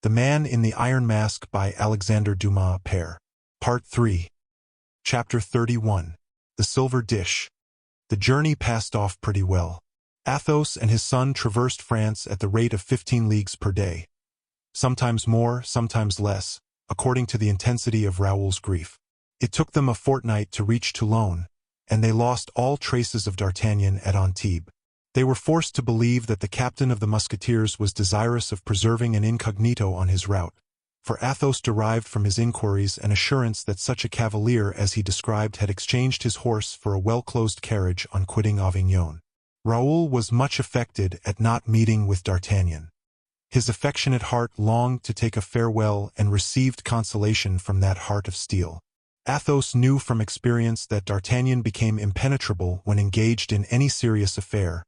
The Man in the Iron Mask by Alexandre Dumas. Part 3. Chapter 31. The Silver Dish. The journey passed off pretty well. Athos and his son traversed France at the rate of 15 leagues per day. Sometimes more, sometimes less, according to the intensity of Raoul's grief. It took them a fortnight to reach Toulon, and they lost all traces of D'Artagnan at Antibes. They were forced to believe that the captain of the Musketeers was desirous of preserving an incognito on his route, for Athos derived from his inquiries an assurance that such a cavalier as he described had exchanged his horse for a well-closed carriage on quitting Avignon. Raoul was much affected at not meeting with D'Artagnan. His affectionate heart longed to take a farewell and received consolation from that heart of steel. Athos knew from experience that D'Artagnan became impenetrable when engaged in any serious affair,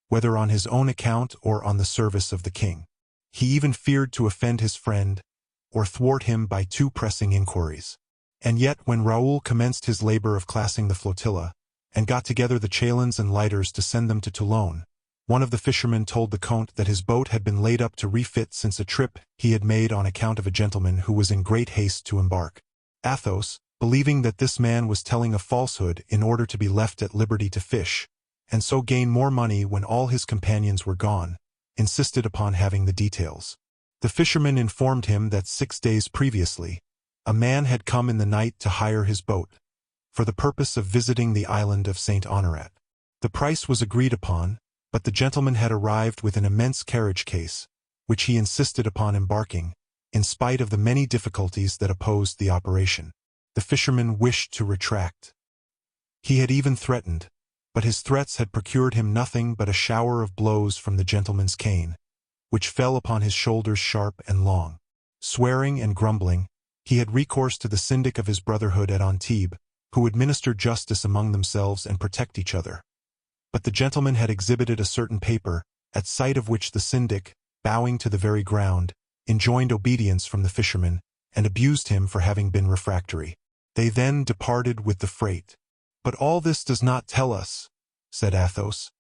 whether on his own account or on the service of the king. He even feared to offend his friend, or thwart him by too pressing inquiries. And yet when Raoul commenced his labor of classing the flotilla, and got together the chalons and lighters to send them to Toulon, one of the fishermen told the Count that his boat had been laid up to refit since a trip he had made on account of a gentleman who was in great haste to embark. Athos, believing that this man was telling a falsehood in order to be left at liberty to fish, and so gain more money when all his companions were gone, insisted upon having the details. The fisherman informed him that 6 days previously, a man had come in the night to hire his boat, for the purpose of visiting the island of Saint Honorat. The price was agreed upon, but the gentleman had arrived with an immense carriage case, which he insisted upon embarking, in spite of the many difficulties that opposed the operation. The fisherman wished to retract. He had even threatened, but his threats had procured him nothing but a shower of blows from the gentleman's cane, which fell upon his shoulders sharp and long. Swearing and grumbling, he had recourse to the syndic of his brotherhood at Antibes, who administer justice among themselves and protect each other. But the gentleman had exhibited a certain paper, at sight of which the syndic, bowing to the very ground, enjoined obedience from the fisherman, and abused him for having been refractory. They then departed with the freight. "But all this does not tell us," said Athos,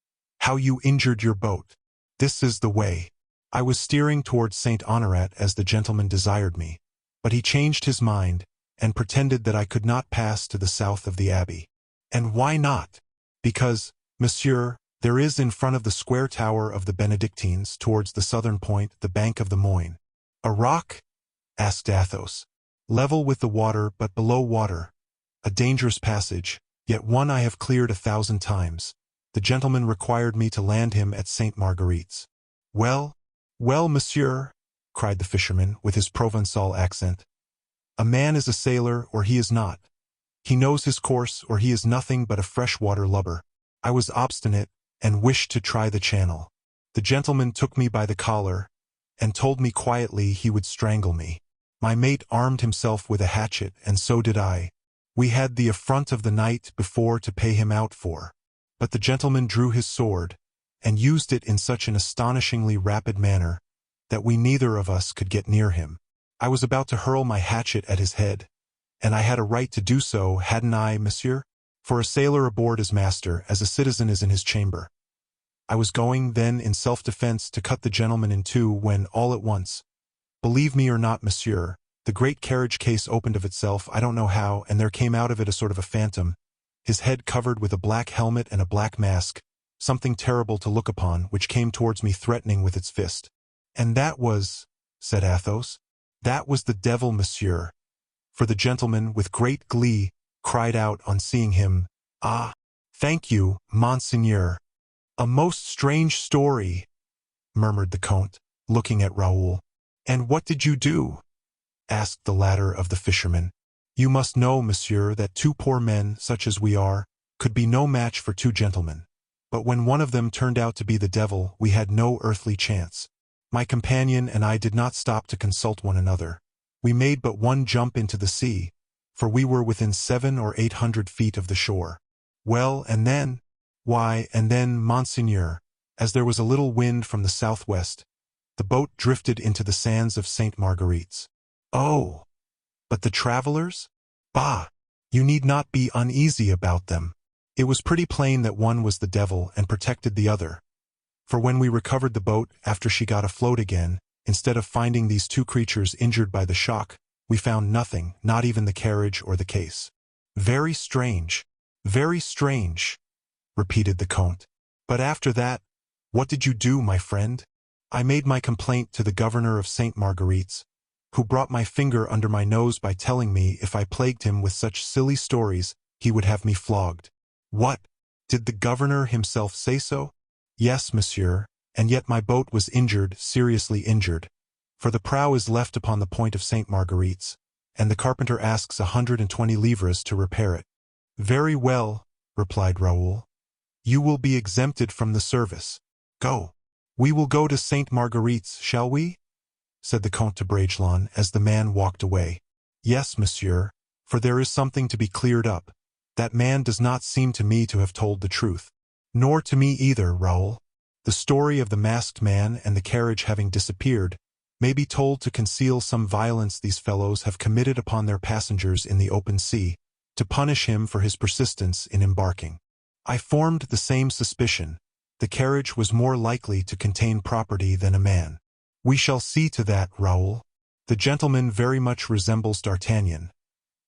"how you injured your boat. This is the way. I was steering towards Saint Honorat as the gentleman desired me, but he changed his mind, and pretended that I could not pass to the south of the abbey." "And why not?" "Because, monsieur, there is in front of the square tower of the Benedictines towards the southern point the bank of the Moine." "A rock?" asked Athos. "Level with the water but below water. A dangerous passage, yet one I have cleared 1,000 times. The gentleman required me to land him at Saint Marguerite's." "Well, well, monsieur," cried the fisherman with his Provençal accent. "A man is a sailor or he is not. He knows his course or he is nothing but a freshwater lubber. I was obstinate, and wished to try the channel. The gentleman took me by the collar, and told me quietly he would strangle me. My mate armed himself with a hatchet, and so did I. We had the affront of the night before to pay him out for. But the gentleman drew his sword, and used it in such an astonishingly rapid manner, that we neither of us could get near him. I was about to hurl my hatchet at his head, and I had a right to do so, hadn't I, monsieur? For a sailor aboard is master, as a citizen is in his chamber. I was going, then, in self-defense to cut the gentleman in two, when, all at once, believe me or not, monsieur, the great carriage case opened of itself, I don't know how, and there came out of it a sort of a phantom, his head covered with a black helmet and a black mask, something terrible to look upon, which came towards me threatening with its fist." "And that was," said Athos, "that was the devil, monsieur." For the gentleman, with great glee, cried out on seeing him, "Ah, thank you, monseigneur." "A most strange story," murmured the Count, looking at Raoul. "And what did you do?" asked the latter of the fisherman. "You must know, monsieur, that 2 poor men, such as we are, could be no match for 2 gentlemen. But when one of them turned out to be the devil, we had no earthly chance. My companion and I did not stop to consult one another. We made but one jump into the sea, for we were within 700 or 800 feet of the shore. Well, and then? Why, and then, monseigneur, as there was a little wind from the southwest, the boat drifted into the sands of Saint Marguerite's." "Oh, but the travelers? Bah, you need not be uneasy about them. It was pretty plain that one was the devil and protected the other. For when we recovered the boat after she got afloat again, Instead of finding these two creatures injured by the shock, we found nothing, not even the carriage or the case. Very strange, repeated the Comte. But after that, what did you do, my friend? I made my complaint to the governor of St. Marguerite's, who brought my finger under my nose by telling me if I plagued him with such silly stories, he would have me flogged. What? Did the governor himself say so? Yes, monsieur, and yet my boat was injured, seriously injured, for the prow is left upon the point of St. Marguerite's, and the carpenter asks 120 livres to repair it. Very well, replied Raoul. You will be exempted from the service. Go. We will go to St. Marguerite's, shall we? Said the Comte to Bragelonne as the man walked away. Yes, monsieur, for there is something to be cleared up. That man does not seem to me to have told the truth. Nor to me either, Raoul. The story of the masked man and the carriage having disappeared may be told to conceal some violence these fellows have committed upon their passengers in the open sea, to punish him for his persistence in embarking. I formed the same suspicion. The carriage was more likely to contain property than a man. We shall see to that, Raoul. The gentleman very much resembles D'Artagnan.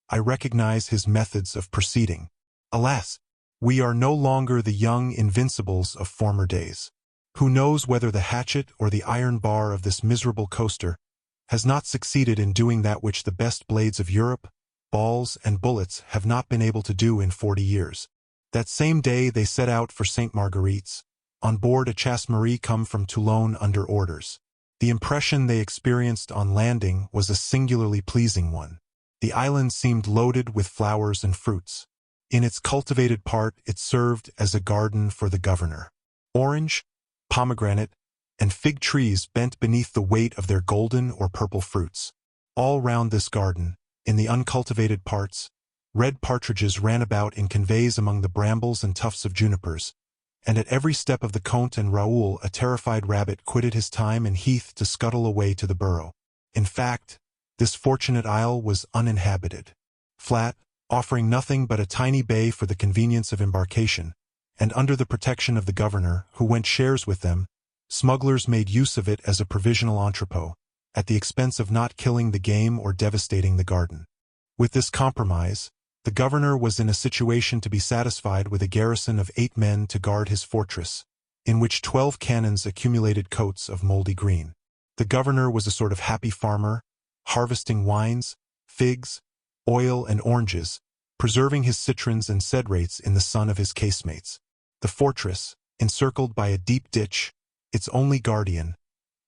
I recognize his methods of proceeding. Alas, we are no longer the young invincibles of former days. Who knows whether the hatchet or the iron bar of this miserable coaster has not succeeded in doing that which the best blades of Europe, balls and bullets have not been able to do in 40 years. That same day they set out for St. Marguerite's, on board a chasse-maree come from Toulon under orders. The impression they experienced on landing was a singularly pleasing one. The island seemed loaded with flowers and fruits. In its cultivated part it served as a garden for the governor. Orange, pomegranate, and fig trees bent beneath the weight of their golden or purple fruits. All round this garden, in the uncultivated parts, red partridges ran about in conveys among the brambles and tufts of junipers, and at every step of the Comte and Raoul a terrified rabbit quitted his thyme and heath to scuttle away to the burrow. In fact, this fortunate isle was uninhabited. Flat, offering nothing but a tiny bay for the convenience of embarkation, and under the protection of the governor, who went shares with them, smugglers made use of it as a provisional entrepot, at the expense of not killing the game or devastating the garden. With this compromise, the governor was in a situation to be satisfied with a garrison of 8 men to guard his fortress, in which 12 cannons accumulated coats of moldy green. The governor was a sort of happy farmer, harvesting wines, figs, oil and oranges, preserving his citrons and cedrates in the sun of his casemates. The fortress, encircled by a deep ditch, its only guardian,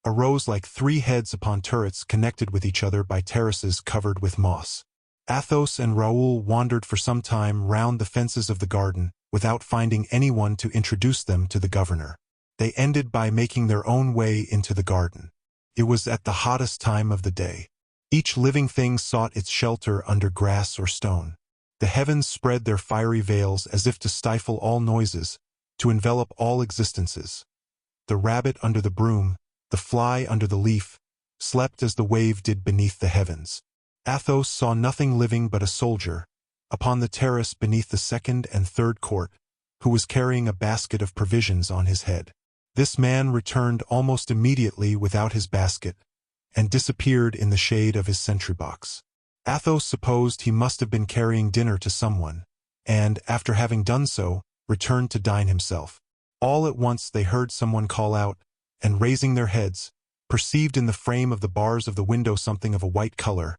arose like 3 heads upon turrets connected with each other by terraces covered with moss. Athos and Raoul wandered for some time round the fences of the garden without finding anyone to introduce them to the governor. They ended by making their own way into the garden. It was at the hottest time of the day. Each living thing sought its shelter under grass or stone. The heavens spread their fiery veils as if to stifle all noises, to envelop all existences. The rabbit under the broom, the fly under the leaf, slept as the wave did beneath the heavens. Athos saw nothing living but a soldier, upon the terrace beneath the 2nd and 3rd court, who was carrying a basket of provisions on his head. This man returned almost immediately without his basket, and disappeared in the shade of his sentry box. Athos supposed he must have been carrying dinner to someone, and, after having done so, returned to dine himself. All at once they heard someone call out, and raising their heads, perceived in the frame of the bars of the window something of a white color,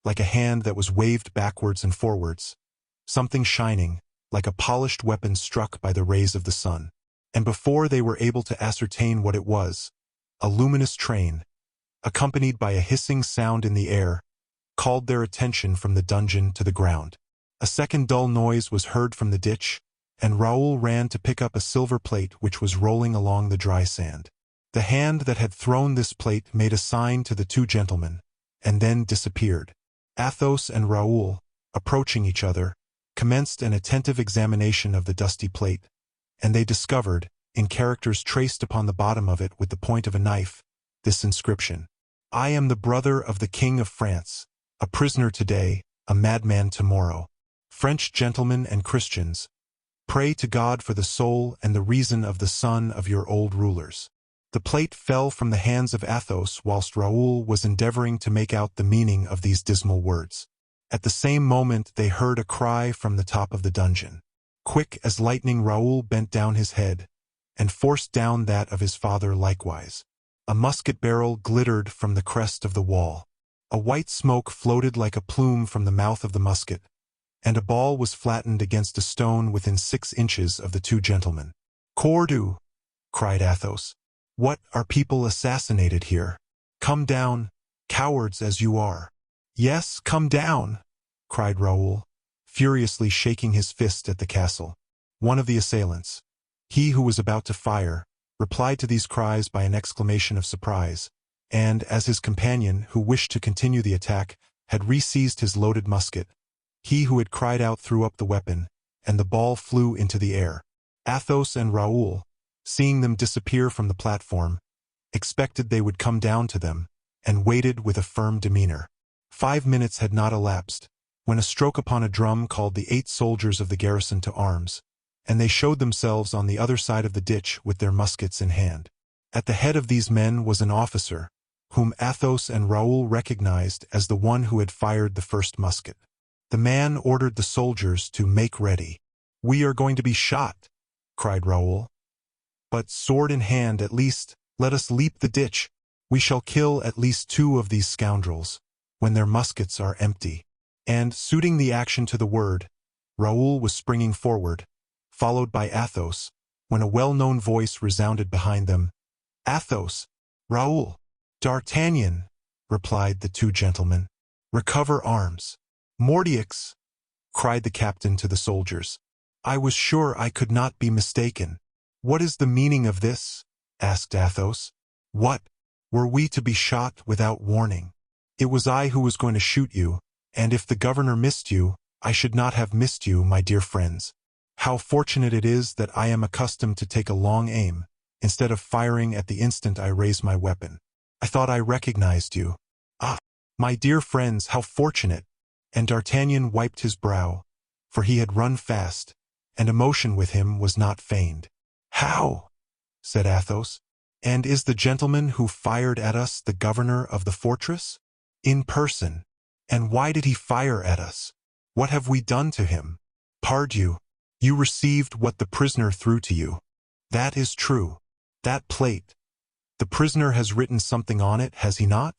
like a hand that was waved backwards and forwards, something shining, like a polished weapon struck by the rays of the sun. And before they were able to ascertain what it was, a luminous train, accompanied by a hissing sound in the air, called their attention from the dungeon to the ground. A second dull noise was heard from the ditch, and Raoul ran to pick up a silver plate which was rolling along the dry sand. The hand that had thrown this plate made a sign to the 2 gentlemen, and then disappeared. Athos and Raoul, approaching each other, commenced an attentive examination of the dusty plate, and they discovered, in characters traced upon the bottom of it with the point of a knife, this inscription: I am the brother of the King of France, a prisoner today, a madman tomorrow. French gentlemen and Christians, pray to God for the soul and the reason of the son of your old rulers. The plate fell from the hands of Athos whilst Raoul was endeavoring to make out the meaning of these dismal words. At the same moment they heard a cry from the top of the dungeon. Quick as lightning Raoul bent down his head, and forced down that of his father likewise. A musket barrel glittered from the crest of the wall. A white smoke floated like a plume from the mouth of the musket, and a ball was flattened against a stone within 6 inches of the two gentlemen. "Cordu!" cried Athos. "What, are people assassinated here? Come down, cowards as you are." "Yes, come down!" cried Raoul, furiously shaking his fist at the castle. One of the assailants, he who was about to fire, replied to these cries by an exclamation of surprise, and as his companion, who wished to continue the attack, had re-seized his loaded musket, he who had cried out threw up the weapon, and the ball flew into the air. Athos and Raoul, seeing them disappear from the platform, expected they would come down to them, and waited with a firm demeanor. 5 minutes had not elapsed, when a stroke upon a drum called the 8 soldiers of the garrison to arms, and they showed themselves on the other side of the ditch with their muskets in hand. At the head of these men was an officer, whom Athos and Raoul recognized as the one who had fired the first musket. The man ordered the soldiers to make ready. "We are going to be shot," cried Raoul. "But sword in hand, at least, let us leap the ditch. We shall kill at least 2 of these scoundrels, when their muskets are empty." And, suiting the action to the word, Raoul was springing forward, followed by Athos, when a well-known voice resounded behind them. "Athos! Raoul!" "D'Artagnan!" replied the 2 gentlemen. "Recover arms." "Mordioux!" cried the captain to the soldiers. "I was sure I could not be mistaken." "What is the meaning of this?" asked Athos. "What? Were we to be shot without warning? It was I who was going to shoot you, and if the governor missed you, I should not have missed you, my dear friends. How fortunate it is that I am accustomed to take a long aim, instead of firing at the instant I raise my weapon. I thought I recognized you. Ah, my dear friends, how fortunate!" And D'Artagnan wiped his brow, for he had run fast, and emotion with him was not feigned. "How?" said Athos. "And is the gentleman who fired at us the governor of the fortress?" "In person." "And why did he fire at us? What have we done to him?" "Pardieu, you received what the prisoner threw to you." "That is true. That plate. The prisoner has written something on it, has he not?"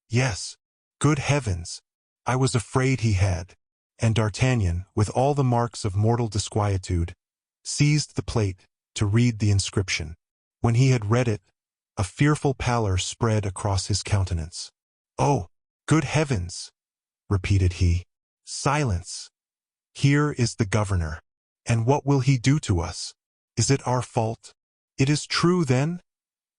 "Yes." "Good heavens! I was afraid he had." And D'Artagnan, with all the marks of mortal disquietude, seized the plate to read the inscription. When he had read it, a fearful pallor spread across his countenance. "Oh, good heavens!" repeated he. "Silence! Here is the governor. And what will he do to us? Is it our fault?" "It is true, then?"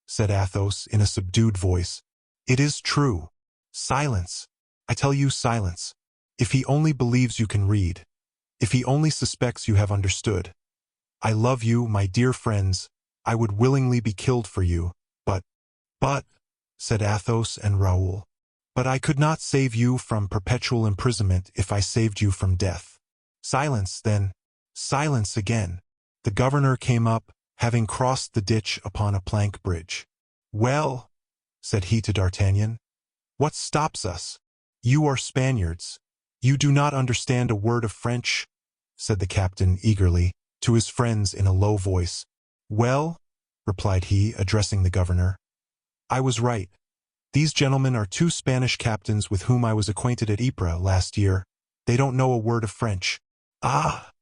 said Athos in a subdued voice. "It is true. Silence! I tell you, silence. If he only believes you can read, if he only suspects you have understood. I love you, my dear friends. I would willingly be killed for you, but, said Athos and Raoul, but I could not save you from perpetual imprisonment if I saved you from death." "Silence, then. Silence again." The governor came up, having crossed the ditch upon a plank bridge. "Well," said he to D'Artagnan, "what stops us? You are Spaniards. You do not understand a word of French," said the captain eagerly, to his friends in a low voice. "Well," replied he, addressing the governor, "I was right. These gentlemen are 2 Spanish captains with whom I was acquainted at Ypres last year. They don't know a word of French." "Ah,"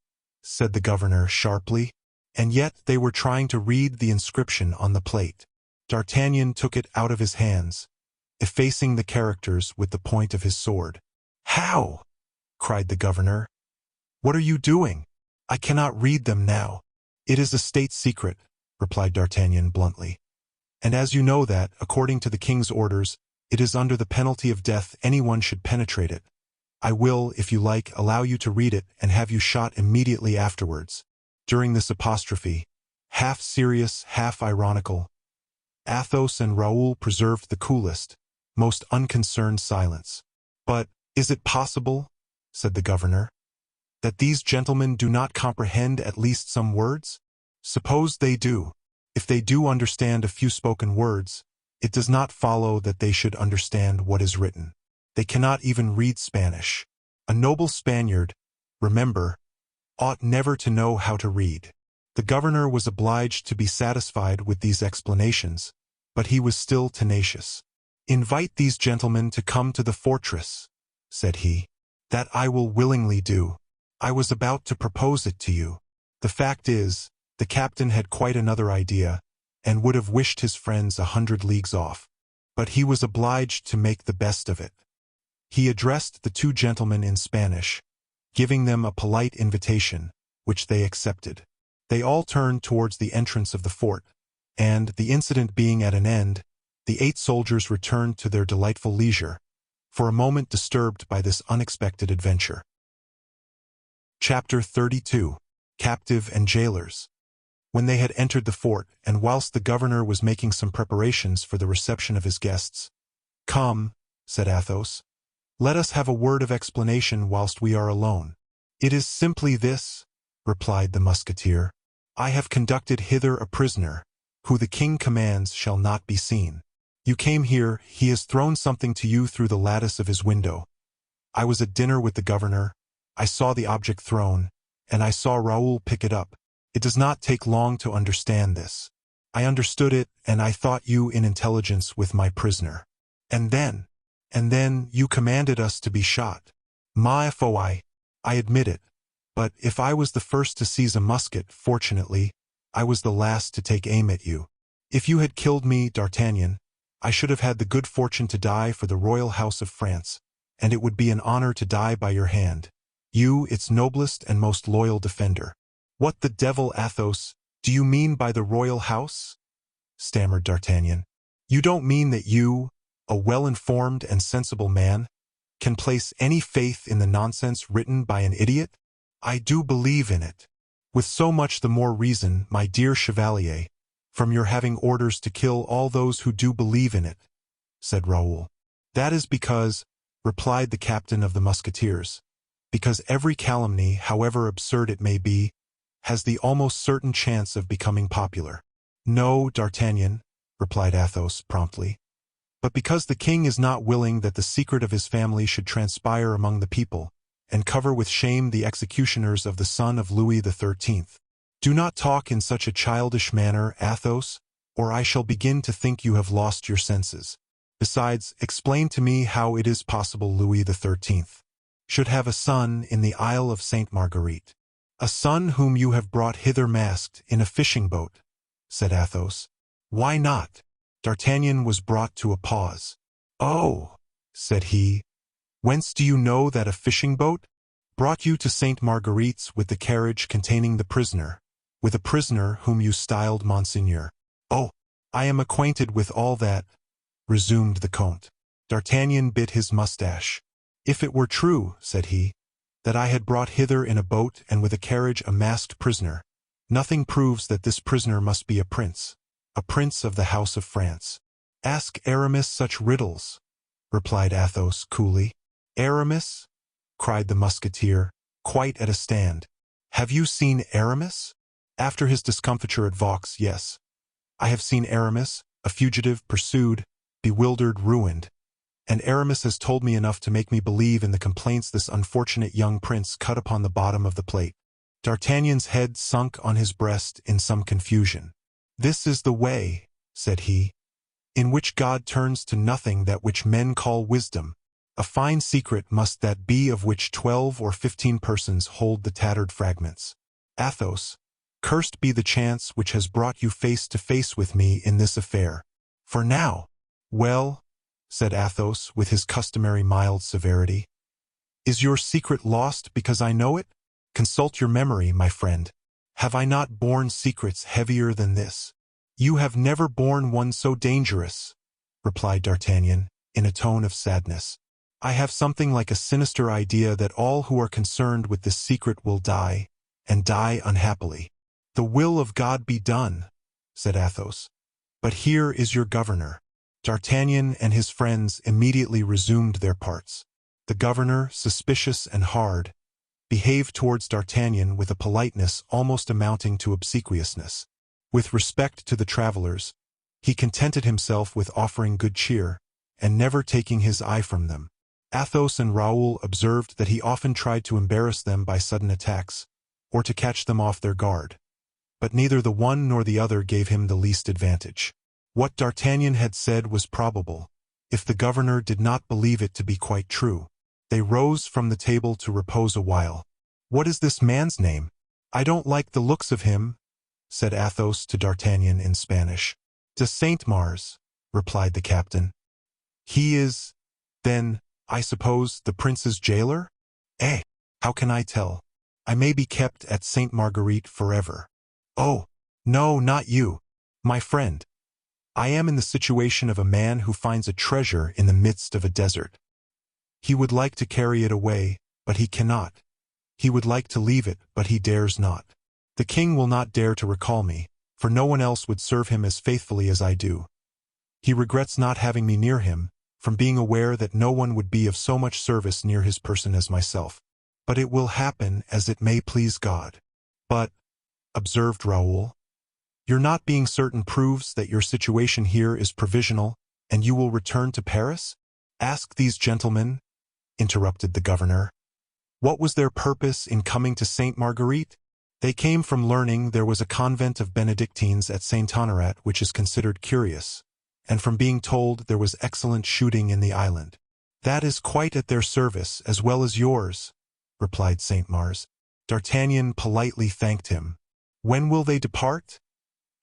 said the governor sharply, "and yet they were trying to read the inscription on the plate." D'Artagnan took it out of his hands, effacing the characters with the point of his sword. "How?" cried the governor. "What are you doing? I cannot read them now." "It is a state secret," replied D'Artagnan bluntly. "And as you know that, according to the king's orders, it is under the penalty of death anyone should penetrate it, I will, if you like, allow you to read it and have you shot immediately afterwards." During this apostrophe, half serious, half ironical, Athos and Raoul preserved the coolest, most unconcerned silence. "But is it possible," said the governor, "that these gentlemen do not comprehend at least some words? Suppose they do. If they do understand a few spoken words, it does not follow that they should understand what is written. They cannot even read Spanish. A noble Spaniard, remember, ought never to know how to read. The governor was obliged to be satisfied with these explanations, but he was still tenacious. "Invite these gentlemen to come to the fortress," said he. "That I will willingly do. I was about to propose it to you." The fact is, the captain had quite another idea, and would have wished his friends 100 leagues off. But he was obliged to make the best of it. He addressed the two gentlemen in Spanish, giving them a polite invitation, which they accepted. They all turned towards the entrance of the fort, and, the incident being at an end, the 8 soldiers returned to their delightful leisure, for a moment disturbed by this unexpected adventure. Chapter 32. Captive and Jailers. When they had entered the fort, and whilst the governor was making some preparations for the reception of his guests, "Come," said Athos, "let us have a word of explanation whilst we are alone." "It is simply this," replied the Musketeer. "I have conducted hither a prisoner, who the king commands shall not be seen. You came here, he has thrown something to you through the lattice of his window. I was at dinner with the governor, I saw the object thrown, and I saw Raoul pick it up. It does not take long to understand this. I understood it, and I thought you in intelligence with my prisoner. And then you commanded us to be shot. Ma foi, I admit it, but if I was the first to seize a musket, fortunately, I was the last to take aim at you. If you had killed me, D'Artagnan, I should have had the good fortune to die for the royal house of France, and it would be an honor to die by your hand, you, its noblest and most loyal defender." "What the devil, Athos, do you mean by the royal house?" stammered D'Artagnan. "You don't mean that you, a well-informed and sensible man, can place any faith in the nonsense written by an idiot?" "I do believe in it. With so much the more reason, my dear chevalier, from your having orders to kill all those who do believe in it," said Raoul. "That is because," replied the captain of the Musketeers, "because every calumny, however absurd it may be, has the almost certain chance of becoming popular." "No, D'Artagnan," replied Athos promptly, "but because the king is not willing that the secret of his family should transpire among the people, and cover with shame the executioners of the son of Louis XIII. Do not talk in such a childish manner, Athos, or I shall begin to think you have lost your senses. Besides, explain to me how it is possible Louis XIII should have a son in the Isle of Sainte Marguerite. "A son whom you have brought hither masked in a fishing boat," said Athos. "Why not?" D'Artagnan was brought to a pause. "Oh," said he, "whence do you know that a fishing boat?" "Brought you to Sainte Marguerite's with the carriage containing the prisoner, with a prisoner whom you styled Monseigneur." "Oh, I am acquainted with all that," resumed the Comte. D'Artagnan bit his mustache. "If it were true," said he, "that I had brought hither in a boat and with a carriage a masked prisoner, nothing proves that this prisoner must be a prince of the house of France." "Ask Aramis such riddles," replied Athos coolly. "Aramis?" cried the Musketeer, quite at a stand. "Have you seen Aramis?" "After his discomfiture at Vaux, yes. I have seen Aramis, a fugitive, pursued, bewildered, ruined. And Aramis has told me enough to make me believe in the complaints this unfortunate young prince cut upon the bottom of the plate." D'Artagnan's head sunk on his breast in some confusion. "This is the way," said he, "in which God turns to nothing that which men call wisdom. A fine secret must that be of which 12 or 15 persons hold the tattered fragments. Athos, cursed be the chance which has brought you face to face with me in this affair. For now—" "Well," said Athos with his customary mild severity, "is your secret lost because I know it? Consult your memory, my friend. Have I not borne secrets heavier than this?" "You have never borne one so dangerous," replied D'Artagnan, in a tone of sadness. "I have something like a sinister idea that all who are concerned with this secret will die, and die unhappily." "The will of God be done," said Athos. "But here is your governor." D'Artagnan and his friends immediately resumed their parts. The governor, suspicious and hard, behaved towards D'Artagnan with a politeness almost amounting to obsequiousness. With respect to the travelers, he contented himself with offering good cheer, and never taking his eye from them. Athos and Raoul observed that he often tried to embarrass them by sudden attacks, or to catch them off their guard. But neither the one nor the other gave him the least advantage. What D'Artagnan had said was probable, if the governor did not believe it to be quite true. They rose from the table to repose a while. "What is this man's name? I don't like the looks of him," said Athos to D'Artagnan in Spanish. "De Saint-Mars," replied the captain. "He is, then, I suppose, the prince's jailer?" "Eh, how can I tell? I may be kept at Sainte Marguerite forever." "Oh, no, not you, my friend. I am in the situation of a man who finds a treasure in the midst of a desert. He would like to carry it away, but he cannot. He would like to leave it, but he dares not. The king will not dare to recall me, for no one else would serve him as faithfully as I do. He regrets not having me near him, from being aware that no one would be of so much service near his person as myself. But it will happen as it may please God." "But," observed Raoul, "your not being certain proves that your situation here is provisional, and you will return to Paris?" "Ask these gentlemen," interrupted the governor. "What was their purpose in coming to Sainte Marguerite? They came from learning there was a convent of Benedictines at Saint Honorat which is considered curious, and from being told there was excellent shooting in the island." "That is quite at their service as well as yours," replied Saint-Mars. D'Artagnan politely thanked him. "When will they depart?"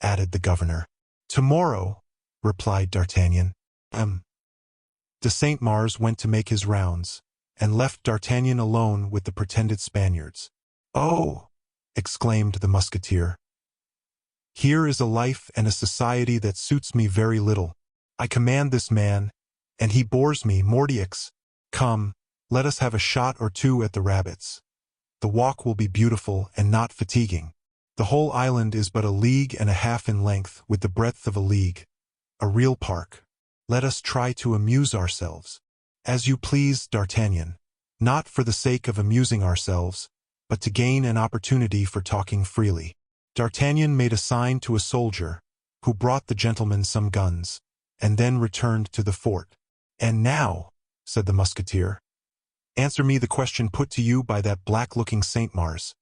added the governor. "Tomorrow," replied D'Artagnan. De Saint-Mars went to make his rounds, and left D'Artagnan alone with the pretended Spaniards. "Oh!" exclaimed the Musketeer. "Here is a life and a society that suits me very little. I command this man, and he bores me, Mordieux. Come, let us have a shot or two at the rabbits. The walk will be beautiful and not fatiguing. The whole island is but 1.5 leagues in length, with the breadth of 1 league. A real park. Let us try to amuse ourselves." "As you please, D'Artagnan. Not for the sake of amusing ourselves, but to gain an opportunity for talking freely." D'Artagnan made a sign to a soldier, who brought the gentleman some guns, and then returned to the fort. "And now," said the Musketeer, "answer me the question put to you by that black-looking Saint-Mars.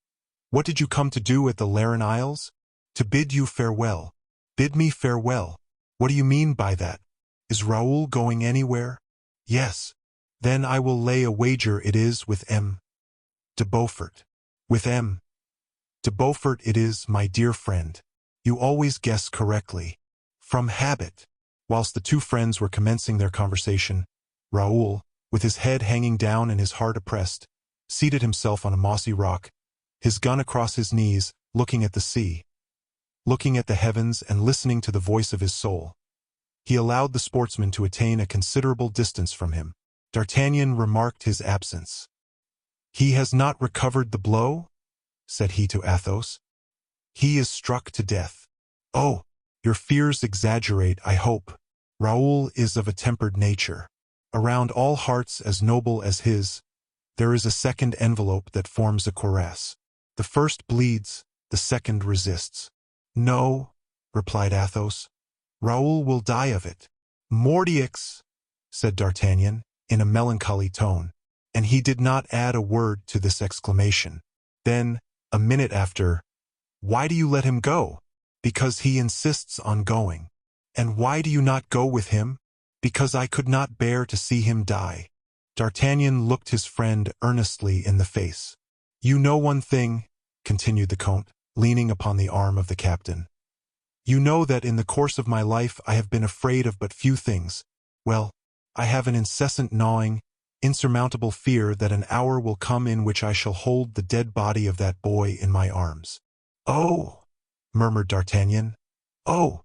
What did you come to do at the Laran Isles?" "To bid you farewell." "Bid me farewell? What do you mean by that? Is Raoul going anywhere?" "Yes." "Then I will lay a wager it is with M. de Beaufort." "With M. de Beaufort it is, my dear friend. You always guess correctly." "From habit." Whilst the two friends were commencing their conversation, Raoul, with his head hanging down and his heart oppressed, seated himself on a mossy rock, his gun across his knees, looking at the sea, looking at the heavens and listening to the voice of his soul. He allowed the sportsman to attain a considerable distance from him. D'Artagnan remarked his absence. "He has not recovered the blow?" said he to Athos. "He is struck to death." "Oh, your fears exaggerate, I hope. Raoul is of a tempered nature. Around all hearts as noble as his, there is a second envelope that forms a cuirass. The first bleeds, the second resists." "No," replied Athos, "Raoul will die of it." "Mordieux!" said D'Artagnan, in a melancholy tone, and he did not add a word to this exclamation. Then, a minute after, "Why do you let him go?" "Because he insists on going." "And why do you not go with him?" "Because I could not bear to see him die." D'Artagnan looked his friend earnestly in the face. "You know one thing," continued the Count, leaning upon the arm of the captain. "You know that in the course of my life I have been afraid of but few things. Well, I have an incessant gnawing, insurmountable fear that an hour will come in which I shall hold the dead body of that boy in my arms." "Oh!" murmured D'Artagnan. "Oh!"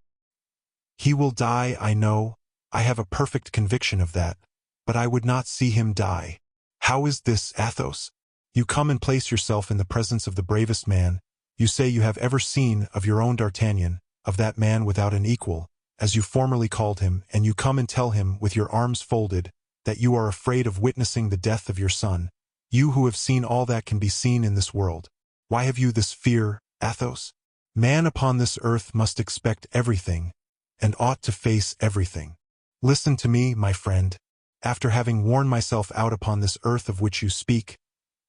"He will die, I know. I have a perfect conviction of that. But I would not see him die." "How is this, Athos? You come and place yourself in the presence of the bravest man you say you have ever seen, of your own D'Artagnan, of that man without an equal, as you formerly called him, and you come and tell him, with your arms folded, that you are afraid of witnessing the death of your son, you who have seen all that can be seen in this world. Why have you this fear, Athos?" Man upon this earth must expect everything, and ought to face everything. Listen to me, my friend. After having worn myself out upon this earth of which you speak,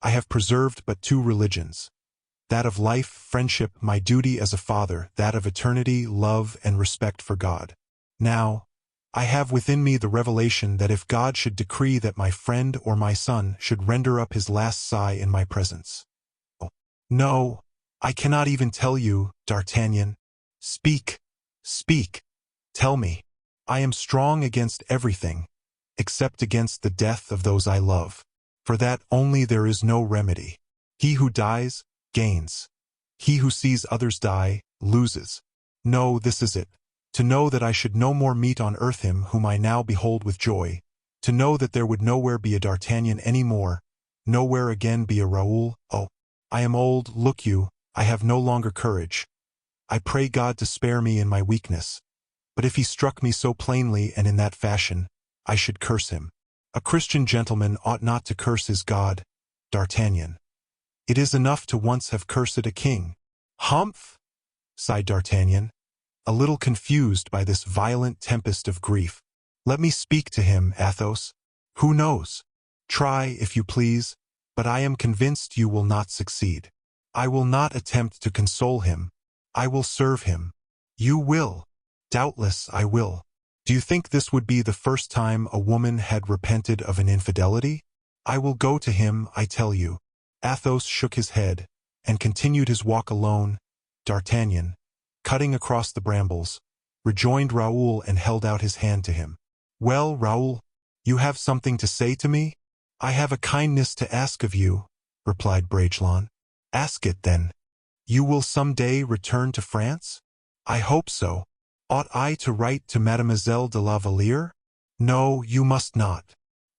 I have preserved but two religions. That of life, friendship, my duty as a father, that of eternity, love and respect for God. Now, I have within me the revelation that if God should decree that my friend or my son should render up his last sigh in my presence. Oh, no, I cannot even tell you, D'Artagnan. Speak, speak, tell me. I am strong against everything, except against the death of those I love. For that only there is no remedy. He who dies, gains. He who sees others die, loses. No, this is it. To know that I should no more meet on earth him whom I now behold with joy. To know that there would nowhere be a D'Artagnan any more, nowhere again be a Raoul. Oh, I am old, look you, I have no longer courage. I pray God to spare me in my weakness. But if he struck me so plainly and in that fashion, I should curse him. A Christian gentleman ought not to curse his God, D'Artagnan. It is enough to once have cursed a king. Humph! Sighed D'Artagnan, a little confused by this violent tempest of grief. Let me speak to him, Athos. Who knows? Try, if you please, but I am convinced you will not succeed. I will not attempt to console him. I will serve him. You will. Doubtless I will. Do you think this would be the first time a woman had repented of an infidelity? I will go to him, I tell you. Athos shook his head, and continued his walk alone. D'Artagnan, cutting across the brambles, rejoined Raoul and held out his hand to him. Well, Raoul, you have something to say to me? I have a kindness to ask of you, replied Bragelonne. Ask it, then. You will some day return to France? I hope so. Ought I to write to Mademoiselle de la Valliere? No, you must not.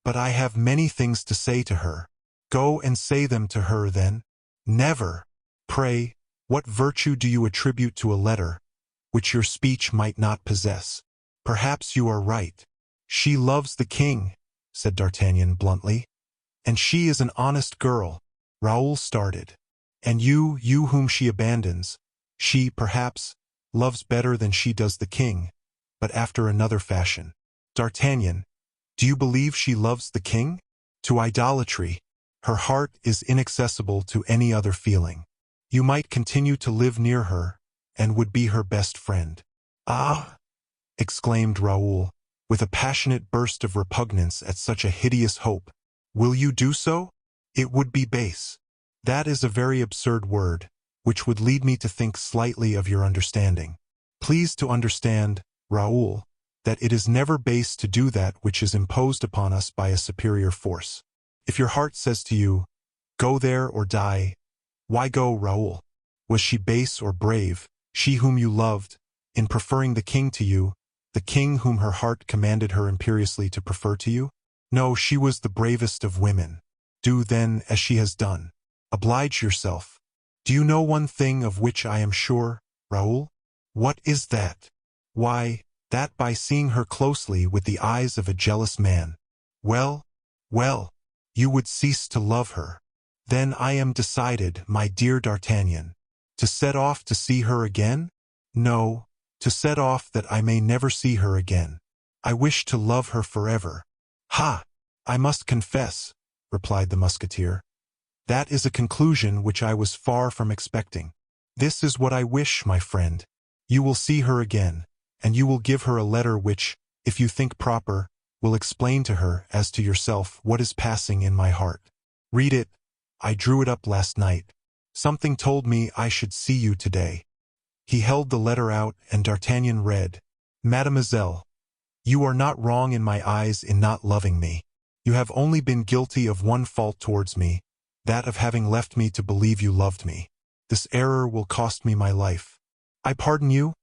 But I have many things to say to her. Go and say them to her, then. Never. Pray, what virtue do you attribute to a letter, which your speech might not possess? Perhaps you are right. She loves the king, said D'Artagnan bluntly. And she is an honest girl. Raoul started. And you whom she abandons, she, perhaps, loves better than she does the king, but after another fashion. D'Artagnan, do you believe she loves the king? To idolatry. Her heart is inaccessible to any other feeling. You might continue to live near her, and would be her best friend. Ah! Exclaimed Raoul, with a passionate burst of repugnance at such a hideous hope. Will you do so? It would be base. That is a very absurd word, which would lead me to think slightly of your understanding. Please to understand, Raoul, that it is never base to do that which is imposed upon us by a superior force. If your heart says to you, go there or die, why go, Raoul? Was she base or brave, she whom you loved, in preferring the king to you, the king whom her heart commanded her imperiously to prefer to you? No, she was the bravest of women. Do, then, as she has done. Oblige yourself. Do you know one thing of which I am sure, Raoul? What is that? Why, that by seeing her closely with the eyes of a jealous man, well, you would cease to love her. Then I am decided, my dear D'Artagnan. To set off to see her again? No, to set off that I may never see her again. I wish to love her forever. Ha! I must confess, replied the Musketeer. That is a conclusion which I was far from expecting. This is what I wish, my friend. You will see her again, and you will give her a letter which, if you think proper, will explain to her, as to yourself, what is passing in my heart. Read it. I drew it up last night. Something told me I should see you today. He held the letter out, and D'Artagnan read, Mademoiselle, you are not wrong in my eyes in not loving me. You have only been guilty of one fault towards me, that of having left me to believe you loved me. This error will cost me my life. I pardon you,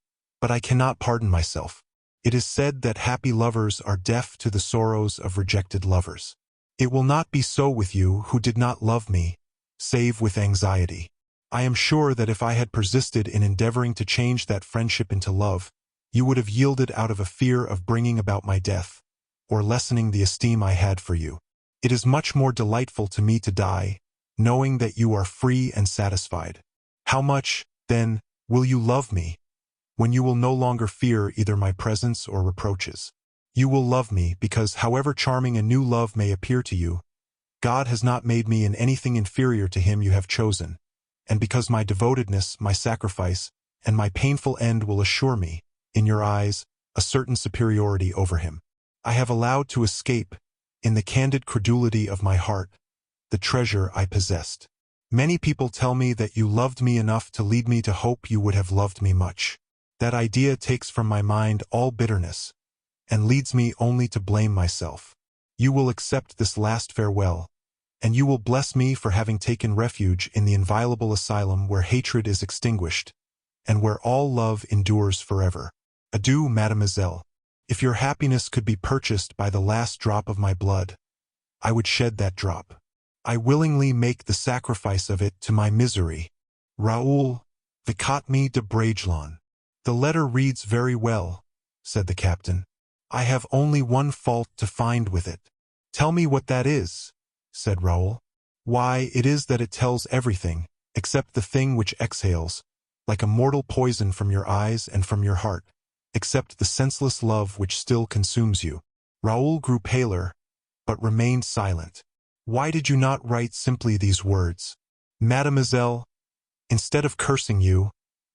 but I cannot pardon myself. It is said that happy lovers are deaf to the sorrows of rejected lovers. It will not be so with you who did not love me, save with anxiety. I am sure that if I had persisted in endeavoring to change that friendship into love, you would have yielded out of a fear of bringing about my death, or lessening the esteem I had for you. It is much more delightful to me to die, knowing that you are free and satisfied. How much, then, Will you love me, when you will no longer fear either my presence or reproaches? You will love me because, however charming a new love may appear to you, God has not made me in anything inferior to him you have chosen, and because my devotedness, my sacrifice, and my painful end will assure me, in your eyes, a certain superiority over him. I have allowed to escape, in the candid credulity of my heart, the treasure I possessed. Many people tell me that you loved me enough to lead me to hope you would have loved me much. That idea takes from my mind all bitterness, and leads me only to blame myself. You will accept this last farewell, and you will bless me for having taken refuge in the inviolable asylum where hatred is extinguished, and where all love endures forever. Adieu, mademoiselle. If your happiness could be purchased by the last drop of my blood, I would shed that drop. I willingly make the sacrifice of it to my misery. Raoul, Vicomte de Bragelonne. The letter reads very well, said the captain. I have only one fault to find with it. Tell me what that is, said Raoul. Why, it is that it tells everything, except the thing which exhales, like a mortal poison from your eyes and from your heart, except the senseless love which still consumes you. Raoul grew paler, but remained silent. Why did you not write simply these words? Mademoiselle, instead of cursing you,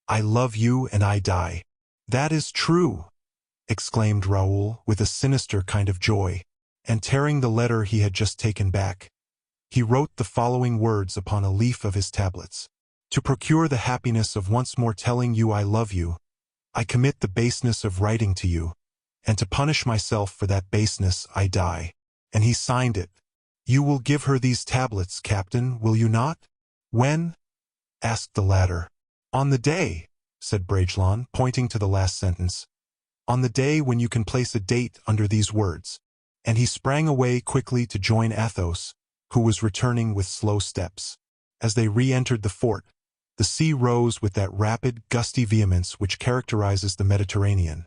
I love you and I die. That is true, exclaimed Raoul with a sinister kind of joy, and tearing the letter he had just taken back, he wrote the following words upon a leaf of his tablets. To procure the happiness of once more telling you I love you, I commit the baseness of writing to you, and to punish myself for that baseness I die. And he signed it. You will give her these tablets, Captain, will you not? When? Asked the latter. On the day, said Bragelonne, pointing to the last sentence. On the day when you can place a date under these words. And he sprang away quickly to join Athos, who was returning with slow steps. As they re-entered the fort, the sea rose with that rapid, gusty vehemence which characterizes the Mediterranean.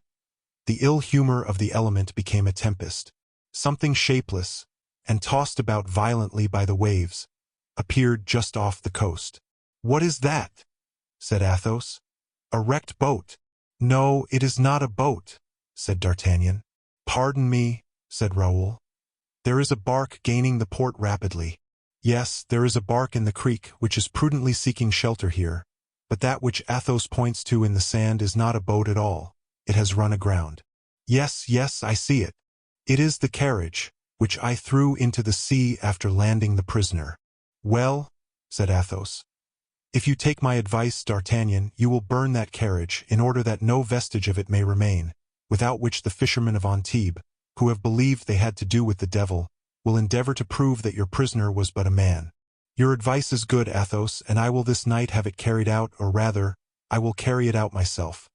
The ill humor of the element became a tempest. Something shapeless, and tossed about violently by the waves, appeared just off the coast. What is that? Said Athos. A wrecked boat. No, it is not a boat, said D'Artagnan. Pardon me, said Raoul. There is a bark gaining the port rapidly. Yes, there is a bark in the creek which is prudently seeking shelter here, but that which Athos points to in the sand is not a boat at all. It has run aground. Yes, yes, I see it. It is the carriage, which I threw into the sea after landing the prisoner. Well, said Athos, if you take my advice, D'Artagnan, you will burn that carriage in order that no vestige of it may remain, without which the fishermen of Antibes, who have believed they had to do with the devil, will endeavor to prove that your prisoner was but a man. Your advice is good, Athos, and I will this night have it carried out, or rather, I will carry it out myself.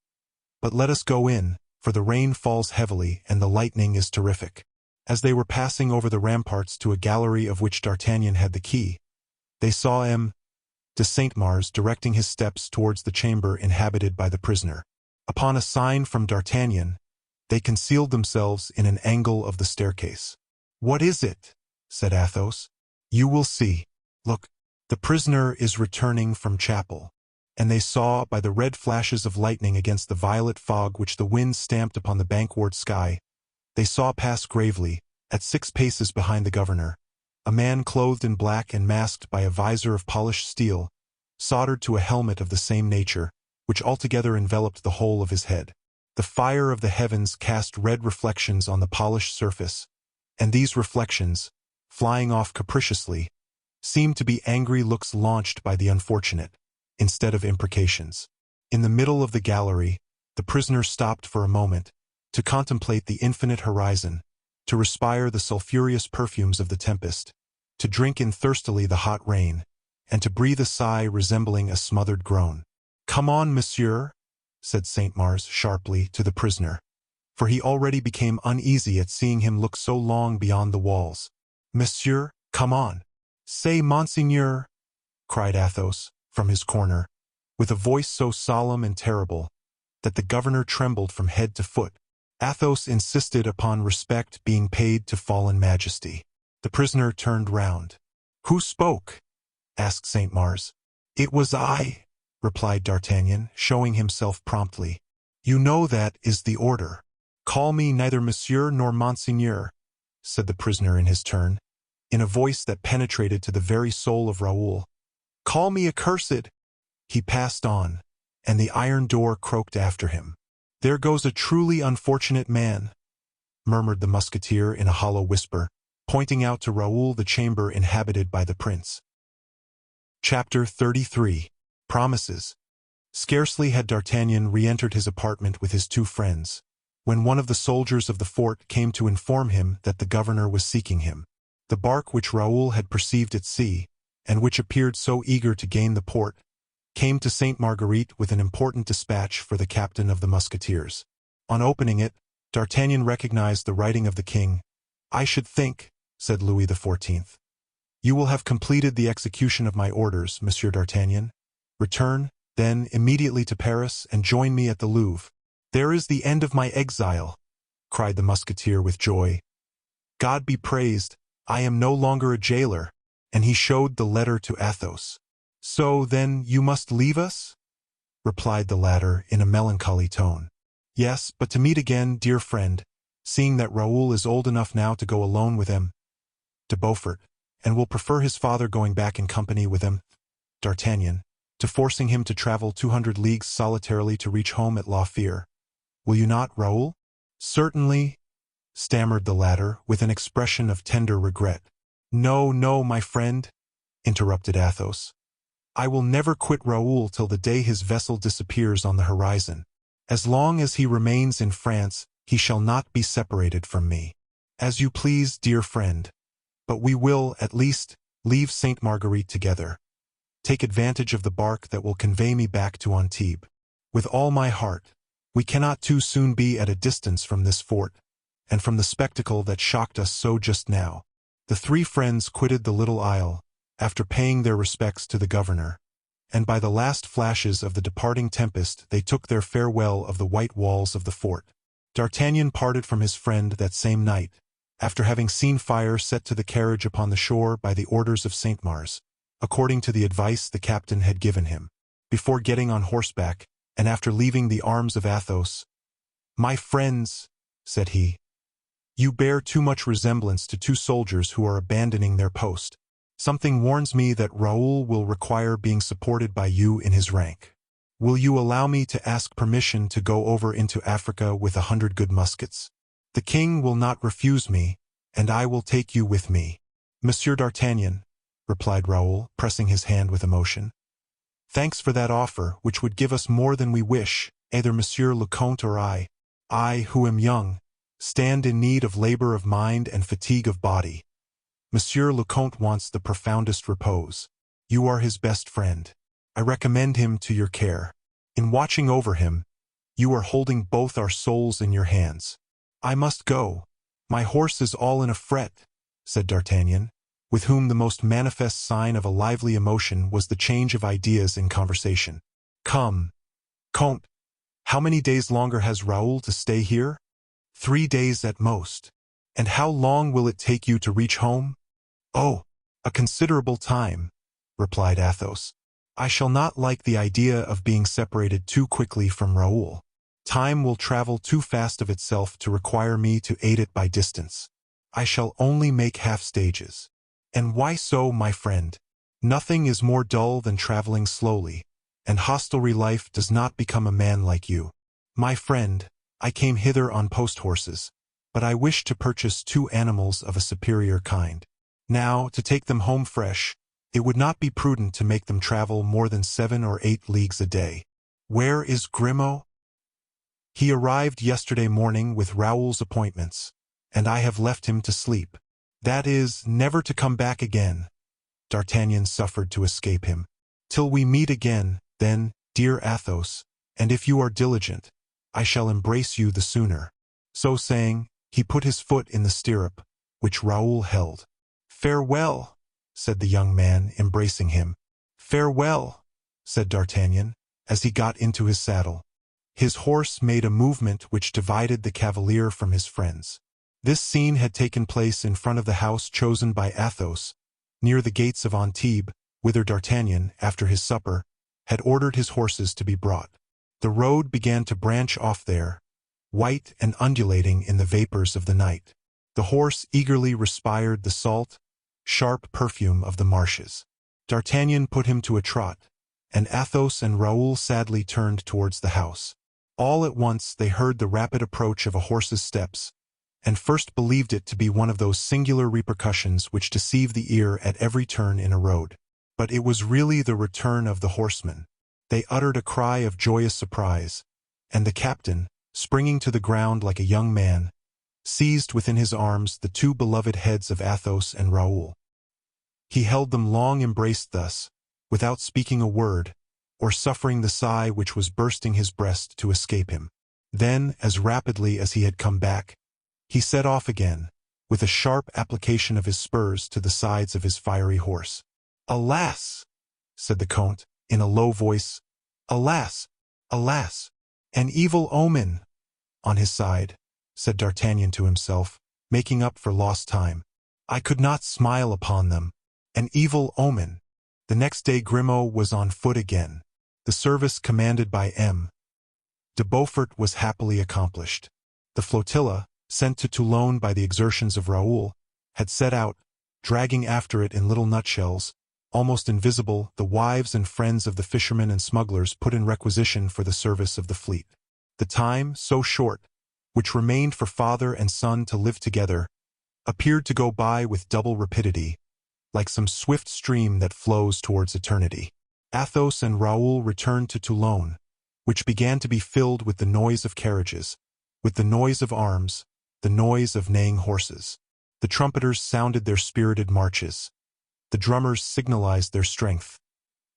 But let us go in, for the rain falls heavily and the lightning is terrific. As they were passing over the ramparts to a gallery of which D'Artagnan had the key, they saw M. de Saint-Mars directing his steps towards the chamber inhabited by the prisoner. Upon a sign from D'Artagnan, they concealed themselves in an angle of the staircase. What is it? Said Athos. You will see. Look, the prisoner is returning from chapel. And they saw, by the red flashes of lightning against the violet fog which the wind stamped upon the bankward sky, they saw pass gravely, at 6 paces behind the governor, a man clothed in black and masked by a visor of polished steel, soldered to a helmet of the same nature, which altogether enveloped the whole of his head. The fire of the heavens cast red reflections on the polished surface, and these reflections, flying off capriciously, seemed to be angry looks launched by the unfortunate, instead of imprecations. In the middle of the gallery, the prisoner stopped for a moment, to contemplate the infinite horizon, to respire the sulphurous perfumes of the tempest, to drink in thirstily the hot rain, and to breathe a sigh resembling a smothered groan. Come on, monsieur, said Saint-Mars sharply to the prisoner, for he already became uneasy at seeing him look so long beyond the walls. Monsieur, come on. Say, monseigneur, cried Athos, from his corner, with a voice so solemn and terrible, that the governor trembled from head to foot. Athos insisted upon respect being paid to fallen majesty. The prisoner turned round. Who spoke? Asked Saint-Mars. It was I, replied D'Artagnan, showing himself promptly. "You know that is the order." "Call me neither monsieur nor monseigneur," said the prisoner in his turn, in a voice that penetrated to the very soul of Raoul. "Call me accursed!" He passed on, and the iron door croaked after him. "There goes a truly unfortunate man," murmured the Musketeer in a hollow whisper, pointing out to Raoul the chamber inhabited by the prince. Chapter 33. Promises. Scarcely had D'Artagnan re-entered his apartment with his two friends, when one of the soldiers of the fort came to inform him that the governor was seeking him. The bark which Raoul had perceived at sea, and which appeared so eager to gain the port, came to Sainte Marguerite with an important dispatch for the captain of the Musketeers. On opening it, D'Artagnan recognized the writing of the king. "I should think," said Louis XIV, "you will have completed the execution of my orders, Monsieur d'Artagnan. Return, then, immediately to Paris, and join me at the Louvre." "There is the end of my exile," cried the Musketeer with joy. "God be praised, I am no longer a jailer," and he showed the letter to Athos. "So, then, you must leave us?" replied the latter in a melancholy tone. "Yes, but to meet again, dear friend, seeing that Raoul is old enough now to go alone with M. de Beaufort, and will prefer his father going back in company with M. d'Artagnan, to forcing him to travel 200 leagues solitarily to reach home at La Fère. Will you not, Raoul?" "Certainly," stammered the latter, with an expression of tender regret. "No, no, my friend," interrupted Athos. "I will never quit Raoul till the day his vessel disappears on the horizon. As long as he remains in France, he shall not be separated from me." "As you please, dear friend. But we will, at least, leave Sainte Marguerite together. Take advantage of the bark that will convey me back to Antibes. With all my heart. We cannot too soon be at a distance from this fort, and from the spectacle that shocked us so just now." The three friends quitted the little isle, after paying their respects to the governor, and by the last flashes of the departing tempest they took their farewell of the white walls of the fort. D'Artagnan parted from his friend that same night, after having seen fire set to the carriage upon the shore by the orders of Saint Mars, according to the advice the captain had given him, before getting on horseback, and after leaving the arms of Athos. "My friends," said he, "you bear too much resemblance to two soldiers who are abandoning their post. Something warns me that Raoul will require being supported by you in his rank. Will you allow me to ask permission to go over into Africa with 100 good muskets? The king will not refuse me, and I will take you with me." "Monsieur d'Artagnan," replied Raoul, pressing his hand with emotion, "thanks for that offer, which would give us more than we wish, either Monsieur le Comte or I, who am young, stand in need of labor of mind and fatigue of body. Monsieur le Comte wants the profoundest repose. You are his best friend. I recommend him to your care. In watching over him, you are holding both our souls in your hands." "I must go. My horse is all in a fret," said D'Artagnan, with whom the most manifest sign of a lively emotion was the change of ideas in conversation. "Come, Comte, how many days longer has Raoul to stay here?" 3 days at most. "And how long will it take you to reach home?" "Oh, a considerable time," replied Athos. "I shall not like the idea of being separated too quickly from Raoul. Time will travel too fast of itself to require me to aid it by distance. I shall only make half stages." "And why so, my friend?" "Nothing is more dull than traveling slowly, and hostelry life does not become a man like you. My friend, I came hither on post horses, but I wish to purchase 2 animals of a superior kind. Now, to take them home fresh, it would not be prudent to make them travel more than 7 or 8 leagues a day." "Where is Grimaud?" "He arrived yesterday morning with Raoul's appointments, and I have left him to sleep. That is, never to come back again." D'Artagnan suffered to escape him. "Till we meet again, then, dear Athos, and if you are diligent, I shall embrace you the sooner." So saying, he put his foot in the stirrup, which Raoul held. "Farewell," said the young man, embracing him. "Farewell," said D'Artagnan, as he got into his saddle. His horse made a movement which divided the cavalier from his friends. This scene had taken place in front of the house chosen by Athos, near the gates of Antibes, whither D'Artagnan, after his supper, had ordered his horses to be brought. The road began to branch off there, white and undulating in the vapors of the night. The horse eagerly respired the salt, sharp perfume of the marshes. D'Artagnan put him to a trot, and Athos and Raoul sadly turned towards the house. All at once they heard the rapid approach of a horse's steps, and first believed it to be one of those singular repercussions which deceive the ear at every turn in a road. But it was really the return of the horsemen. They uttered a cry of joyous surprise, and the captain, springing to the ground like a young man, seized within his arms the two beloved heads of Athos and Raoul. He held them long embraced thus, without speaking a word, or suffering the sigh which was bursting his breast to escape him. Then, as rapidly as he had come back, he set off again, with a sharp application of his spurs to the sides of his fiery horse. "Alas!" said the Count, in a low voice. "Alas! Alas! An evil omen!" "On his side," said D'Artagnan to himself, making up for lost time. "I could not smile upon them. An evil omen." The next day Grimaud was on foot again. The service commanded by M. de Beaufort was happily accomplished. The flotilla, sent to Toulon by the exertions of Raoul, had set out, dragging after it in little nutshells, almost invisible, the wives and friends of the fishermen and smugglers put in requisition for the service of the fleet. The time, so short, which remained for father and son to live together, appeared to go by with double rapidity, like some swift stream that flows towards eternity. Athos and Raoul returned to Toulon, which began to be filled with the noise of carriages, with the noise of arms, the noise of neighing horses. The trumpeters sounded their spirited marches. The drummers signalized their strength.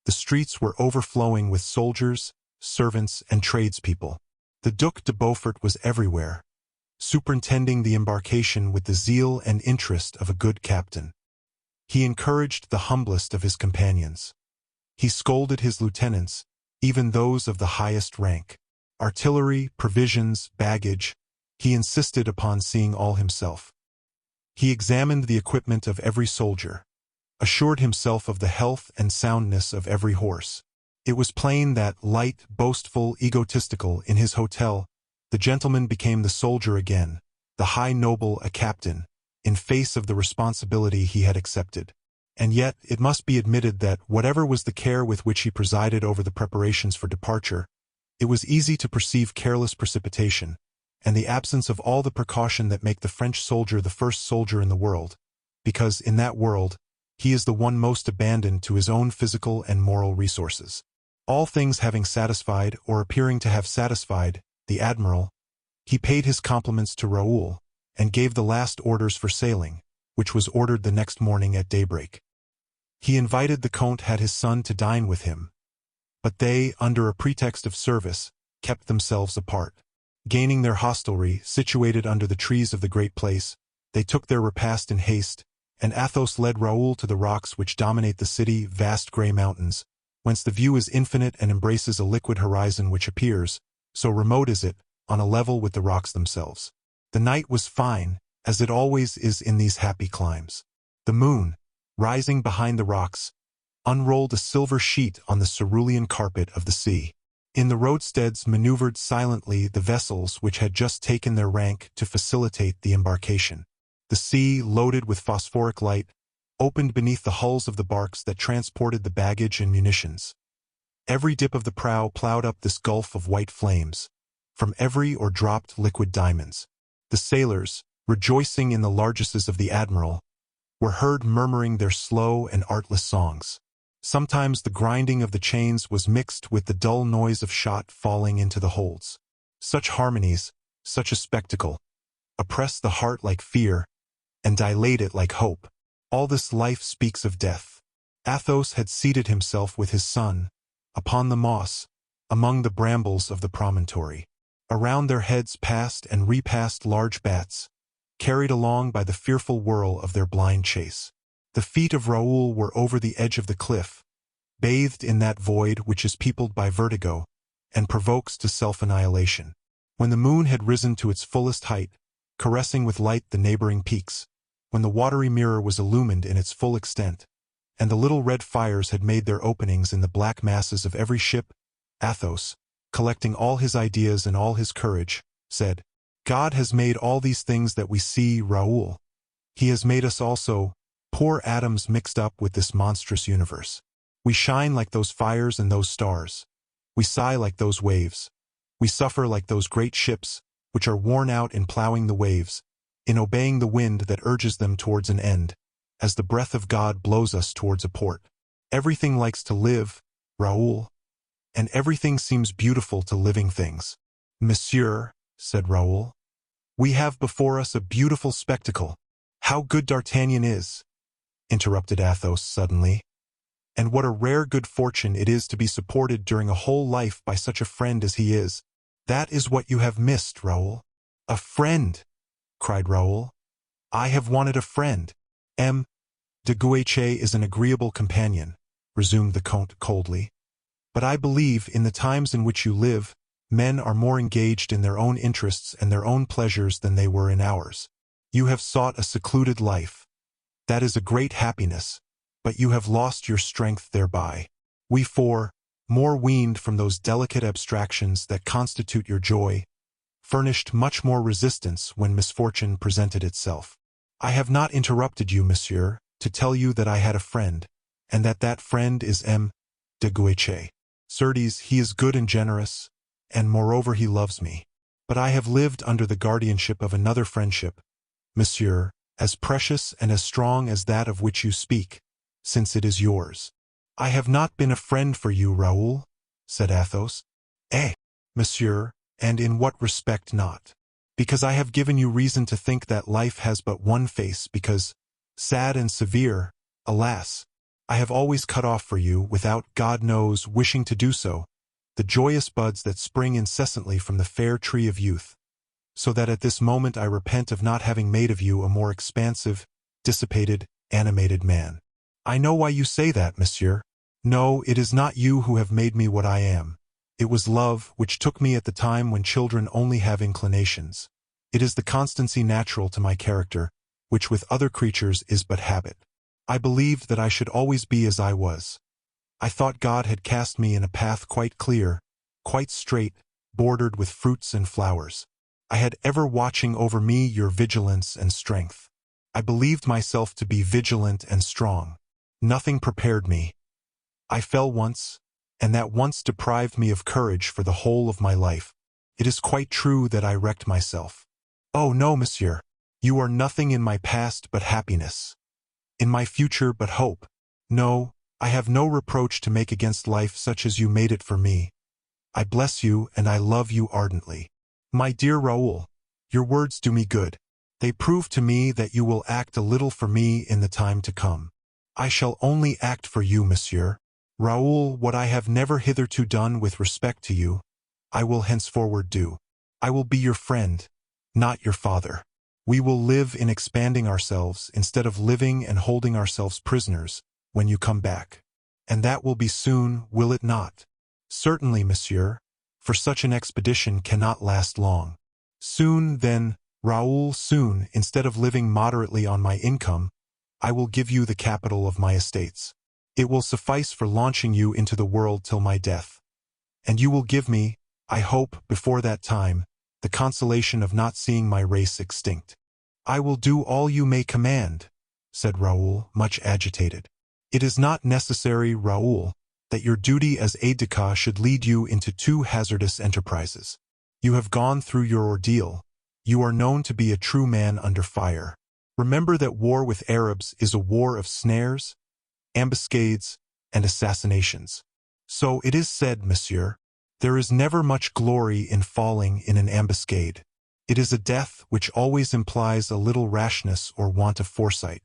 The streets were overflowing with soldiers, servants, and tradespeople. The Duc de Beaufort was everywhere, superintending the embarkation with the zeal and interest of a good captain. He encouraged the humblest of his companions. He scolded his lieutenants, even those of the highest rank. Artillery, provisions, baggage, he insisted upon seeing all himself. He examined the equipment of every soldier, assured himself of the health and soundness of every horse. It was plain that, light, boastful, egotistical, in his hotel, the gentleman became the soldier again, the high noble a captain, in face of the responsibility he had accepted. And yet, it must be admitted that, whatever was the care with which he presided over the preparations for departure, it was easy to perceive careless precipitation, and the absence of all the precaution that make the French soldier the first soldier in the world, because, in that world, he is the one most abandoned to his own physical and moral resources. All things having satisfied, or appearing to have satisfied, the admiral, he paid his compliments to Raoul, and gave the last orders for sailing, which was ordered the next morning at daybreak. He invited the Count had his son to dine with him, but they, under a pretext of service, kept themselves apart. Gaining their hostelry, situated under the trees of the great place, they took their repast in haste, and Athos led Raoul to the rocks which dominate the city, vast grey mountains, whence the view is infinite and embraces a liquid horizon which appears, so remote is it, on a level with the rocks themselves. The night was fine, as it always is in these happy climes. The moon, rising behind the rocks, unrolled a silver sheet on the cerulean carpet of the sea. In the roadsteads maneuvered silently the vessels which had just taken their rank to facilitate the embarkation. The sea, loaded with phosphoric light, opened beneath the hulls of the barks that transported the baggage and munitions. Every dip of the prow plowed up this gulf of white flames. From every oar dropped liquid diamonds. The sailors, rejoicing in the largesses of the admiral, were heard murmuring their slow and artless songs. Sometimes the grinding of the chains was mixed with the dull noise of shot falling into the holds. Such harmonies, such a spectacle, oppress the heart like fear, and dilate it like hope. All this life speaks of death. Athos had seated himself with his son, upon the moss, among the brambles of the promontory. Around their heads passed and repassed large bats, carried along by the fearful whirl of their blind chase. The feet of Raoul were over the edge of the cliff, bathed in that void which is peopled by vertigo, and provokes to self-annihilation. When the moon had risen to its fullest height, caressing with light the neighboring peaks, when the watery mirror was illumined in its full extent, and the little red fires had made their openings in the black masses of every ship. Athos, collecting all his ideas and all his courage, said, "God has made all these things that we see, Raoul. He has made us also, poor atoms mixed up with this monstrous universe. We shine like those fires and those stars. We sigh like those waves. We suffer like those great ships, which are worn out in plowing the waves, in obeying the wind that urges them towards an end, as the breath of God blows us towards a port. Everything likes to live, Raoul, and everything seems beautiful to living things." "Monsieur," said Raoul, "we have before us a beautiful spectacle." "How good D'Artagnan is!" interrupted Athos suddenly. "And what a rare good fortune it is to be supported during a whole life by such a friend as he is. That is what you have missed, Raoul." "A friend!" cried Raoul. "I have wanted a friend." "M. de Guiche is an agreeable companion," resumed the Count coldly. "But I believe, in the times in which you live, men are more engaged in their own interests and their own pleasures than they were in ours. You have sought a secluded life. That is a great happiness, but you have lost your strength thereby. We four, more weaned from those delicate abstractions that constitute your joy, furnished much more resistance when misfortune presented itself. I have not interrupted you, monsieur, to tell you that I had a friend, and that that friend is M. de Guiche. Certes, he is good and generous, and moreover he loves me. But I have lived under the guardianship of another friendship, monsieur, as precious and as strong as that of which you speak, since it is yours." "I have not been a friend for you, Raoul," said Athos. "Eh, monsieur, and in what respect not?" "Because I have given you reason to think that life has but one face, because, sad and severe, alas, I have always cut off for you, without, God knows, wishing to do so, the joyous buds that spring incessantly from the fair tree of youth, so that at this moment I repent of not having made of you a more expansive, dissipated, animated man." "I know why you say that, monsieur. No, it is not you who have made me what I am. It was love, which took me at the time when children only have inclinations. It is the constancy natural to my character, which with other creatures is but habit. I believed that I should always be as I was. I thought God had cast me in a path quite clear, quite straight, bordered with fruits and flowers. I had ever watching over me your vigilance and strength. I believed myself to be vigilant and strong. Nothing prepared me. I fell once, and that once deprived me of courage for the whole of my life. It is quite true that I wrecked myself. Oh no, monsieur, you are nothing in my past but happiness, in my future but hope. No, I have no reproach to make against life such as you made it for me. I bless you and I love you ardently. My dear Raoul, your words do me good. They prove to me that you will act a little for me in the time to come. I shall only act for you, monsieur. Raoul, what I have never hitherto done with respect to you, I will henceforward do. I will be your friend, not your father. We will live in expanding ourselves instead of living and holding ourselves prisoners when you come back. And that will be soon, will it not? Certainly, monsieur, for such an expedition cannot last long. Soon, then, Raoul, soon, instead of living moderately on my income, I will give you the capital of my estates. It will suffice for launching you into the world till my death. And you will give me, I hope, before that time, the consolation of not seeing my race extinct. I will do all you may command, said Raoul, much agitated. It is not necessary, Raoul, that your duty as aide-de-camp should lead you into two hazardous enterprises. You have gone through your ordeal. You are known to be a true man under fire. Remember that war with Arabs is a war of snares, ambuscades, and assassinations. So it is said, monsieur, there is never much glory in falling in an ambuscade. It is a death which always implies a little rashness or want of foresight.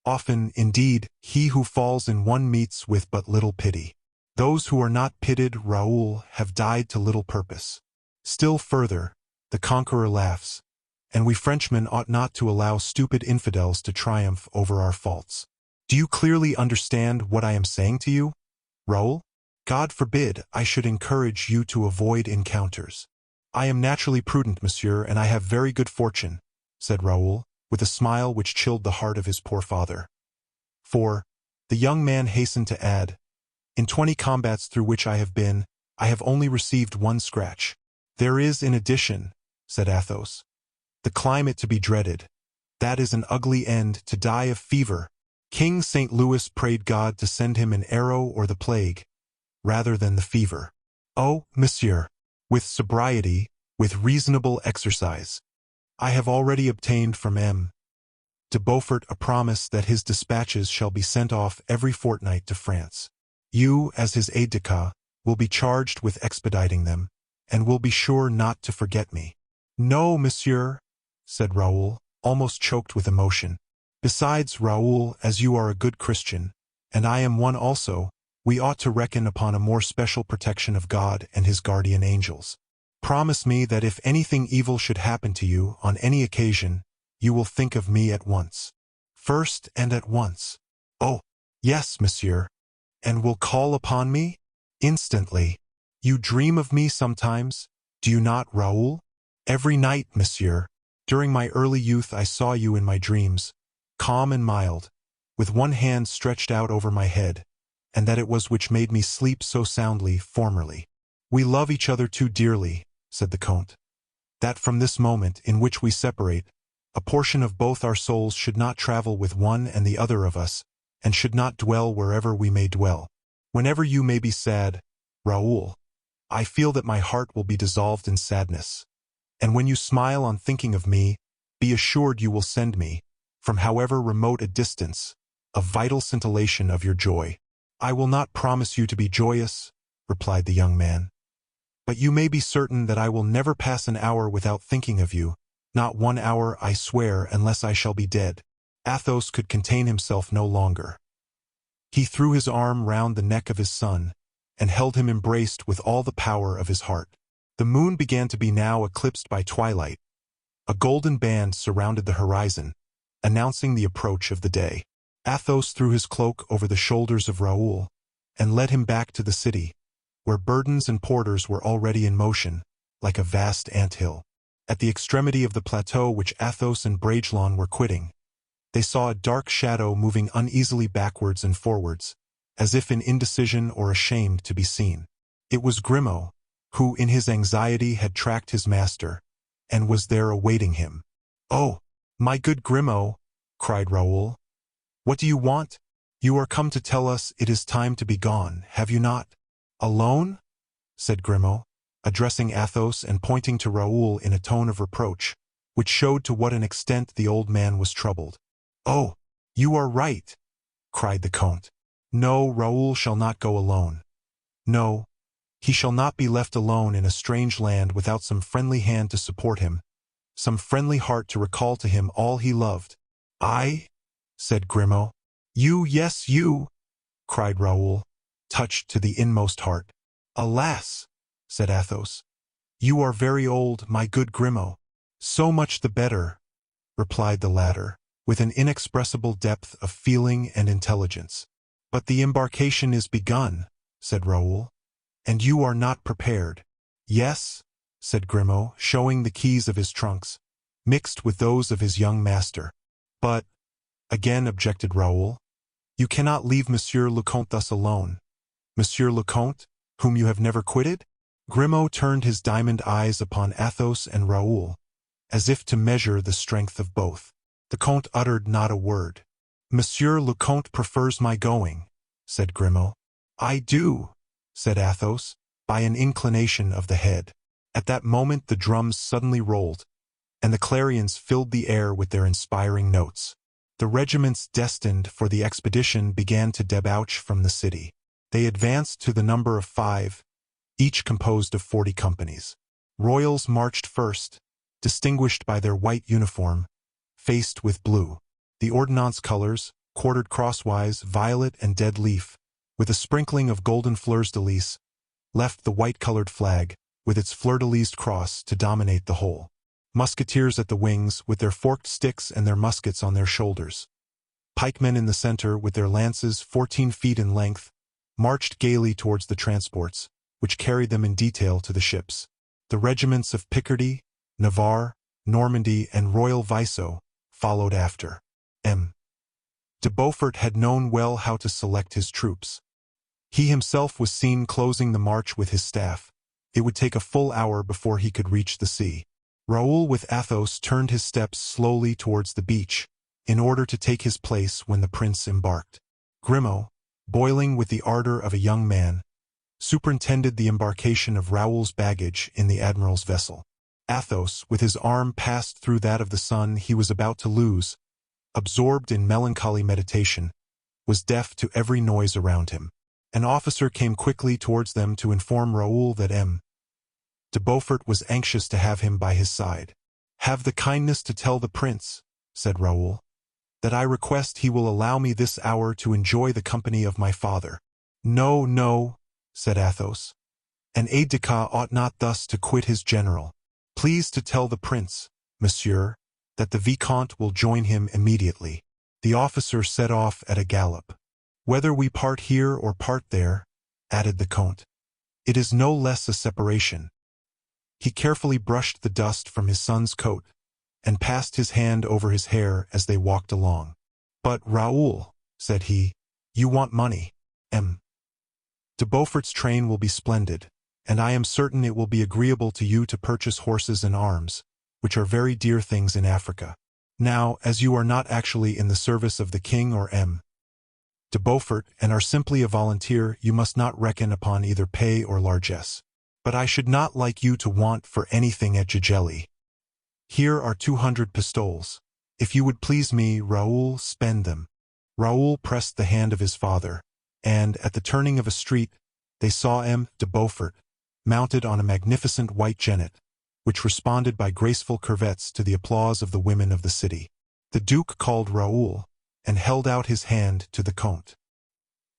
Often, indeed, he who falls in one meets with but little pity. Those who are not pitied, Raoul, have died to little purpose. Still further, the conqueror laughs, and we Frenchmen ought not to allow stupid infidels to triumph over our faults. Do you clearly understand what I am saying to you, Raoul? God forbid I should encourage you to avoid encounters. I am naturally prudent, monsieur, and I have very good fortune, said Raoul, with a smile which chilled the heart of his poor father. For, The young man hastened to add, "In 20 combats through which I have been, I have only received one scratch." "There is in addition," said Athos, "the climate to be dreaded. That is an ugly end, to die of fever. King St. Louis prayed God to send him an arrow or the plague, rather than the fever. Oh, monsieur, with sobriety, with reasonable exercise, I have already obtained from M. de Beaufort a promise that his dispatches shall be sent off every fortnight to France. You, as his aide-de-camp, will be charged with expediting them, and will be sure not to forget me." "No, monsieur," said Raoul, almost choked with emotion. "Besides, Raoul, as you are a good Christian, and I am one also, we ought to reckon upon a more special protection of God and his guardian angels. Promise me that if anything evil should happen to you on any occasion, you will think of me at once. First and at once." "Oh, yes, monsieur." "And will call upon me?" "Instantly." "You dream of me sometimes, do you not, Raoul?" "Every night, monsieur. During my early youth I saw you in my dreams, calm and mild, with one hand stretched out over my head, and that it was which made me sleep so soundly formerly." "We love each other too dearly," said the Count, "that from this moment in which we separate, a portion of both our souls should not travel with one and the other of us, and should not dwell wherever we may dwell. Whenever you may be sad, Raoul, I feel that my heart will be dissolved in sadness, and when you smile on thinking of me, be assured you will send me, from however remote a distance, a vital scintillation of your joy." "I will not promise you to be joyous," replied the young man, "but you may be certain that I will never pass an hour without thinking of you, not 1 hour, I swear, unless I shall be dead." Athos could contain himself no longer. He threw his arm round the neck of his son, and held him embraced with all the power of his heart. The moon began to be now eclipsed by twilight. A golden band surrounded the horizon, announcing the approach of the day. Athos threw his cloak over the shoulders of Raoul, and led him back to the city, where burdens and porters were already in motion, like a vast ant-hill. At the extremity of the plateau which Athos and Bragelonne were quitting, they saw a dark shadow moving uneasily backwards and forwards, as if in indecision or ashamed to be seen. It was Grimaud, who in his anxiety had tracked his master, and was there awaiting him. "Oh, my good Grimaud," cried Raoul, "what do you want? You are come to tell us it is time to be gone, have you not?" "Alone?" said Grimaud, addressing Athos and pointing to Raoul in a tone of reproach, which showed to what an extent the old man was troubled. "Oh, you are right," cried the Count. "No, Raoul shall not go alone. No, he shall not be left alone in a strange land without some friendly hand to support him, some friendly heart to recall to him all he loved." "I?" said Grimaud. "You, yes, you!" cried Raoul, touched to the inmost heart. "Alas!" said Athos, "you are very old, my good Grimaud." "So much the better," replied the latter, with an inexpressible depth of feeling and intelligence. "But the embarkation is begun," said Raoul, "and you are not prepared." "Yes," said Grimaud, showing the keys of his trunks, mixed with those of his young master. "But," again objected Raoul, "you cannot leave Monsieur le Comte thus alone. Monsieur le Comte, whom you have never quitted?" Grimaud turned his diamond eyes upon Athos and Raoul, as if to measure the strength of both. The Comte uttered not a word. "Monsieur le Comte prefers my going," said Grimaud. "I do," said Athos, by an inclination of the head. At that moment the drums suddenly rolled, and the clarions filled the air with their inspiring notes. The regiments destined for the expedition began to debouch from the city. They advanced to the number of 5, each composed of 40 companies. Royals marched first, distinguished by their white uniform, faced with blue. The ordnance colors, quartered crosswise, violet and dead leaf, with a sprinkling of golden fleurs-de-lis, left the white-colored flag, with its fleur-de-lis cross, to dominate the whole. Musketeers at the wings, with their forked sticks and their muskets on their shoulders. Pikemen in the center, with their lances 14 feet in length, marched gaily towards the transports, which carried them in detail to the ships. The regiments of Picardy, Navarre, Normandy, and Royal Vaisseau followed after. M. De Beaufort had known well how to select his troops. He himself was seen closing the march with his staff. It would take a full hour before he could reach the sea. Raoul with Athos turned his steps slowly towards the beach, in order to take his place when the prince embarked. Grimaud, boiling with the ardor of a young man, superintended the embarkation of Raoul's baggage in the admiral's vessel. Athos, with his arm passed through that of the son he was about to lose, absorbed in melancholy meditation, was deaf to every noise around him. An officer came quickly towards them to inform Raoul that de Beaufort was anxious to have him by his side. "Have the kindness to tell the prince," said Raoul, "that I request he will allow me this hour to enjoy the company of my father." "No, no," said Athos. "An aide-de-camp ought not thus to quit his general. Please to tell the prince, monsieur, that the Vicomte will join him immediately." The officer set off at a gallop. "Whether we part here or part there," added the Comte, "it is no less a separation." He carefully brushed the dust from his son's coat, and passed his hand over his hair as they walked along. "But, Raoul," said he, "you want money. De Beaufort's train will be splendid, and I am certain it will be agreeable to you to purchase horses and arms, which are very dear things in Africa. Now, as you are not actually in the service of the king or de Beaufort, and are simply a volunteer, you must not reckon upon either pay or largesse. But I should not like you to want for anything at Jejeli. Here are 200 pistoles. If you would please me, Raoul, spend them." Raoul pressed the hand of his father, and, at the turning of a street, they saw de Beaufort, mounted on a magnificent white jennet, which responded by graceful curvets to the applause of the women of the city. The Duke called Raoul, and held out his hand to the Comte.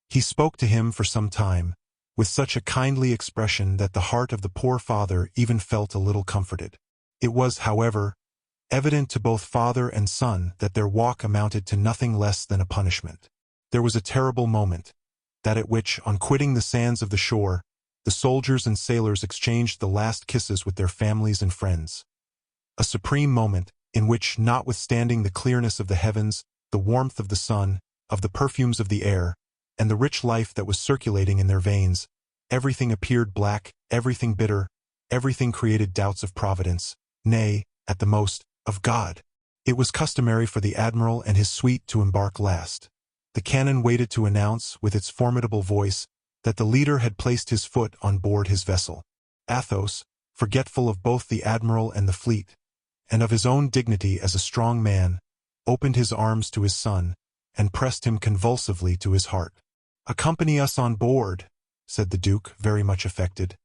He spoke to him for some time, with such a kindly expression that the heart of the poor father even felt a little comforted. It was, however, evident to both father and son that their walk amounted to nothing less than a punishment. There was a terrible moment, that at which, on quitting the sands of the shore, the soldiers and sailors exchanged the last kisses with their families and friends. A supreme moment, in which, notwithstanding the clearness of the heavens, the warmth of the sun, of the perfumes of the air, and the rich life that was circulating in their veins, everything appeared black, everything bitter, everything created doubts of Providence, nay, at the most, of God. It was customary for the admiral and his suite to embark last. The cannon waited to announce, with its formidable voice, that the leader had placed his foot on board his vessel. Athos, forgetful of both the admiral and the fleet, and of his own dignity as a strong man, opened his arms to his son, and pressed him convulsively to his heart. "Accompany us on board," said the Duke, very much affected.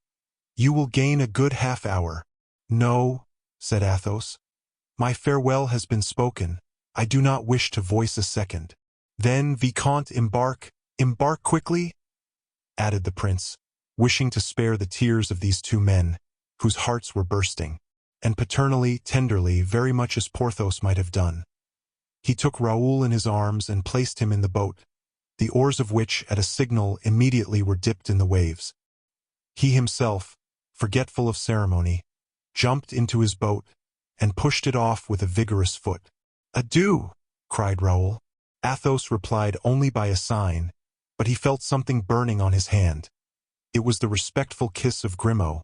"You will gain a good half-hour." "No," said Athos. "My farewell has been spoken. I do not wish to voice a second." "Then, Vicomte, embark quickly," added the prince, wishing to spare the tears of these two men, whose hearts were bursting, and paternally, tenderly, very much as Porthos might have done. He took Raoul in his arms and placed him in the boat, the oars of which, at a signal, immediately were dipped in the waves. He himself, forgetful of ceremony, jumped into his boat, and pushed it off with a vigorous foot. "Adieu!" cried Raoul. Athos replied only by a sign, but he felt something burning on his hand. It was the respectful kiss of Grimaud,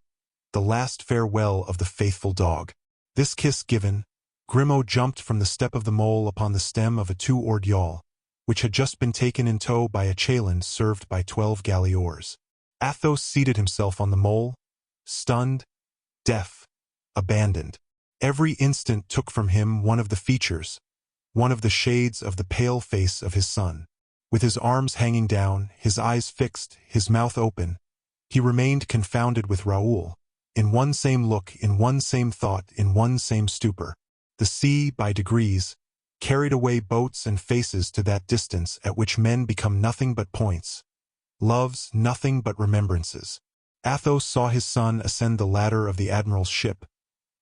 the last farewell of the faithful dog. This kiss given, Grimaud jumped from the step of the mole upon the stem of a two-oared yawl, which had just been taken in tow by a chaland served by 12 galley oars. Athos seated himself on the mole, stunned, deaf, abandoned. Every instant took from him one of the features, one of the shades of the pale face of his son. With his arms hanging down, his eyes fixed, his mouth open, he remained confounded with Raoul, in one same look, in one same thought, in one same stupor. The sea, by degrees, carried away boats and faces to that distance at which men become nothing but points, loves nothing but remembrances. Athos saw his son ascend the ladder of the admiral's ship.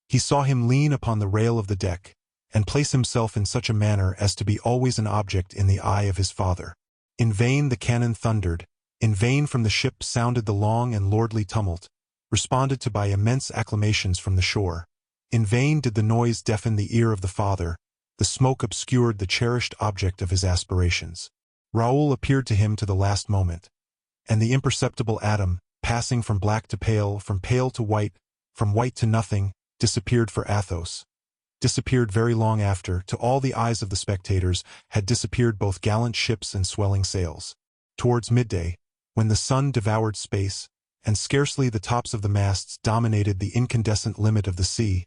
He saw him lean upon the rail of the deck, and place himself in such a manner as to be always an object in the eye of his father. In vain the cannon thundered, in vain from the ship sounded the long and lordly tumult, responded to by immense acclamations from the shore. In vain did the noise deafen the ear of the father, The smoke obscured the cherished object of his aspirations. Raoul appeared to him to the last moment, and the imperceptible atom, passing from black to pale, from pale to white, from white to nothing, disappeared for Athos. Disappeared very long after, to all the eyes of the spectators, had disappeared both gallant ships and swelling sails. Towards midday, when the sun devoured space, and scarcely the tops of the masts dominated the incandescent limit of the sea,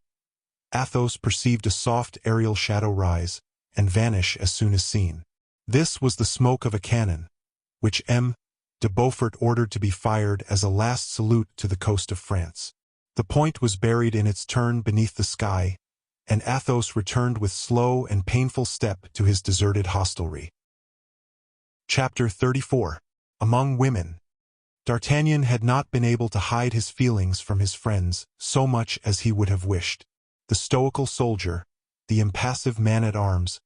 Athos perceived a soft aerial shadow rise, and vanish as soon as seen. This was the smoke of a cannon, which M. de Beaufort ordered to be fired as a last salute to the coast of France. The point was buried in its turn beneath the sky, and Athos returned with slow and painful step to his deserted hostelry. Chapter 34. Among Women. D'Artagnan had not been able to hide his feelings from his friends so much as he would have wished. The stoical soldier, the impassive man-at-arms,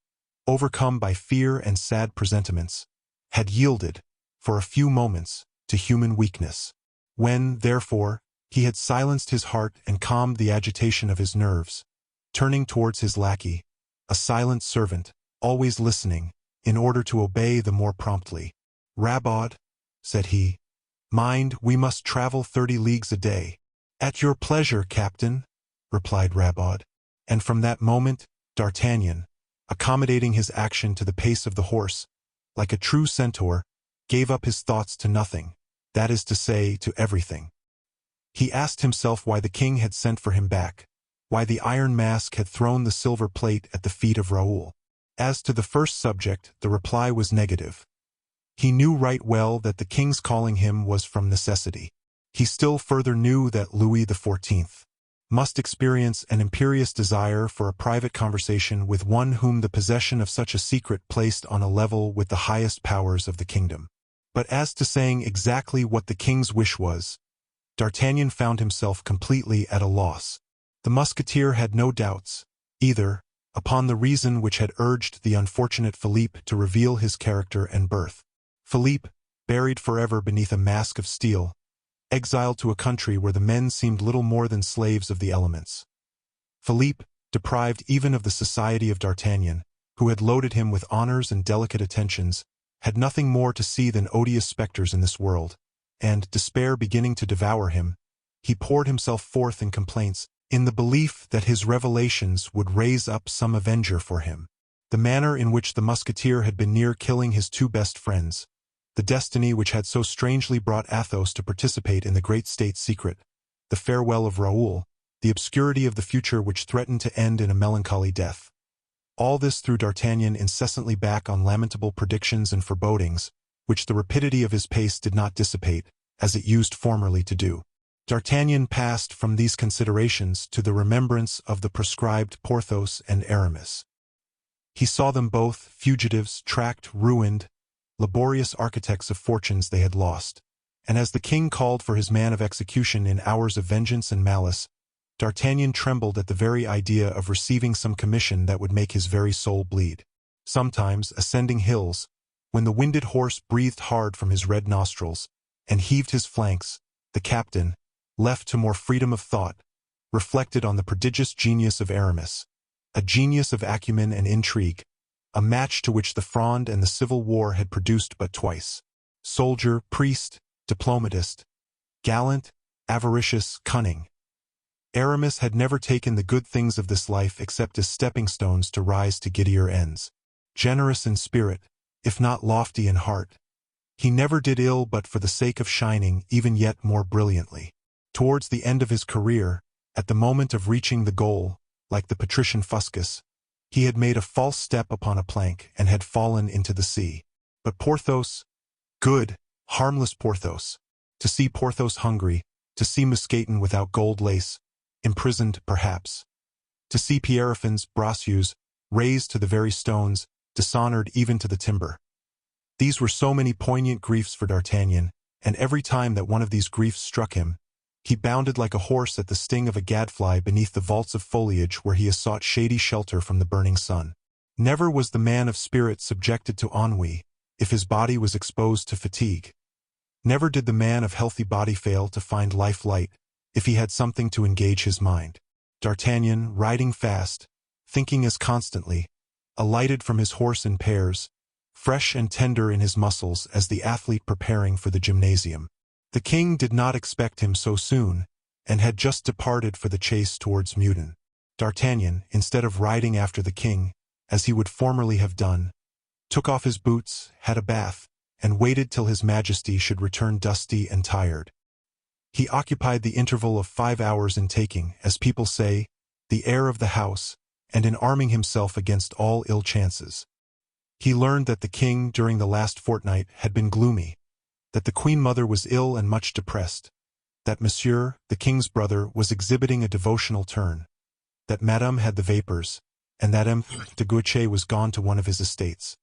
overcome by fear and sad presentiments, had yielded, for a few moments, to human weakness. When, therefore, he had silenced his heart and calmed the agitation of his nerves, turning towards his lackey, a silent servant, always listening, in order to obey the more promptly. "Rabaud," said he, "mind, we must travel 30 leagues a day." "At your pleasure, captain," replied Rabaud. And from that moment, D'Artagnan, accommodating his action to the pace of the horse, like a true centaur, gave up his thoughts to nothing, that is to say, to everything. He asked himself why the king had sent for him back, why the Iron Mask had thrown the silver plate at the feet of Raoul. As to the first subject, the reply was negative. He knew right well that the king's calling him was from necessity. He still further knew that Louis XIV must experience an imperious desire for a private conversation with one whom the possession of such a secret placed on a level with the highest powers of the kingdom. But as to saying exactly what the king's wish was, D'Artagnan found himself completely at a loss. The Musketeer had no doubts, either, upon the reason which had urged the unfortunate Philippe to reveal his character and birth. Philippe, buried forever beneath a mask of steel, exiled to a country where the men seemed little more than slaves of the elements. Philippe, deprived even of the society of D'Artagnan, who had loaded him with honors and delicate attentions, had nothing more to see than odious specters in this world, and, despair beginning to devour him, he poured himself forth in complaints, in the belief that his revelations would raise up some avenger for him. The manner in which the Musketeer had been near killing his two best friends, the destiny which had so strangely brought Athos to participate in the great state secret, the farewell of Raoul, the obscurity of the future which threatened to end in a melancholy death. All this threw D'Artagnan incessantly back on lamentable predictions and forebodings, which the rapidity of his pace did not dissipate, as it used formerly to do. D'Artagnan passed from these considerations to the remembrance of the proscribed Porthos and Aramis. He saw them both, fugitives, tracked, ruined, laborious architects of fortunes they had lost, and as the king called for his man of execution in hours of vengeance and malice, D'Artagnan trembled at the very idea of receiving some commission that would make his very soul bleed. Sometimes, ascending hills, when the winded horse breathed hard from his red nostrils, and heaved his flanks, the captain, left to more freedom of thought, reflected on the prodigious genius of Aramis, a genius of acumen and intrigue, a match to which the Fronde and the Civil War had produced but twice. Soldier, priest, diplomatist, gallant, avaricious, cunning. Aramis had never taken the good things of this life except as stepping stones to rise to giddier ends. Generous in spirit, if not lofty in heart, he never did ill but for the sake of shining even yet more brilliantly. Towards the end of his career, at the moment of reaching the goal, like the patrician Fuscus, he had made a false step upon a plank and had fallen into the sea. But Porthos, good, harmless Porthos, to see Porthos hungry, to see Mousqueton without gold lace, imprisoned perhaps, to see Pierrefonds, Bracieux, razed to the very stones, dishonored even to the timber. These were so many poignant griefs for D'Artagnan, and every time that one of these griefs struck him, he bounded like a horse at the sting of a gadfly beneath the vaults of foliage where he has sought shady shelter from the burning sun. Never was the man of spirit subjected to ennui, if his body was exposed to fatigue. Never did the man of healthy body fail to find life light, if he had something to engage his mind. D'Artagnan, riding fast, thinking as constantly, alighted from his horse in pairs, fresh and tender in his muscles as the athlete preparing for the gymnasium. The king did not expect him so soon, and had just departed for the chase towards Meudon. D'Artagnan, instead of riding after the king, as he would formerly have done, took off his boots, had a bath, and waited till his majesty should return dusty and tired. He occupied the interval of 5 hours in taking, as people say, the air of the house, and in arming himself against all ill chances. He learned that the king, during the last fortnight, had been gloomy, that the queen-mother was ill and much depressed, that Monsieur, the king's brother, was exhibiting a devotional turn, that Madame had the vapors, and that M. de Guiche was gone to one of his estates.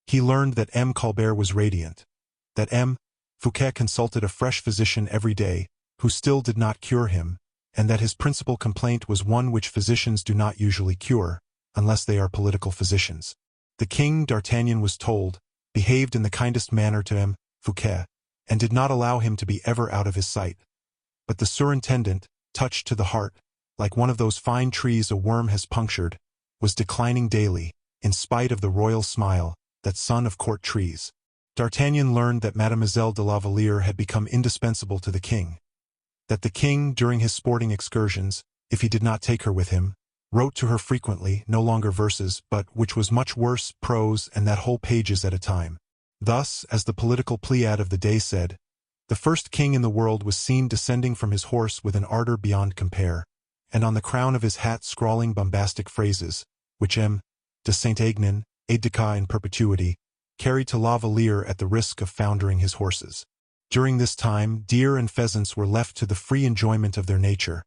He learned that M. Colbert was radiant, that M. Fouquet consulted a fresh physician every day, who still did not cure him, and that his principal complaint was one which physicians do not usually cure, unless they are political physicians. The king, D'Artagnan was told, behaved in the kindest manner to M. Fouquet, and did not allow him to be ever out of his sight. But the surintendant, touched to the heart, like one of those fine trees a worm has punctured, was declining daily, in spite of the royal smile, that son of court trees. D'Artagnan learned that Mademoiselle de la Vallière had become indispensable to the king, that the king, during his sporting excursions, if he did not take her with him, wrote to her frequently, no longer verses, but, which was much worse, prose, and that whole pages at a time. Thus, as the political Pleiad of the day said, the first king in the world was seen descending from his horse with an ardor beyond compare, and on the crown of his hat scrawling bombastic phrases, which M. de Saint-Aignan, aide-de-camp in perpetuity, carried to La Vallière at the risk of foundering his horses. During this time, deer and pheasants were left to the free enjoyment of their nature,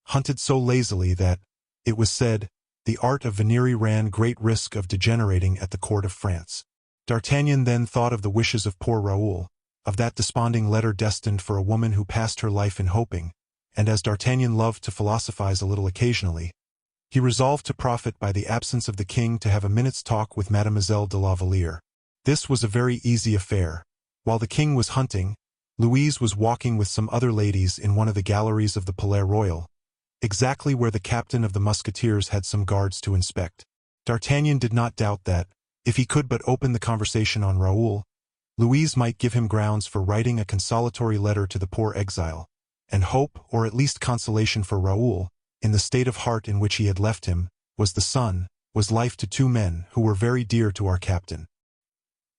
hunted so lazily that, it was said, the art of venerie ran great risk of degenerating at the court of France. D'Artagnan then thought of the wishes of poor Raoul, of that desponding letter destined for a woman who passed her life in hoping, and as D'Artagnan loved to philosophize a little occasionally, he resolved to profit by the absence of the king to have a minute's talk with Mademoiselle de la Vallière. This was a very easy affair. While the king was hunting, Louise was walking with some other ladies in one of the galleries of the Palais Royal, exactly where the captain of the Musketeers had some guards to inspect. D'Artagnan did not doubt that, if he could but open the conversation on Raoul, Louise might give him grounds for writing a consolatory letter to the poor exile, and hope, or at least consolation for Raoul, in the state of heart in which he had left him, was the sun, was life to 2 men who were very dear to our captain.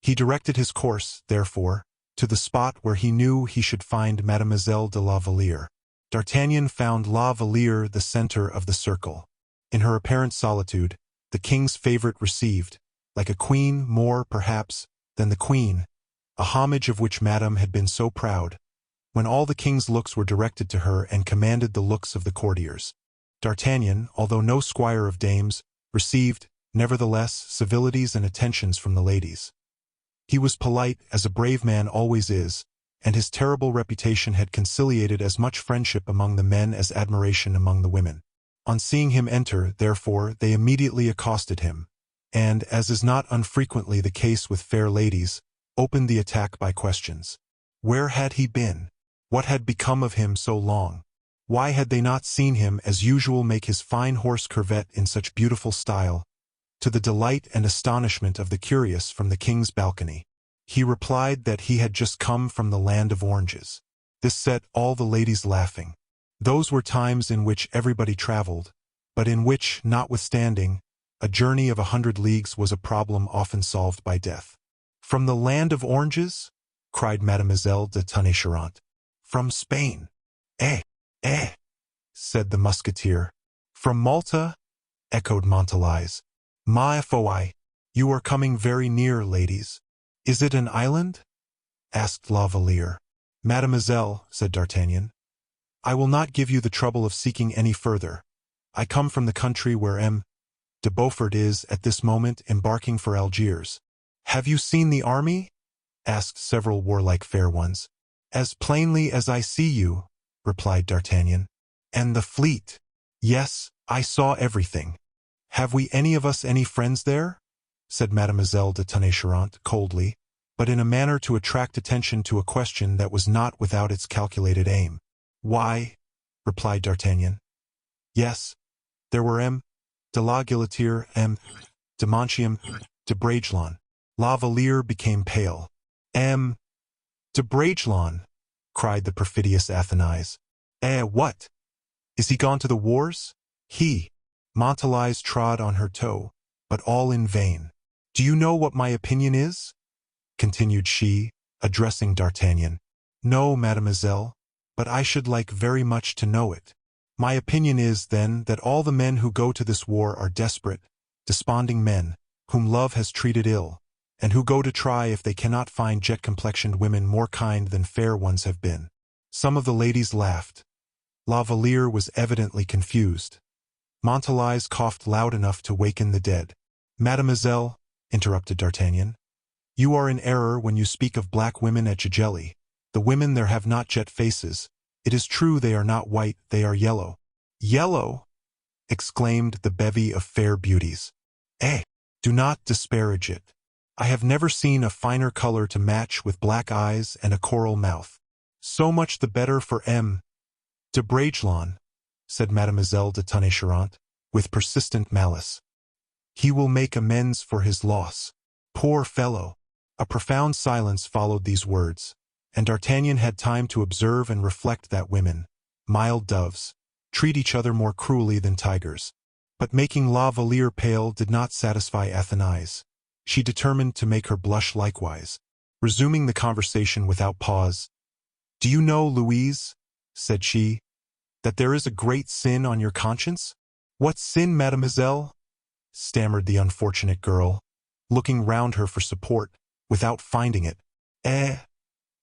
He directed his course, therefore, to the spot where he knew he should find Mademoiselle de la Vallière. D'Artagnan found La Vallière the center of the circle. In her apparent solitude, the king's favorite received, like a queen more, perhaps, than the queen, a homage of which Madame had been so proud, when all the king's looks were directed to her and commanded the looks of the courtiers. D'Artagnan, although no squire of dames, received, nevertheless, civilities and attentions from the ladies. He was polite, as a brave man always is, and his terrible reputation had conciliated as much friendship among the men as admiration among the women. On seeing him enter, therefore, they immediately accosted him, and, as is not unfrequently the case with fair ladies, opened the attack by questions. Where had he been? What had become of him so long? Why had they not seen him as usual make his fine horse curvet in such beautiful style, to the delight and astonishment of the curious from the king's balcony? He replied that he had just come from the land of oranges. This set all the ladies laughing. Those were times in which everybody traveled, but in which, notwithstanding, a journey of 100 leagues was a problem often solved by death. "From the land of oranges?" cried Mademoiselle de Tonnay-Charente. "From Spain." Eh, said the Musketeer. "From Malta?" echoed Montalize. "Ma foi, you are coming very near, ladies." "Is it an island?" asked La Vallière. "Mademoiselle," said D'Artagnan, "I will not give you the trouble of seeking any further. I come from the country where M. de Beaufort is, at this moment, embarking for Algiers." "Have you seen the army?" asked several warlike fair ones. "As plainly as I see you," replied D'Artagnan. "And the fleet?" "Yes, I saw everything." "Have we any of us any friends there?" said Mademoiselle de Tonnay-Charente coldly, but in a manner to attract attention to a question that was not without its calculated aim. "Why," replied D'Artagnan, "yes, there were M. de la Guillotière, M. de Montcalm, de Bragelonne. La Valliere became pale. De Bragelonne, cried the perfidious Athenais. What? Is he gone to the wars? He. Montalais trod on her toe, but all in vain. Do you know what my opinion is? Continued she, addressing D'Artagnan. No, mademoiselle, but I should like very much to know it. My opinion is, then, that all the men who go to this war are desperate, desponding men, whom love has treated ill, and who go to try if they cannot find jet-complexioned women more kind than fair ones have been. Some of the ladies laughed. La Valliere was evidently confused. Montalais coughed loud enough to waken the dead. Mademoiselle, interrupted D'Artagnan, you are in error when you speak of black women at Gigelli. The women there have not jet faces. It is true they are not white, they are yellow. Yellow! Exclaimed the bevy of fair beauties. Do not disparage it. I have never seen a finer color to match with black eyes and a coral mouth. So much the better for de Bragelonne, said Mademoiselle de Tonnay-Charente, with persistent malice. He will make amends for his loss. Poor fellow! A profound silence followed these words, and D'Artagnan had time to observe and reflect that women, mild doves, treat each other more cruelly than tigers. But making La Valliere pale did not satisfy Athenais. She determined to make her blush likewise. Resuming the conversation without pause, "Do you know, Louise," said she, "that there is a great sin on your conscience?" "What sin, mademoiselle?" stammered the unfortunate girl, looking round her for support, without finding it.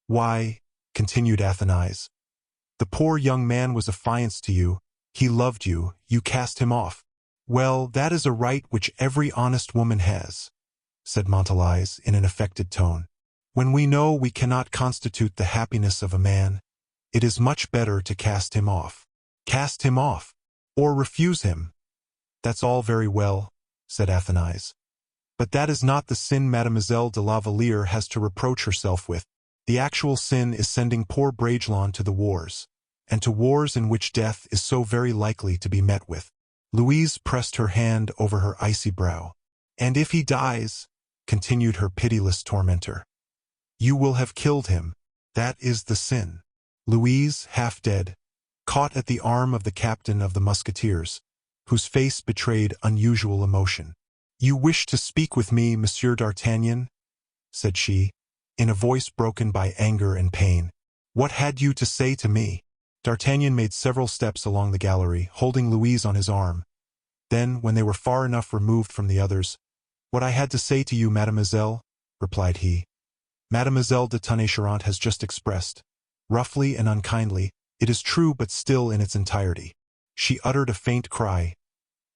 Why," continued Athenais, "the poor young man was affianced to you, he loved you, you cast him off." "Well, that is a right which every honest woman has," said Montalais in an affected tone. "When we know we cannot constitute the happiness of a man, it is much better to cast him off." "Cast him off, or refuse him. That's all very well," said Athenais. "But that is not the sin Mademoiselle de la Valliere has to reproach herself with. The actual sin is sending poor Bragelonne to the wars, and to wars in which death is so very likely to be met with." Louise pressed her hand over her icy brow. "And if he dies," continued her pitiless tormentor, "you will have killed him. That is the sin." Louise, half dead, caught at the arm of the captain of the Musketeers, whose face betrayed unusual emotion. "You wish to speak with me, Monsieur d'Artagnan?" said she, in a voice broken by anger and pain. "What had you to say to me?" D'Artagnan made several steps along the gallery, holding Louise on his arm. Then, when they were far enough removed from the others, "What I had to say to you, mademoiselle," replied he, "Mademoiselle de Tonnay-Charente has just expressed, roughly and unkindly. It is true, but still in its entirety." She uttered a faint cry.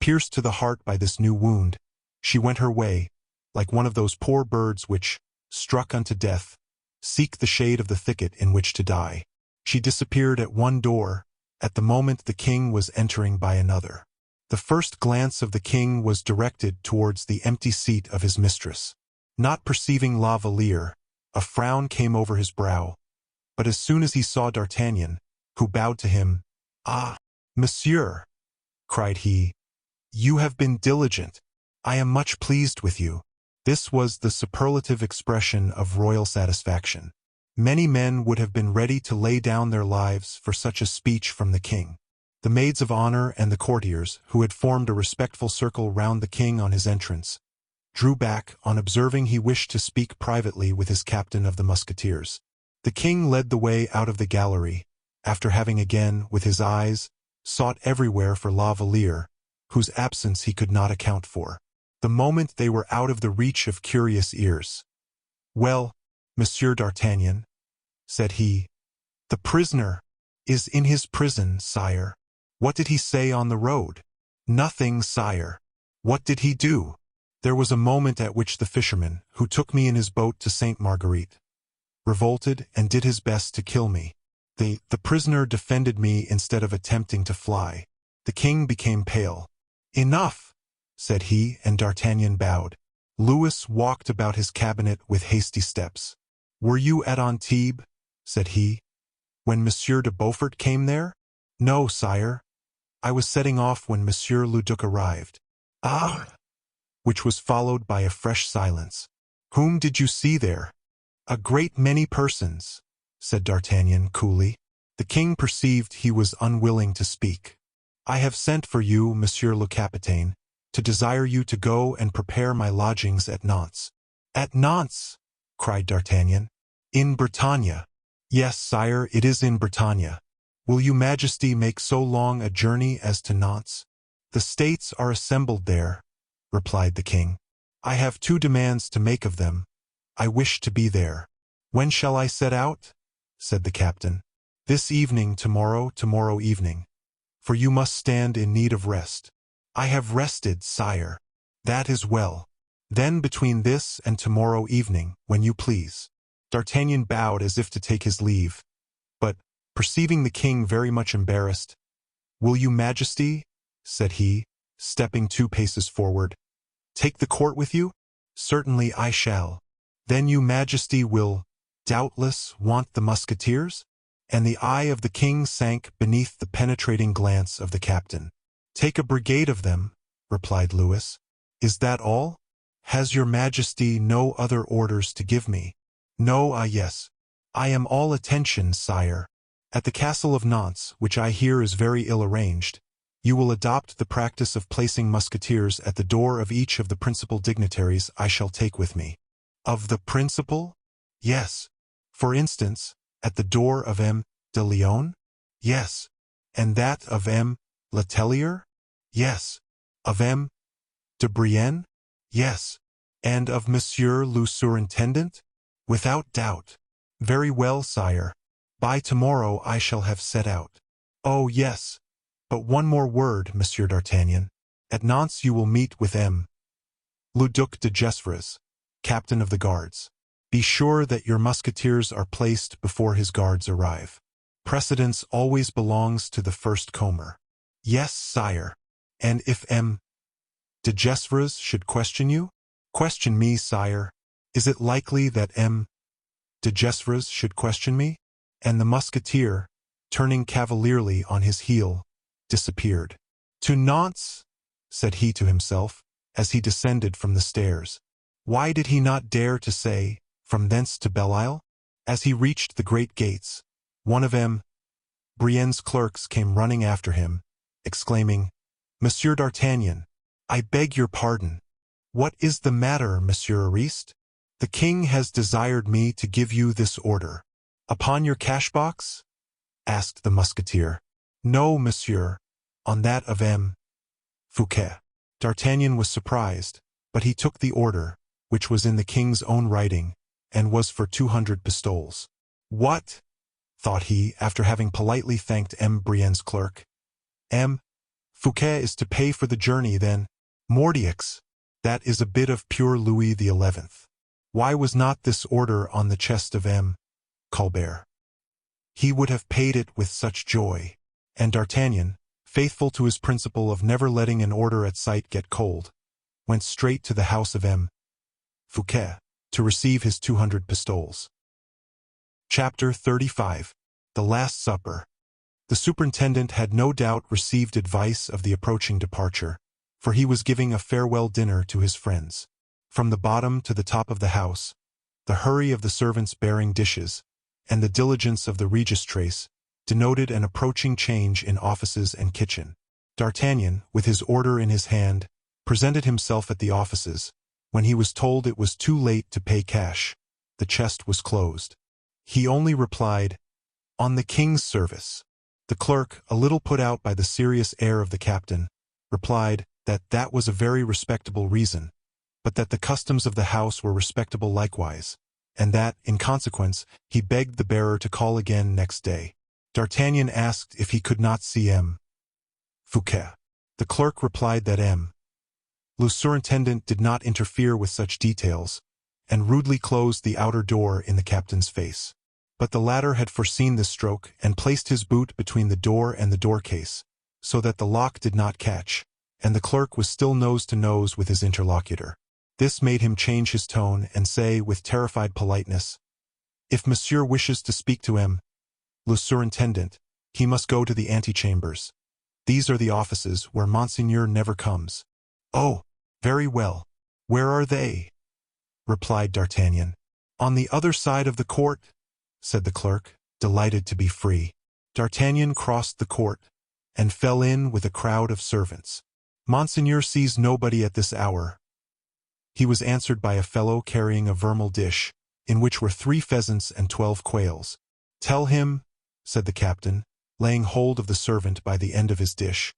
Pierced to the heart by this new wound, she went her way, like one of those poor birds which, struck unto death, seek the shade of the thicket in which to die. She disappeared at one door, at the moment the king was entering by another. The first glance of the king was directed towards the empty seat of his mistress. Not perceiving La Valliere, a frown came over his brow, but as soon as he saw D'Artagnan, who bowed to him, "Ah, monsieur," cried he, "you have been diligent. I am much pleased with you." This was the superlative expression of royal satisfaction. Many men would have been ready to lay down their lives for such a speech from the king. The maids of honor and the courtiers, who had formed a respectful circle round the king on his entrance, drew back on observing he wished to speak privately with his captain of the Musketeers. The king led the way out of the gallery, after having again, with his eyes, sought everywhere for La Valliere, whose absence he could not account for. The moment they were out of the reach of curious ears, "Well, Monsieur d'Artagnan," said he, "the prisoner is in his prison, sire." "What did he say on the road?" "Nothing, sire." "What did he do?" "There was a moment at which the fisherman, who took me in his boat to Sainte Marguerite, revolted and did his best to kill me. The prisoner defended me instead of attempting to fly." The king became pale. "Enough," said he, and D'Artagnan bowed. Louis walked about his cabinet with hasty steps. "Were you at Antibes," said he, "when Monsieur de Beaufort came there?" "No, sire. I was setting off when Monsieur le Duc arrived." "Ah!" which was followed by a fresh silence. "Whom did you see there?" "A great many persons," said D'Artagnan coolly. The king perceived he was unwilling to speak. "I have sent for you, Monsieur le Capitaine, to desire you to go and prepare my lodgings at Nantes." "At Nantes!" cried D'Artagnan. "In Bretagne." "Yes, sire, it is in Bretagne. Will your Majesty make so long a journey as to Nantes?" "The states are assembled there," replied the king. "I have 2 demands to make of them. I wish to be there." "When shall I set out?" said the captain. "This evening, tomorrow evening, for you must stand in need of rest." "I have rested, sire." "That is well. Then between this and tomorrow evening, when you please." D'Artagnan bowed as if to take his leave, but, perceiving the king very much embarrassed, "Will you Majesty," said he, stepping 2 paces forward, "take the court with you?" "Certainly I shall." "Then you Majesty will, doubtless, want the Musketeers?" And the eye of the king sank beneath the penetrating glance of the captain. "Take a brigade of them," replied Louis. "Is that all? Has your Majesty no other orders to give me?" "No, yes. I am all attention, sire. At the castle of Nantes, which I hear is very ill arranged, you will adopt the practice of placing musketeers at the door of each of the principal dignitaries I shall take with me." "Of the principal?" "Yes. For instance, at the door of M. de Lyon?" "Yes." "And that of M. Letellier?" "Yes." "Of M. de Brienne?" "Yes." "And of Monsieur le Surintendant?" "Without doubt." "Very well, sire. By tomorrow I shall have set out." "Oh, yes. But one more word, Monsieur d'Artagnan. At Nantes you will meet with M. le Duc de Gesvres, captain of the guards. Be sure that your musketeers are placed before his guards arrive. Precedence always belongs to the first comer." "Yes, sire." "And if M. de Gesvres should question you?" "Question me, sire. Is it likely that M. de Gesvres should question me?" And the musketeer, turning cavalierly on his heel, disappeared. "To Nantes," said he to himself, as he descended from the stairs. Why did he not dare to say, "From thence to Belle Isle"? As he reached the great gates, one of M. Brienne's clerks came running after him, exclaiming, "Monsieur d'Artagnan, I beg your pardon. What is the matter, Monsieur Ariste? The king has desired me to give you this order." "Upon your cash-box?" asked the musketeer. "No, monsieur, on that of M. Fouquet." D'Artagnan was surprised, but he took the order, which was in the king's own writing, and was for 200 pistoles. "What?" thought he, after having politely thanked M. Brienne's clerk. "M. Fouquet is to pay for the journey, then? Mordioux! That is a bit of pure Louis XI. Why was not this order on the chest of M. Colbert? He would have paid it with such joy." And D'Artagnan, faithful to his principle of never letting an order at sight get cold, went straight to the house of M. Fouquet to receive his 200 pistoles. Chapter 35. The Last Supper. The superintendent had no doubt received advice of the approaching departure, for he was giving a farewell dinner to his friends. From the bottom to the top of the house, the hurry of the servants bearing dishes, and the diligence of the registrace, denoted an approaching change in offices and kitchen. D'Artagnan, with his order in his hand, presented himself at the offices. When he was told it was too late to pay cash, the chest was closed. He only replied, "On the king's service." The clerk, a little put out by the serious air of the captain, replied that that was a very respectable reason, but that the customs of the house were respectable likewise, and that, in consequence, he begged the bearer to call again next day. D'Artagnan asked if he could not see M. Fouquet. The clerk replied that M. le Surintendant did not interfere with such details, and rudely closed the outer door in the captain's face. But the latter had foreseen this stroke and placed his boot between the door and the door-case, so that the lock did not catch, and the clerk was still nose to nose with his interlocutor. This made him change his tone and say with terrified politeness, "If monsieur wishes to speak to M. le Surintendant, he must go to the antechambers. These are the offices where Monseigneur never comes." "Oh, very well. "Where are they?" replied D'Artagnan. "On the other side of the court," said the clerk, delighted to be free. D'Artagnan crossed the court, and fell in with a crowd of servants. "Monseigneur sees nobody at this hour." He was answered by a fellow carrying a vermeil dish, in which were 3 pheasants and 12 quails. "Tell him," said the captain, laying hold of the servant by the end of his dish,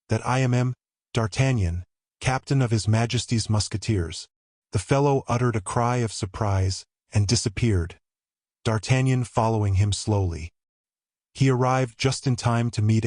"that I am D'Artagnan, captain of His Majesty's Musketeers." The fellow uttered a cry of surprise, and disappeared, D'Artagnan following him slowly. He arrived just in time to meet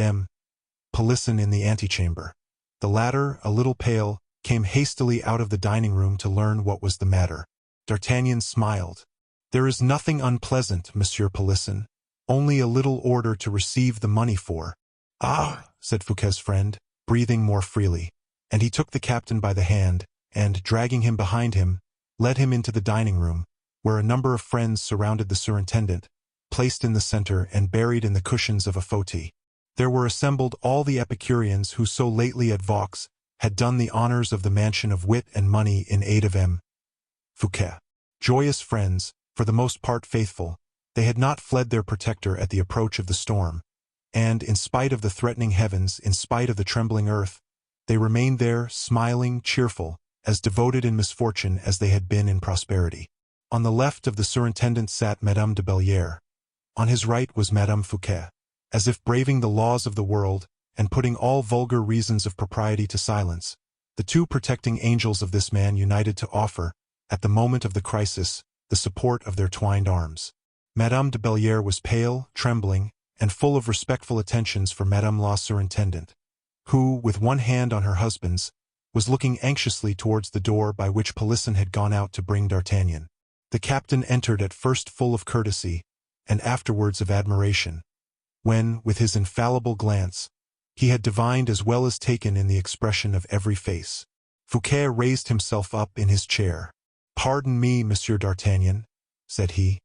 Pelisson in the antechamber. The latter, a little pale, came hastily out of the dining-room to learn what was the matter. D'Artagnan smiled. "There is nothing unpleasant, Monsieur Pelisson, only a little order to receive the money for." "Ah," said Fouquet's friend, breathing more freely, and he took the captain by the hand, and, dragging him behind him, led him into the dining-room, where a number of friends surrounded the surintendant, placed in the center and buried in the cushions of a fauteuil. There were assembled all the Epicureans who so lately at Vaux had done the honors of the mansion of wit and money in aid of Fouquet. Joyous friends, for the most part faithful, they had not fled their protector at the approach of the storm, and, in spite of the threatening heavens, in spite of the trembling earth, they remained there, smiling, cheerful, as devoted in misfortune as they had been in prosperity. On the left of the surintendant sat Madame de Bellière. On his right was Madame Fouquet. As if braving the laws of the world, and putting all vulgar reasons of propriety to silence, the 2 protecting angels of this man united to offer, at the moment of the crisis, the support of their twined arms. Madame de Bellière was pale, trembling, and full of respectful attentions for Madame la Surintendante, who, with one hand on her husband's, was looking anxiously towards the door by which Pelisson had gone out to bring D'Artagnan. The captain entered at first full of courtesy, and afterwards of admiration, when, with his infallible glance, he had divined as well as taken in the expression of every face. Fouquet raised himself up in his chair. "Pardon me, Monsieur D'Artagnan," said he,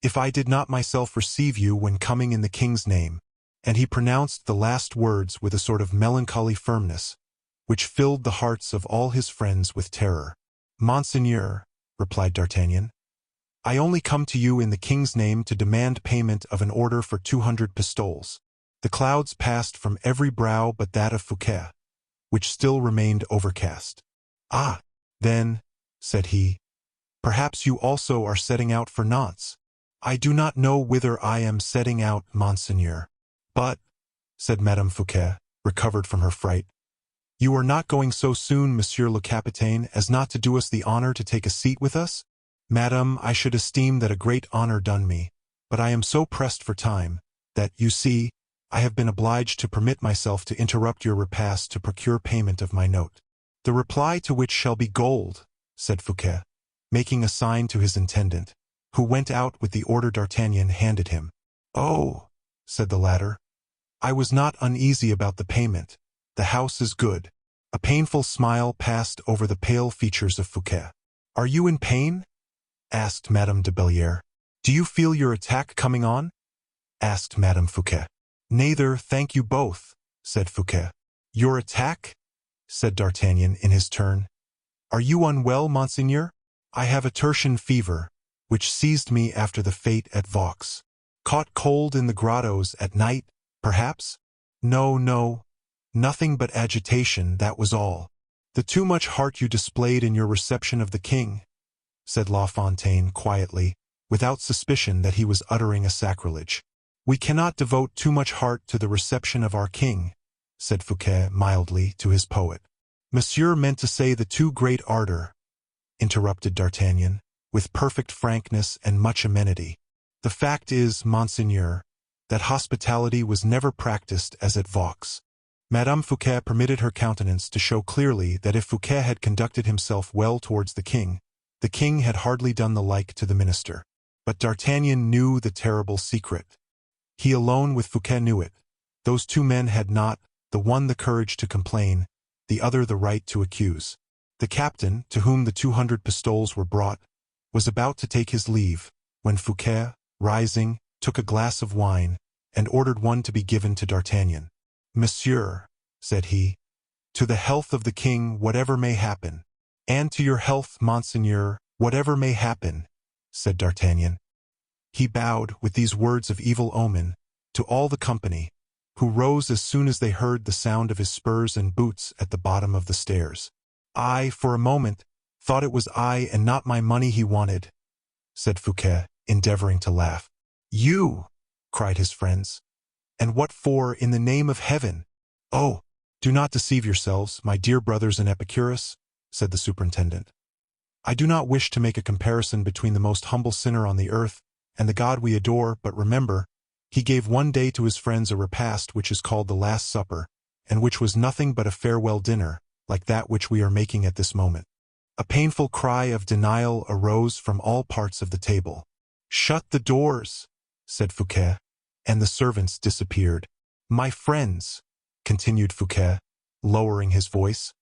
"if I did not myself receive you when coming in the king's name," and he pronounced the last words with a sort of melancholy firmness, which filled the hearts of all his friends with terror. "Monseigneur," replied D'Artagnan, "I only come to you in the king's name to demand payment of an order for 200 pistoles." The clouds passed from every brow but that of Fouquet, which still remained overcast. "Ah, then," said he, "perhaps you also are setting out for Nantes." "I do not know whither I am setting out, Monseigneur." "But," said Madame Fouquet, recovered from her fright, "you are not going so soon, Monsieur le Capitaine, as not to do us the honor to take a seat with us?" "Madame, I should esteem that a great honor done me, but I am so pressed for time, that, you see, I have been obliged to permit myself to interrupt your repast to procure payment of my note." "The reply to which shall be gold," said Fouquet, making a sign to his intendant, who went out with the order D'Artagnan handed him. "Oh," said the latter, "I was not uneasy about the payment. The house is good." A painful smile passed over the pale features of Fouquet. "Are you in pain?" asked Madame de Bellière. "Do you feel your attack coming on?" asked Madame Fouquet. "Neither, thank you both," said Fouquet. "Your attack?" said D'Artagnan in his turn. "Are you unwell, Monseigneur?" "I have a tertian fever, which seized me after the fete at Vaux." "Caught cold in the grottos at night, perhaps?" "No, no, nothing but agitation, that was all." "The too much heart you displayed in your reception of the king," said La Fontaine quietly, without suspicion that he was uttering a sacrilege. "We cannot devote too much heart to the reception of our king," said Fouquet mildly to his poet. "Monsieur meant to say the too great ardor," interrupted D'Artagnan, with perfect frankness and much amenity. "The fact is, Monseigneur, that hospitality was never practiced as at Vaux." Madame Fouquet permitted her countenance to show clearly that if Fouquet had conducted himself well towards the king had hardly done the like to the minister. But D'Artagnan knew the terrible secret. He alone with Fouquet knew it. Those 2 men had not, the one the courage to complain, the other the right to accuse. The captain, to whom the 200 pistoles were brought, was about to take his leave, when Fouquet, rising, took a glass of wine, and ordered one to be given to D'Artagnan. "Monsieur," said he, "to the health of the king, whatever may happen." "And to your health, monseigneur, whatever may happen," said D'Artagnan. He bowed, with these words of evil omen, to all the company, who rose as soon as they heard the sound of his spurs and boots at the bottom of the stairs. "I, for a moment, thought it was I and not my money he wanted," said Fouquet, endeavoring to laugh. "You!" cried his friends. "And what for, in the name of heaven?" "Oh, do not deceive yourselves, my dear brothers in Epicurus," said the superintendent. "I do not wish to make a comparison between the most humble sinner on the earth and the God we adore, but remember, he gave one day to his friends a repast which is called the Last Supper, and which was nothing but a farewell dinner, like that which we are making at this moment." A painful cry of denial arose from all parts of the table. "Shut the doors," said Fouquet, and the servants disappeared. "My friends," continued Fouquet, lowering his voice,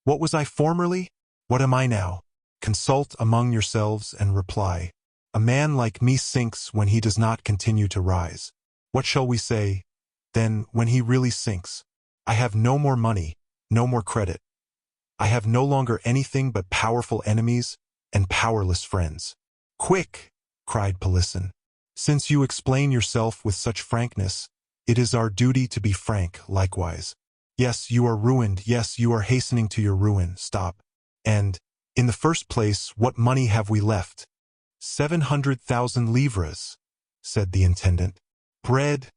"what was I formerly? What am I now? Consult among yourselves and reply. A man like me sinks when he does not continue to rise. What shall we say, then, when he really sinks? I have no more money, no more credit. I have no longer anything but powerful enemies and powerless friends." "Quick!" cried Pelisson. "Since you explain yourself with such frankness, it is our duty to be frank likewise. Yes, you are ruined. Yes, you are hastening to your ruin. Stop. And, in the first place, what money have we left?" 700,000 livres, said the intendant. "Bread,"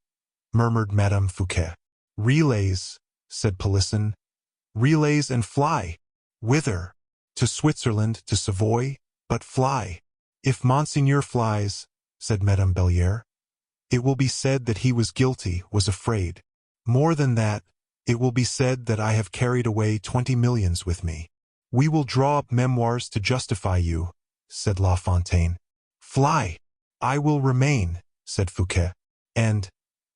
murmured Madame Fouquet. "Relays," said Pelisson. "Relays and fly." "Whither?" "To Switzerland, to Savoy, but fly." "If Monseigneur flies," said Madame Belliere, "it will be said that he was guilty, was afraid. More than that, it will be said that I have carried away 20 millions with me." "We will draw up memoirs to justify you," said La Fontaine. "Fly." "I will remain," said Fouquet. "And,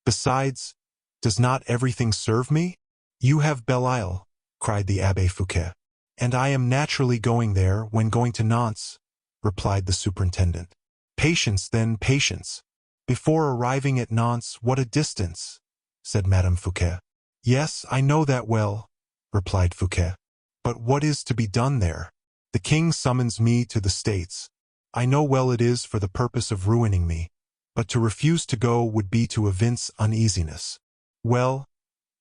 besides, does not everything serve me?" "You have Belle-Isle," cried the Abbé Fouquet. "And I am naturally going there when going to Nantes," replied the superintendent. "Patience, then, patience. Before arriving at Nantes, what a distance," said Madame Fouquet. "Yes, I know that well," replied Fouquet. "But what is to be done there? The king summons me to the States. I know well it is for the purpose of ruining me, but to refuse to go would be to evince uneasiness." "Well,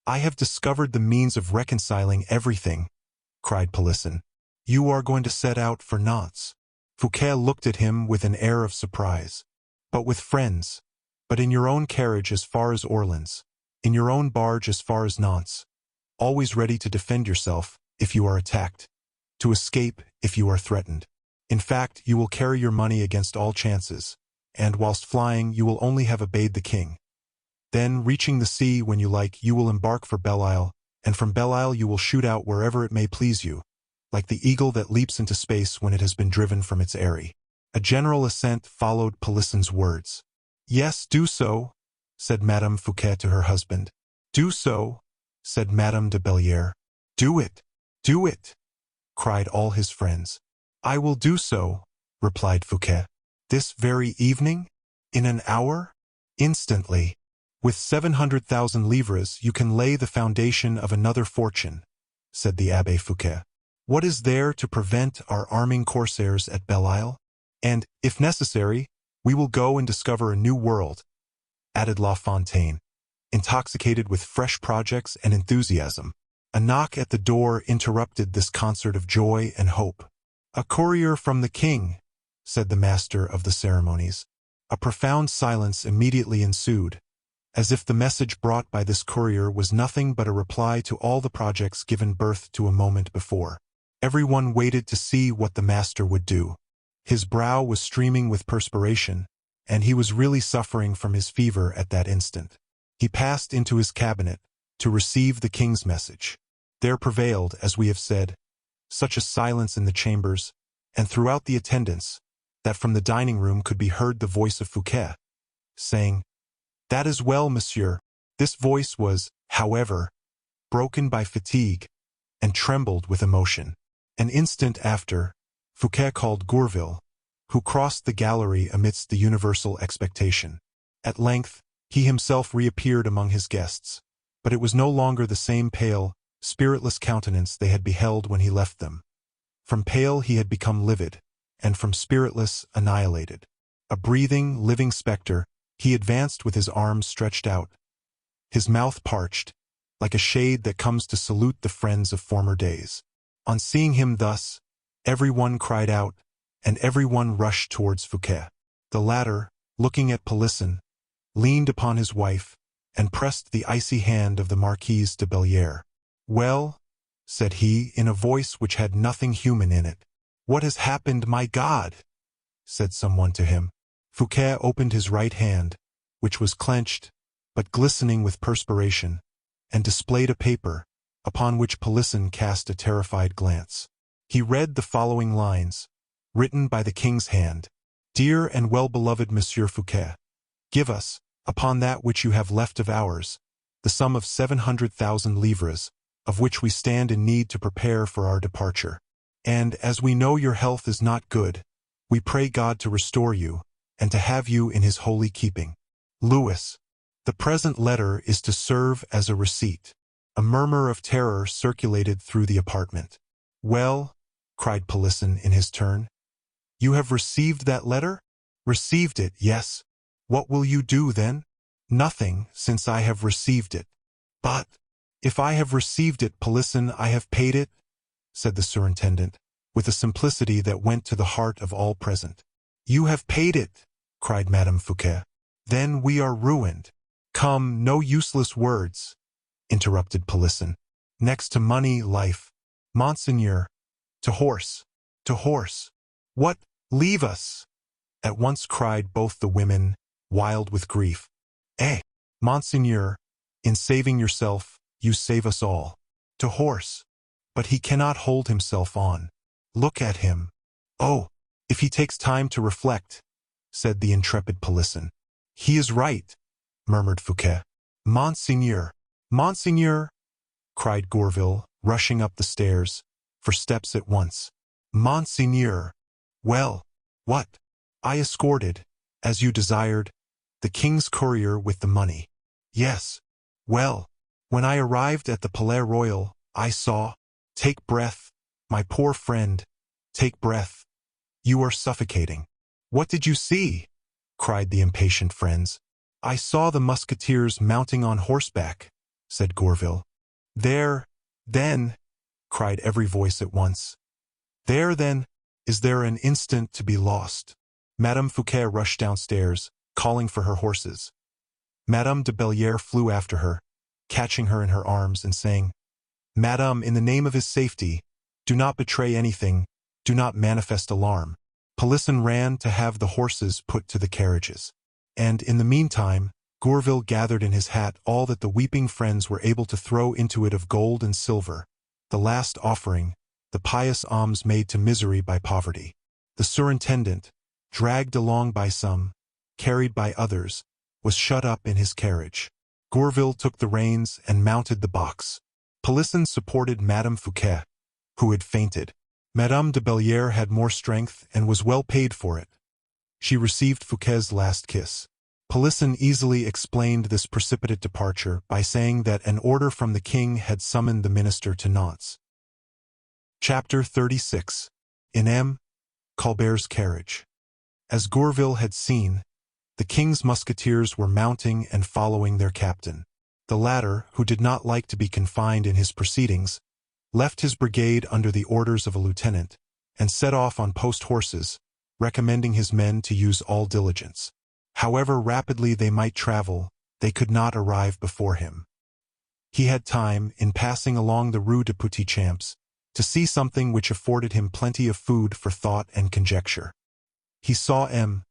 I have discovered the means of reconciling everything," cried Pelisson. "You are going to set out for Nantes." Fouquet looked at him with an air of surprise. "But with friends, but in your own carriage as far as Orleans, in your own barge as far as Nantes, always ready to defend yourself if you are attacked, to escape if you are threatened. In fact, you will carry your money against all chances, and whilst flying you will only have obeyed the king. Then, reaching the sea when you like, you will embark for Belle-Isle, and from Belle-Isle you will shoot out wherever it may please you, like the eagle that leaps into space when it has been driven from its eyrie." A general assent followed Pelisson's words. "Yes, do so," said Madame Fouquet to her husband. "Do so," said Madame de Belliere. "Do it! Do it!" cried all his friends. "I will do so," replied Fouquet. "This very evening? In an hour? Instantly. With 700,000 livres you can lay the foundation of another fortune," said the Abbé Fouquet. "What is there to prevent our arming corsairs at Belle-Isle? And, if necessary, we will go and discover a new world," added La Fontaine, intoxicated with fresh projects and enthusiasm. A knock at the door interrupted this concert of joy and hope. "A courier from the king," said the master of the ceremonies. A profound silence immediately ensued, as if the message brought by this courier was nothing but a reply to all the projects given birth to a moment before. Everyone waited to see what the master would do. His brow was streaming with perspiration, and he was really suffering from his fever at that instant. He passed into his cabinet to receive the king's message. There prevailed, as we have said, such a silence in the chambers, and throughout the attendance, that from the dining-room could be heard the voice of Fouquet, saying, "That is well, monsieur." This voice was, however, broken by fatigue, and trembled with emotion. An instant after, Fouquet called Gourville, who crossed the gallery amidst the universal expectation. At length, he himself reappeared among his guests, but it was no longer the same pale, spiritless countenance they had beheld when he left them. From pale he had become livid, and from spiritless, annihilated. A breathing, living spectre, he advanced with his arms stretched out, his mouth parched, like a shade that comes to salute the friends of former days. On seeing him thus, everyone cried out, and everyone rushed towards Fouquet. The latter, looking at Pelisson, leaned upon his wife, and pressed the icy hand of the Marquise de Bellière. "Well," said he, in a voice which had nothing human in it. "What has happened, my God?" said someone to him. Fouquet opened his right hand, which was clenched, but glistening with perspiration, and displayed a paper, upon which Pelisson cast a terrified glance. He read the following lines, written by the king's hand. "Dear and well-beloved Monsieur Fouquet, give us, upon that which you have left of ours, the sum of 700,000 livres, of which we stand in need to prepare for our departure. And, as we know your health is not good, we pray God to restore you, and to have you in his holy keeping. Louis." The present letter is to serve as a receipt. A murmur of terror circulated through the apartment. "Well," cried Pelisson in his turn, "you have received that letter?" "Received it, yes." "What will you do, then?" "Nothing, since I have received it." "But, if I have received it, Pelisson, I have paid it," said the surintendant, with a simplicity that went to the heart of all present. "You have paid it," cried Madame Fouquet. "Then we are ruined." "Come, no useless words," interrupted Pelisson. "Next to money, life. Monseigneur, to horse, to horse." "What? Leave us!" at once cried both the women, wild with grief. "Eh, Monseigneur, in saving yourself, you save us all. To horse." "But he cannot hold himself on. Look at him." "Oh, if he takes time to reflect," said the intrepid Pelisson. "He is right," murmured Fouquet. "Monseigneur, Monseigneur!" cried Gourville, rushing up the stairs, for steps at once. "Monseigneur!" "Well, what?" "I escorted, as you desired, the king's courier with the money." "Yes." "Well, when I arrived at the Palais Royal, I saw—" "Take breath, my poor friend, take breath. You are suffocating." "What did you see?" cried the impatient friends. "I saw the Musketeers mounting on horseback," said Gourville. "There, then," cried every voice at once. "There, then, is there an instant to be lost?" Madame Fouquet rushed downstairs, calling for her horses. Madame de Bellière flew after her, catching her in her arms and saying, "Madame, in the name of his safety, do not betray anything, do not manifest alarm." Pelisson ran to have the horses put to the carriages. And, in the meantime, Gourville gathered in his hat all that the weeping friends were able to throw into it of gold and silver, the last offering, the pious alms made to misery by poverty. The surintendant, dragged along by some, carried by others, was shut up in his carriage. Gourville took the reins and mounted the box. Pelisson supported Madame Fouquet, who had fainted. Madame de Bellière had more strength and was well paid for it. She received Fouquet's last kiss. Pelisson easily explained this precipitate departure by saying that an order from the king had summoned the minister to Nantes. Chapter 36. In M. Colbert's carriage. As Gourville had seen, the king's musketeers were mounting and following their captain. The latter, who did not like to be confined in his proceedings, left his brigade under the orders of a lieutenant, and set off on post horses, recommending his men to use all diligence. However rapidly they might travel, they could not arrive before him. He had time, in passing along the Rue de Petit Champs, to see something which afforded him plenty of food for thought and conjecture. He saw M.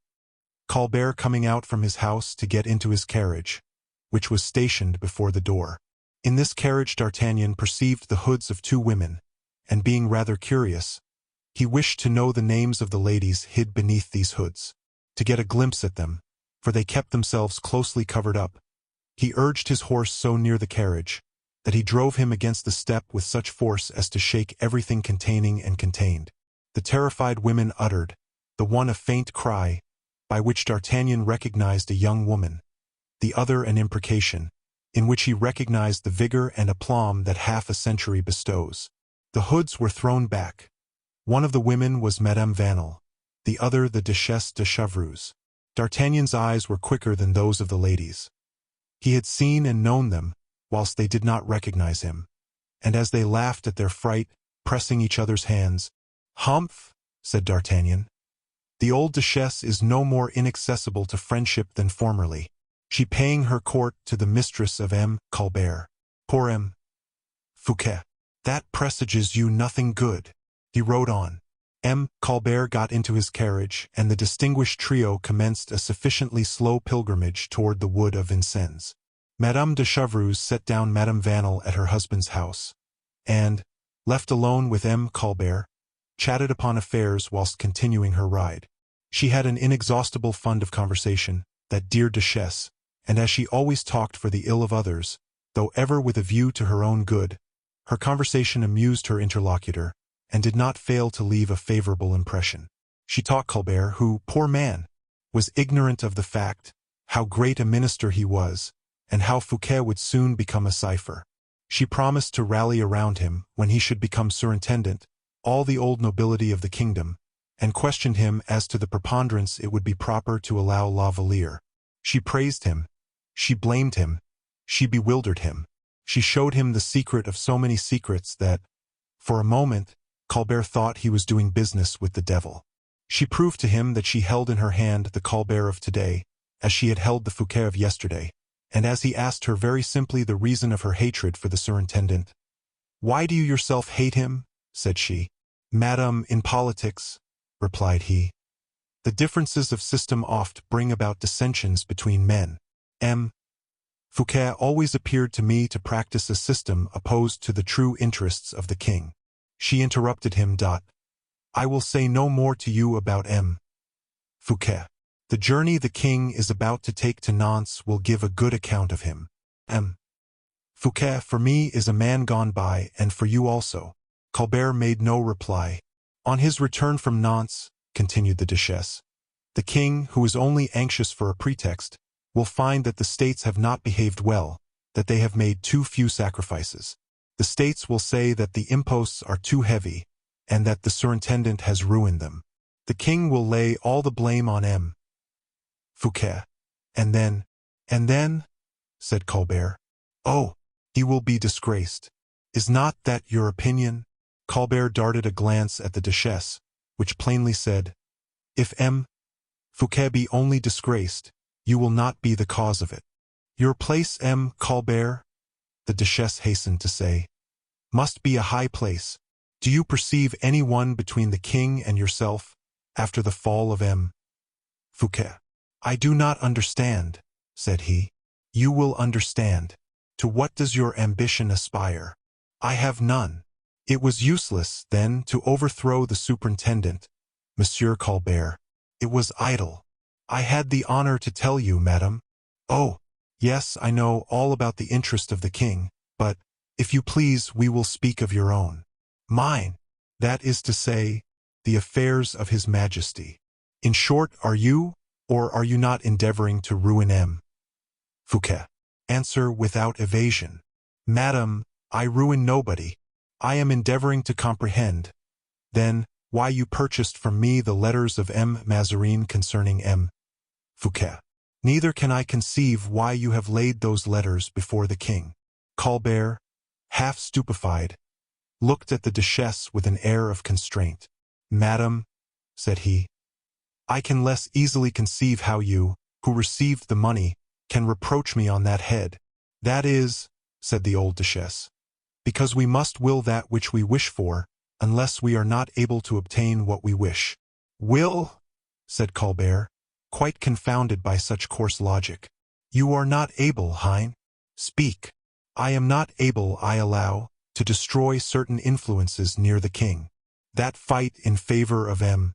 Colbert coming out from his house to get into his carriage, which was stationed before the door. In this carriage D'Artagnan perceived the hoods of two women, and being rather curious, he wished to know the names of the ladies hid beneath these hoods, to get a glimpse at them, for they kept themselves closely covered up. He urged his horse so near the carriage that he drove him against the step with such force as to shake everything containing and contained. The terrified women uttered, the one a faint cry, by which D'Artagnan recognized a young woman, the other an imprecation, in which he recognized the vigor and aplomb that half a century bestows. The hoods were thrown back. One of the women was Madame Vanel, the other the Duchesse de Chevreuse. D'Artagnan's eyes were quicker than those of the ladies. He had seen and known them, whilst they did not recognize him, and as they laughed at their fright, pressing each other's hands, "Humph," said D'Artagnan. "The old Duchesse is no more inaccessible to friendship than formerly. She paying her court to the mistress of M. Colbert. Poor M. Fouquet. That presages you nothing good." He rode on. M. Colbert got into his carriage, and the distinguished trio commenced a sufficiently slow pilgrimage toward the wood of Vincennes. Madame de Chevreuse set down Madame Vanel at her husband's house, and, left alone with M. Colbert, chatted upon affairs whilst continuing her ride. She had an inexhaustible fund of conversation, that dear Duchesse, and as she always talked for the ill of others, though ever with a view to her own good, her conversation amused her interlocutor, and did not fail to leave a favorable impression. She taught Colbert, who, poor man, was ignorant of the fact, how great a minister he was, and how Fouquet would soon become a cipher. She promised to rally around him, when he should become surintendent, all the old nobility of the kingdom, and questioned him as to the preponderance it would be proper to allow La Valliere. She praised him, she blamed him, she bewildered him. She showed him the secret of so many secrets that, for a moment, Colbert thought he was doing business with the devil. She proved to him that she held in her hand the Colbert of today, as she had held the Fouquet of yesterday, and as he asked her very simply the reason of her hatred for the surintendent. "Why do you yourself hate him?" said she. "Madame, in politics," replied he, "the differences of system oft bring about dissensions between men. M. Fouquet always appeared to me to practice a system opposed to the true interests of the king." She interrupted him. "I will say no more to you about M. Fouquet. The journey the king is about to take to Nantes will give a good account of him. M. Fouquet for me is a man gone by, and for you also." Colbert made no reply. "On his return from Nantes," continued the Duchesse, "the king, who is only anxious for a pretext, will find that the states have not behaved well, that they have made too few sacrifices. The states will say that the imposts are too heavy, and that the surintendent has ruined them. The king will lay all the blame on M. Fouquet. And then, said Colbert, oh, he will be disgraced. Is not that your opinion?" Colbert darted a glance at the Duchesse, which plainly said, "If M. Fouquet be only disgraced, you will not be the cause of it." "Your place, M. Colbert," the Duchesse hastened to say, "must be a high place. Do you perceive any one between the king and yourself, after the fall of M. Fouquet?" "I do not understand," said he. "You will understand. To what does your ambition aspire?" "I have none." "It was useless, then, to overthrow the superintendent, Monsieur Colbert. It was idle. I had the honor to tell you, madame." "Oh, yes, I know all about the interest of the king, but, if you please, we will speak of your own. Mine, that is to say, the affairs of His Majesty. In short, are you, or are you not endeavoring to ruin M. Fouquet? Answer without evasion." "Madame, I ruin nobody. I am endeavoring to comprehend, then, why you purchased from me the letters of M. Mazarin concerning M. Fouquet. Neither can I conceive why you have laid those letters before the king." Colbert, half stupefied, looked at the Duchesse with an air of constraint. "Madame," said he, "I can less easily conceive how you, who received the money, can reproach me on that head." "That is," said the old Duchesse, "because we must will that which we wish for, unless we are not able to obtain what we wish." "Will?" said Colbert, quite confounded by such coarse logic. "You are not able, Hein? Speak." "I am not able, I allow, to destroy certain influences near the king, that fight in favor of M.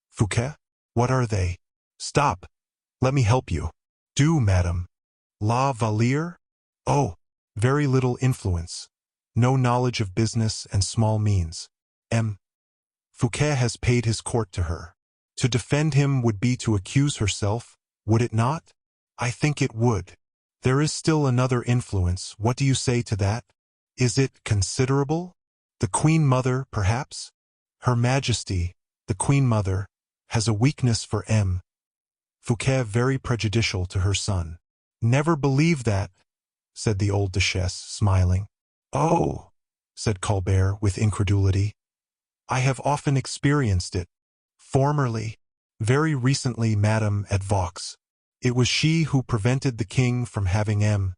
Fouquet. What are they?" "Stop. Let me help you." "Do, madame." "La Valliere? Oh, very little influence. No knowledge of business and small means. M. Fouquet has paid his court to her. To defend him would be to accuse herself, would it not? I think it would. There is still another influence. What do you say to that? Is it considerable? The Queen Mother, perhaps? Her Majesty, the Queen Mother, has a weakness for M. Fouquet, very prejudicial to her son. Never believe that, said the old Duchesse, smiling. Oh, said Colbert with incredulity. I have often experienced it. Formerly, very recently, Madame at Vaux. It was she who prevented the king from having M.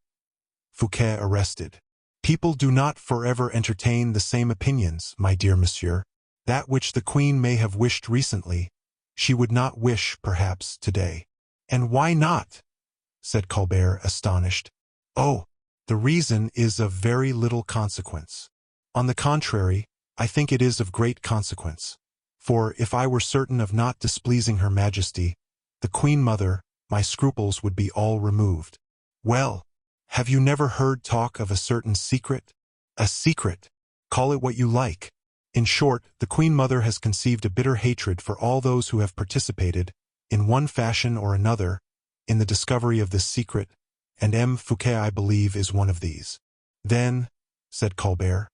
Fouquet arrested. People do not forever entertain the same opinions, my dear monsieur. That which the queen may have wished recently, she would not wish, perhaps, today. And why not? Said Colbert, astonished. Oh, the reason is of very little consequence. On the contrary, I think it is of great consequence. For if I were certain of not displeasing Her Majesty, the Queen Mother, my scruples would be all removed. Well, have you never heard talk of a certain secret? A secret. Call it what you like. In short, the Queen Mother has conceived a bitter hatred for all those who have participated, in one fashion or another, in the discovery of this secret, and M. Fouquet, I believe, is one of these. Then, said Colbert,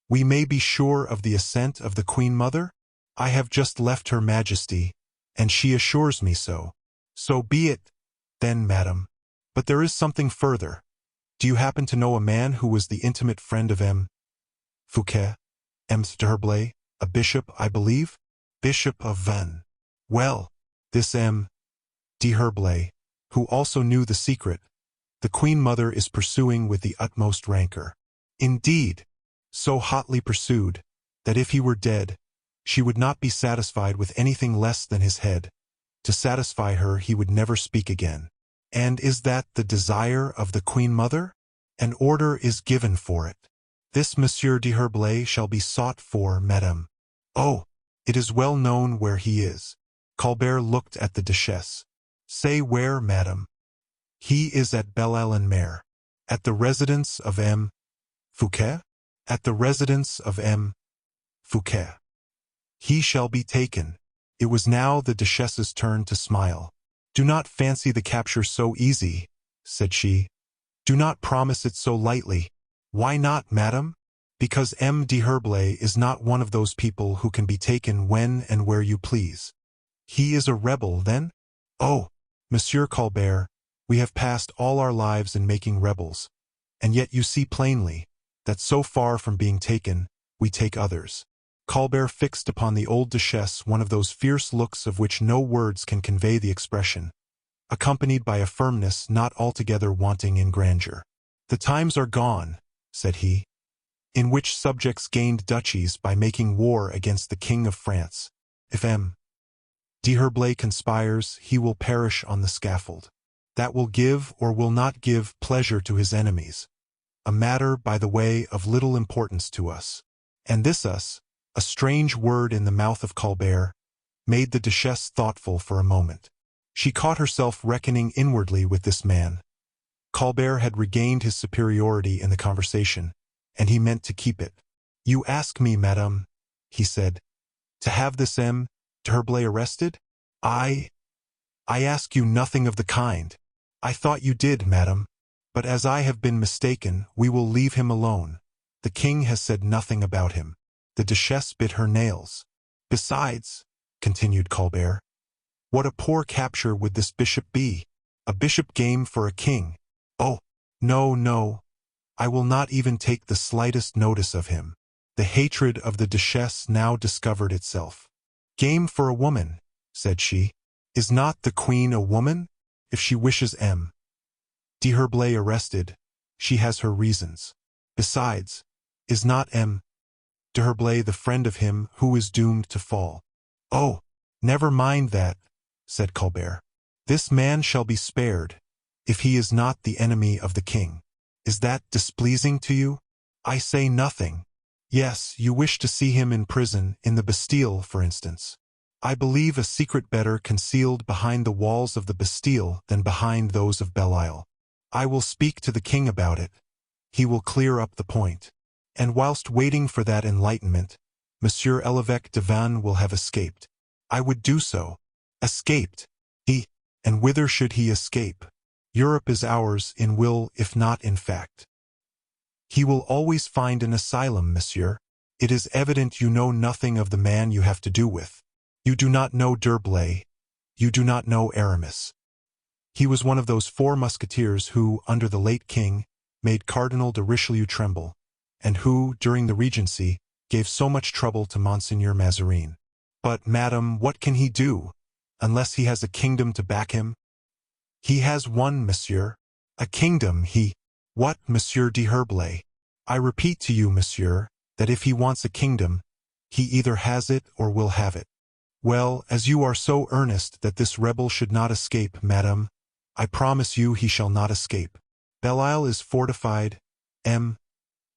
we may be sure of the assent of the Queen Mother? I have just left Her Majesty, and she assures me so. So be it, then, madam. But there is something further. Do you happen to know a man who was the intimate friend of M. Fouquet? M. d'Herblay, a bishop, I believe? Bishop of Vannes. Well, this M. d'Herblay, who also knew the secret, the Queen Mother is pursuing with the utmost rancor. Indeed, so hotly pursued, that if he were dead, she would not be satisfied with anything less than his head. To satisfy her he would never speak again. And is that the desire of the Queen Mother? An order is given for it. This Monsieur d'Herblay shall be sought for, madame. Oh, it is well known where he is. Colbert looked at the Duchesse. Say where, madame. He is at Belle-Île-en-Mer. At the residence of M. Fouquet? At the residence of M. Fouquet. He shall be taken. It was now the Duchesse's turn to smile. Do not fancy the capture so easy, said she. Do not promise it so lightly. Why not, madam? Because M. d'Herblay is not one of those people who can be taken when and where you please. He is a rebel, then? Oh, Monsieur Colbert, we have passed all our lives in making rebels, and yet you see plainly that so far from being taken, we take others. Colbert fixed upon the old Duchesse one of those fierce looks of which no words can convey the expression, accompanied by a firmness not altogether wanting in grandeur. The times are gone, said he, in which subjects gained duchies by making war against the King of France. If M. d'Herblay conspires, he will perish on the scaffold. That will give or will not give pleasure to his enemies, a matter, by the way, of little importance to us. And this us, a strange word in the mouth of Colbert, made the Duchesse thoughtful for a moment. She caught herself reckoning inwardly with this man. Colbert had regained his superiority in the conversation, and he meant to keep it. You ask me, madame, he said, to have this M. d'Herblay arrested? I ask you nothing of the kind. I thought you did, madame. But as I have been mistaken, we will leave him alone. The king has said nothing about him. The Duchesse bit her nails. Besides, continued Colbert, what a poor capture would this bishop be? A bishop game for a king. Oh, no, no. I will not even take the slightest notice of him. The hatred of the Duchesse now discovered itself. Game for a woman, said she. Is not the queen a woman? If she wishes M. d'Herblay arrested, she has her reasons. Besides, is not M. d'Herblay the friend of him who is doomed to fall? Oh, never mind that, said Colbert. This man shall be spared, if he is not the enemy of the king. Is that displeasing to you? I say nothing. Yes, you wish to see him in prison, in the Bastille, for instance. I believe a secret better concealed behind the walls of the Bastille than behind those of Belle-Isle. I will speak to the king about it. He will clear up the point. And whilst waiting for that enlightenment, Monsieur l'Évêque de Vannes will have escaped. I would do so. Escaped. And whither should he escape? Europe is ours in will if not in fact. He will always find an asylum, monsieur. It is evident you know nothing of the man you have to do with. You do not know D'Herblay. You do not know Aramis. He was one of those 4 musketeers who, under the late king, made Cardinal de Richelieu tremble, and who, during the Regency, gave so much trouble to Monseigneur Mazarin. But, madame, what can he do, unless he has a kingdom to back him? He has one, monsieur. A kingdom, What, Monsieur D'Herblay? I repeat to you, monsieur, that if he wants a kingdom, he either has it or will have it. Well, as you are so earnest that this rebel should not escape, madame, I promise you he shall not escape. Belle-Isle is fortified,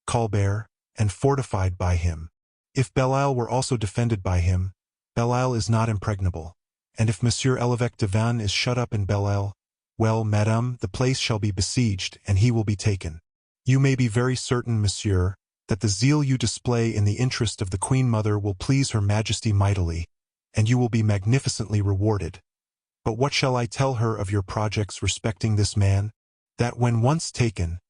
Colbert, and fortified by him. If Belle-Isle were also defended by him, Belle-Isle is not impregnable. And if Monsieur l'Évêque de Vannes is shut up in Belle-Isle, well, madame, the place shall be besieged, and he will be taken. You may be very certain, monsieur, that the zeal you display in the interest of the Queen Mother will please Her Majesty mightily, and you will be magnificently rewarded. But what shall I tell her of your projects respecting this man? That when once taken,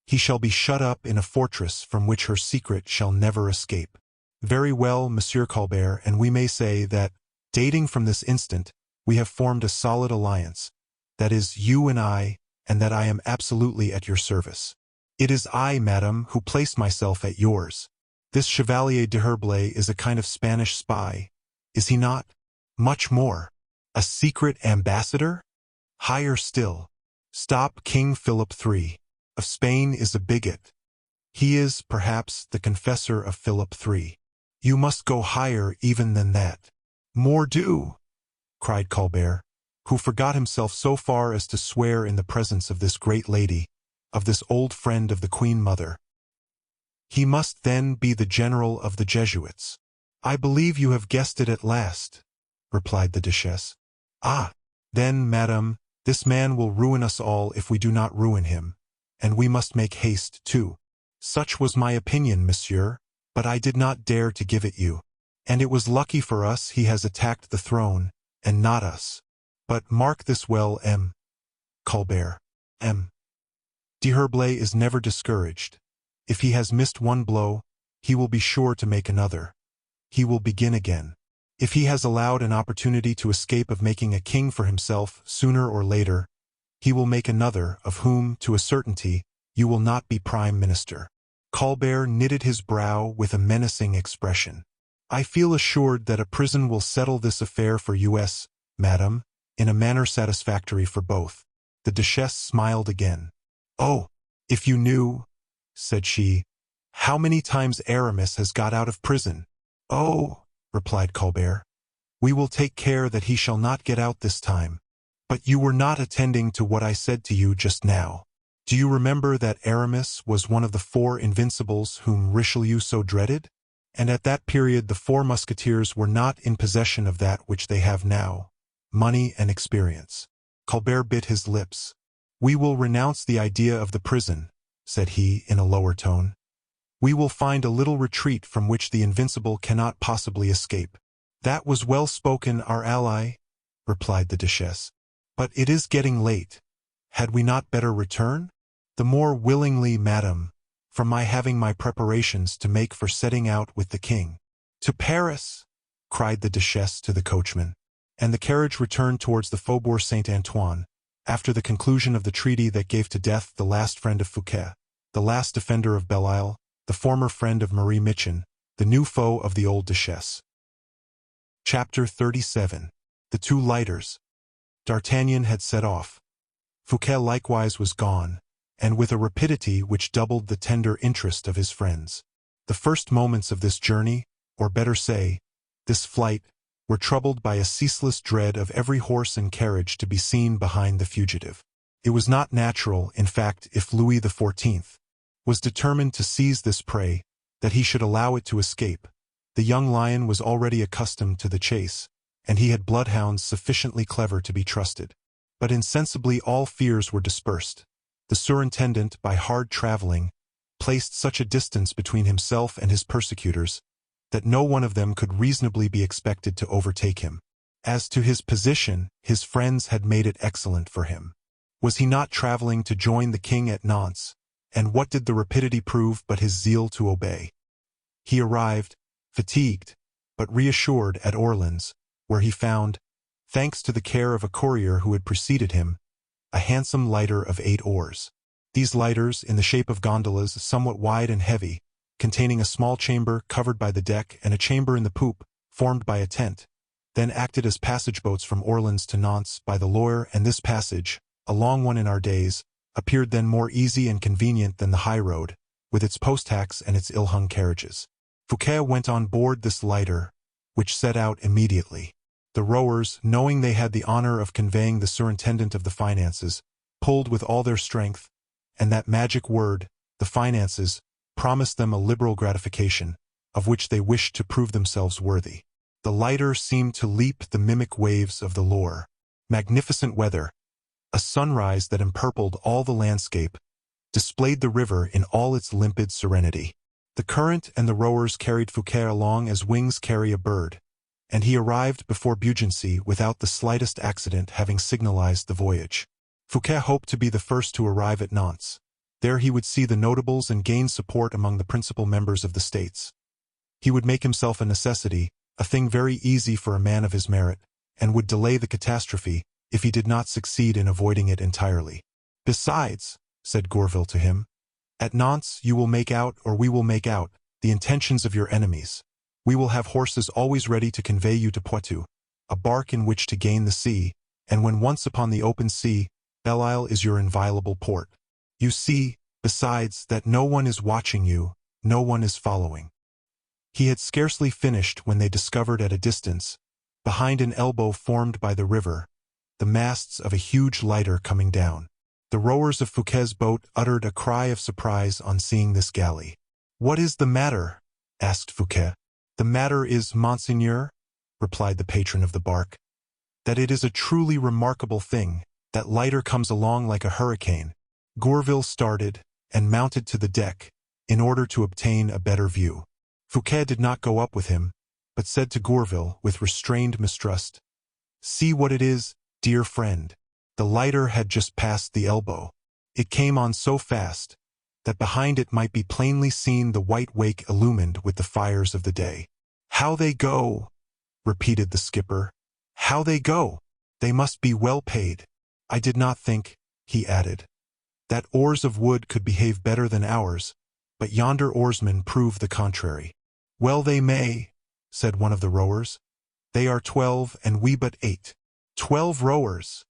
he shall be shut up in a fortress from which her secret shall never escape. Very well, Monsieur Colbert, and we may say that, dating from this instant, we have formed a solid alliance, that is, you and that I am absolutely at your service. It is I, madame, who place myself at yours. This Chevalier D'Herblay is a kind of Spanish spy, is he not? Much more. A secret ambassador? Higher still. Stop, King Philip III of Spain is a bigot. He is, perhaps, the confessor of Philip III. You must go higher even than that. Mordieu! Cried Colbert, who forgot himself so far as to swear in the presence of this great lady, of this old friend of the Queen Mother. He must then be the general of the Jesuits. I believe you have guessed it at last, replied the Duchess. Ah, then, madame, this man will ruin us all if we do not ruin him, and we must make haste, too. Such was my opinion, monsieur, but I did not dare to give it you. And it was lucky for us he has attacked the throne, and not us. But mark this well, Colbert. D'Herblay is never discouraged. If he has missed one blow, he will be sure to make another. He will begin again. If he has allowed an opportunity to escape of making a king for himself sooner or later, he will make another of whom, to a certainty, you will not be prime minister. Colbert knitted his brow with a menacing expression. I feel assured that a prison will settle this affair for us, madame, in a manner satisfactory for both. The Duchess smiled again. Oh, if you knew, said she, how many times Aramis has got out of prison. Oh, replied Colbert, we will take care that he shall not get out this time. But you were not attending to what I said to you just now. Do you remember that Aramis was one of the 4 invincibles whom Richelieu so dreaded? And at that period the 4 musketeers were not in possession of that which they have now, money and experience. Colbert bit his lips. We will renounce the idea of the prison, said he in a lower tone. We will find a little retreat from which the invincible cannot possibly escape. That was well spoken, our ally, replied the Duchess. But it is getting late. Had we not better return? The more willingly, madame, from my having my preparations to make for setting out with the king. To Paris, cried the Duchess to the coachman, and the carriage returned towards the Faubourg Saint-Antoine, after the conclusion of the treaty that gave to death the last friend of Fouquet, the last defender of Belle-Isle, the former friend of Marie Michon, the new foe of the old Duchess. Chapter 37. The Two Lighters. D'Artagnan had set off. Fouquet likewise was gone, and with a rapidity which doubled the tender interest of his friends. The first moments of this journey, or better say, this flight, were troubled by a ceaseless dread of every horse and carriage to be seen behind the fugitive. It was not natural, in fact, if Louis XIV was determined to seize this prey, that he should allow it to escape. The young lion was already accustomed to the chase, and he had bloodhounds sufficiently clever to be trusted. But insensibly all fears were dispersed. The surintendant, by hard traveling, placed such a distance between himself and his persecutors, that no one of them could reasonably be expected to overtake him. As to his position, his friends had made it excellent for him. Was he not traveling to join the king at Nantes? And what did the rapidity prove but his zeal to obey? He arrived, fatigued, but reassured at Orleans, where he found, thanks to the care of a courier who had preceded him, a handsome lighter of 8 oars. These lighters, in the shape of gondolas, somewhat wide and heavy, containing a small chamber covered by the deck and a chamber in the poop, formed by a tent, then acted as passage boats from Orleans to Nantes by the Loire, and this passage, a long one in our days, appeared then more easy and convenient than the high road, with its post-hacks and its ill-hung carriages. Fouquet went on board this lighter, which set out immediately. The rowers, knowing they had the honor of conveying the superintendent of the finances, pulled with all their strength, and that magic word, the finances, promised them a liberal gratification, of which they wished to prove themselves worthy. The lighter seemed to leap the mimic waves of the Loire. Magnificent weather, a sunrise that empurpled all the landscape, displayed the river in all its limpid serenity. The current and the rowers carried Fouquet along as wings carry a bird, and he arrived before Beaugency without the slightest accident having signalized the voyage. Fouquet hoped to be the first to arrive at Nantes. There he would see the notables and gain support among the principal members of the States. He would make himself a necessity, a thing very easy for a man of his merit, and would delay the catastrophe if he did not succeed in avoiding it entirely. Besides, said Gourville to him, at Nantes you will make out, or we will make out, the intentions of your enemies. We will have horses always ready to convey you to Poitou, a bark in which to gain the sea, and when once upon the open sea, Belle-Isle is your inviolable port. You see, besides, that no one is watching you, no one is following. He had scarcely finished when they discovered at a distance, behind an elbow formed by the river, the masts of a huge lighter coming down. The rowers of Fouquet's boat uttered a cry of surprise on seeing this galley. "What is the matter?" asked Fouquet. "The matter is, Monseigneur," replied the patron of the bark, "that it is a truly remarkable thing. That lighter comes along like a hurricane." Gourville started and mounted to the deck in order to obtain a better view. Fouquet did not go up with him, but said to Gourville with restrained mistrust, "See what it is, dear friend." The lighter had just passed the elbow. It came on so fast that behind it might be plainly seen the white wake illumined with the fires of the day. "How they go!" repeated the skipper. "How they go! They must be well paid. I did not think," he added, "that oars of wood could behave better than ours, but yonder oarsmen prove the contrary." "Well they may," said one of the rowers. "They are 12 and we but 8. 12 rowers,"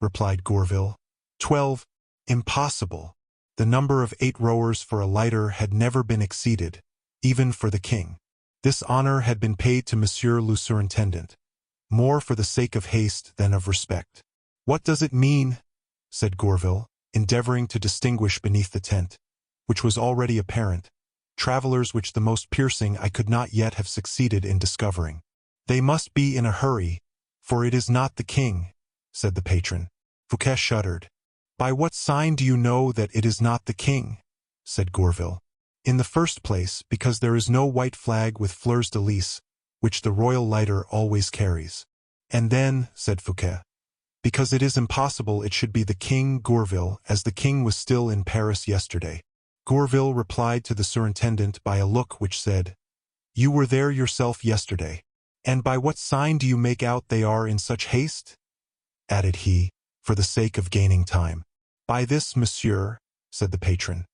replied Gourville. 12? Impossible. The number of 8 rowers for a lighter had never been exceeded, even for the king. This honor had been paid to Monsieur le Surintendant, more for the sake of haste than of respect. "What does it mean?" said Gourville, endeavoring to distinguish beneath the tent, which was already apparent, travelers which the most piercing I could not yet have succeeded in discovering. "They must be in a hurry, for it is not the king," said the patron. Fouquet shuddered. "By what sign do you know that it is not the king?" said Gourville. "In the first place, because there is no white flag with fleurs de lis, which the royal lighter always carries. And then," said Fouquet, "because it is impossible it should be the king Gourville, as the king was still in Paris yesterday." Gourville replied to the surintendant by a look which said, "You were there yourself yesterday. And by what sign do you make out they are in such haste?" added he, for the sake of gaining time. "By this, monsieur," said the patron.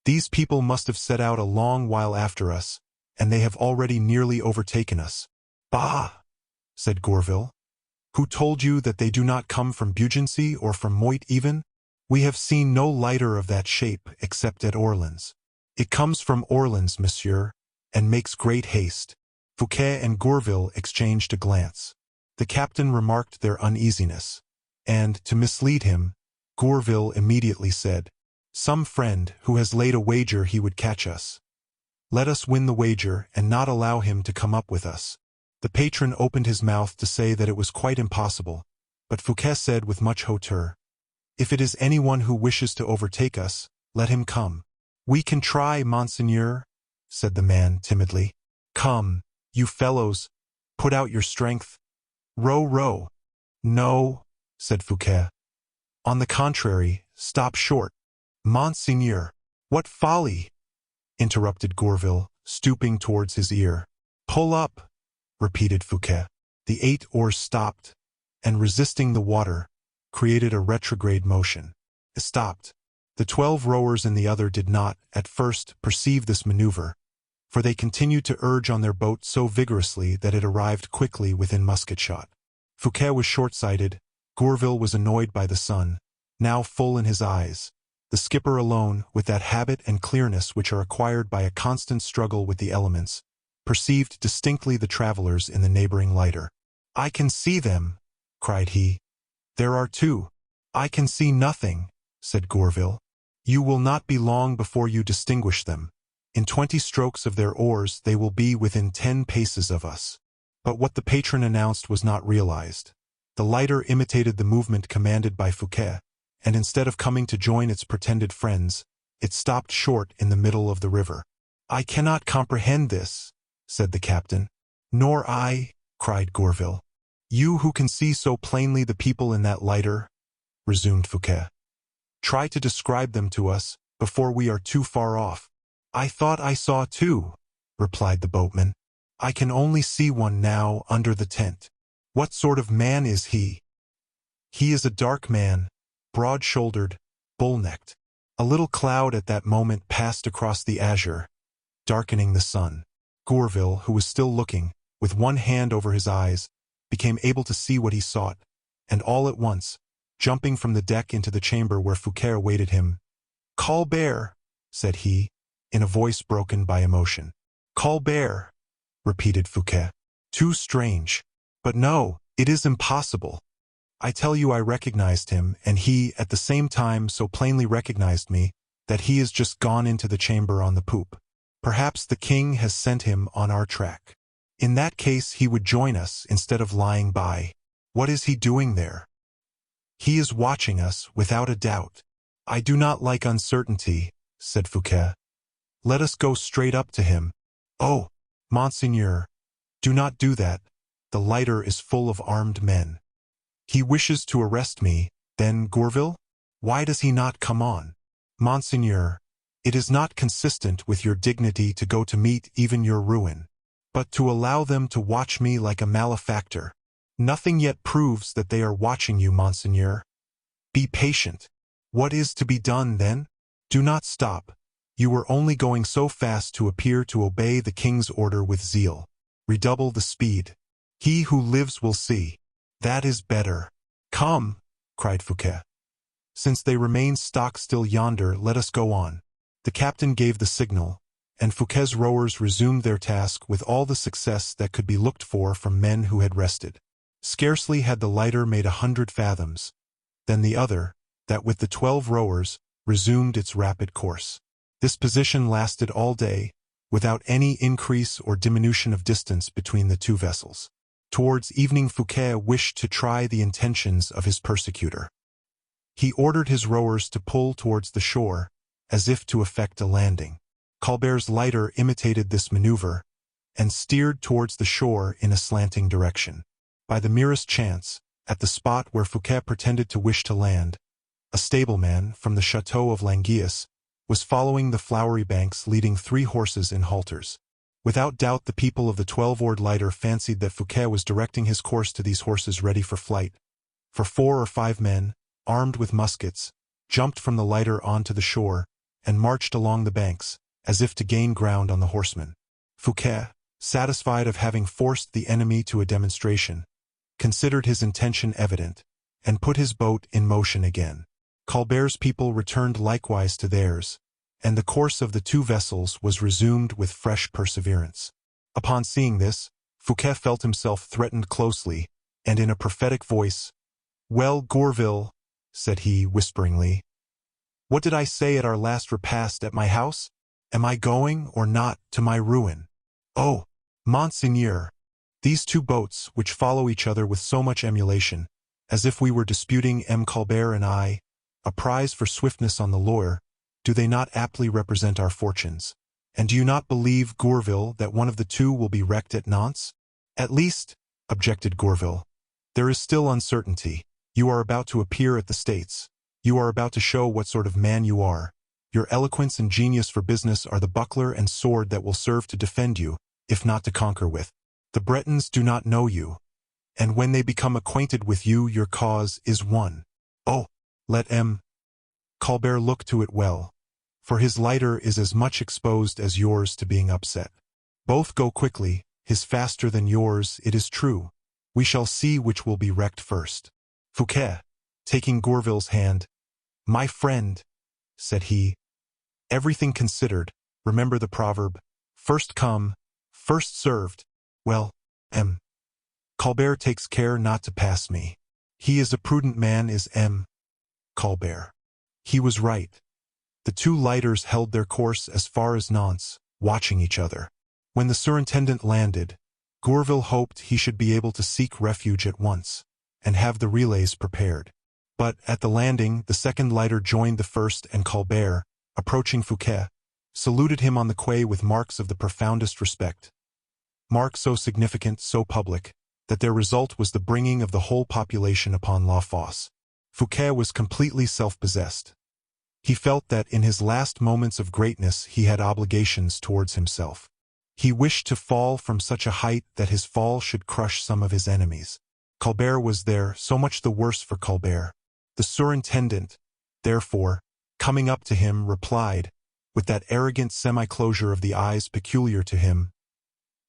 "These people must have set out a long while after us, and they have already nearly overtaken us." "Bah!" said Gourville. "Who told you that they do not come from Beaugency or from Moit even? We have seen no lighter of that shape except at Orleans. It comes from Orleans, monsieur, and makes great haste." Fouquet and Gourville exchanged a glance. The captain remarked their uneasiness, and, to mislead him, Gourville immediately said, "Some friend who has laid a wager he would catch us. Let us win the wager and not allow him to come up with us." The patron opened his mouth to say that it was quite impossible, but Fouquet said with much hauteur, "If it is anyone who wishes to overtake us, let him come." "We can try, monseigneur," said the man timidly. "Come, you fellows, put out your strength. Row, row." "No," said Fouquet. "On the contrary, stop short." "Monseigneur." "What folly!" interrupted Gourville, stooping towards his ear. "Pull up," repeated Fouquet. The 8 oars stopped, and resisting the water, created a retrograde motion. It stopped. The 12 rowers in the other did not, at first, perceive this maneuver, for they continued to urge on their boat so vigorously that it arrived quickly within musket shot. Fouquet was short-sighted. Gourville was annoyed by the sun, now full in his eyes. The skipper alone, with that habit and clearness which are acquired by a constant struggle with the elements, perceived distinctly the travelers in the neighboring lighter. "I can see them," cried he. "There are 2. "I can see nothing," said Gourville. "You will not be long before you distinguish them. In 20 strokes of their oars they will be within 10 paces of us." But what the patron announced was not realized. The lighter imitated the movement commanded by Fouquet, and instead of coming to join its pretended friends, it stopped short in the middle of the river. "I cannot comprehend this," said the captain. "Nor I," cried Gourville. "You who can see so plainly the people in that lighter," resumed Fouquet, "try to describe them to us before we are too far off." "I thought I saw 2," replied the boatman. "I can only see one now under the tent." "What sort of man is he?" "He is a dark man, broad-shouldered, bull-necked." A little cloud at that moment passed across the azure, darkening the sun. Gourville, who was still looking, with one hand over his eyes, became able to see what he sought, and all at once, jumping from the deck into the chamber where Fouquet awaited him, "Colbert," said he, in a voice broken by emotion. "Colbert," repeated Fouquet. "Too strange. But no, it is impossible. I tell you I recognized him, and he, at the same time, so plainly recognized me, that he is just gone into the chamber on the poop. Perhaps the king has sent him on our track. In that case he would join us instead of lying by. What is he doing there? He is watching us, without a doubt." "I do not like uncertainty," said Fouquet. "Let us go straight up to him." "Oh, Monseigneur, do not do that. The lighter is full of armed men." "He wishes to arrest me, then, Gourville? Why does he not come on?" "Monseigneur, it is not consistent with your dignity to go to meet even your ruin, but to allow them to watch me like a malefactor. Nothing yet proves that they are watching you, Monseigneur. Be patient. What is to be done, then? Do not stop. You were only going so fast to appear to obey the king's order with zeal. Redouble the speed. He who lives will see. That is better." "Come," cried Fouquet. "Since they remain stock still yonder, let us go on." The captain gave the signal, and Fouquet's rowers resumed their task with all the success that could be looked for from men who had rested. Scarcely had the lighter made 100 fathoms, than the other, that with the 12 rowers, resumed its rapid course. This position lasted all day, without any increase or diminution of distance between the 2 vessels. Towards evening Fouquet wished to try the intentions of his persecutor. He ordered his rowers to pull towards the shore, as if to effect a landing. Colbert's lighter imitated this maneuver, and steered towards the shore in a slanting direction. By the merest chance, at the spot where Fouquet pretended to wish to land, a stableman from the chateau of Languillas was following the flowery banks leading 3 horses in halters. Without doubt the people of the 12-oared lighter fancied that Fouquet was directing his course to these horses ready for flight, for 4 or 5 men, armed with muskets, jumped from the lighter onto the shore, and marched along the banks, as if to gain ground on the horsemen. Fouquet, satisfied of having forced the enemy to a demonstration, considered his intention evident, and put his boat in motion again. Colbert's people returned likewise to theirs, and the course of the 2 vessels was resumed with fresh perseverance. Upon seeing this, Fouquet felt himself threatened closely, and in a prophetic voice, "Well, Gourville," said he whisperingly, "what did I say at our last repast at my house? Am I going, or not, to my ruin? Oh, Monseigneur, these 2 boats, which follow each other with so much emulation, as if we were disputing M. Colbert and I, a prize for swiftness on the Loire, do they not aptly represent our fortunes? And do you not believe, Gourville, that one of the 2 will be wrecked at Nantes?" "At least," objected Gourville, "there is still uncertainty. You are about to appear at the States. You are about to show what sort of man you are. Your eloquence and genius for business are the buckler and sword that will serve to defend you, if not to conquer with. The Bretons do not know you, and when they become acquainted with you, your cause is won. Oh, let M. Colbert look to it well, for his lighter is as much exposed as yours to being upset. Both go quickly, his faster than yours, it is true. We shall see which will be wrecked first. Fouquet, taking Gourville's hand, "My friend," said he, "everything considered, remember the proverb, first come, first served. Well, M. Colbert takes care not to pass me. He is a prudent man, is M. Colbert." He was right. The two lighters held their course as far as Nantes, watching each other. When the surintendant landed, Gourville hoped he should be able to seek refuge at once, and have the relays prepared. But at the landing, the second lighter joined the first, and Colbert, approaching Fouquet, saluted him on the quay with marks of the profoundest respect. Marks so significant, so public, that their result was the bringing of the whole population upon La Fosse. Fouquet was completely self-possessed. He felt that in his last moments of greatness he had obligations towards himself. He wished to fall from such a height that his fall should crush some of his enemies. Colbert was there, so much the worse for Colbert. The surintendant, therefore, coming up to him, replied, with that arrogant semi-closure of the eyes peculiar to him,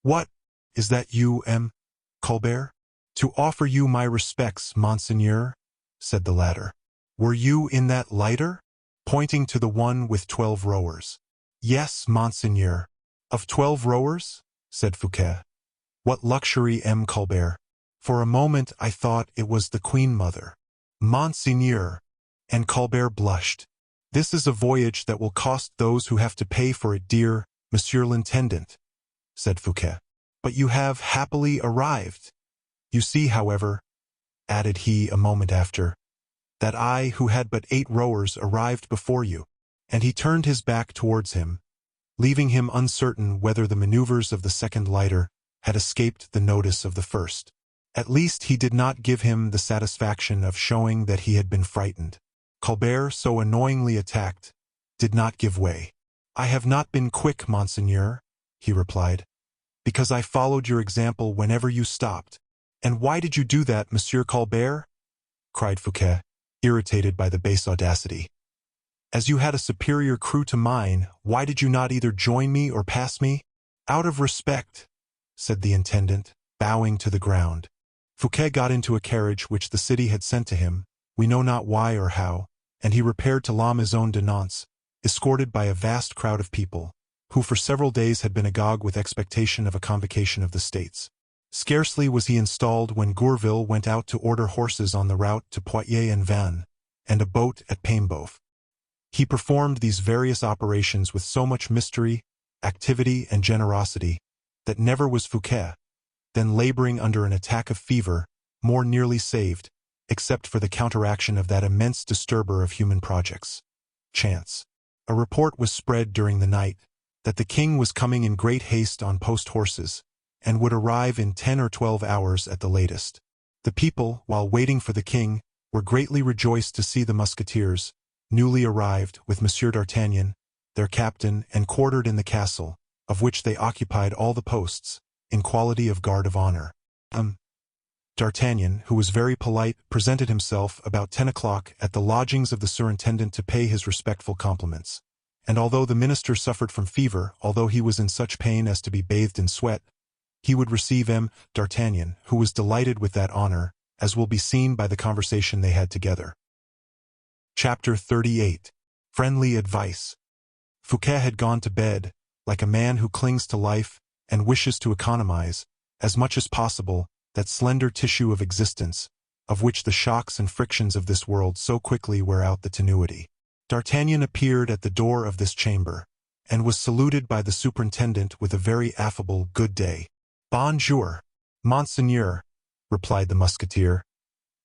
"What, is that you, M. Colbert?" "To offer you my respects, monseigneur," said the latter. "Were you in that lighter?" pointing to the one with 12 rowers. "Yes, monseigneur." "Of 12 rowers?" said Fouquet. "What luxury, M. Colbert! For a moment I thought it was the Queen Mother." "Monseigneur," and Colbert blushed, "this is a voyage that will cost those who have to pay for it dear, Monsieur l'Intendant," said Fouquet. "But you have happily arrived. You see, however," added he a moment after, "that I, who had but 8 rowers, arrived before you." And he turned his back towards him, leaving him uncertain whether the maneuvers of the second lighter had escaped the notice of the first. At least he did not give him the satisfaction of showing that he had been frightened. Colbert, so annoyingly attacked, did not give way. "I have not been quick, monseigneur," he replied, "because I followed your example whenever you stopped." "And why did you do that, Monsieur Colbert?" cried Fouquet, irritated by the base audacity. "As you had a superior crew to mine, why did you not either join me or pass me?" "Out of respect," said the intendant, bowing to the ground. Fouquet got into a carriage which the city had sent to him, we know not why or how, and he repaired to La Maison de Nantes, escorted by a vast crowd of people, who for several days had been agog with expectation of a convocation of the States. Scarcely was he installed when Gourville went out to order horses on the route to Poitiers and Vannes, and a boat at Paimboeuf. He performed these various operations with so much mystery, activity, and generosity, that never was Fouquet, then laboring under an attack of fever, more nearly saved, except for the counteraction of that immense disturber of human projects, chance. A report was spread during the night that the king was coming in great haste on post horses, and would arrive in 10 or 12 hours at the latest. The people, while waiting for the king, were greatly rejoiced to see the Musketeers, newly arrived, with Monsieur d'Artagnan, their captain, and quartered in the castle, of which they occupied all the posts, in quality of guard of honor. D'Artagnan, who was very polite, presented himself about 10 o'clock at the lodgings of the surintendant to pay his respectful compliments. And although the minister suffered from fever, although he was in such pain as to be bathed in sweat, he would receive D'Artagnan, who was delighted with that honor, as will be seen by the conversation they had together. Chapter 38. Friendly Advice. Fouquet had gone to bed, like a man who clings to life, and wishes to economize, as much as possible, that slender tissue of existence, of which the shocks and frictions of this world so quickly wear out the tenuity. D'Artagnan appeared at the door of this chamber, and was saluted by the superintendent with a very affable good day. "Bonjour, monseigneur," replied the musketeer.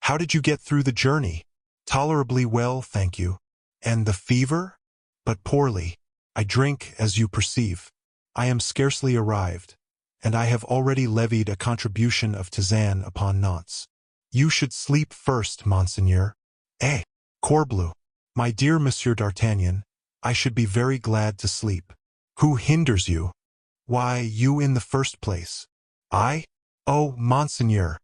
"How did you get through the journey?" "Tolerably well, thank you." "And the fever?" "But poorly. I drink, as you perceive. I am scarcely arrived, and I have already levied a contribution of tisane upon Nantes." "You should sleep first, monseigneur." "Eh, corbleu! My dear Monsieur d'Artagnan, I should be very glad to sleep. Who hinders you? Why, you in the first place. I? Oh, monseigneur.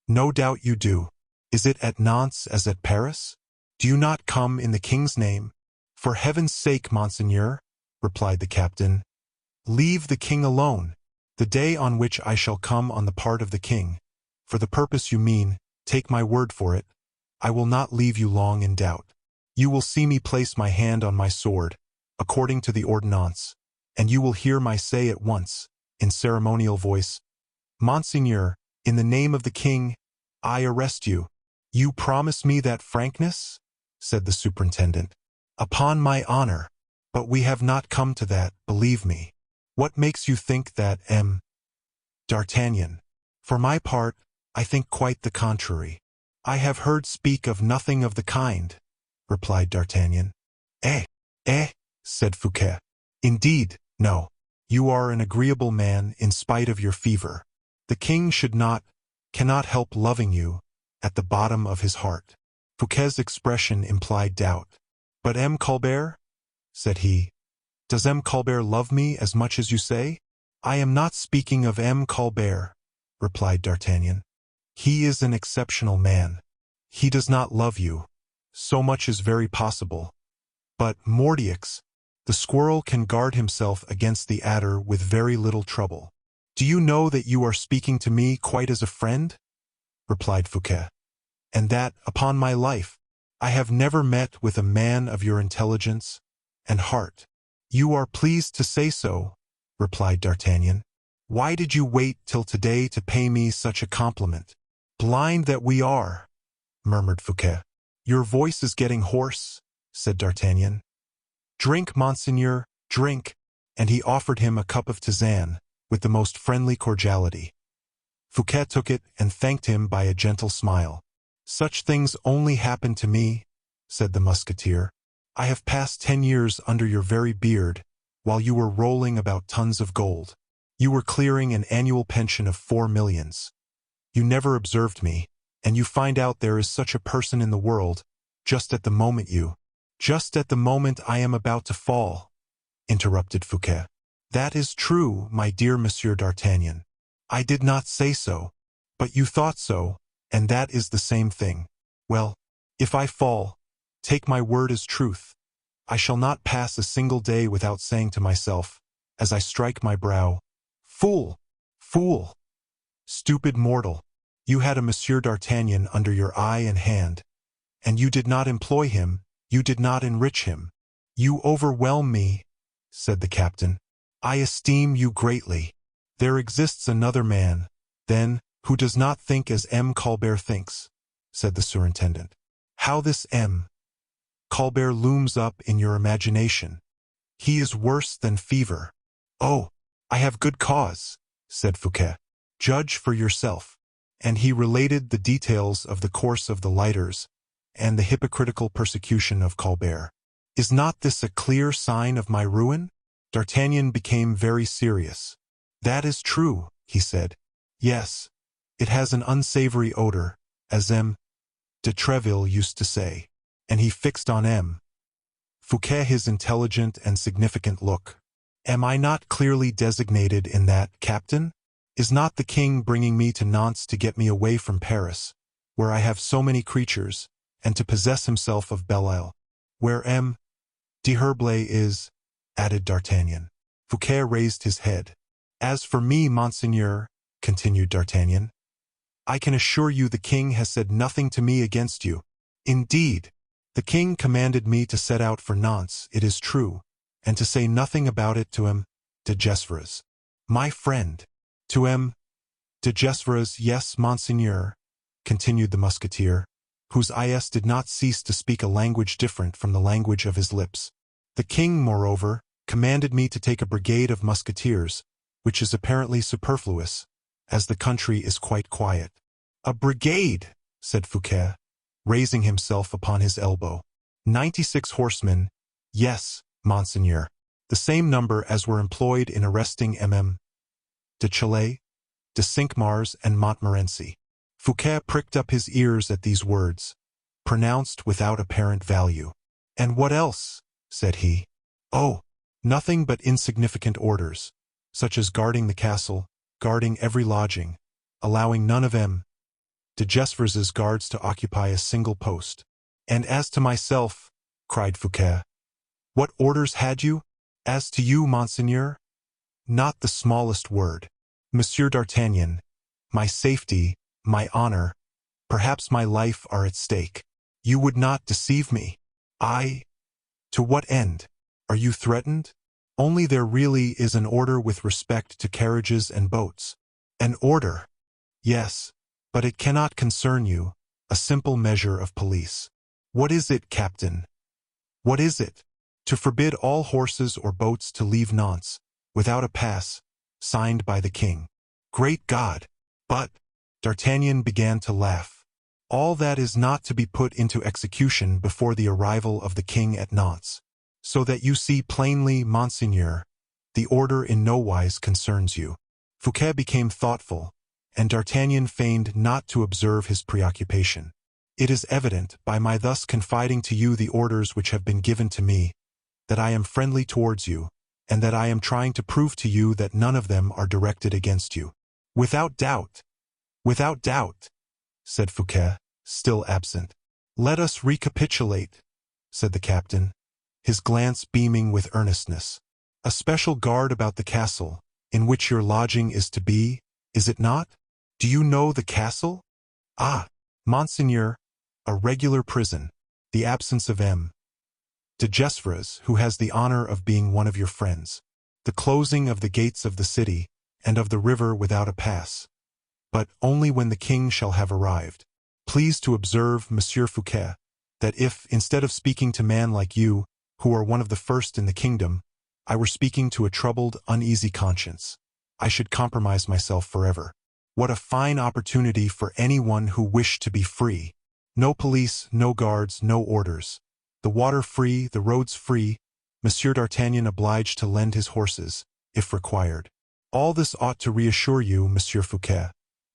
No doubt you do. Is it at Nantes as at Paris? Do you not come in the king's name? For heaven's sake, monseigneur, replied the captain, leave the king alone. The day on which I shall come on the part of the king, for the purpose you mean, take my word for it, I will not leave you long in doubt. You will see me place my hand on my sword, according to the ordonnance, and you will hear my say at once, in ceremonial voice, Monseigneur, in the name of the king, I arrest you. You promise me that frankness? Said the superintendent. Upon my honor. But we have not come to that, believe me. What makes you think that, D'Artagnan? For my part, I think quite the contrary. I have heard speak of nothing of the kind, replied D'Artagnan. Said Fouquet. Indeed, no. You are an agreeable man in spite of your fever. The king cannot help loving you, at the bottom of his heart. Fouquet's expression implied doubt. But M. Colbert? Said he. Does M. Colbert love me as much as you say? I am not speaking of M. Colbert, replied D'Artagnan. He is an exceptional man. He does not love you. So much is very possible. But, Mordioux, the squirrel can guard himself against the adder with very little trouble. Do you know that you are speaking to me quite as a friend? Replied Fouquet. And that, upon my life, I have never met with a man of your intelligence and heart. You are pleased to say so, replied D'Artagnan. Why did you wait till today to pay me such a compliment? Blind that we are, murmured Fouquet. Your voice is getting hoarse, said D'Artagnan. Drink, monseigneur, drink, and he offered him a cup of tisane, with the most friendly cordiality. Fouquet took it and thanked him by a gentle smile. Such things only happen to me, said the Musketeer. I have passed 10 years under your very beard, while you were rolling about tons of gold. You were clearing an annual pension of 4 millions. You never observed me, and you find out there is such a person in the world, just at the moment I am about to fall, interrupted Fouquet. That is true, my dear Monsieur d'Artagnan. I did not say so, but you thought so, and that is the same thing. Well, if I fall, take my word as truth. I shall not pass a single day without saying to myself, as I strike my brow, Fool! Fool! Stupid mortal! You had a Monsieur d'Artagnan under your eye and hand, and you did not employ him, you did not enrich him. You overwhelm me, said the captain. I esteem you greatly. There exists another man, then, who does not think as M. Colbert thinks, said the superintendent. How this M. Colbert looms up in your imagination. He is worse than fever. Oh, I have good cause, said Fouquet. Judge for yourself. And he related the details of the course of the lighters and the hypocritical persecution of Colbert. Is not this a clear sign of my ruin? D'Artagnan became very serious. That is true, he said. Yes, it has an unsavory odor, as M. de Treville used to say. And he fixed on M. Fouquet his intelligent and significant look. Am I not clearly designated in that, Captain? Is not the king bringing me to Nantes to get me away from Paris, where I have so many creatures, and to possess himself of Belle-Isle, where M. d'Herblay is, added D'Artagnan. Fouquet raised his head. As for me, monseigneur, continued D'Artagnan, I can assure you the king has said nothing to me against you. Indeed, the king commanded me to set out for Nantes, it is true, and to say nothing about it to M. de Gesvres. My friend. To M. de Gesvres, yes, monseigneur, continued the Musketeer, whose eyes did not cease to speak a language different from the language of his lips. The king, moreover, commanded me to take a brigade of Musketeers, which is apparently superfluous, as the country is quite quiet. A brigade, said Fouquet, raising himself upon his elbow. 96 horsemen, yes, monseigneur, the same number as were employed in arresting MM. de Chalais, de Cinq-Mars, and Montmorency. Fouquet pricked up his ears at these words, pronounced without apparent value. And what else? Said he. Oh, nothing but insignificant orders, such as guarding the castle, guarding every lodging, allowing none of M. de Gesvers's guards to occupy a single post. And as to myself, cried Fouquet, what orders had you? As to you, monseigneur? Not the smallest word. Monsieur d'Artagnan, my safety, my honor, perhaps my life are at stake. You would not deceive me. To what end? Are you threatened? Only there really is an order with respect to carriages and boats. An order? Yes, but it cannot concern you, a simple measure of police. What is it, Captain? What is it? To forbid all horses or boats to leave Nantes, without a pass, signed by the king. Great God! But, D'Artagnan began to laugh. All that is not to be put into execution before the arrival of the king at Nantes. So that you see plainly, monseigneur, the order in no wise concerns you. Fouquet became thoughtful, and D'Artagnan feigned not to observe his preoccupation. It is evident, by my thus confiding to you the orders which have been given to me, that I am friendly towards you, and that I am trying to prove to you that none of them are directed against you. Without doubt, said Fouquet, still absent. Let us recapitulate, said the captain, his glance beaming with earnestness. A special guard about the castle, in which your lodging is to be, is it not? Do you know the castle? Ah, monseigneur, a regular prison, the absence of M. de Gesveres, who has the honor of being one of your friends, the closing of the gates of the city, and of the river without a pass. But only when the king shall have arrived. Please to observe, Monsieur Fouquet, that if, instead of speaking to man like you, who are one of the first in the kingdom, I were speaking to a troubled, uneasy conscience, I should compromise myself forever. What a fine opportunity for anyone who wished to be free. No police, no guards, no orders. The water free, the roads free, Monsieur d'Artagnan obliged to lend his horses, if required. All this ought to reassure you, Monsieur Fouquet,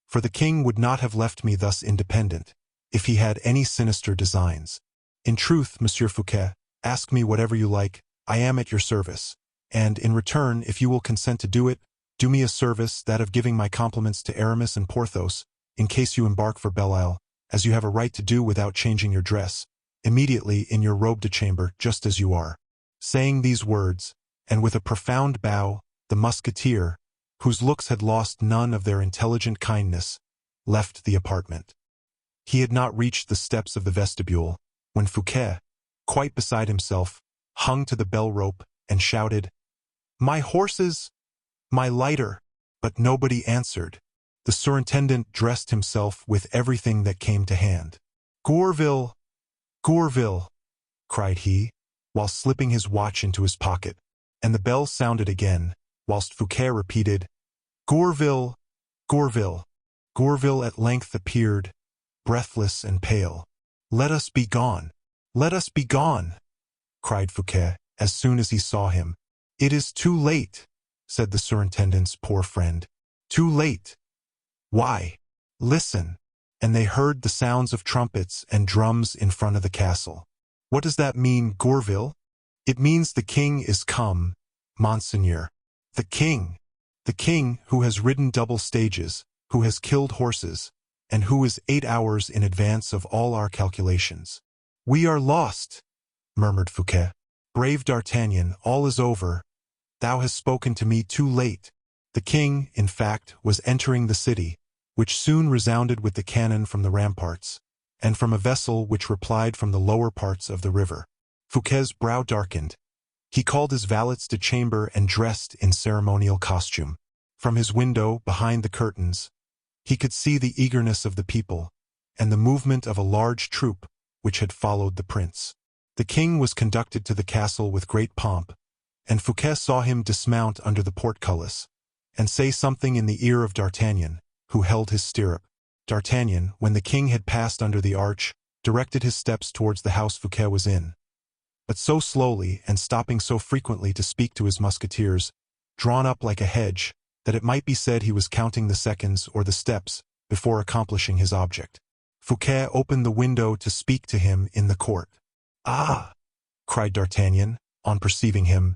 for the king would not have left me thus independent, if he had any sinister designs. In truth, Monsieur Fouquet, ask me whatever you like, I am at your service, and, in return, if you will consent to do it, do me a service, that of giving my compliments to Aramis and Porthos, in case you embark for Belle Isle, as you have a right to do without changing your dress, immediately in your robe de chamber, just as you are. Saying these words, and with a profound bow, the Musketeer, whose looks had lost none of their intelligent kindness, left the apartment. He had not reached the steps of the vestibule, when Fouquet, quite beside himself, hung to the bell rope and shouted, "My horses! My lighter!" But nobody answered. The superintendent dressed himself with everything that came to hand. "Gourville! Gourville!" cried he, while slipping his watch into his pocket, and the bell sounded again, whilst Fouquet repeated, "Gourville! Gourville!" Gourville at length appeared, breathless and pale. "Let us be gone! Let us be gone!" cried Fouquet, as soon as he saw him. "It is too late," said the superintendent's poor friend. "Too late." "Why? Listen." And they heard the sounds of trumpets and drums in front of the castle. "What does that mean, Gourville?" "It means the king is come, monseigneur. The king! The king who has ridden double stages, who has killed horses, and who is 8 hours in advance of all our calculations." "We are lost," murmured Fouquet. "Brave D'Artagnan, all is over. Thou hast spoken to me too late." The king, in fact, was entering the city, which soon resounded with the cannon from the ramparts, and from a vessel which replied from the lower parts of the river. Fouquet's brow darkened. He called his valets de chamber and dressed in ceremonial costume. From his window, behind the curtains, he could see the eagerness of the people, and the movement of a large troop which had followed the prince. The king was conducted to the castle with great pomp, and Fouquet saw him dismount under the portcullis, and say something in the ear of D'Artagnan, who held his stirrup. D'Artagnan, when the king had passed under the arch, directed his steps towards the house Fouquet was in, but so slowly and stopping so frequently to speak to his musketeers, drawn up like a hedge, that it might be said he was counting the seconds or the steps before accomplishing his object. Fouquet opened the window to speak to him in the court. "Ah!" cried D'Artagnan, on perceiving him,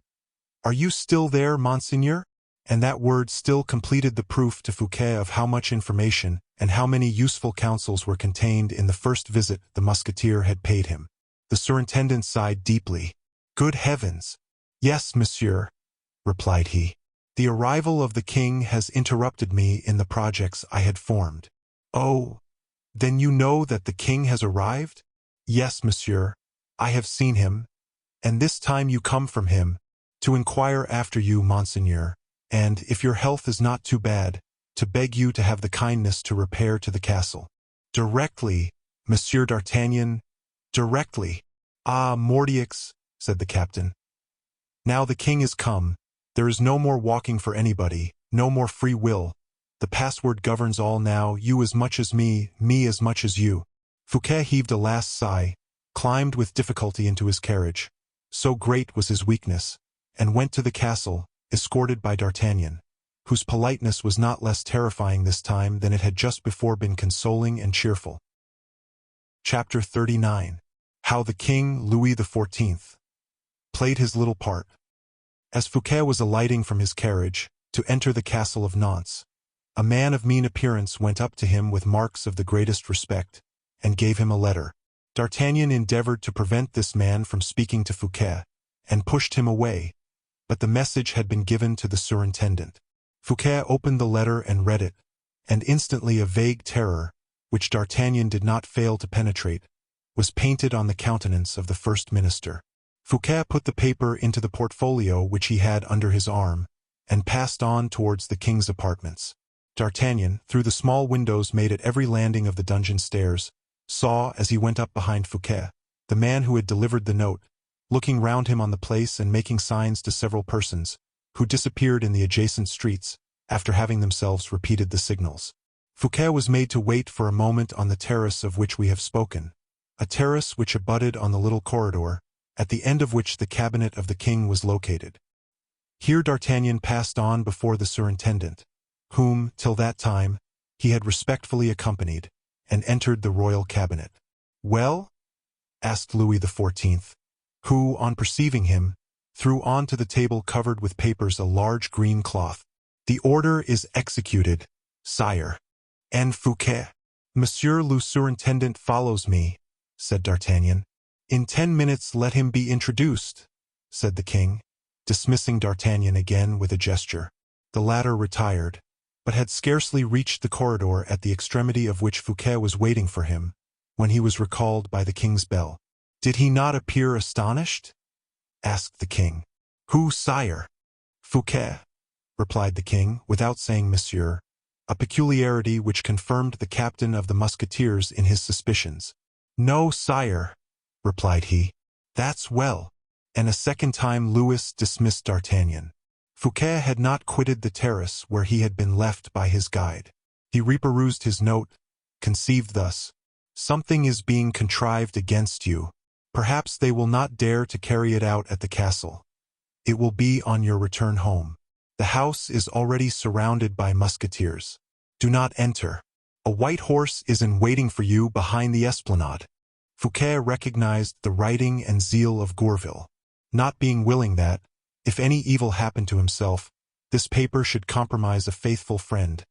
"Are you still there, monseigneur?" And that word still completed the proof to Fouquet of how much information and how many useful counsels were contained in the first visit the Musketeer had paid him. The surintendant sighed deeply. "Good heavens! Yes, monsieur," replied he. "The arrival of the king has interrupted me in the projects I had formed." "Oh, then you know that the king has arrived?" "Yes, monsieur, I have seen him, and this time you come from him, to inquire after you, monseigneur, and, if your health is not too bad, to beg you to have the kindness to repair to the castle." "Directly, Monsieur d'Artagnan, directly." "Ah, Mordioux," said the captain. "Now the king is come. There is no more walking for anybody, no more free will. The password governs all now, you as much as me as much as you." Fouquet heaved a last sigh, climbed with difficulty into his carriage, so great was his weakness, and went to the castle, escorted by D'Artagnan, whose politeness was not less terrifying this time than it had just before been consoling and cheerful. Chapter 39. How the King Louis XIV played his little part. As Fouquet was alighting from his carriage, to enter the castle of Nantes, a man of mean appearance went up to him with marks of the greatest respect, and gave him a letter. D'Artagnan endeavored to prevent this man from speaking to Fouquet, and pushed him away, but the message had been given to the surintendant. Fouquet opened the letter and read it, and instantly a vague terror, which D'Artagnan did not fail to penetrate, was painted on the countenance of the first minister. Fouquet put the paper into the portfolio which he had under his arm, and passed on towards the king's apartments. D'Artagnan, through the small windows made at every landing of the dungeon stairs, saw, as he went up behind Fouquet, the man who had delivered the note, looking round him on the place and making signs to several persons, who disappeared in the adjacent streets, after having themselves repeated the signals. Fouquet was made to wait for a moment on the terrace of which we have spoken, a terrace which abutted on the little corridor, at the end of which the cabinet of the king was located. Here D'Artagnan passed on before the surintendant, whom, till that time, he had respectfully accompanied, and entered the royal cabinet. "Well?" asked Louis XIV, who, on perceiving him, threw on to the table covered with papers a large green cloth. "The order is executed, sire." "And Fouquet?" "Monsieur le surintendant follows me," said D'Artagnan. "In 10 minutes let him be introduced," said the king, dismissing D'Artagnan again with a gesture. The latter retired, but had scarcely reached the corridor at the extremity of which Fouquet was waiting for him, when he was recalled by the king's bell. "Did he not appear astonished?" asked the king. "Who, sire?" "Fouquet," replied the king, without saying monsieur, a peculiarity which confirmed the captain of the Musketeers in his suspicions. "No, sire," replied he. "That's well." And a second time Louis dismissed D'Artagnan. Fouquet had not quitted the terrace where he had been left by his guide. He reperused his note, conceived thus: "Something is being contrived against you. Perhaps they will not dare to carry it out at the castle. It will be on your return home. The house is already surrounded by musketeers. Do not enter. A white horse is in waiting for you behind the esplanade." Fouquet recognized the writing and zeal of Gourville, not being willing that, if any evil happened to himself, this paper should compromise a faithful friend.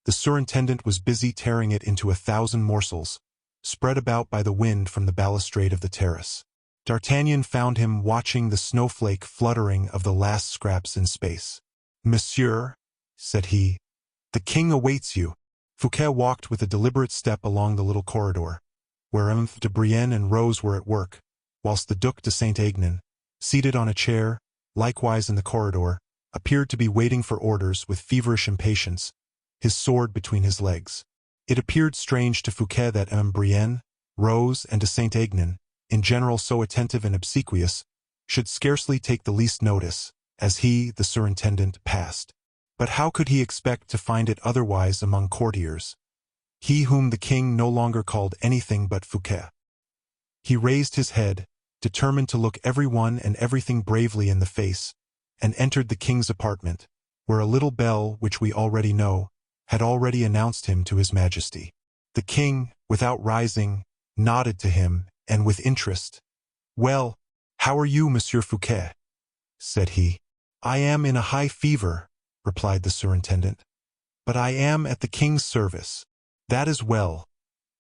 The surintendant was busy tearing it into 1,000 morsels, spread about by the wind from the balustrade of the terrace. D'Artagnan found him watching the snowflake fluttering of the last scraps in space. "Monsieur," said he, "the king awaits you." Fouquet walked with a deliberate step along the little corridor, where M. de Brienne and Rose were at work, whilst the Duc de Saint-Aignan, seated on a chair, likewise in the corridor, appeared to be waiting for orders with feverish impatience, his sword between his legs. It appeared strange to Fouquet that M. Brienne, Rose, and de Saint-Aignan, in general so attentive and obsequious, should scarcely take the least notice, as he, the surintendant, passed. But how could he expect to find it otherwise among courtiers, he whom the king no longer called anything but Fouquet? He raised his head, determined to look everyone and everything bravely in the face, and entered the king's apartment, where a little bell, which we already know, had already announced him to his majesty. The king, without rising, nodded to him, and with interest: "Well, how are you, Monsieur Fouquet?" said he. "I am in a high fever," replied the superintendent. "But I am at the king's service." "That is well.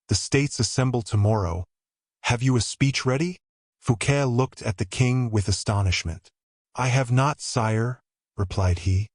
The states assemble tomorrow. Have you a speech ready?" Fouquet looked at the king with astonishment. "I have not, sire," replied he,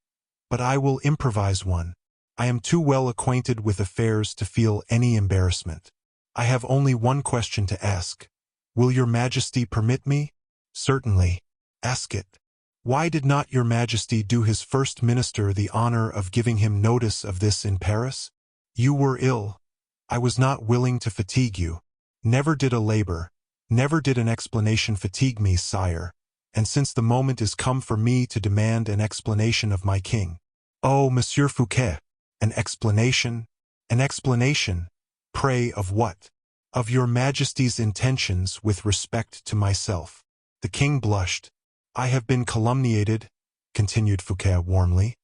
"but I will improvise one. I am too well acquainted with affairs to feel any embarrassment. I have only one question to ask. Will your majesty permit me?" "Certainly. Ask it." "Why did not your majesty do his first minister the honor of giving him notice of this in Paris?" "You were ill. I was not willing to fatigue you. Never did a labor, never did an explanation fatigue me, sire, and since the moment is come for me to demand an explanation of my king." "Oh, Monsieur Fouquet, an explanation? An explanation? Pray, of what?" "Of your majesty's intentions with respect to myself." The king blushed. "I have been calumniated," continued Fouquet warmly,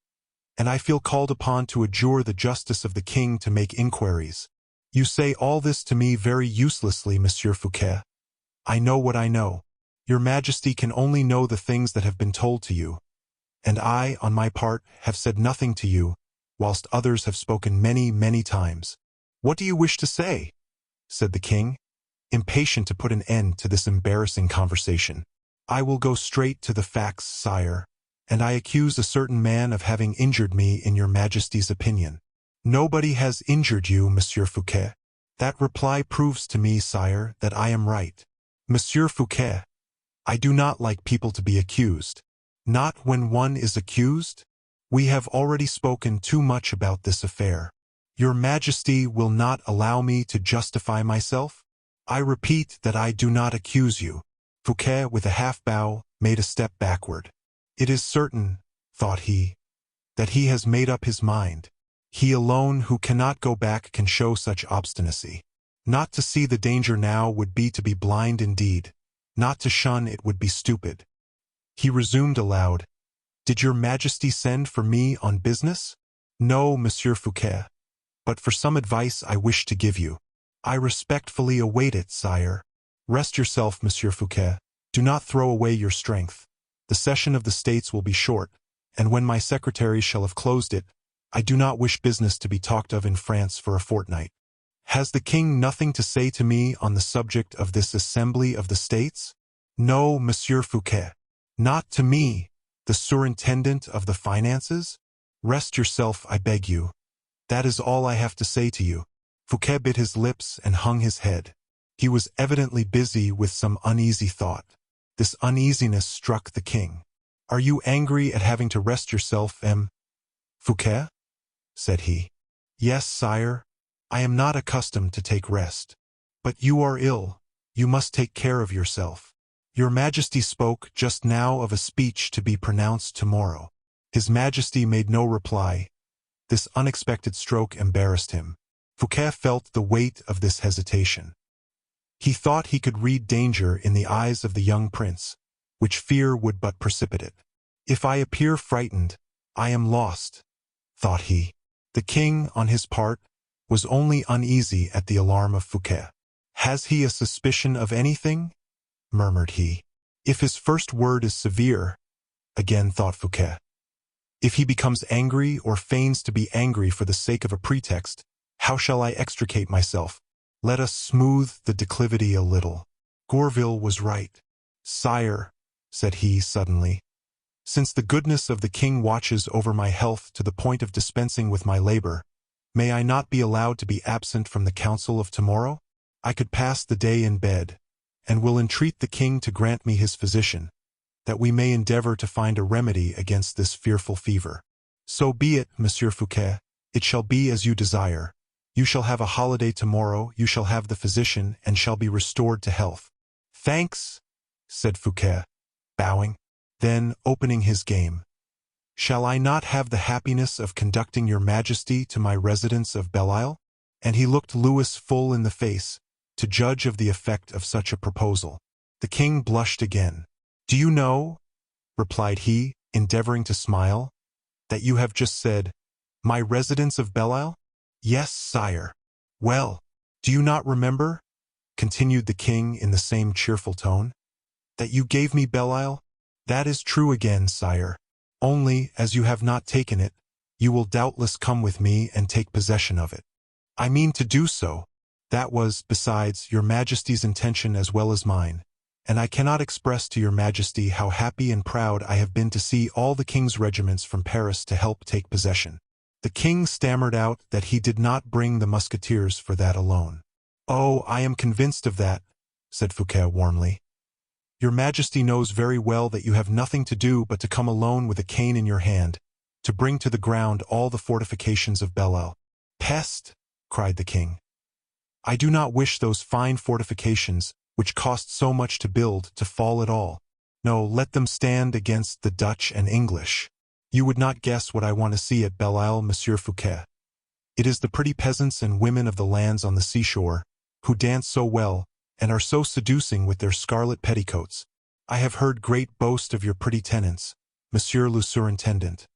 "and I feel called upon to adjure the justice of the king to make inquiries. You say all this to me very uselessly, Monsieur Fouquet. I know what I know. Your majesty can only know the things that have been told to you, and I, on my part, have said nothing to you, whilst others have spoken many, many times." "What do you wish to say?" said the king, impatient to put an end to this embarrassing conversation. "I will go straight to the facts, sire, and I accuse a certain man of having injured me in your majesty's opinion." "Nobody has injured you, Monsieur Fouquet." "That reply proves to me, sire, that I am right." "Monsieur Fouquet, I do not like people to be accused." "Not when one is accused? We have already spoken too much about this affair. Your majesty will not allow me to justify myself?" "I repeat that I do not accuse you." Fouquet, with a half-bow, made a step backward. "It is certain," thought he, "that he has made up his mind. He alone who cannot go back can show such obstinacy. Not to see the danger now would be to be blind indeed. Not to shun it would be stupid." He resumed aloud, "Did your majesty send for me on business?" "No, Monsieur Fouquet, but for some advice I wish to give you." "I respectfully await it, sire." "Rest yourself, Monsieur Fouquet. Do not throw away your strength. The session of the States will be short, and when my secretaries shall have closed it, I do not wish business to be talked of in France for a fortnight." "Has the king nothing to say to me on the subject of this Assembly of the States?" "No, Monsieur Fouquet." "Not to me, the superintendent of the finances?" "Rest yourself, I beg you. That is all I have to say to you." Fouquet bit his lips and hung his head. He was evidently busy with some uneasy thought. This uneasiness struck the king. "Are you angry at having to rest yourself, Fouquet?" said he. "Yes, sire. I am not accustomed to take rest. But you are ill. You must take care of yourself. Your Majesty spoke just now of a speech to be pronounced tomorrow." His Majesty made no reply. This unexpected stroke embarrassed him. Fouquet felt the weight of this hesitation. He thought he could read danger in the eyes of the young prince, which fear would but precipitate. "If I appear frightened, I am lost," thought he. The king, on his part, was only uneasy at the alarm of Fouquet. "Has he a suspicion of anything?" murmured he. "If his first word is severe," again thought Fouquet. "If he becomes angry or feigns to be angry for the sake of a pretext, how shall I extricate myself? Let us smooth the declivity a little." Gourville was right. "Sire," said he suddenly, "since the goodness of the king watches over my health to the point of dispensing with my labor, may I not be allowed to be absent from the council of tomorrow? I could pass the day in bed, and will entreat the king to grant me his physician, that we may endeavor to find a remedy against this fearful fever." "So be it, Monsieur Fouquet. It shall be as you desire. You shall have a holiday tomorrow, you shall have the physician, and shall be restored to health." "Thanks," said Fouquet, bowing. Then, opening his game, "Shall I not have the happiness of conducting your Majesty to my residence of Belle-Isle?" And he looked Louis full in the face, to judge of the effect of such a proposal. The king blushed again. "Do you know," replied he, endeavoring to smile, "that you have just said, 'My residence of Belle-Isle'?" "Yes, sire." "Well, do you not remember," continued the king in the same cheerful tone, "that you gave me Belle-Isle? That is true again, sire. Only, as you have not taken it, you will doubtless come with me and take possession of it. I mean to do so. That was, besides, your Majesty's intention as well as mine, and I cannot express to your Majesty how happy and proud I have been to see all the king's regiments from Paris to help take possession. The king stammered out that he did not bring the Musketeers for that alone. Oh, I am convinced of that, said Fouquet warmly. Your Majesty knows very well that you have nothing to do but to come alone with a cane in your hand, to bring to the ground all the fortifications of Belle-Isle. Peste! Cried the king. I do not wish those fine fortifications, which cost so much to build, to fall at all. No, let them stand against the Dutch and English. You would not guess what I want to see at Belle-Isle, Monsieur Fouquet. It is the pretty peasants and women of the lands on the seashore, who dance so well, and are so seducing with their scarlet petticoats. I have heard great boast of your pretty tenants, Monsieur le Surintendant.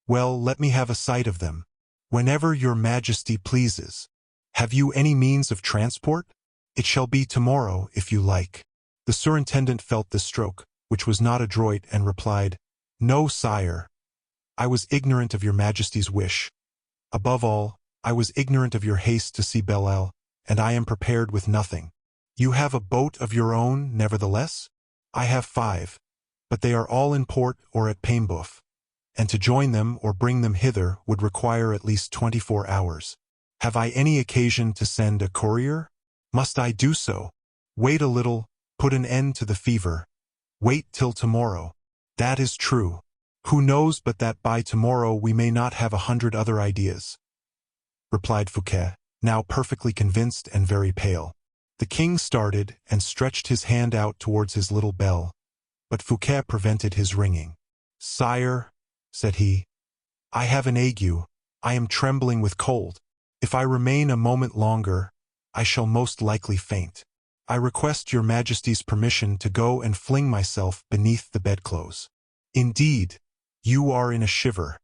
Well, let me have a sight of them, whenever your Majesty pleases. Have you any means of transport? It shall be tomorrow, if you like. The Surintendant felt this stroke, which was not adroit, and replied, No, sire. I was ignorant of your Majesty's wish. Above all, I was ignorant of your haste to see Belle-Isle, and I am prepared with nothing. You have a boat of your own, nevertheless? I have 5, but they are all in port or at Paimboeuf, and to join them or bring them hither would require at least 24 hours. Have I any occasion to send a courier? Must I do so? Wait a little, put an end to the fever. Wait till tomorrow. That is true. Who knows but that by tomorrow we may not have 100 other ideas? Replied Fouquet, now perfectly convinced and very pale. The king started and stretched his hand out towards his little bell, but Fouquet prevented his ringing. Sire, said he, I have an ague. I am trembling with cold. If I remain a moment longer, I shall most likely faint. I request your Majesty's permission to go and fling myself beneath the bedclothes. Indeed, you are in a shiver.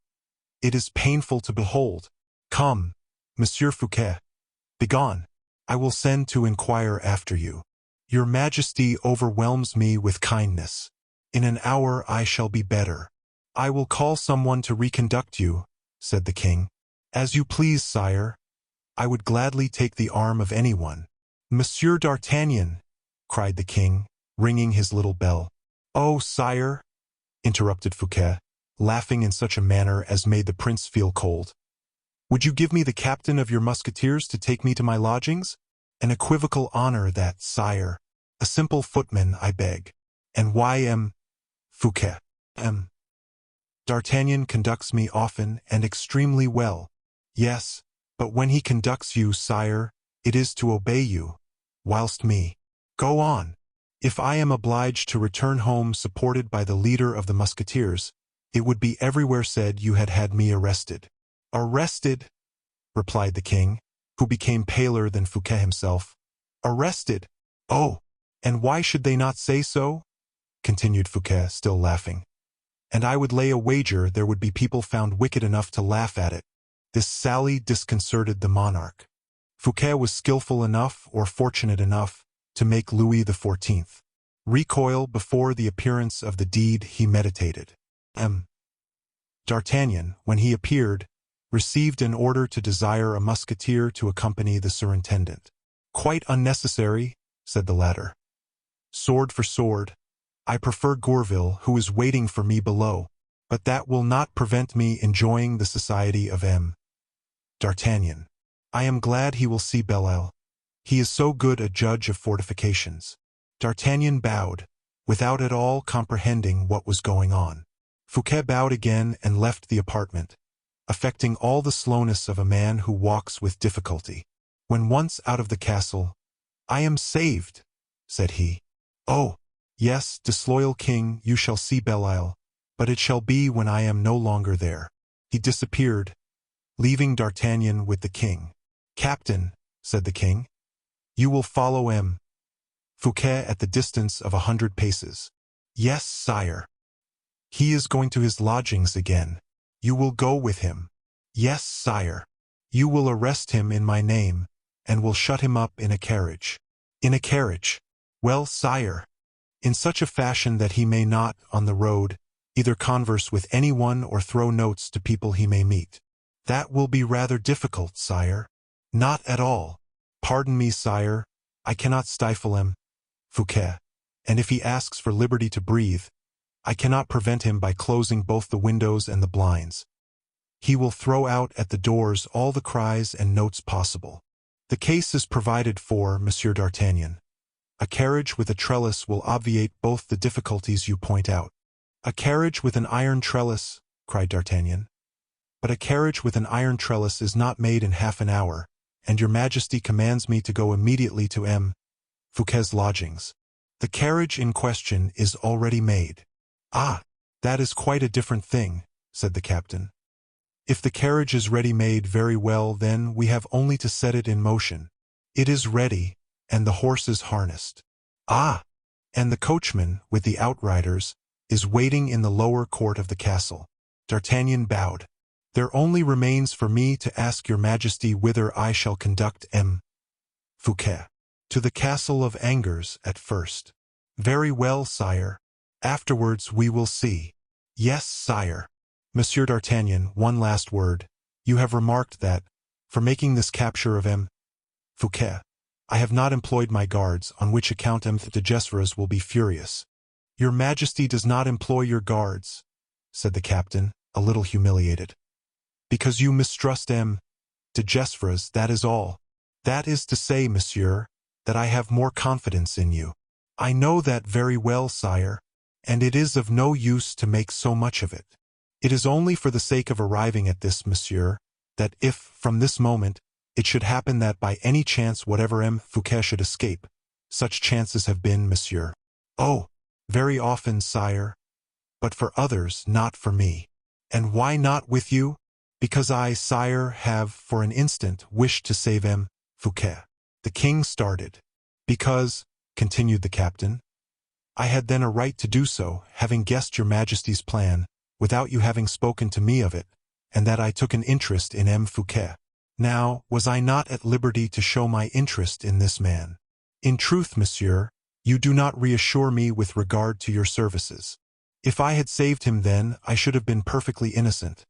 It is painful to behold. Come, Monsieur Fouquet, begone. I will send to inquire after you. Your Majesty overwhelms me with kindness. In an hour I shall be better. I will call someone to reconduct you, said the king. As you please, sire. I would gladly take the arm of anyone. Monsieur d'Artagnan, cried the king, ringing his little bell. Oh, sire, interrupted Fouquet, laughing in such a manner as made the prince feel cold. Would you give me the captain of your Musketeers to take me to my lodgings? An equivocal honor that, sire. A simple footman, I beg. And why am Fouquet? D'Artagnan conducts me often and extremely well. Yes, but when he conducts you, sire, it is to obey you, whilst me. Go on. If I am obliged to return home supported by the leader of the Musketeers, it would be everywhere said you had had me arrested. Arrested, replied the king, who became paler than Fouquet himself. Arrested? Oh, and why should they not say so? Continued Fouquet, still laughing. And I would lay a wager there would be people found wicked enough to laugh at it. This sally disconcerted the monarch. Fouquet was skillful enough or fortunate enough to make Louis XIV recoil before the appearance of the deed he meditated. D'Artagnan, when he appeared, received an order to desire a musketeer to accompany the surintendant. Quite unnecessary, said the latter. Sword for sword. I prefer Gourville, who is waiting for me below, but that will not prevent me enjoying the society of D'Artagnan. I am glad he will see Belle-Isle. He is so good a judge of fortifications. D'Artagnan bowed, without at all comprehending what was going on. Fouquet bowed again and left the apartment, affecting all the slowness of a man who walks with difficulty. When once out of the castle, I am saved, said he. Oh, yes, disloyal king, you shall see Belle-Isle, but it shall be when I am no longer there. He disappeared, leaving D'Artagnan with the king. Captain, said the king, you will follow Fouquet at the distance of 100 paces. Yes, sire. He is going to his lodgings again. You will go with him. Yes, sire. You will arrest him in my name, and will shut him up in a carriage. In a carriage. Well, sire, in such a fashion that he may not, on the road, either converse with anyone or throw notes to people he may meet. That will be rather difficult, sire. Not at all. Pardon me, sire, I cannot stifle him, Fouquet, and if he asks for liberty to breathe, I cannot prevent him by closing both the windows and the blinds. He will throw out at the doors all the cries and notes possible. The case is provided for, Monsieur d'Artagnan. A carriage with a trellis will obviate both the difficulties you point out. A carriage with an iron trellis, cried D'Artagnan. But a carriage with an iron trellis is not made in half an hour, and your Majesty commands me to go immediately to M. Fouquet's lodgings. The carriage in question is already made. Ah, that is quite a different thing, said the captain. If the carriage is ready-made, very well, then we have only to set it in motion. It is ready, and the horses harnessed. Ah, and the coachman, with the outriders, is waiting in the lower court of the castle. D'Artagnan bowed. There only remains for me to ask your Majesty whither I shall conduct M. Fouquet. To the castle of Angers at first. Very well, sire. Afterwards we will see. Yes, sire. Monsieur d'Artagnan, one last word. You have remarked that, for making this capture of M. Fouquet, I have not employed my guards, on which account M. de Gesvres will be furious. Your Majesty does not employ your guards, said the captain, a little humiliated. Because you mistrust M. de Gesvres, that is all. That is to say, monsieur, that I have more confidence in you. I know that very well, sire, and it is of no use to make so much of it. It is only for the sake of arriving at this, monsieur, that if, from this moment, it should happen that by any chance whatever M. Fouquet should escape, such chances have been, monsieur. Oh, very often, sire, but for others, not for me. And why not with you? Because I, sire, have, for an instant, wished to save M. Fouquet. The king started. Because, continued the captain, I had then a right to do so, having guessed your Majesty's plan, without you having spoken to me of it, and that I took an interest in M. Fouquet. Now, was I not at liberty to show my interest in this man? In truth, monsieur, you do not reassure me with regard to your services. If I had saved him then, I should have been perfectly innocent.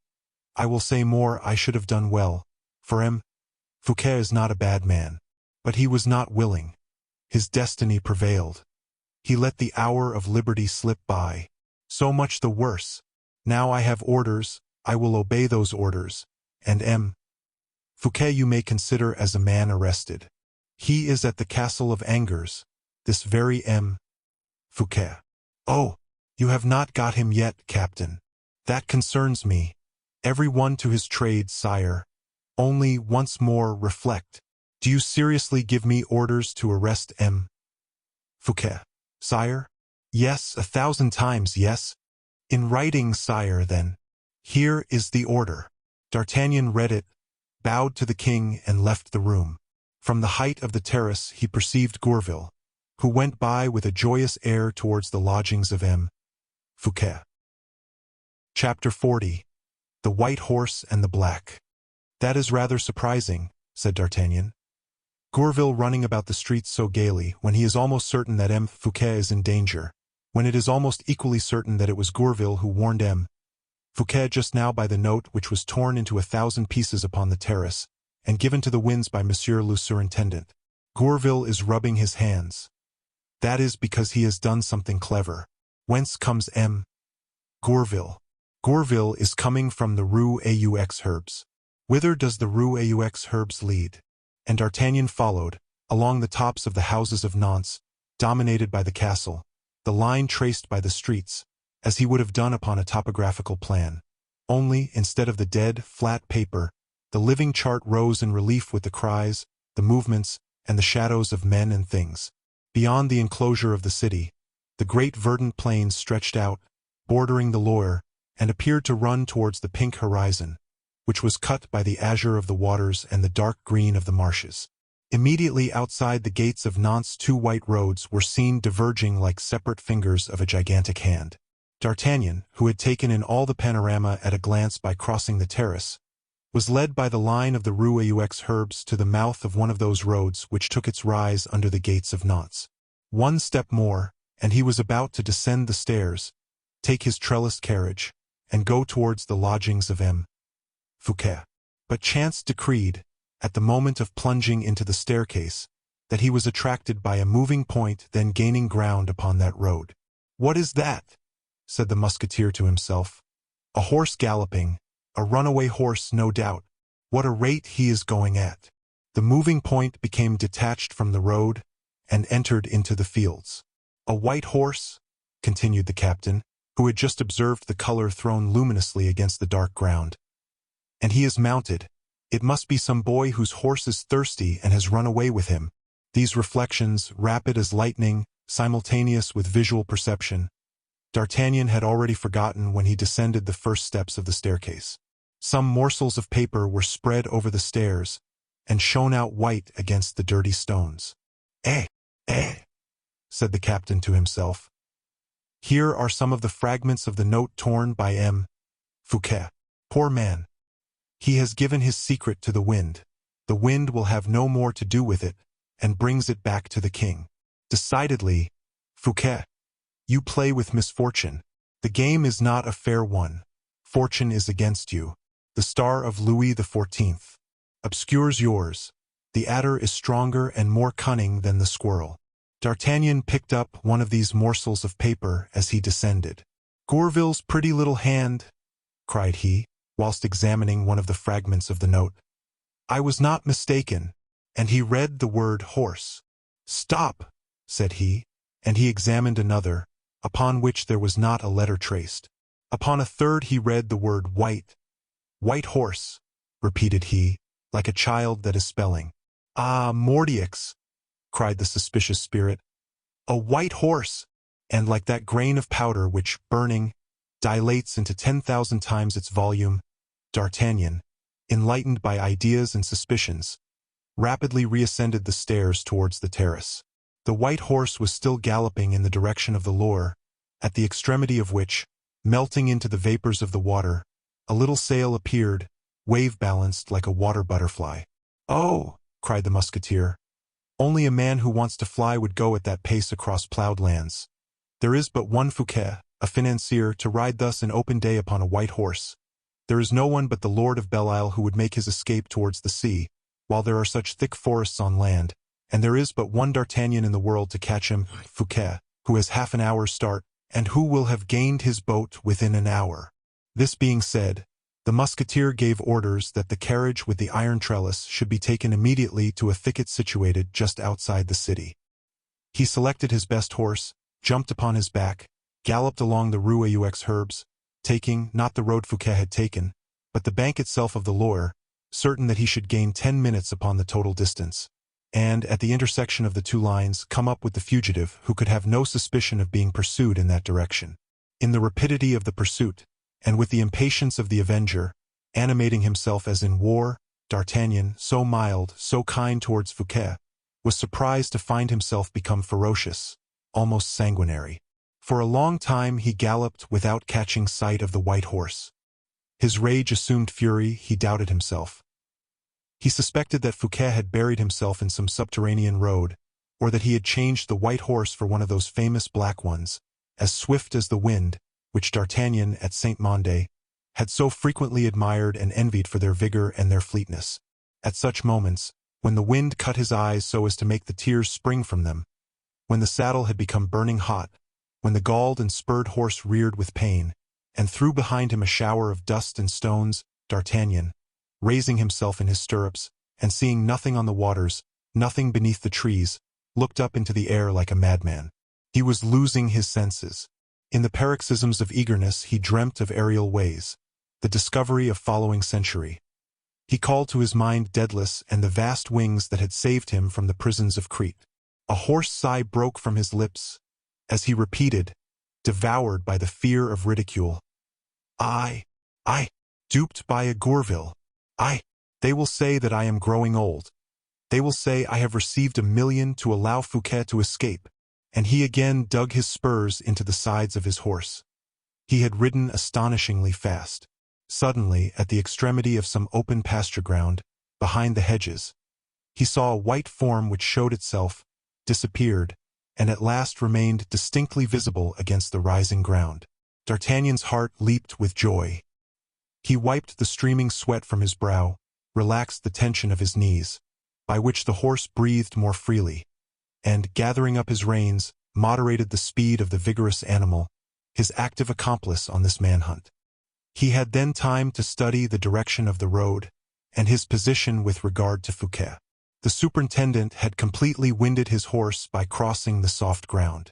I will say more, I should have done well, for M. Fouquet is not a bad man. But he was not willing. His destiny prevailed. He let the hour of liberty slip by. So much the worse. Now I have orders, I will obey those orders, and M. Fouquet you may consider as a man arrested. He is at the castle of Angers, this very M. Fouquet. Oh, you have not got him yet, captain. That concerns me. Every one to his trade, sire. Only, once more, reflect. Do you seriously give me orders to arrest M. Fouquet? Sire? Yes, 1,000 times yes. In writing, sire, then. Here is the order. D'Artagnan read it, bowed to the king, and left the room. From the height of the terrace he perceived Gourville, who went by with a joyous air towards the lodgings of M. Fouquet. Chapter 40. The White Horse and the Black. That is rather surprising, said D'Artagnan. Gourville running about the streets so gaily, when he is almost certain that M. Fouquet is in danger, when it is almost equally certain that it was Gourville who warned M. Fouquet just now by the note which was torn into 1,000 pieces upon the terrace, and given to the winds by Monsieur le Surintendant. Gourville is rubbing his hands. That is because he has done something clever. Whence comes M. Gourville? Gourville is coming from the Rue aux Herbes. Whither does the Rue aux Herbes lead? And D'Artagnan followed, along the tops of the houses of Nantes, dominated by the castle, the line traced by the streets, as he would have done upon a topographical plan. Only, instead of the dead, flat paper, the living chart rose in relief with the cries, the movements, and the shadows of men and things. Beyond the enclosure of the city, the great verdant plains stretched out, bordering the Loire, and appeared to run towards the pink horizon, which was cut by the azure of the waters and the dark green of the marshes. Immediately outside the gates of Nantes 2 white roads were seen diverging like separate fingers of a gigantic hand. D'Artagnan, who had taken in all the panorama at a glance by crossing the terrace, was led by the line of the Rue aux Herbes to the mouth of one of those roads which took its rise under the gates of Nantes. One step more, and he was about to descend the stairs, take his trellised carriage, and go towards the lodgings of M. Fouquet. But chance decreed, at the moment of plunging into the staircase, that he was attracted by a moving point then gaining ground upon that road. "What is that?" said the Musketeer to himself. "A horse galloping, a runaway horse no doubt. What a rate he is going at!" The moving point became detached from the road, and entered into the fields. "A white horse," continued the captain, who had just observed the color thrown luminously against the dark ground. "And he is mounted. It must be some boy whose horse is thirsty and has run away with him." These reflections, rapid as lightning, simultaneous with visual perception, D'Artagnan had already forgotten when he descended the first steps of the staircase. Some morsels of paper were spread over the stairs, and shone out white against the dirty stones. "Eh, eh," said the captain to himself. "Here are some of the fragments of the note torn by M. Fouquet. Poor man. He has given his secret to the wind. The wind will have no more to do with it, and brings it back to the king. Decidedly, Fouquet, you play with misfortune. The game is not a fair one. Fortune is against you. The star of Louis XIV. obscures yours. The adder is stronger and more cunning than the squirrel." D'Artagnan picked up one of these morsels of paper as he descended. "Gourville's pretty little hand," cried he, whilst examining one of the fragments of the note. "I was not mistaken," and he read the word horse. "Stop," said he, and he examined another, upon which there was not a letter traced. Upon a third he read the word white. "White horse," repeated he, like a child that is spelling. "Ah, Mordioux!" cried the suspicious spirit. "A white horse!" And like that grain of powder which, burning, dilates into 10,000 times its volume, D'Artagnan, enlightened by ideas and suspicions, rapidly reascended the stairs towards the terrace. The white horse was still galloping in the direction of the Loire, at the extremity of which, melting into the vapors of the water, a little sail appeared, wave-balanced like a water butterfly. "Oh!" cried the Musketeer. "Only a man who wants to fly would go at that pace across ploughed lands. There is but one Fouquet, a financier, to ride thus in open day upon a white horse. There is no one but the Lord of Belle-Isle who would make his escape towards the sea, while there are such thick forests on land, and there is but one D'Artagnan in the world to catch him, Fouquet, who has half an hour's start, and who will have gained his boat within an hour." This being said, the Musketeer gave orders that the carriage with the iron trellis should be taken immediately to a thicket situated just outside the city. He selected his best horse, jumped upon his back, galloped along the Rue aux Herbes, taking, not the road Fouquet had taken, but the bank itself of the Loire, certain that he should gain 10 minutes upon the total distance, and, at the intersection of the two lines, come up with the fugitive, who could have no suspicion of being pursued in that direction. In the rapidity of the pursuit, and with the impatience of the avenger, animating himself as in war, D'Artagnan, so mild, so kind towards Fouquet, was surprised to find himself become ferocious, almost sanguinary. For a long time he galloped without catching sight of the white horse. His rage assumed fury, he doubted himself. He suspected that Fouquet had buried himself in some subterranean road, or that he had changed the white horse for one of those famous black ones, as swift as the wind, which D'Artagnan at Saint-Mandé had so frequently admired and envied for their vigor and their fleetness. At such moments, when the wind cut his eyes so as to make the tears spring from them, when the saddle had become burning hot, when the galled and spurred horse reared with pain, and threw behind him a shower of dust and stones, D'Artagnan, raising himself in his stirrups, and seeing nothing on the waters, nothing beneath the trees, looked up into the air like a madman. He was losing his senses. In the paroxysms of eagerness he dreamt of aerial ways, the discovery of following century. He called to his mind Daedalus and the vast wings that had saved him from the prisons of Crete. A hoarse sigh broke from his lips, as he repeated, devoured by the fear of ridicule, I, duped by a Gourville. They will say that I am growing old. They will say I have received $1 million to allow Fouquet to escape." And he again dug his spurs into the sides of his horse. He had ridden astonishingly fast. Suddenly, at the extremity of some open pasture ground, behind the hedges, he saw a white form which showed itself, disappeared, and at last remained distinctly visible against the rising ground. D'Artagnan's heart leaped with joy. He wiped the streaming sweat from his brow, relaxed the tension of his knees, by which the horse breathed more freely, and, gathering up his reins, moderated the speed of the vigorous animal, his active accomplice on this manhunt. He had then time to study the direction of the road and his position with regard to Fouquet. The superintendent had completely winded his horse by crossing the soft ground.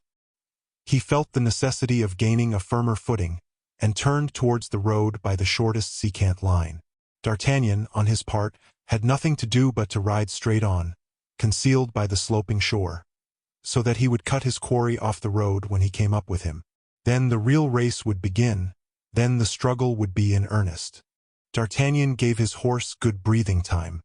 He felt the necessity of gaining a firmer footing, and turned towards the road by the shortest secant line. D'Artagnan, on his part, had nothing to do but to ride straight on, concealed by the sloping shore, so that he would cut his quarry off the road when he came up with him. Then the real race would begin, then the struggle would be in earnest. D'Artagnan gave his horse good breathing time.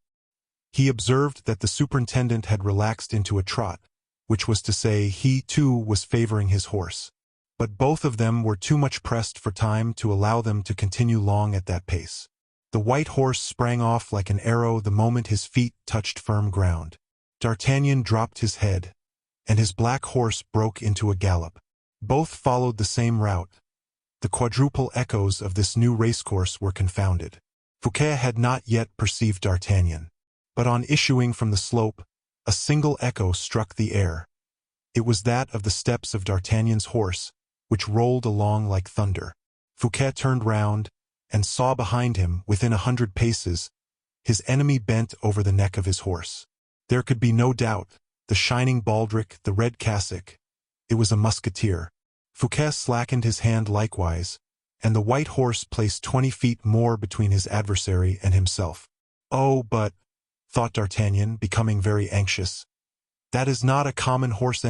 He observed that the superintendent had relaxed into a trot, which was to say he, too, was favoring his horse. But both of them were too much pressed for time to allow them to continue long at that pace. The white horse sprang off like an arrow the moment his feet touched firm ground. D'Artagnan dropped his head, and his black horse broke into a gallop. Both followed the same route. The quadruple echoes of this new racecourse were confounded. Fouquet had not yet perceived D'Artagnan, but on issuing from the slope, a single echo struck the air. It was that of the steps of D'Artagnan's horse, which rolled along like thunder. Fouquet turned round, and saw behind him, within 100 paces, his enemy bent over the neck of his horse. There could be no doubt, the shining baldric, the red cassock. It was a musketeer. Fouquet slackened his hand likewise, and the white horse placed 20 feet more between his adversary and himself. "Oh, but," thought D'Artagnan, becoming very anxious, "that is not a common horse.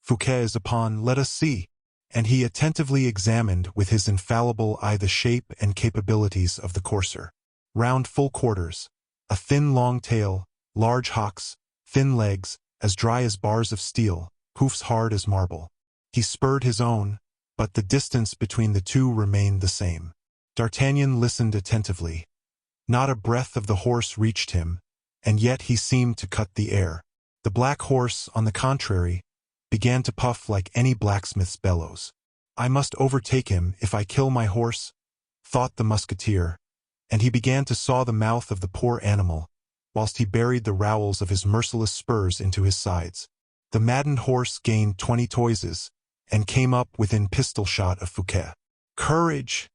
Fouquet is upon, let us see." And he attentively examined with his infallible eye the shape and capabilities of the courser. Round full quarters, a thin long tail, large hocks, thin legs, as dry as bars of steel, hoofs hard as marble. He spurred his own, but the distance between the two remained the same. D'Artagnan listened attentively. Not a breath of the horse reached him, and yet he seemed to cut the air. The black horse, on the contrary, began to puff like any blacksmith's bellows. "I must overtake him if I kill my horse," thought the musketeer, and he began to saw the mouth of the poor animal, whilst he buried the rowels of his merciless spurs into his sides. The maddened horse gained 20 toises, and came up within pistol-shot of Fouquet. "Courage,"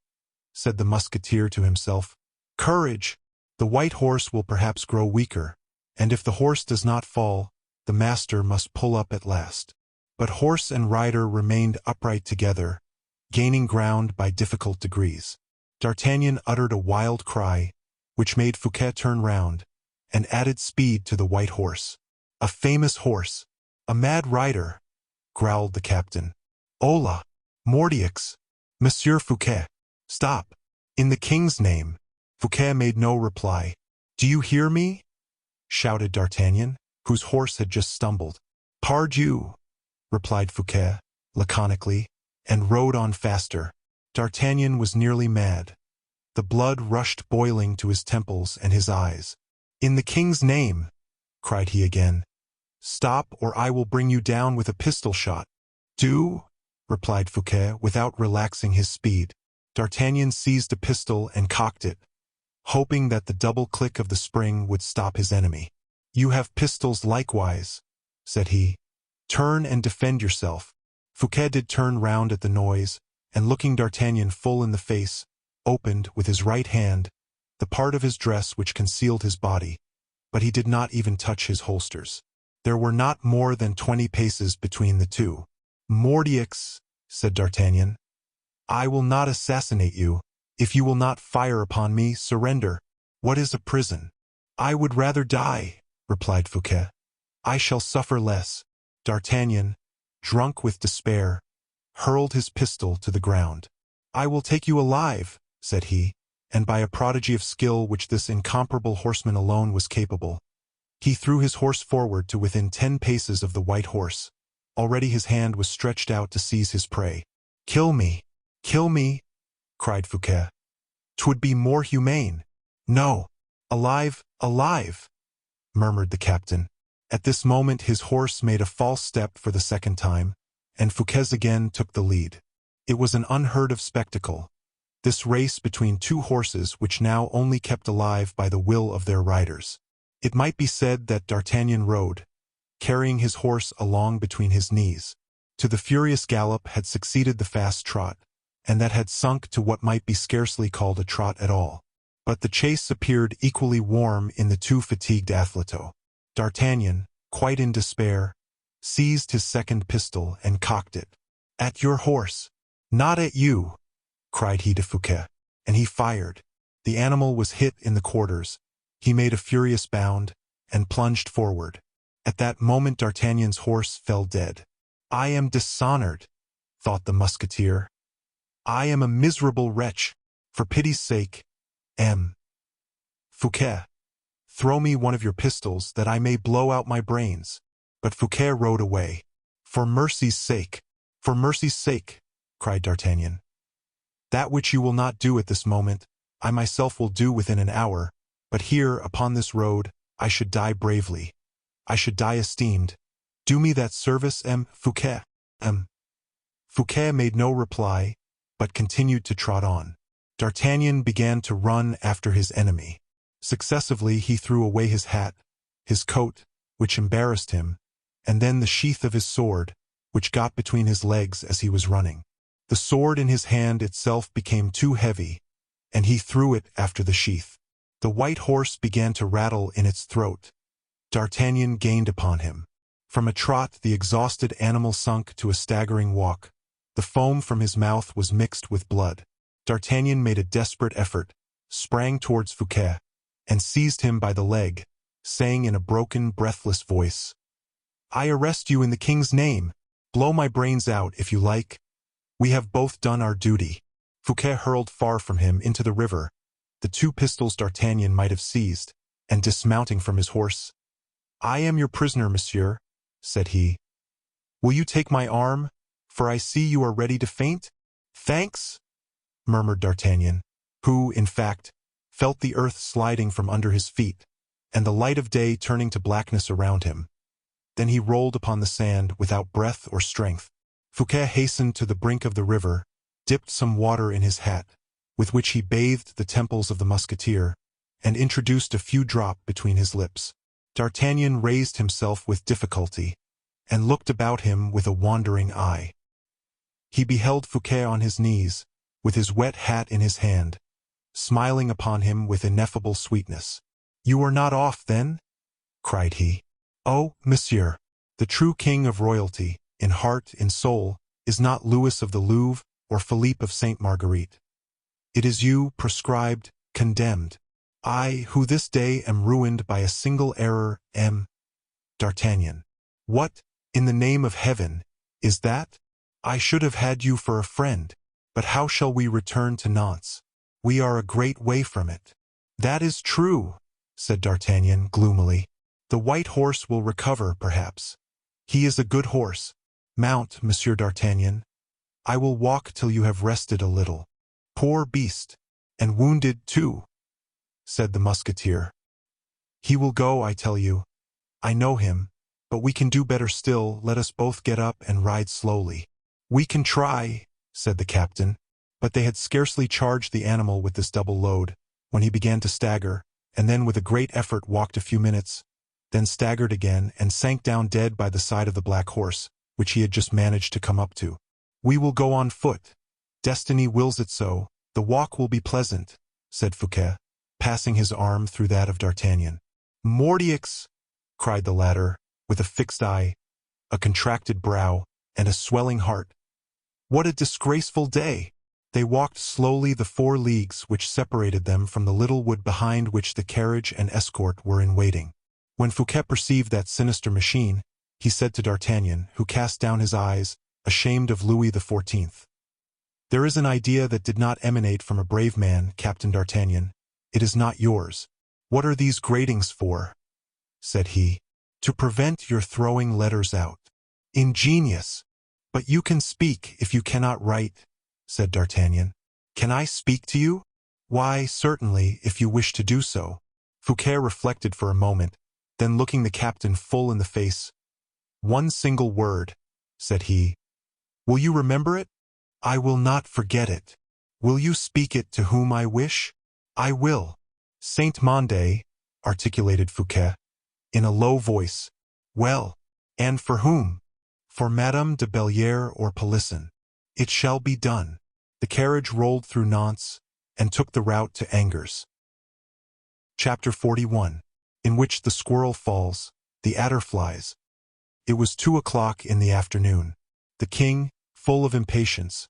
said the musketeer to himself. "Courage! The white horse will perhaps grow weaker, and if the horse does not fall, the master must pull up at last." But horse and rider remained upright together, gaining ground by difficult degrees. D'Artagnan uttered a wild cry, which made Fouquet turn round, and added speed to the white horse. "A famous horse! A mad rider!" growled the captain. "Hola! Mordioux! Monsieur Fouquet! Stop! In the king's name!" Fouquet made no reply. "Do you hear me?" shouted D'Artagnan, whose horse had just stumbled. "Pardieu!" replied Fouquet, laconically, and rode on faster. D'Artagnan was nearly mad. The blood rushed boiling to his temples and his eyes. "In the king's name!" cried he again. "Stop, or I will bring you down with a pistol-shot." "Do?" replied Fouquet, without relaxing his speed. D'Artagnan seized a pistol and cocked it, hoping that the double click of the spring would stop his enemy. "You have pistols likewise," said he. "Turn and defend yourself." Fouquet did turn round at the noise, and looking D'Artagnan full in the face, opened, with his right hand, the part of his dress which concealed his body, but he did not even touch his holsters. There were not more than 20 paces between the two. "Mordioux," said D'Artagnan, "I will not assassinate you. If you will not fire upon me, surrender. What is a prison?" "I would rather die," replied Fouquet. "I shall suffer less." D'Artagnan, drunk with despair, hurled his pistol to the ground. "I will take you alive," said he, and by a prodigy of skill which this incomparable horseman alone was capable, he threw his horse forward to within 10 paces of the white horse. Already his hand was stretched out to seize his prey. "Kill me! Kill me!" cried Fouquet. "'Twould be more humane." "No! Alive, alive!" murmured the captain. At this moment his horse made a false step for the second time, and Fouquet again took the lead. It was an unheard-of spectacle, this race between two horses which now only kept alive by the will of their riders. It might be said that D'Artagnan rode, carrying his horse along between his knees. To the furious gallop had succeeded the fast trot, and that had sunk to what might be scarcely called a trot at all. But the chase appeared equally warm in the two fatigued athleteaux. D'Artagnan, quite in despair, seized his second pistol and cocked it. "At your horse, not at you," cried he to Fouquet, and he fired. The animal was hit in the quarters. He made a furious bound, and plunged forward. At that moment D'Artagnan's horse fell dead. "I am dishonored," thought the Musketeer. "I am a miserable wretch. For pity's sake, M. Fouquet, throw me one of your pistols that I may blow out my brains." But Fouquet rode away. "For mercy's sake, for mercy's sake," cried D'Artagnan. "That which you will not do at this moment, I myself will do within an hour, but here, upon this road, I should die bravely. I should die esteemed. Do me that service, M. Fouquet." Fouquet made no reply, but continued to trot on. D'Artagnan began to run after his enemy. Successively he threw away his hat, his coat, which embarrassed him, and then the sheath of his sword, which got between his legs as he was running. The sword in his hand itself became too heavy, and he threw it after the sheath. The white horse began to rattle in its throat. D'Artagnan gained upon him. From a trot the exhausted animal sunk to a staggering walk. The foam from his mouth was mixed with blood. D'Artagnan made a desperate effort, sprang towards Fouquet, and seized him by the leg, saying in a broken, breathless voice, "I arrest you in the king's name. Blow my brains out if you like. We have both done our duty." Fouquet hurled far from him into the river the two pistols D'Artagnan might have seized, and dismounting from his horse, "I am your prisoner, monsieur," said he. "Will you take my arm, for I see you are ready to faint?" "Thanks," murmured D'Artagnan, who, in fact, felt the earth sliding from under his feet, and the light of day turning to blackness around him. Then he rolled upon the sand without breath or strength. Fouquet hastened to the brink of the river, dipped some water in his hat, with which he bathed the temples of the Musketeer, and introduced a few drops between his lips. D'Artagnan raised himself with difficulty, and looked about him with a wandering eye. He beheld Fouquet on his knees, with his wet hat in his hand, smiling upon him with ineffable sweetness. "You are not off, then?" cried he. "Oh, monsieur, the true king of royalty, in heart, in soul, is not Louis of the Louvre or Philippe of Sainte Marguerite. It is you, proscribed, condemned. I, who this day am ruined by a single error, M. D'Artagnan. What, in the name of heaven, is that? I should have had you for a friend. But how shall we return to Nantes? We are a great way from it." "That is true," said D'Artagnan gloomily. "The white horse will recover, perhaps. He is a good horse. Mount, Monsieur D'Artagnan. I will walk till you have rested a little." "Poor beast! And wounded, too," said the Musketeer. "He will go, I tell you. I know him, but we can do better still. Let us both get up and ride slowly." "We can try," said the captain. But they had scarcely charged the animal with this double load, when he began to stagger, and then with a great effort walked a few minutes, then staggered again and sank down dead by the side of the black horse, which he had just managed to come up to. "We will go on foot. Destiny wills it so. The walk will be pleasant," said Fouquet, passing his arm through that of D'Artagnan. "Mordioux!" cried the latter, with a fixed eye, a contracted brow, and a swelling heart. "What a disgraceful day!" They walked slowly the 4 leagues which separated them from the little wood behind which the carriage and escort were in waiting. When Fouquet perceived that sinister machine, he said to D'Artagnan, who cast down his eyes, ashamed of Louis XIV. "There is an idea that did not emanate from a brave man, Captain D'Artagnan. It is not yours." "What are these gratings for?" said he. "To prevent your throwing letters out." "Ingenious! But you can speak if you cannot write," said D'Artagnan. "Can I speak to you?" "Why, certainly, if you wish to do so." Fouquet reflected for a moment, Then looking the captain full in the face, "One single word," said he. "Will you remember it?" "I will not forget it." "Will you speak it to whom I wish?" "I will." "Saint-Mandé," articulated Fouquet, in a low voice. "Well, and for whom?" "For Madame de Bellière or Pelisson." "It shall be done." The carriage rolled through Nantes and took the route to Angers. Chapter 41, in which the squirrel falls, the adder flies. It was 2 o'clock in the afternoon. The king, full of impatience,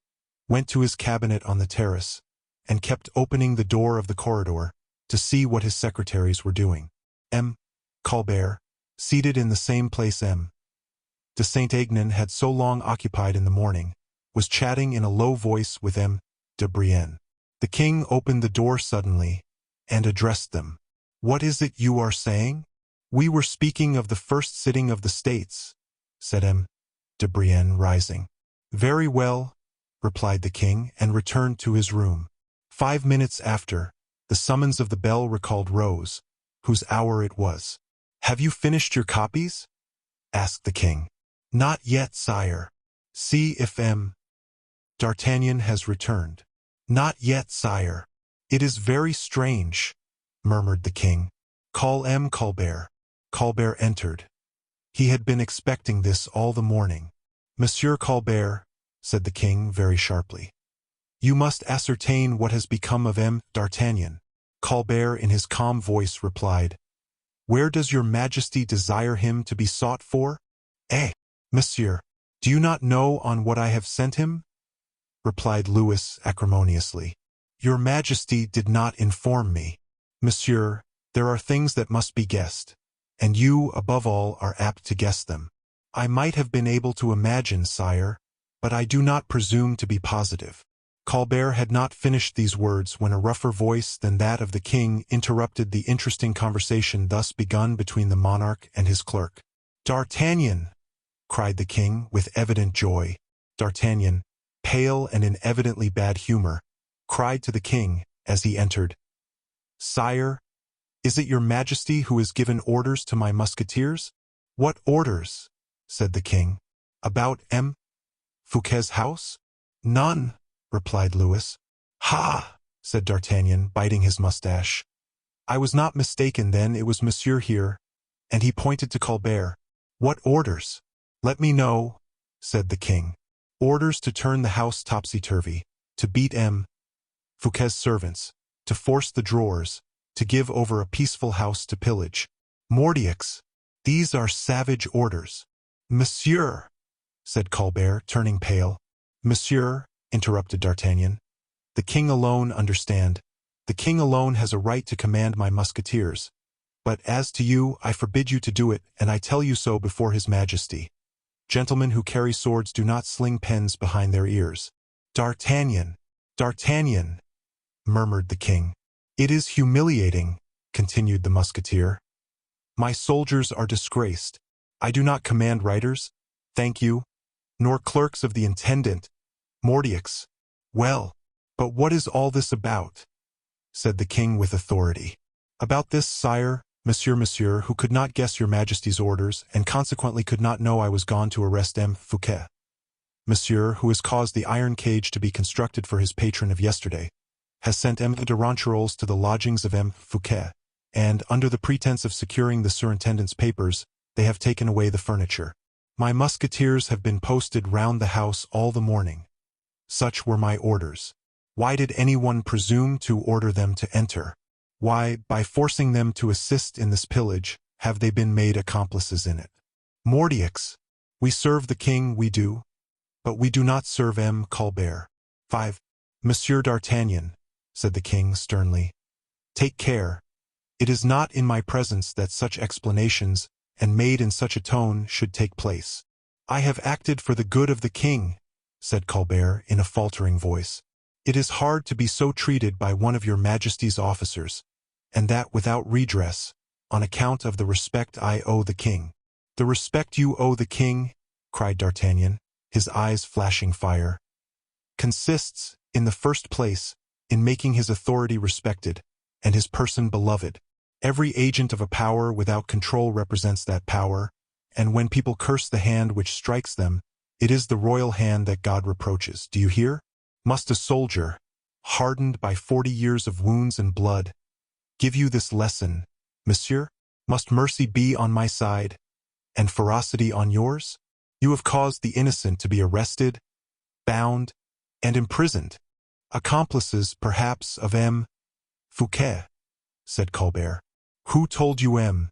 went to his cabinet on the terrace, and kept opening the door of the corridor to see what his secretaries were doing. M. Colbert, seated in the same place de Saint-Aignan had so long occupied in the morning, was chatting in a low voice with M. de Brienne. The king opened the door suddenly and addressed them. "What is it you are saying?" "We were speaking of the first sitting of the States," said M. de Brienne, rising. "Very well," replied the king, and returned to his room. 5 minutes after, the summons of the bell recalled Rose, whose hour it was. "Have you finished your copies?" asked the king. "Not yet, sire." "See if M. D'Artagnan has returned." "Not yet, sire." "It is very strange," murmured the king. "Call M. Colbert." Colbert entered. He had been expecting this all the morning. "Monsieur Colbert," said the king very sharply, "you must ascertain what has become of M. D'Artagnan." Colbert in his calm voice replied, "Where does your majesty desire him to be sought for?" "Eh, monsieur, do you not know on what I have sent him?" replied Louis acrimoniously. "Your majesty did not inform me." "Monsieur, there are things that must be guessed, and you, above all, are apt to guess them." "I might have been able to imagine, sire, but I do not presume to be positive." Colbert had not finished these words when a rougher voice than that of the king interrupted the interesting conversation thus begun between the monarch and his clerk. "D'Artagnan!" cried the king with evident joy. D'Artagnan, pale and in evidently bad humor, cried to the king as he entered, "Sire, is it your majesty who has given orders to my musketeers?" "What orders?" said the king. "About M. Fouquet's house?" "None," replied Louis. "Ha!" said D'Artagnan, biting his mustache. "I was not mistaken, then it was monsieur here," and he pointed to Colbert. "What orders?" "Let me know," said the king. "Orders to turn the house topsy-turvy, to beat M. Fouquet's servants, to force the drawers, to give over a peaceful house to pillage." "Mordieux! These are savage orders." "Monsieur," said Colbert, turning pale. "Monsieur," interrupted D'Artagnan, "the king alone understand. The king alone has a right to command my musketeers. But as to you, I forbid you to do it, and I tell you so before his majesty. Gentlemen who carry swords do not sling pens behind their ears." "D'Artagnan! D'Artagnan!" murmured the king. "It is humiliating," continued the musketeer. "My soldiers are disgraced. I do not command writers, thank you, nor clerks of the intendant. Mordieux! Well, but what is all this about?" said the king with authority. "About this, sire, monsieur, who could not guess your majesty's orders, and consequently could not know I was gone to arrest M. Fouquet. Monsieur, who has caused the iron cage to be constructed for his patron of yesterday, has sent M. de Ronquerolles to the lodgings of M. Fouquet, and, under the pretense of securing the surintendant's papers, they have taken away the furniture. My musketeers have been posted round the house all the morning. Such were my orders. Why did anyone presume to order them to enter? Why, by forcing them to assist in this pillage, have they been made accomplices in it? Mordieux! We serve the king, we do, but we do not serve M. Colbert. 5. Monsieur D'Artagnan, said the king sternly, take care. It is not in my presence that such explanations, and made in such a tone, should take place. I have acted for the good of the king, said Colbert in a faltering voice. It is hard to be so treated by one of your majesty's officers, and that without redress, on account of the respect I owe the king. The respect you owe the king, cried D'Artagnan, his eyes flashing fire, consists, in the first place, in making his authority respected, and his person beloved, Every agent of a power without control represents that power, and when people curse the hand which strikes them, it is the royal hand that God reproaches. Do you hear? Must a soldier, hardened by 40 years of wounds and blood, give you this lesson, monsieur? Must mercy be on my side, and ferocity on yours? You have caused the innocent to be arrested, bound, and imprisoned. Accomplices, perhaps, of M. Fouquet, said Colbert. Who told you M.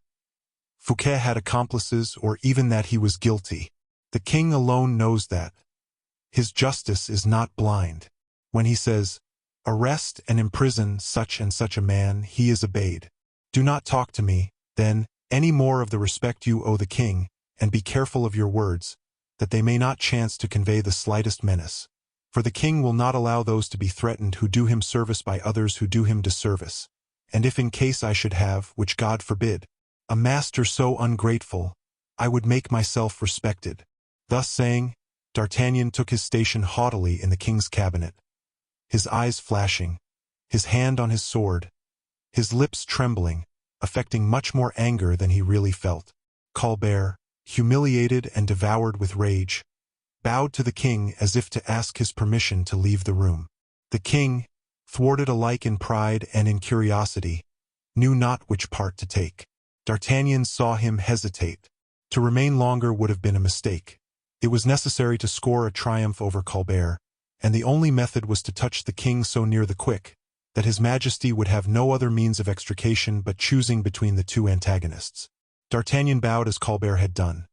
Fouquet had accomplices, or even that he was guilty? The king alone knows that. His justice is not blind. When he says, "Arrest and imprison such and such a man," he is obeyed. Do not talk to me, then, any more of the respect you owe the king, and be careful of your words, that they may not chance to convey the slightest menace. For the king will not allow those to be threatened who do him service by others who do him disservice. And if in case I should have, which God forbid, a master so ungrateful, I would make myself respected. Thus saying, D'Artagnan took his station haughtily in the king's cabinet, his eyes flashing, his hand on his sword, his lips trembling, affecting much more anger than he really felt. Colbert, humiliated and devoured with rage, bowed to the king as if to ask his permission to leave the room. The king, thwarted alike in pride and in curiosity, knew not which part to take. D'Artagnan saw him hesitate. To remain longer would have been a mistake. It was necessary to score a triumph over Colbert, and the only method was to touch the king so near the quick that his majesty would have no other means of extrication but choosing between the two antagonists. D'Artagnan bowed as Colbert had done.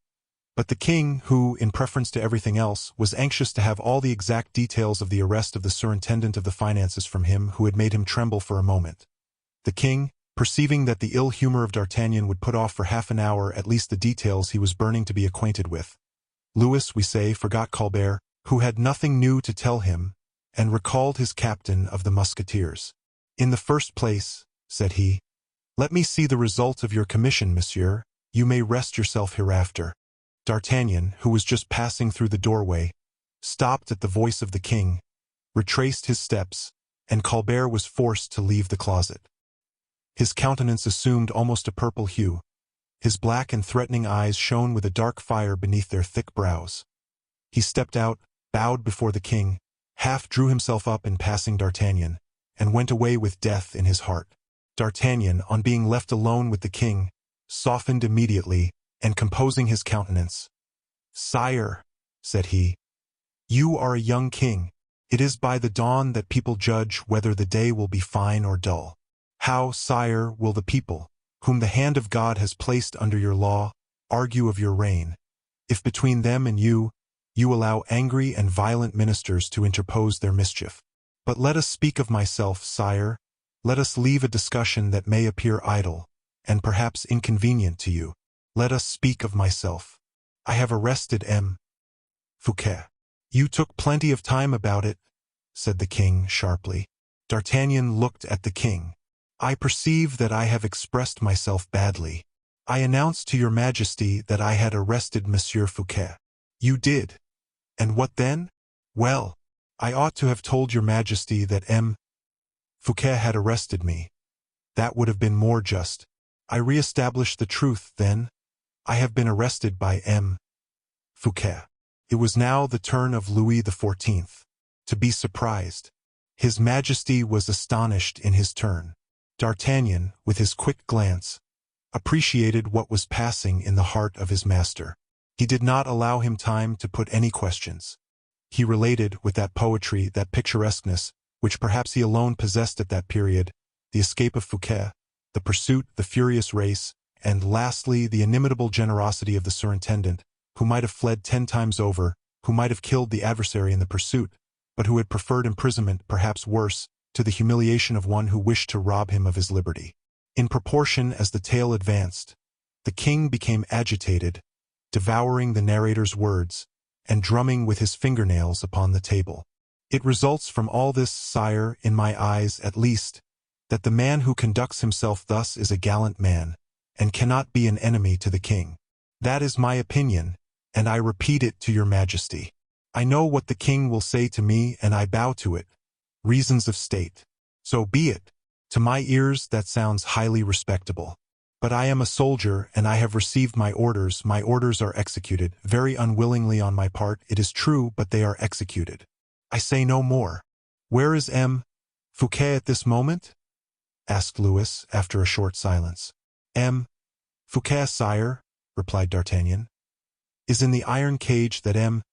But the king, who, in preference to everything else, was anxious to have all the exact details of the arrest of the superintendent of the finances from him who had made him tremble for a moment. The king, perceiving that the ill humor of D'Artagnan would put off for half an hour at least the details he was burning to be acquainted with, Louis, we say, forgot Colbert, who had nothing new to tell him, and recalled his captain of the Musketeers. "In the first place," said he, "let me see the result of your commission, monsieur. You may rest yourself hereafter." D'Artagnan, who was just passing through the doorway, stopped at the voice of the king, retraced his steps, and Colbert was forced to leave the closet. His countenance assumed almost a purple hue. His black and threatening eyes shone with a dark fire beneath their thick brows. He stepped out, bowed before the king, half drew himself up in passing D'Artagnan, and went away with death in his heart. D'Artagnan, on being left alone with the king, softened immediately, and composing his countenance, "Sire," said he, "you are a young king. It is by the dawn that people judge whether the day will be fine or dull. How, sire, will the people, whom the hand of God has placed under your law, argue of your reign, if between them and you allow angry and violent ministers to interpose their mischief? But let us speak of myself, sire. Let us leave a discussion that may appear idle, and perhaps inconvenient to you. Let us speak of myself. I have arrested M. Fouquet." "You took plenty of time about it," said the king sharply. D'Artagnan looked at the king. "I perceive that I have expressed myself badly. I announced to your majesty that I had arrested Monsieur Fouquet." "You did. And what then?" "Well, I ought to have told your majesty that M. Fouquet had arrested me. That would have been more just. I re-established the truth, then. I have been arrested by M. Fouquet." It was now the turn of Louis XIV. to be surprised. His Majesty was astonished in his turn. D'Artagnan, with his quick glance, appreciated what was passing in the heart of his master. He did not allow him time to put any questions. He related, with that poetry, that picturesqueness, which perhaps he alone possessed at that period, the escape of Fouquet, the pursuit, the furious race, and lastly, the inimitable generosity of the superintendent, who might have fled 10 times over, who might have killed the adversary in the pursuit, but who had preferred imprisonment, perhaps worse, to the humiliation of one who wished to rob him of his liberty. In proportion as the tale advanced, the king became agitated, devouring the narrator's words, and drumming with his fingernails upon the table. "It results from all this, sire, in my eyes at least, that the man who conducts himself thus is a gallant man, and cannot be an enemy to the king. That is my opinion, and I repeat it to your majesty. I know what the king will say to me, and I bow to it. Reasons of state. So be it. To my ears that sounds highly respectable. But I am a soldier, and I have received my orders. My orders are executed, very unwillingly on my part, it is true, but they are executed. I say no more. Where is M. Fouquet at this moment? Asked Louis, after a short silence. M. Fouquet, sire, replied D'Artagnan, is in the iron cage that M.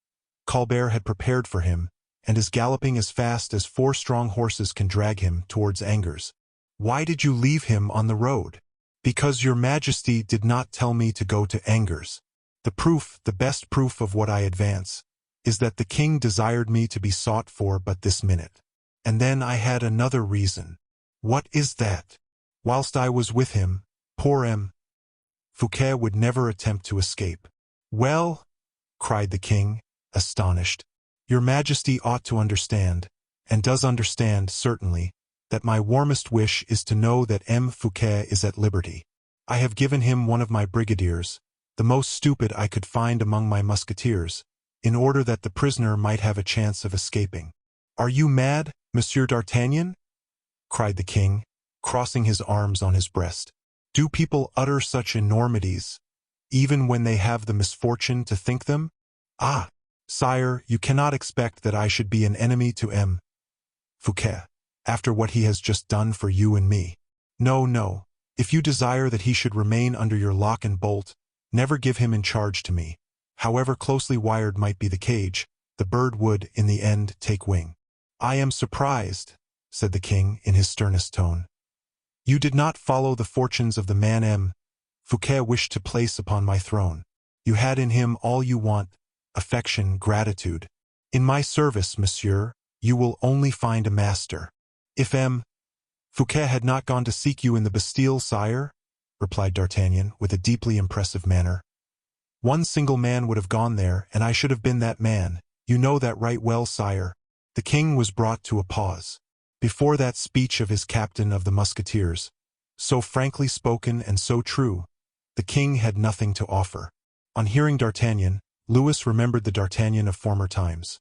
Colbert had prepared for him, and is galloping as fast as 4 strong horses can drag him towards Angers. Why did you leave him on the road? Because your Majesty did not tell me to go to Angers. The proof, the best proof of what I advance, is that the king desired me to be sought for but this minute. And then I had another reason. What is that? Whilst I was with him, poor M. Fouquet would never attempt to escape. Well, cried the king, astonished, your Majesty ought to understand, and does understand, certainly, that my warmest wish is to know that M. Fouquet is at liberty. I have given him one of my brigadiers, the most stupid I could find among my musketeers, in order that the prisoner might have a chance of escaping. Are you mad, Monsieur d'Artagnan? Cried the king, crossing his arms on his breast. Do people utter such enormities, even when they have the misfortune to think them? Ah, sire, you cannot expect that I should be an enemy to M. Fouquet, after what he has just done for you and me. No, no, if you desire that he should remain under your lock and bolt, never give him in charge to me. However closely wired might be the cage, the bird would, in the end, take wing. I am surprised, said the king in his sternest tone. You did not follow the fortunes of the man M. Fouquet wished to place upon my throne. You had in him all you want, affection, gratitude. In my service, monsieur, you will only find a master. If M. Fouquet had not gone to seek you in the Bastille, sire, replied D'Artagnan with a deeply impressive manner, one single man would have gone there, and I should have been that man. You know that right well, sire. The king was brought to a pause. Before that speech of his captain of the Musketeers, so frankly spoken and so true, the king had nothing to offer. On hearing D'Artagnan, Louis remembered the D'Artagnan of former times.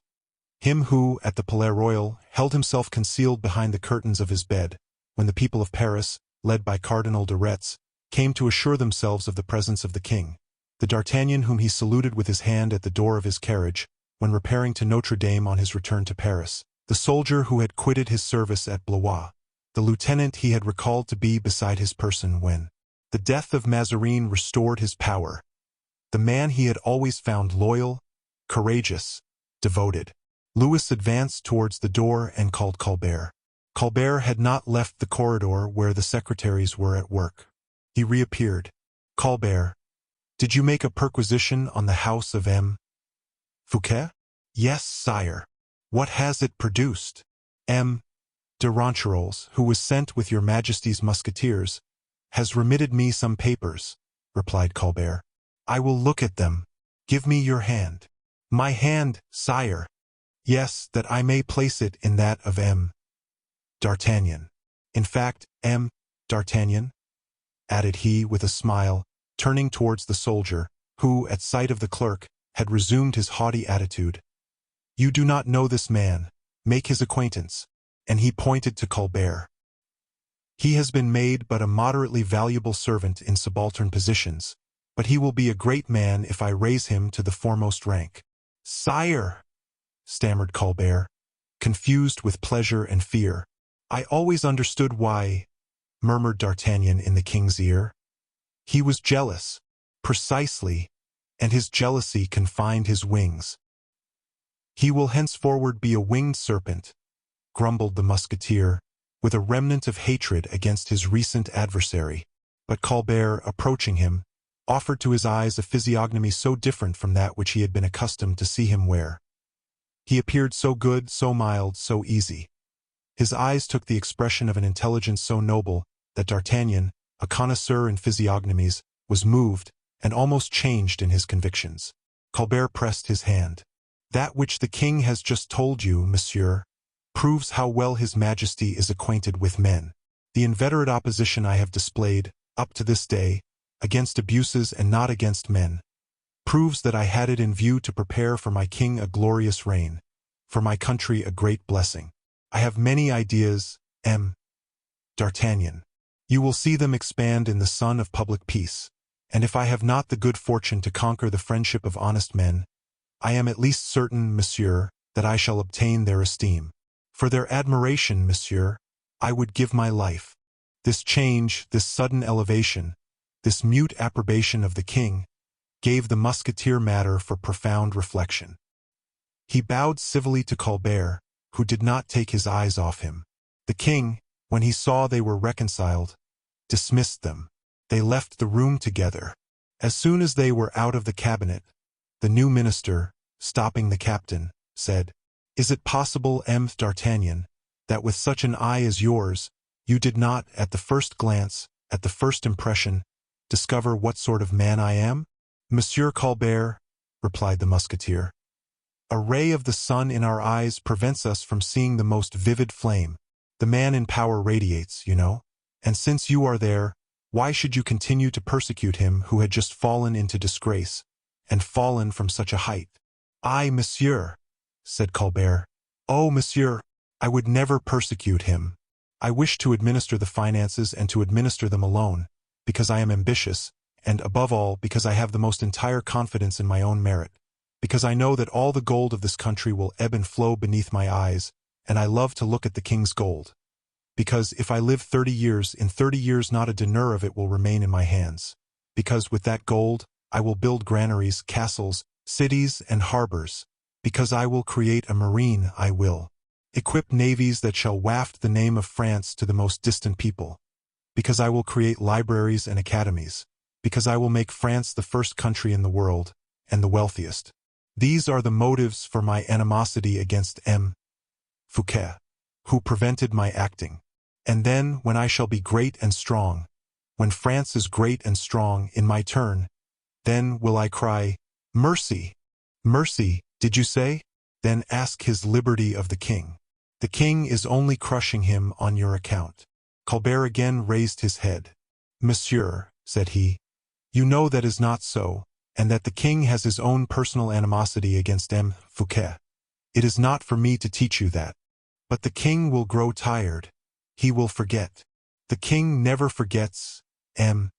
Him who, at the Palais Royal, held himself concealed behind the curtains of his bed, when the people of Paris, led by Cardinal de Retz, came to assure themselves of the presence of the king. The D'Artagnan whom he saluted with his hand at the door of his carriage, when repairing to Notre Dame on his return to Paris. The soldier who had quitted his service at Blois. The lieutenant he had recalled to be beside his person when the death of Mazarin restored his power. The man he had always found loyal, courageous, devoted. Louis advanced towards the door and called Colbert. Colbert had not left the corridor where the secretaries were at work. He reappeared. Colbert, did you make a perquisition on the house of M. Fouquet? Yes, sire. What has it produced? M. de Ronquerolles, who was sent with your Majesty's musketeers, has remitted me some papers, replied Colbert. I will look at them. Give me your hand. My hand, sire. Yes, that I may place it in that of M. D'Artagnan. In fact, M. D'Artagnan, added he with a smile, turning towards the soldier, who, at sight of the clerk, had resumed his haughty attitude. You do not know this man. Make his acquaintance. And he pointed to Colbert. He has been made but a moderately valuable servant in subaltern positions, but he will be a great man if I raise him to the foremost rank. Sire, stammered Colbert, confused with pleasure and fear. I always understood why, murmured D'Artagnan in the king's ear. He was jealous, precisely, and his jealousy confined his wings. He will henceforward be a winged serpent, grumbled the musketeer, with a remnant of hatred against his recent adversary. But Colbert, approaching him, offered to his eyes a physiognomy so different from that which he had been accustomed to see him wear. He appeared so good, so mild, so easy. His eyes took the expression of an intelligence so noble that D'Artagnan, a connoisseur in physiognomies, was moved and almost changed in his convictions. Colbert pressed his hand. That which the king has just told you, monsieur, proves how well his Majesty is acquainted with men. The inveterate opposition I have displayed, up to this day, against abuses and not against men, proves that I had it in view to prepare for my king a glorious reign, for my country a great blessing. I have many ideas, M. D'Artagnan. You will see them expand in the sun of public peace, and if I have not the good fortune to conquer the friendship of honest men, I am at least certain, monsieur, that I shall obtain their esteem. For their admiration, monsieur, I would give my life. This change, this sudden elevation, this mute approbation of the king, gave the musketeer matter for profound reflection. He bowed civilly to Colbert, who did not take his eyes off him. The king, when he saw they were reconciled, dismissed them. They left the room together. As soon as they were out of the cabinet, the new minister, stopping the captain, said, "Is it possible, M. D'Artagnan, that with such an eye as yours, you did not, at the first glance, at the first impression, discover what sort of man I am?" "Monsieur Colbert," replied the musketeer, "a ray of the sun in our eyes prevents us from seeing the most vivid flame. The man in power radiates, you know, and since you are there, why should you continue to persecute him who had just fallen into disgrace, and fallen from such a height?" "I, monsieur," said Colbert. "Oh, monsieur, I would never persecute him. I wish to administer the finances and to administer them alone, because I am ambitious, and above all because I have the most entire confidence in my own merit, because I know that all the gold of this country will ebb and flow beneath my eyes, and I love to look at the king's gold. Because if I live 30 years, in 30 years not a dinar of it will remain in my hands. Because with that gold, I will build granaries, castles, cities, and harbors. Because I will create a marine, I will equip navies that shall waft the name of France to the most distant people. Because I will create libraries and academies. Because I will make France the first country in the world, and the wealthiest. These are the motives for my animosity against M. Fouquet, who prevented my acting. And then, when I shall be great and strong, when France is great and strong in my turn, then will I cry, 'Mercy! Mercy, did you say?' Then ask his liberty of the king. The king is only crushing him on your account." Colbert again raised his head. "Monsieur," said he, "you know that is not so, and that the king has his own personal animosity against M. Fouquet. It is not for me to teach you that. But the king will grow tired. He will forget. The king never forgets, M.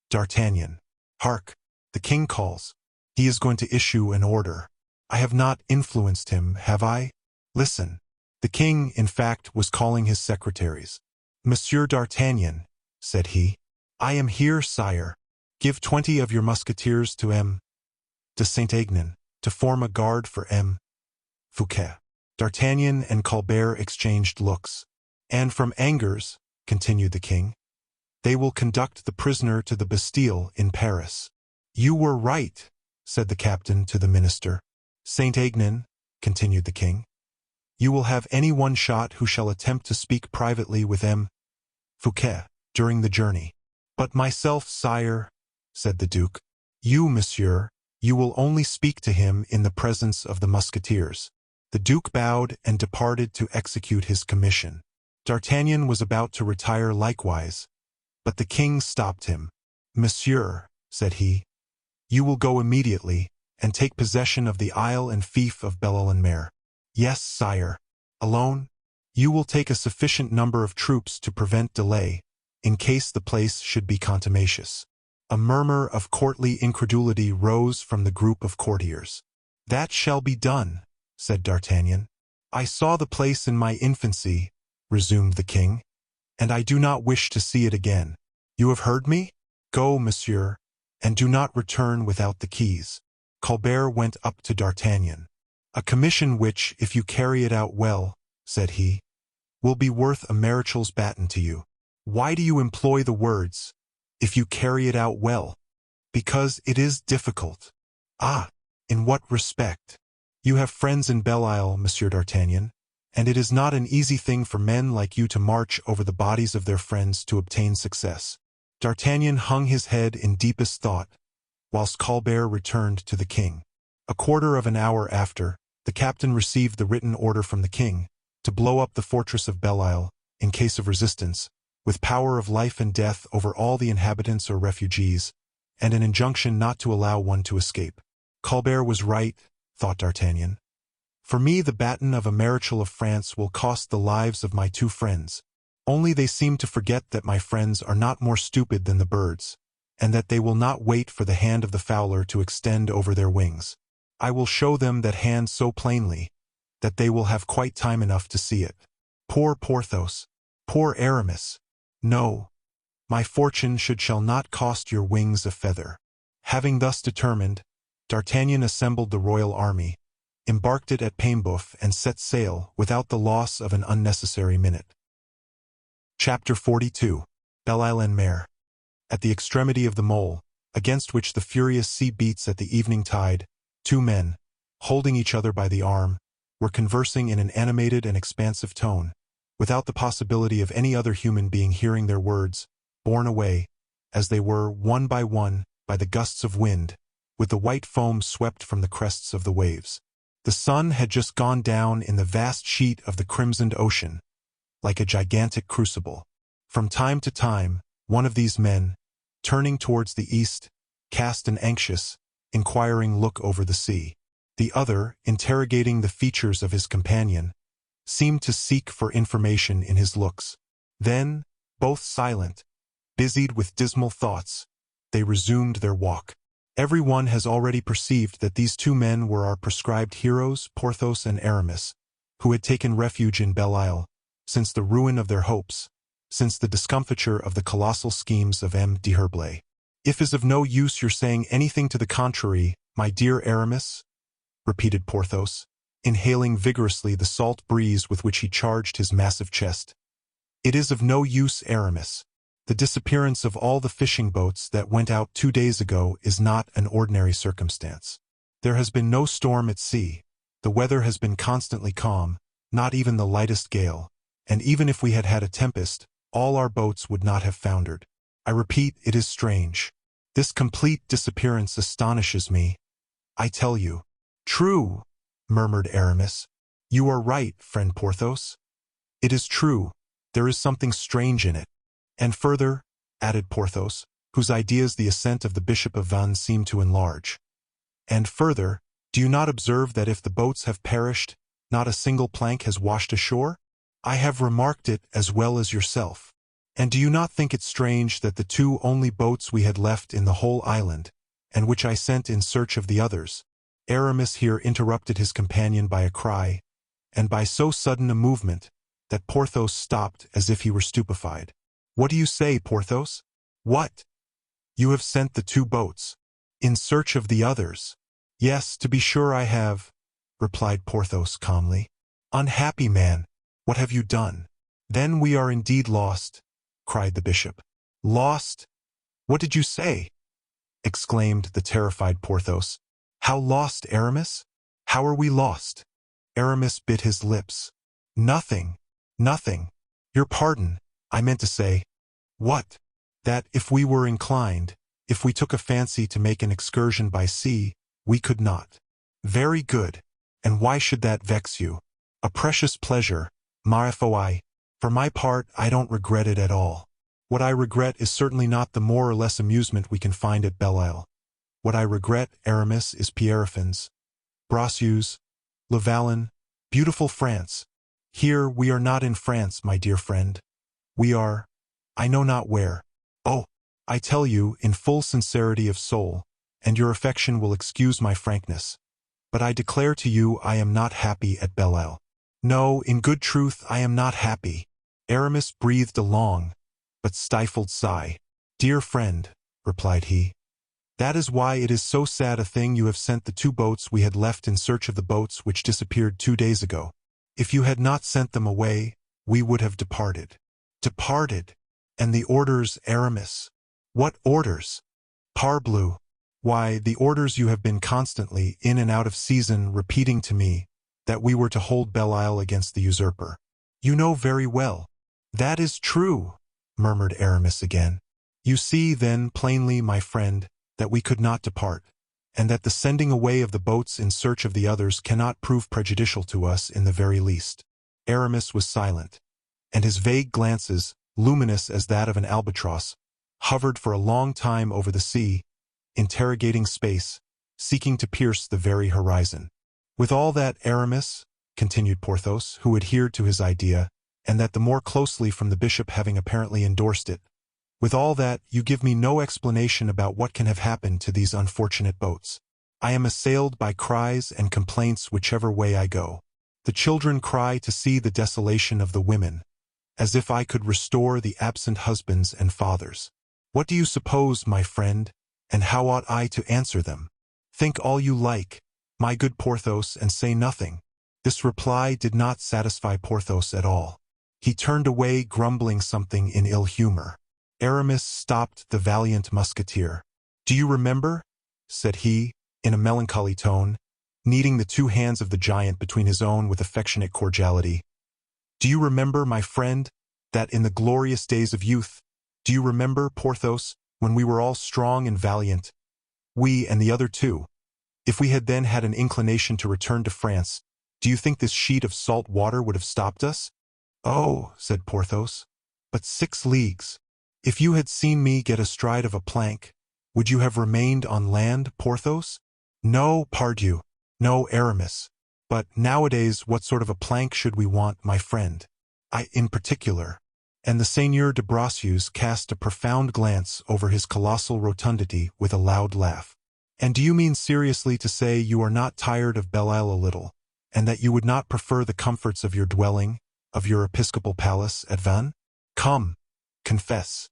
D'Artagnan. Hark! The king calls. He is going to issue an order. I have not influenced him, have I? Listen." The king, in fact, was calling his secretaries. "Monsieur D'Artagnan," said he, "I am here, sire. Give 20 of your musketeers to M. de Saint-Aignan, to form a guard for M. Fouquet." D'Artagnan and Colbert exchanged looks. "And from Angers," continued the king, "they will conduct the prisoner to the Bastille in Paris." "You were right," said the captain to the minister. "Saint-Aignan," continued the king, "you will have any one shot who shall attempt to speak privately with M. Fouquet during the journey." "But myself, sire," said the duke. "You, monsieur, you will only speak to him in the presence of the musketeers." The duke bowed and departed to execute his commission. D'Artagnan was about to retire likewise, but the king stopped him. "Monsieur," said he, "you will go immediately, and take possession of the isle and fief of Belle-Île-en-Mer." "Yes, sire." "Alone?" "You will take a sufficient number of troops to prevent delay, in case the place should be contumacious." A murmur of courtly incredulity rose from the group of courtiers. "That shall be done," said D'Artagnan. "I saw the place in my infancy," resumed the king, "and I do not wish to see it again. You have heard me? Go, monsieur, and do not return without the keys." Colbert went up to D'Artagnan. "A commission which, if you carry it out well," said he, "will be worth a marechal's baton to you." "Why do you employ the words, 'if you carry it out well'?" "Because it is difficult." "Ah, in what respect?" "You have friends in Belle-Isle, Monsieur D'Artagnan, and it is not an easy thing for men like you to march over the bodies of their friends to obtain success." D'Artagnan hung his head in deepest thought, whilst Colbert returned to the king. A quarter of an hour after, the captain received the written order from the king to blow up the fortress of Belle-Isle, in case of resistance, with power of life and death over all the inhabitants or refugees, and an injunction not to allow one to escape. Colbert was right, thought D'Artagnan. For me the baton of a Marechal of France will cost the lives of my two friends. Only they seem to forget that my friends are not more stupid than the birds, and that they will not wait for the hand of the fowler to extend over their wings. I will show them that hand so plainly, that they will have quite time enough to see it. Poor Porthos! Poor Aramis! No, my fortune shall not cost your wings a feather. Having thus determined, D'Artagnan assembled the royal army, embarked it at Paimboeuf, and set sail without the loss of an unnecessary minute. Chapter 42. Belle-Île-en-Mer. At the extremity of the mole, against which the furious sea beats at the evening tide, two men, holding each other by the arm, were conversing in an animated and expansive tone, without the possibility of any other human being hearing their words, borne away, as they were, one, by the gusts of wind, with the white foam swept from the crests of the waves. The sun had just gone down in the vast sheet of the crimsoned ocean, like a gigantic crucible. From time to time, one of these men, turning towards the east, cast an anxious, inquiring look over the sea. The other, interrogating the features of his companion, seemed to seek for information in his looks. Then, both silent, busied with dismal thoughts, they resumed their walk. Every one has already perceived that these two men were our prescribed heroes, Porthos and Aramis, who had taken refuge in Belle-Isle, since the ruin of their hopes, since the discomfiture of the colossal schemes of M. d'Herblay. If is of no use your saying anything to the contrary, my dear Aramis, repeated Porthos, inhaling vigorously the salt breeze with which he charged his massive chest. It is of no use, Aramis. The disappearance of all the fishing boats that went out 2 days ago is not an ordinary circumstance. There has been no storm at sea, the weather has been constantly calm, not even the lightest gale, and even if we had had a tempest, all our boats would not have foundered. I repeat, it is strange. This complete disappearance astonishes me, I tell you. True, murmured Aramis. You are right, friend Porthos. It is true, there is something strange in it. And further, added Porthos, whose ideas the ascent of the Bishop of Vannes seemed to enlarge. And further, do you not observe that if the boats have perished, not a single plank has washed ashore? I have remarked it as well as yourself. And do you not think it strange that the two only boats we had left in the whole island, and which I sent in search of the others? Aramis here interrupted his companion by a cry, and by so sudden a movement, that Porthos stopped as if he were stupefied. What do you say, Porthos? What? You have sent the 2 boats in search of the others? Yes, to be sure I have, replied Porthos calmly. Unhappy man, what have you done? Then we are indeed lost, cried the bishop. Lost? What did you say? Exclaimed the terrified Porthos. How lost, Aramis? How are we lost? Aramis bit his lips. Nothing. Your pardon, I meant to say. What? That if we were inclined, if we took a fancy to make an excursion by sea, we could not. Very good. And why should that vex you? A precious pleasure, ma foi. For my part, I don't regret it at all. What I regret is certainly not the more or less amusement we can find at Belle-Isle. What I regret, Aramis, is Pierrefonds, Bracieux, Le Vallon, beautiful France. Here we are not in France, my dear friend. We are, I know not where. Oh, I tell you, in full sincerity of soul, and your affection will excuse my frankness, but I declare to you I am not happy at Belle-Isle. No, in good truth, I am not happy. Aramis breathed a long, but stifled sigh. Dear friend, replied he, that is why it is so sad a thing you have sent the 2 boats we had left in search of the boats which disappeared 2 days ago. If you had not sent them away, we would have departed. Departed? And the orders, Aramis? What orders? Parbleu! Why, the orders you have been constantly, in and out of season, repeating to me, that we were to hold Belle-Isle against the usurper. You know very well. That is true, murmured Aramis again. You see, then, plainly, my friend, that we could not depart, and that the sending away of the boats in search of the others cannot prove prejudicial to us in the very least. Aramis was silent, and his vague glances, luminous as that of an albatross, hovered for a long time over the sea, interrogating space, seeking to pierce the very horizon. With all that, Aramis, continued Porthos, who adhered to his idea, and that the more closely from the bishop having apparently endorsed it. With all that, you give me no explanation about what can have happened to these unfortunate boats. I am assailed by cries and complaints whichever way I go. The children cry to see the desolation of the women, as if I could restore the absent husbands and fathers. What do you suppose, my friend, and how ought I to answer them? Think all you like, my good Porthos, and say nothing. This reply did not satisfy Porthos at all. He turned away grumbling something in ill humor. Aramis stopped the valiant Musketeer. "Do you remember?" said he, in a melancholy tone, kneading the two hands of the giant between his own with affectionate cordiality. "Do you remember, my friend, that in the glorious days of youth, do you remember, Porthos, when we were all strong and valiant, we and the other two? If we had then had an inclination to return to France, do you think this sheet of salt water would have stopped us?" "Oh," said Porthos, "but 6 leagues. If you had seen me get astride of a plank, would you have remained on land, Porthos?" "No, pardieu. No, Aramis. But nowadays what sort of a plank should we want, my friend? I in particular." And the Seigneur de Bracieux cast a profound glance over his colossal rotundity with a loud laugh. "And do you mean seriously to say you are not tired of Belle Isle a little, and that you would not prefer the comforts of your dwelling, of your episcopal palace at Vannes? Come, confess."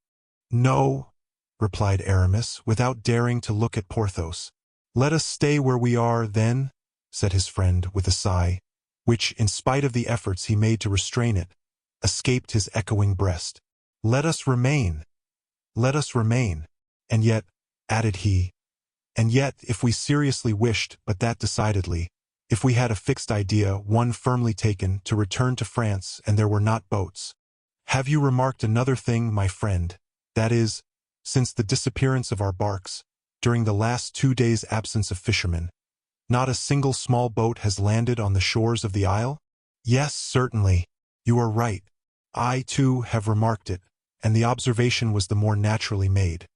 "No," replied Aramis, without daring to look at Porthos. "Let us stay where we are, then," said his friend with a sigh, which, in spite of the efforts he made to restrain it, escaped his echoing breast. "Let us remain. Let us remain. And yet," added he, "and yet, if we seriously wished, but that decidedly, if we had a fixed idea, one firmly taken, to return to France, and there were not boats. Have you remarked another thing, my friend? That is, since the disappearance of our barks, during the last 2 days' absence of fishermen, not a single small boat has landed on the shores of the isle?" "Yes, certainly. You are right. I, too, have remarked it, and the observation was the more naturally made.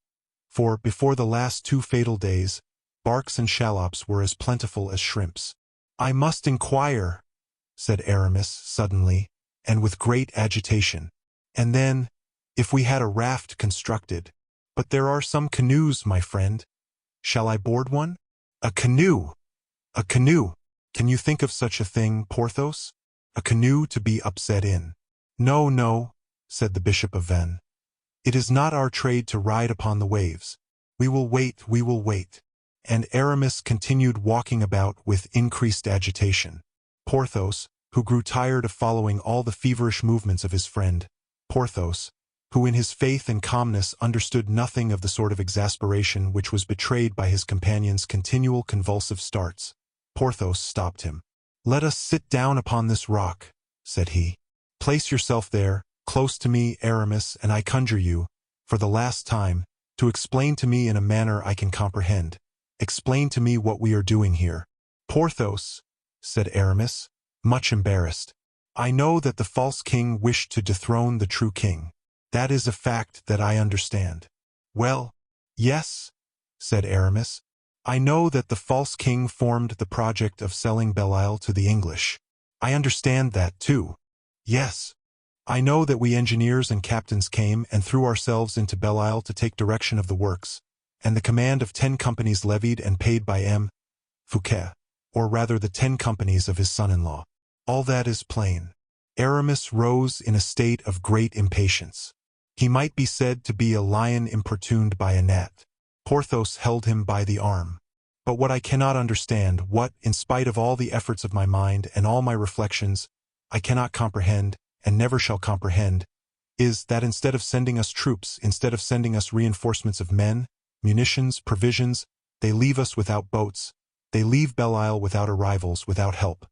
For, before the last 2 fatal days, barks and shallops were as plentiful as shrimps." "I must inquire," said Aramis suddenly, and with great agitation. "And then, if we had a raft constructed. But there are some canoes, my friend. Shall I board one?" "A canoe! A canoe! Can you think of such a thing, Porthos? A canoe to be upset in?" "No, no," said the Bishop of Vannes. "It is not our trade to ride upon the waves. We will wait, we will wait." And Aramis continued walking about with increased agitation. Porthos, who grew tired of following all the feverish movements of his friend, Porthos, who in his faith and calmness understood nothing of the sort of exasperation which was betrayed by his companion's continual convulsive starts, Porthos stopped him. "Let us sit down upon this rock," said he. "Place yourself there, close to me, Aramis, and I conjure you, for the last time, to explain to me in a manner I can comprehend. Explain to me what we are doing here." "Porthos," said Aramis, much embarrassed, "I know that the false king wished to dethrone the true king. That is a fact that I understand." "Well, yes," said Aramis, "I know that the false king formed the project of selling Belle Isle to the English. I understand that, too. Yes, I know that we engineers and captains came and threw ourselves into Belle Isle to take direction of the works, and the command of 10 companies levied and paid by M. Fouquet, or rather the 10 companies of his son-in-law. All that is plain." Aramis rose in a state of great impatience. He might be said to be a lion importuned by a gnat. Porthos held him by the arm. "But what I cannot understand, what, in spite of all the efforts of my mind and all my reflections, I cannot comprehend, and never shall comprehend, is that instead of sending us troops, instead of sending us reinforcements of men, munitions, provisions, they leave us without boats, they leave Belle Isle without arrivals, without help.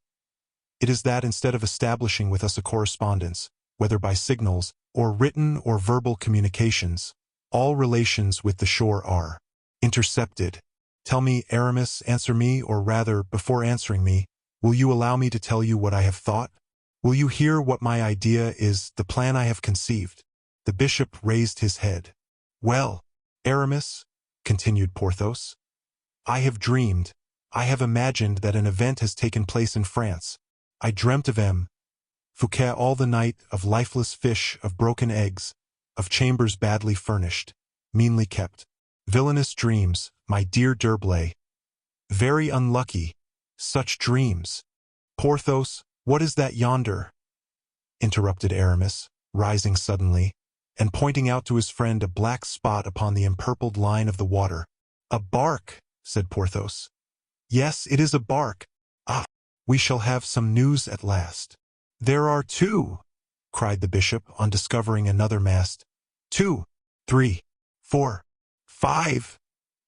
It is that instead of establishing with us a correspondence, whether by signals, or written or verbal communications, all relations with the shore are intercepted. Tell me, Aramis, answer me, or rather, before answering me, will you allow me to tell you what I have thought? Will you hear what my idea is, the plan I have conceived?" The bishop raised his head. "Well, Aramis," continued Porthos, "I have dreamed, I have imagined that an event has taken place in France. I dreamt of M. Fouquet all the night, of lifeless fish, of broken eggs, of chambers badly furnished, meanly kept. Villainous dreams, my dear D'Herblay. Very unlucky, such dreams. Porthos, what is that yonder? Interrupted Aramis, rising suddenly, and pointing out to his friend a black spot upon the empurpled line of the water. A bark, said Porthos. Yes, it is a bark. Ah, we shall have some news at last. There are two, cried the bishop on discovering another mast. 2, 3, 4, 5,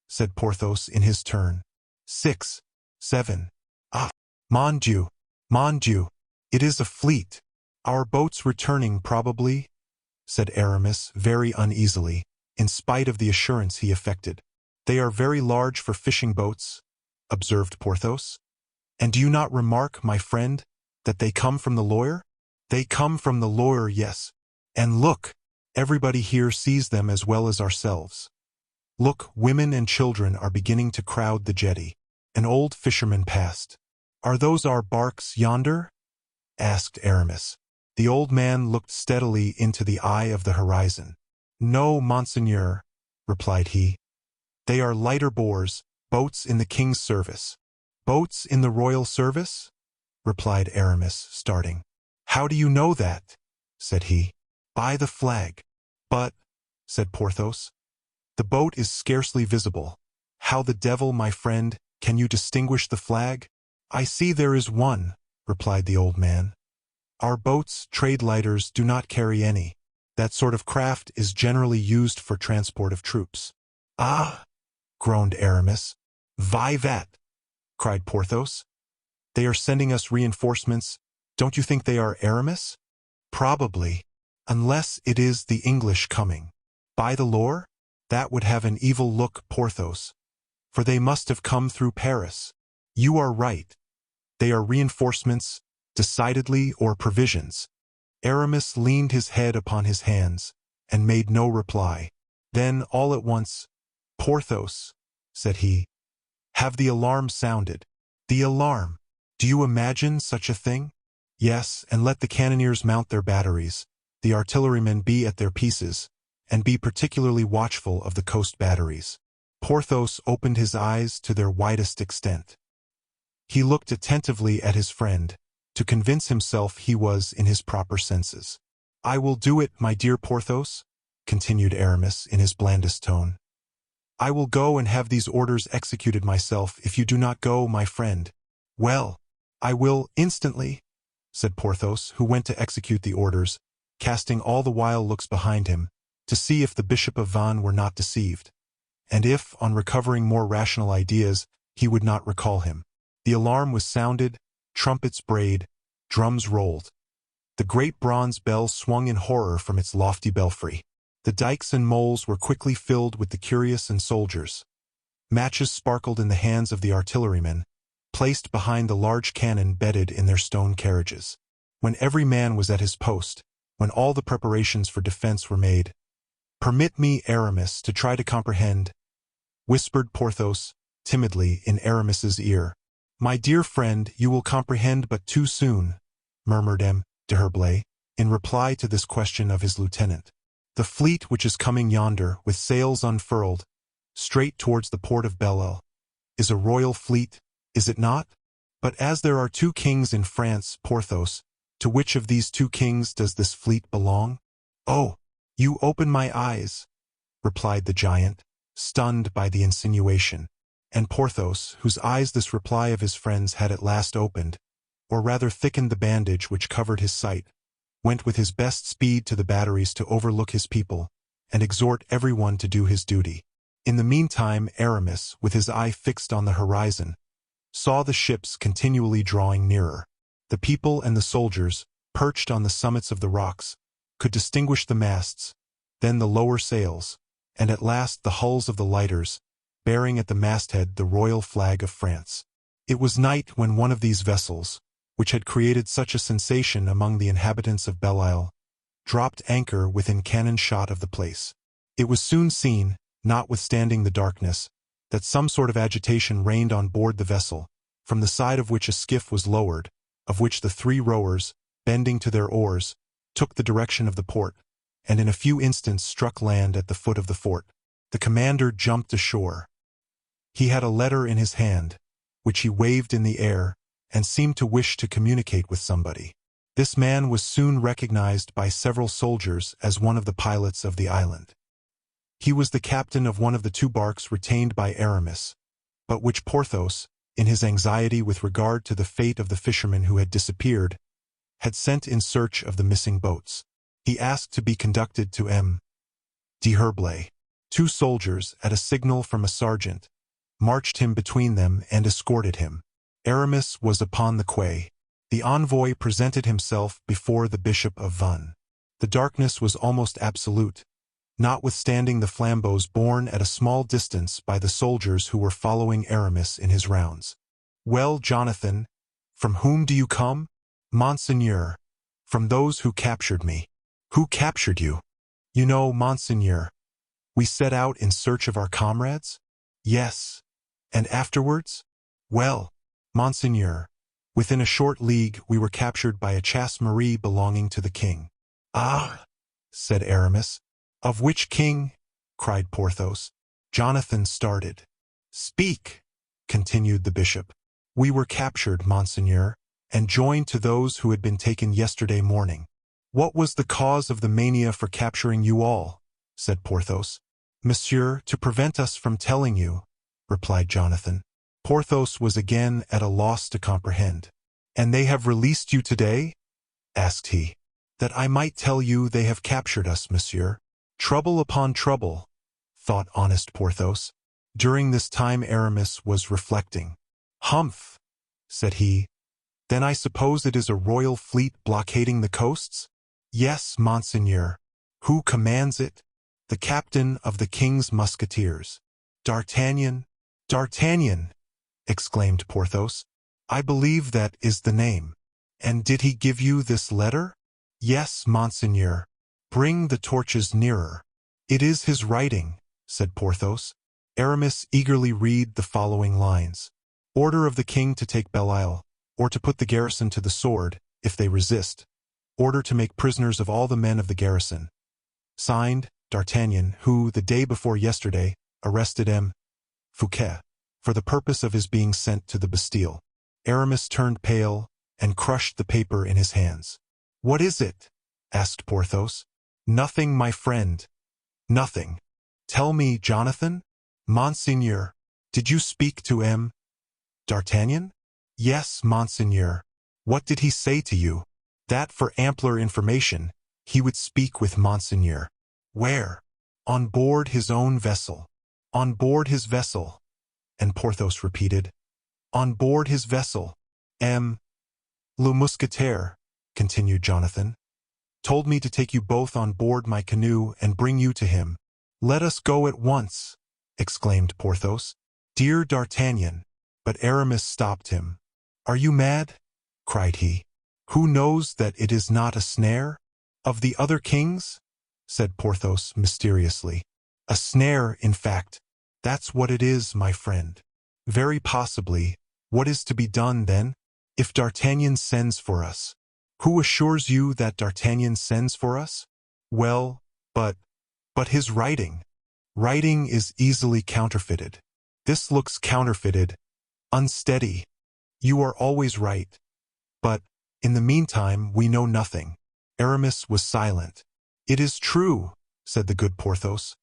said Porthos in his turn. 6, 7. Ah, mon Dieu, it is a fleet. Our boats returning, probably, said Aramis very uneasily, in spite of the assurance he affected. They are very large for fishing boats, observed Porthos. And do you not remark, my friend, that they come from the Loire? They come from the Loire, yes. And look, everybody here sees them as well as ourselves. Look, women and children are beginning to crowd the jetty. An old fisherman passed. Are those our barks yonder? Asked Aramis. The old man looked steadily into the eye of the horizon. No, monseigneur, replied he. They are lighter boars, boats in the king's service. Boats in the royal service? Replied Aramis, starting. How do you know that? Said he. By the flag. But, said Porthos, the boat is scarcely visible. How the devil, my friend, can you distinguish the flag? I see there is one, replied the old man. Our boats, trade lighters, do not carry any. That sort of craft is generally used for transport of troops. Ah, groaned Aramis. Vivat, cried Porthos. They are sending us reinforcements. Don't you think they are Aramis? Probably, unless it is the English coming. By the Loire? That would have an evil look, Porthos, for they must have come through Paris. You are right. They are reinforcements, decidedly, or provisions. Aramis leaned his head upon his hands, and made no reply. Then, all at once, Porthos, said he, have the alarm sounded. The alarm. Do you imagine such a thing? Yes, and let the cannoneers mount their batteries, the artillerymen be at their pieces, and be particularly watchful of the coast batteries. Porthos opened his eyes to their widest extent. He looked attentively at his friend, to convince himself he was in his proper senses. I will do it, my dear Porthos, continued Aramis in his blandest tone. I will go and have these orders executed myself if you do not go, my friend. Well, I will instantly, said Porthos, who went to execute the orders, casting all the while looks behind him, to see if the Bishop of Vannes were not deceived, and if, on recovering more rational ideas, he would not recall him. The alarm was sounded, trumpets brayed, drums rolled. The great bronze bell swung in horror from its lofty belfry. The dikes and moles were quickly filled with the curious and soldiers. Matches sparkled in the hands of the artillerymen, placed behind the large cannon bedded in their stone carriages. When every man was at his post, when all the preparations for defense were made, "Permit me, Aramis, to try to comprehend," whispered Porthos, timidly, in Aramis's ear. "My dear friend, you will comprehend but too soon," murmured M. D'Herblay, in reply to this question of his lieutenant. "The fleet which is coming yonder, with sails unfurled, straight towards the port of Belle-Île, is a royal fleet, is it not? But as there are two kings in France, Porthos, to which of these two kings does this fleet belong?" "Oh, you open my eyes," replied the giant, stunned by the insinuation. And Porthos, whose eyes this reply of his friend's had at last opened, or rather thickened the bandage which covered his sight, went with his best speed to the batteries to overlook his people, and exhort everyone to do his duty. In the meantime, Aramis, with his eye fixed on the horizon, saw the ships continually drawing nearer. The people and the soldiers, perched on the summits of the rocks, could distinguish the masts, then the lower sails, and at last the hulls of the lighters, bearing at the masthead the royal flag of France. It was night when one of these vessels, which had created such a sensation among the inhabitants of Belle-Île, dropped anchor within cannon shot of the place. It was soon seen, notwithstanding the darkness, that some sort of agitation reigned on board the vessel, from the side of which a skiff was lowered, of which the three rowers, bending to their oars, took the direction of the port, and in a few instants struck land at the foot of the fort. The commander jumped ashore. He had a letter in his hand, which he waved in the air, and seemed to wish to communicate with somebody. This man was soon recognized by several soldiers as one of the pilots of the island. He was the captain of one of the two barks retained by Aramis, but which Porthos, in his anxiety with regard to the fate of the fishermen who had disappeared, had sent in search of the missing boats. He asked to be conducted to M. d'Herblay. Two soldiers, at a signal from a sergeant, marched him between them and escorted him. Aramis was upon the quay. The envoy presented himself before the Bishop of Vannes. The darkness was almost absolute, notwithstanding the flambeaux borne at a small distance by the soldiers who were following Aramis in his rounds. "Well, Jonathan, from whom do you come?" "Monseigneur, from those who captured me." "Who captured you?" "You know, Monseigneur, we set out in search of our comrades?" "Yes." "And afterwards?" "Well, Monseigneur, within a short league we were captured by a chasse-maree belonging to the king." "Ah," said Aramis. "Of which king?" cried Porthos. Jonathan started. "Speak," continued the bishop. "We were captured, Monseigneur, and joined to those who had been taken yesterday morning." "What was the cause of the mania for capturing you all?" said Porthos. "Monsieur, to prevent us from telling you," replied Jonathan. Porthos was again at a loss to comprehend. "And they have released you today?" asked he. "That I might tell you they have captured us, monsieur." "Trouble upon trouble," thought honest Porthos. During this time Aramis was reflecting. "Humph," said he. "Then I suppose it is a royal fleet blockading the coasts?" "Yes, Monseigneur." "Who commands it?" "The captain of the king's Musketeers." "D'Artagnan?" "D'Artagnan!" exclaimed Porthos. "I believe that is the name. And did he give you this letter?" "Yes, Monseigneur." "Bring the torches nearer." "It is his writing," said Porthos. Aramis eagerly read the following lines. "Order of the king to take Belle-Isle, or to put the garrison to the sword, if they resist. Order to make prisoners of all the men of the garrison. Signed, D'Artagnan, who, the day before yesterday, arrested M. Fouquet, for the purpose of his being sent to the Bastille." Aramis turned pale and crushed the paper in his hands. "What is it?" asked Porthos. "Nothing, my friend, nothing." "Tell me, Jonathan." "Monseigneur, did you speak to M. d'Artagnan?" "Yes, Monseigneur." "What did he say to you?" "That for ampler information he would speak with Monseigneur." "Where?" "On board his own vessel." "On board his vessel," and Porthos repeated, "On board his vessel. M. le Musketeer," continued Jonathan, "told me to take you both on board my canoe and bring you to him." "Let us go at once," exclaimed Porthos. "Dear D'Artagnan," but Aramis stopped him. "Are you mad?" cried he. "Who knows that it is not a snare?" "Of the other kings?" said Porthos mysteriously. "A snare, in fact. That's what it is, my friend." "Very possibly. What is to be done, then?" "If D'Artagnan sends for us." "Who assures you that D'Artagnan sends for us?" "Well, but his writing." "Writing is easily counterfeited. This looks counterfeited, unsteady." "You are always right. But, in the meantime, we know nothing." Aramis was silent. "It is true," said the good Porthos.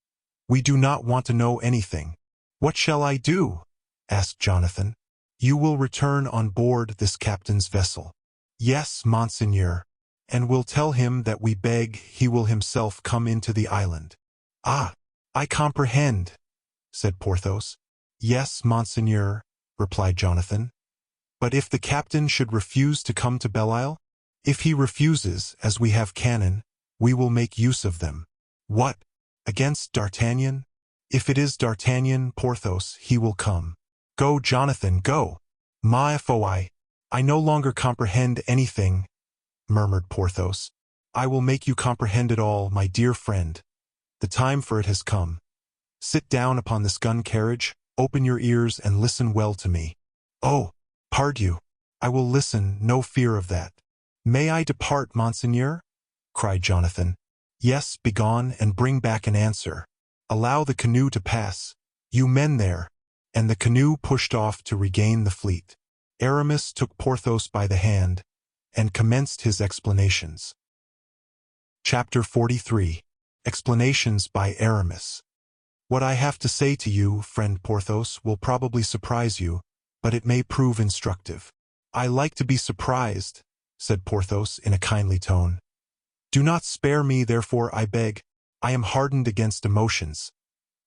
"We do not want to know anything." "What shall I do?" asked Jonathan. "You will return on board this captain's vessel." "Yes, Monseigneur, and will tell him that we beg he will himself come into the island." "Ah, I comprehend," said Porthos. "Yes, Monseigneur," replied Jonathan. "But if the captain should refuse to come to Belle-Isle?" "If he refuses, as we have cannon, we will make use of them." "What, against D'Artagnan?" "If it is D'Artagnan, Porthos, he will come." "Go, Jonathan, go." "Ma foi, I no longer comprehend anything," murmured Porthos. "I will make you comprehend it all, my dear friend. The time for it has come. Sit down upon this gun-carriage, open your ears, and listen well to me." "Oh, pardieu, I will listen, no fear of that." "May I depart, monseigneur?" cried Jonathan. "Yes, begone and bring back an answer. Allow the canoe to pass. You men there." And the canoe pushed off to regain the fleet. Aramis took Porthos by the hand and commenced his explanations. Chapter 43. Explanations by Aramis. "What I have to say to you, friend Porthos, will probably surprise you, but it may prove instructive." "I like to be surprised," said Porthos in a kindly tone. "Do not spare me, therefore, I beg. I am hardened against emotions.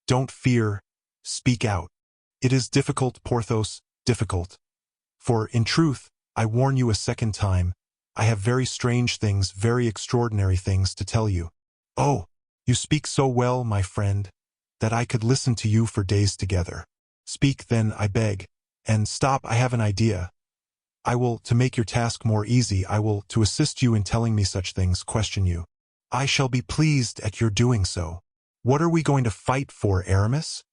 Don't fear. Speak out." "It is difficult, Porthos, difficult. For, in truth, I warn you a second time, I have very strange things, very extraordinary things to tell you." "Oh, you speak so well, my friend, that I could listen to you for days together." "Speak, then, I beg. And stop, I have an idea. I will, to make your task more easy, I will, to assist you in telling me such things, question you. I shall be pleased at your doing so." "What are we going to fight for, Aramis?"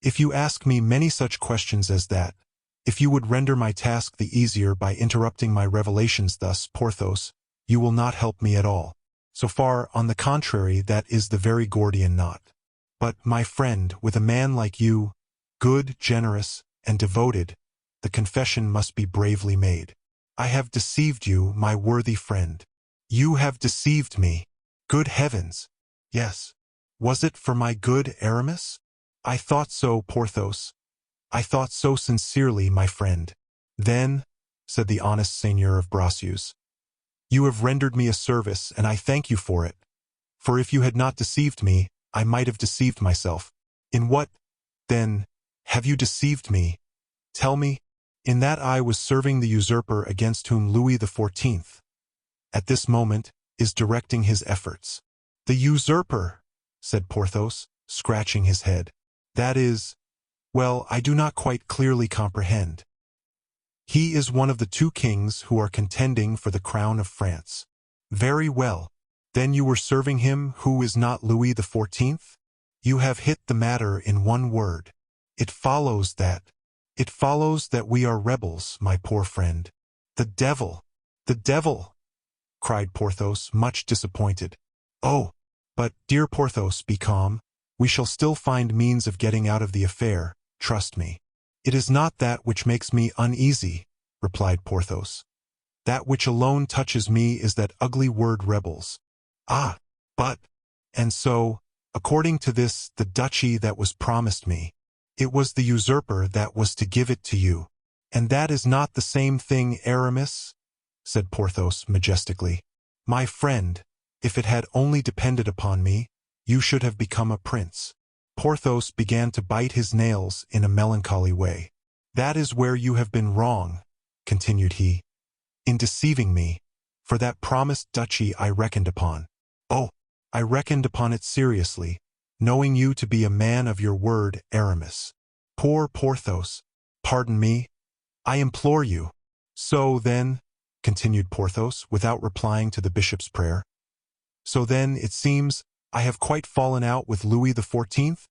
"If you ask me many such questions as that, if you would render my task the easier by interrupting my revelations thus, Porthos, you will not help me at all. So far, on the contrary, that is the very Gordian knot. But, my friend, with a man like you, good, generous, and devoted, the confession must be bravely made. I have deceived you, my worthy friend. You have deceived me. Good heavens! Yes. Was it for my good, Aramis? I thought so, Porthos. I thought so sincerely, my friend." "Then," said the honest seigneur of Bracieux, "you have rendered me a service, and I thank you for it. For if you had not deceived me, I might have deceived myself." "In what, then, have you deceived me? Tell me." "In that I was serving the usurper against whom Louis XIV, at this moment, is directing his efforts." "The usurper," said Porthos, scratching his head. "That is, well, I do not quite clearly comprehend." "He is one of the two kings who are contending for the crown of France." "Very well. Then you were serving him who is not Louis XIV? You have hit the matter in one word. It follows that we are rebels, my poor friend." "The devil! The devil!" cried Porthos, much disappointed. "Oh, but, dear Porthos, be calm. We shall still find means of getting out of the affair, trust me." "It is not that which makes me uneasy," replied Porthos. "That which alone touches me is that ugly word rebels." "Ah, but, and so, according to this, the duchy that was promised me, it was the usurper that was to give it to you. And that is not the same thing, Aramis?" said Porthos majestically. "My friend, if it had only depended upon me, you should have become a prince." Porthos began to bite his nails in a melancholy way. "That is where you have been wrong," continued he, "in deceiving me, for that promised duchy I reckoned upon. Oh, I reckoned upon it seriously, knowing you to be a man of your word, Aramis." "Poor Porthos! Pardon me, I implore you." "So then," continued Porthos, without replying to the bishop's prayer, "so then, it seems, I have quite fallen out with Louis XIV?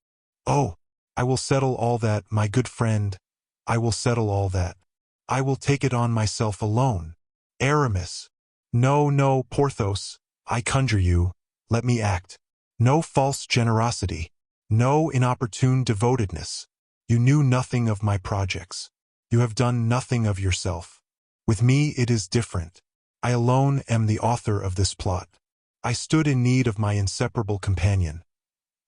Oh, I will settle all that, my good friend. I will settle all that. I will take it on myself alone." "Aramis!" "No, no, Porthos, I conjure you, let me act. No false generosity. No inopportune devotedness. You knew nothing of my projects. You have done nothing of yourself. With me it is different. I alone am the author of this plot. I stood in need of my inseparable companion.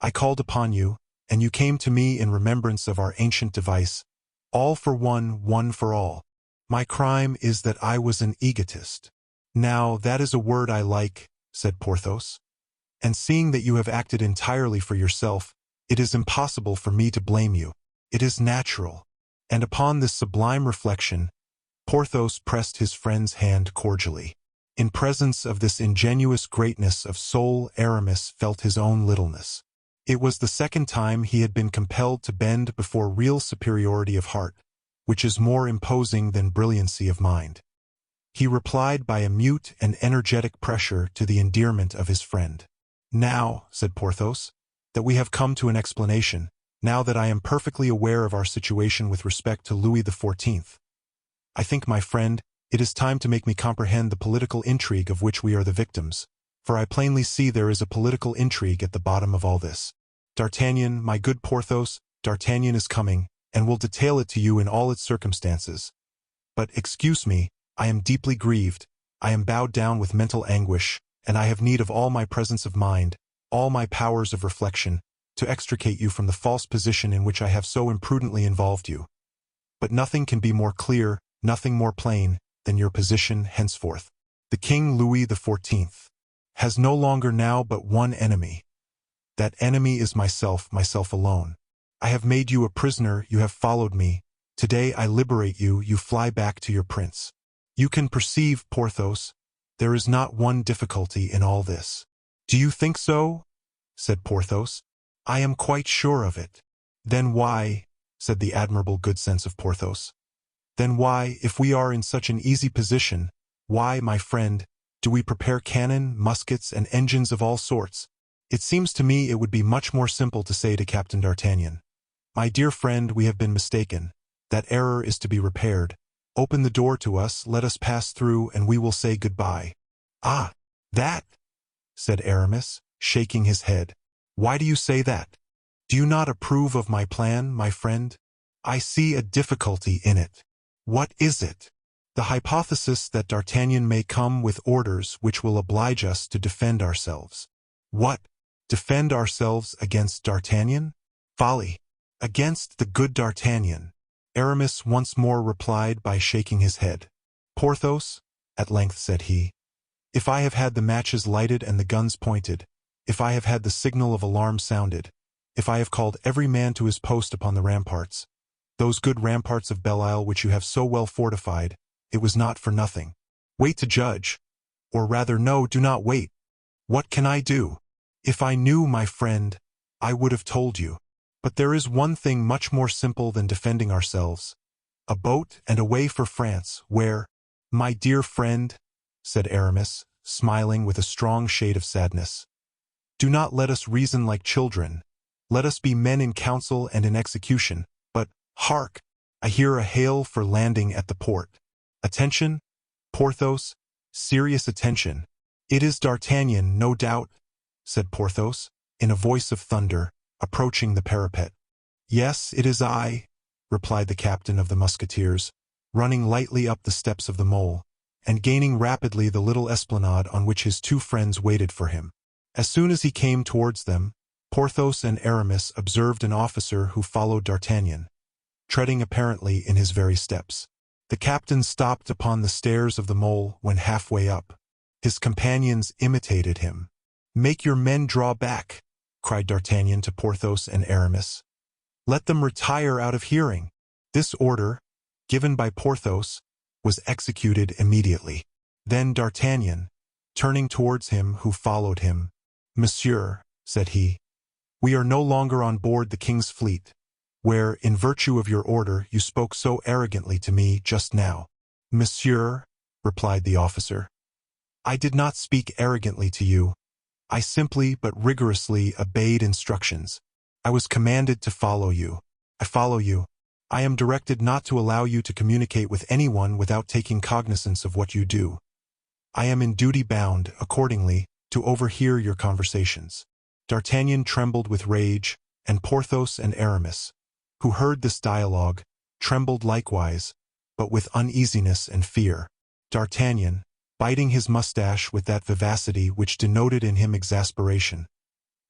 I called upon you, and you came to me in remembrance of our ancient device, all for one, one for all. My crime is that I was an egotist." "Now, that is a word I like," said Porthos. "And seeing that you have acted entirely for yourself, it is impossible for me to blame you. It is natural." And upon this sublime reflection, Porthos pressed his friend's hand cordially. In presence of this ingenuous greatness of soul, Aramis felt his own littleness. It was the second time he had been compelled to bend before real superiority of heart, which is more imposing than brilliancy of mind. He replied by a mute and energetic pressure to the endearment of his friend. "Now," said Porthos, "that we have come to an explanation, now that I am perfectly aware of our situation with respect to Louis XIV, I think, my friend, It is time to make me comprehend the political intrigue of which we are the victims, for I plainly see there is a political intrigue at the bottom of all this. D'Artagnan, my good Porthos, D'Artagnan is coming, and will detail it to you in all its circumstances. But, excuse me, I am deeply grieved, I am bowed down with mental anguish, and I have need of all my presence of mind, all my powers of reflection, to extricate you from the false position in which I have so imprudently involved you. But nothing can be more clear, nothing more plain, than your position henceforth. The King Louis XIV has no longer now but one enemy. That enemy is myself alone. I have made you a prisoner, you have followed me. Today I liberate you, you fly back to your prince. You can perceive, Porthos, there is not one difficulty in all this. Do you think so? Said Porthos. I am quite sure of it. Then why, said the admirable good sense of Porthos, then why, if we are in such an easy position, why, my friend, do we prepare cannon, muskets, and engines of all sorts? It seems to me it would be much more simple to say to Captain D'Artagnan, my dear friend, we have been mistaken. That error is to be repaired. Open the door to us, let us pass through, and we will say goodbye. Ah, that, said Aramis, shaking his head. Why do you say that? Do you not approve of my plan, my friend? I see a difficulty in it. What is it? The hypothesis that D'Artagnan may come with orders which will oblige us to defend ourselves. What? Defend ourselves against D'Artagnan? Folly! Against the good D'Artagnan. Aramis once more replied by shaking his head. Porthos, at length said he, if I have had the matches lighted and the guns pointed, if I have had the signal of alarm sounded, if I have called every man to his post upon the ramparts, those good ramparts of Belle-Isle which you have so well fortified, it was not for nothing. Wait to judge. Or rather, no, do not wait. What can I do? If I knew, my friend, I would have told you. But there is one thing much more simple than defending ourselves. A boat and away for France, where, my dear friend, said Aramis, smiling with a strong shade of sadness, do not let us reason like children. Let us be men in council and in execution. But, hark! I hear a hail for landing at the port. Attention, Porthos, serious attention. It is D'Artagnan, no doubt, said Porthos, in a voice of thunder, approaching the parapet. Yes, it is I, replied the captain of the Musketeers, running lightly up the steps of the mole, and gaining rapidly the little esplanade on which his two friends waited for him. As soon as he came towards them, Porthos and Aramis observed an officer who followed D'Artagnan, treading apparently in his very steps. The captain stopped upon the stairs of the mole when halfway up. His companions imitated him. Make your men draw back, cried D'Artagnan to Porthos and Aramis. Let them retire out of hearing. This order, given by Porthos, was executed immediately. Then D'Artagnan, turning towards him who followed him, Monsieur, said he, we are no longer on board the king's fleet, where, in virtue of your order, you spoke so arrogantly to me just now. Monsieur, replied the officer, I did not speak arrogantly to you. I simply but rigorously obeyed instructions. I was commanded to follow you. I follow you. I am directed not to allow you to communicate with anyone without taking cognizance of what you do. I am in duty bound, accordingly, to overhear your conversations. D'Artagnan trembled with rage, and Porthos and Aramis, who heard this dialogue, trembled likewise, but with uneasiness and fear. D'Artagnan, biting his mustache with that vivacity which denoted in him exasperation,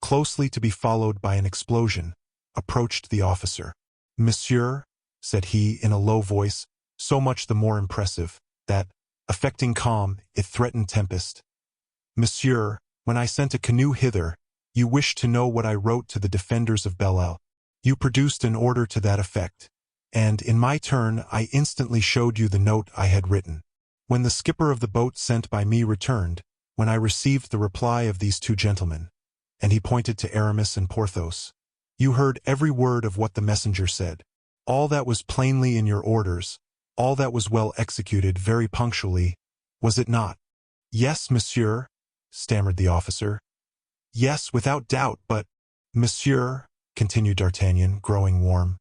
closely to be followed by an explosion, approached the officer. Monsieur, said he in a low voice, so much the more impressive, that, affecting calm, it threatened tempest. Monsieur, when I sent a canoe hither, you wished to know what I wrote to the defenders of Belle-Isle. You produced an order to that effect, and, in my turn, I instantly showed you the note I had written. When the skipper of the boat sent by me returned, when I received the reply of these two gentlemen, and he pointed to Aramis and Porthos, you heard every word of what the messenger said. All that was plainly in your orders, all that was well executed very punctually, was it not? Yes, monsieur, stammered the officer. Yes, without doubt, but, monsieur, continued D'Artagnan, growing warm,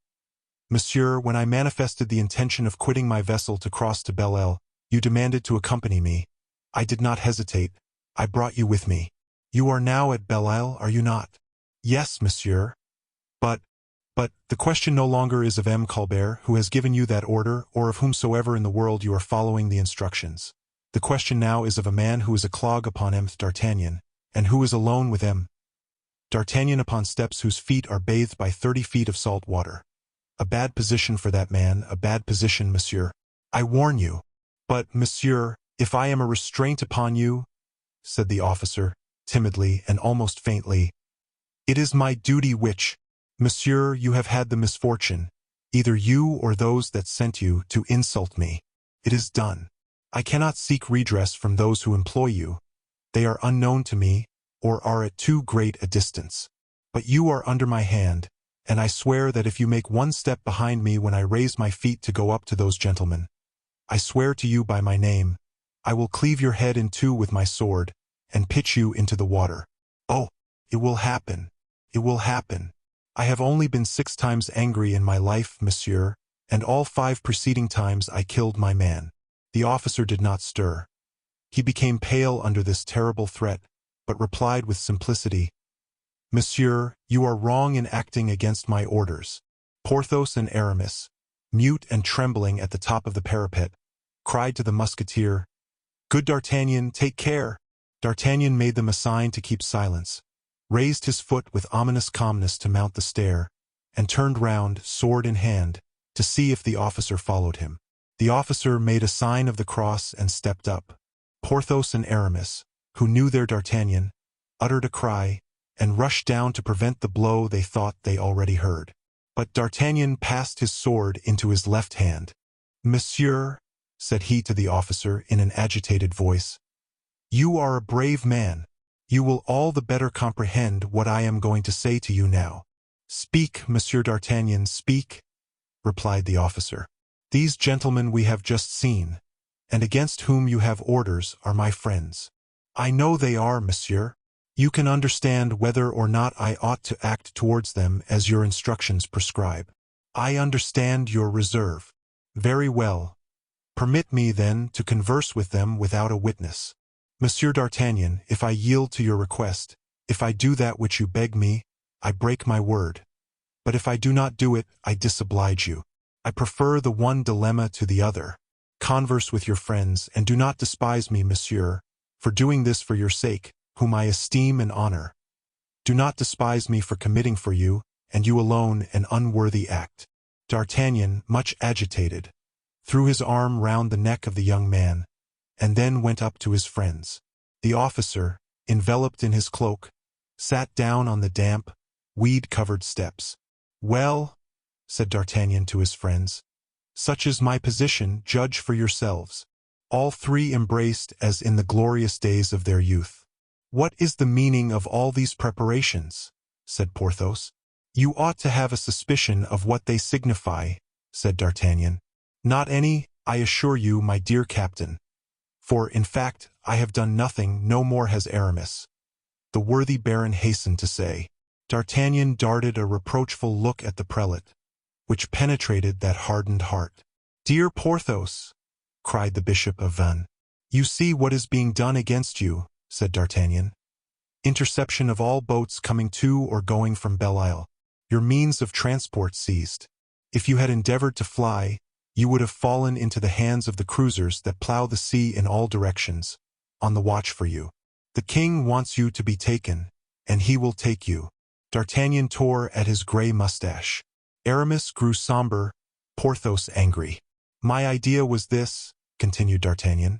monsieur, when I manifested the intention of quitting my vessel to cross to Belle-Isle, You demanded to accompany me. I did not hesitate. I brought you with me. You are now at Belle-Isle, are you not? Yes, monsieur. But, the question no longer is of M. Colbert, who has given you that order, or of whomsoever in the world you are following the instructions. The question now is of a man who is a clog upon M. D'Artagnan, and who is alone with M. D'Artagnan upon steps whose feet are bathed by 30 feet of salt water. A bad position for that man, a bad position, monsieur. I warn you. But, monsieur, if I am a restraint upon you, said the officer, timidly and almost faintly, it is my duty which, monsieur, you have had the misfortune, either you or those that sent you, to insult me. It is done. I cannot seek redress from those who employ you. They are unknown to me, or are at too great a distance. But you are under my hand, and I swear that if you make one step behind me when I raise my feet to go up to those gentlemen, I swear to you by my name, I will cleave your head in two with my sword, and pitch you into the water. Oh, it will happen. It will happen. I have only been 6 times angry in my life, monsieur, and all 5 preceding times I killed my man. The officer did not stir. He became pale under this terrible threat, but replied with simplicity, Monsieur, you are wrong in acting against my orders. Porthos and Aramis, mute and trembling at the top of the parapet, cried to the Musketeer, Good D'Artagnan, take care! D'Artagnan made them a sign to keep silence, raised his foot with ominous calmness to mount the stair, and turned round, sword in hand, to see if the officer followed him. The officer made a sign of the cross and stepped up. Porthos and Aramis, who knew their D'Artagnan, uttered a cry, and rushed down to prevent the blow they thought they already heard. But D'Artagnan passed his sword into his left hand. Monsieur, said he to the officer in an agitated voice, you are a brave man. You will all the better comprehend what I am going to say to you now. Speak, Monsieur D'Artagnan, speak, replied the officer. These gentlemen we have just seen, and against whom you have orders, are my friends. I know they are, monsieur. You can understand whether or not I ought to act towards them as your instructions prescribe. I understand your reserve. Very well. Permit me, then, to converse with them without a witness. Monsieur D'Artagnan, if I yield to your request, if I do that which you beg me, I break my word. But if I do not do it, I disoblige you. I prefer the one dilemma to the other. Converse with your friends, and do not despise me, monsieur, for doing this for your sake, whom I esteem and honor. Do not despise me for committing for you, and you alone, an unworthy act. D'Artagnan, much agitated, threw his arm round the neck of the young man, and then went up to his friends. The officer, enveloped in his cloak, sat down on the damp, weed-covered steps. Well, said D'Artagnan to his friends, such is my position, judge for yourselves. All 3 embraced as in the glorious days of their youth. What is the meaning of all these preparations? Said Porthos. You ought to have a suspicion of what they signify, said D'Artagnan. Not any, I assure you, my dear captain. For, in fact, I have done nothing, no more has Aramis, the worthy baron hastened to say. D'Artagnan darted a reproachful look at the prelate, which penetrated that hardened heart. Dear Porthos, cried the Bishop of Vannes, you see what is being done against you, said D'Artagnan. Interception of all boats coming to or going from Belle-Isle. Your means of transport seized. If you had endeavored to fly, you would have fallen into the hands of the cruisers that plow the sea in all directions, on the watch for you. The king wants you to be taken, and he will take you. D'Artagnan tore at his gray mustache. Aramis grew somber, Porthos angry. My idea was this, continued D'Artagnan,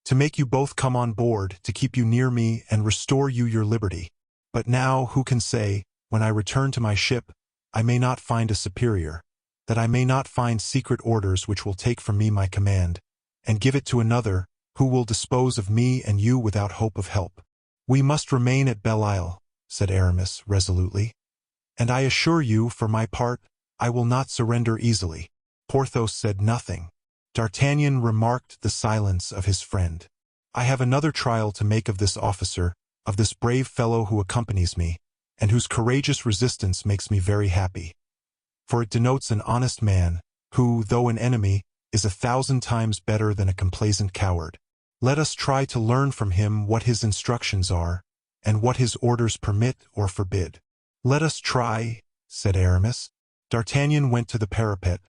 to make you both come on board, to keep you near me and restore you your liberty. But now, who can say, when I return to my ship, I may not find a superior, that I may not find secret orders which will take from me my command, and give it to another, who will dispose of me and you without hope of help. We must remain at Belle-Isle, said Aramis resolutely. And I assure you, for my part, I will not surrender easily. Porthos said nothing. D'Artagnan remarked the silence of his friend. I have another trial to make of this officer, of this brave fellow who accompanies me, and whose courageous resistance makes me very happy. For it denotes an honest man, who, though an enemy, is 1,000 times better than a complaisant coward. Let us try to learn from him what his instructions are, and what his orders permit or forbid. Let us try, said Aramis. D'Artagnan went to the parapet,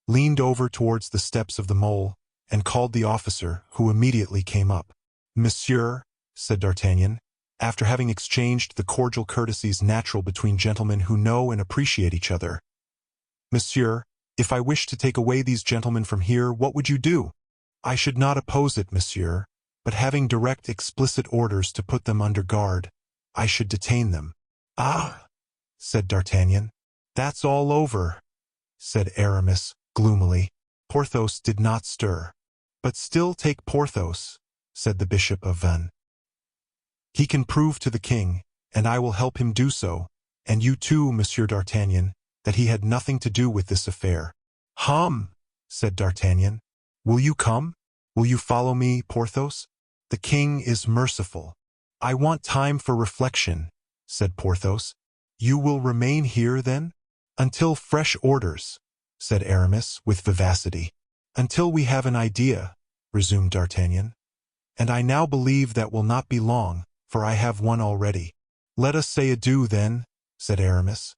leaned over towards the steps of the mole, and called the officer, who immediately came up. Monsieur, said D'Artagnan, after having exchanged the cordial courtesies natural between gentlemen who know and appreciate each other. Monsieur, if I wish to take away these gentlemen from here, what would you do? I should not oppose it, monsieur, but having direct explicit orders to put them under guard, I should detain them. Ah, said D'Artagnan. That's all over, said Aramis, gloomily. Porthos did not stir. But still take Porthos, said the Bishop of Vannes. He can prove to the king, and I will help him do so, and you too, Monsieur D'Artagnan, that he had nothing to do with this affair. Hum, said D'Artagnan. Will you come? Will you follow me, Porthos? The king is merciful. I want time for reflection, said Porthos. You will remain here, then? Until fresh orders, said Aramis with vivacity. Until we have an idea, resumed D'Artagnan. And I now believe that will not be long, for I have one already. Let us say adieu, then, said Aramis.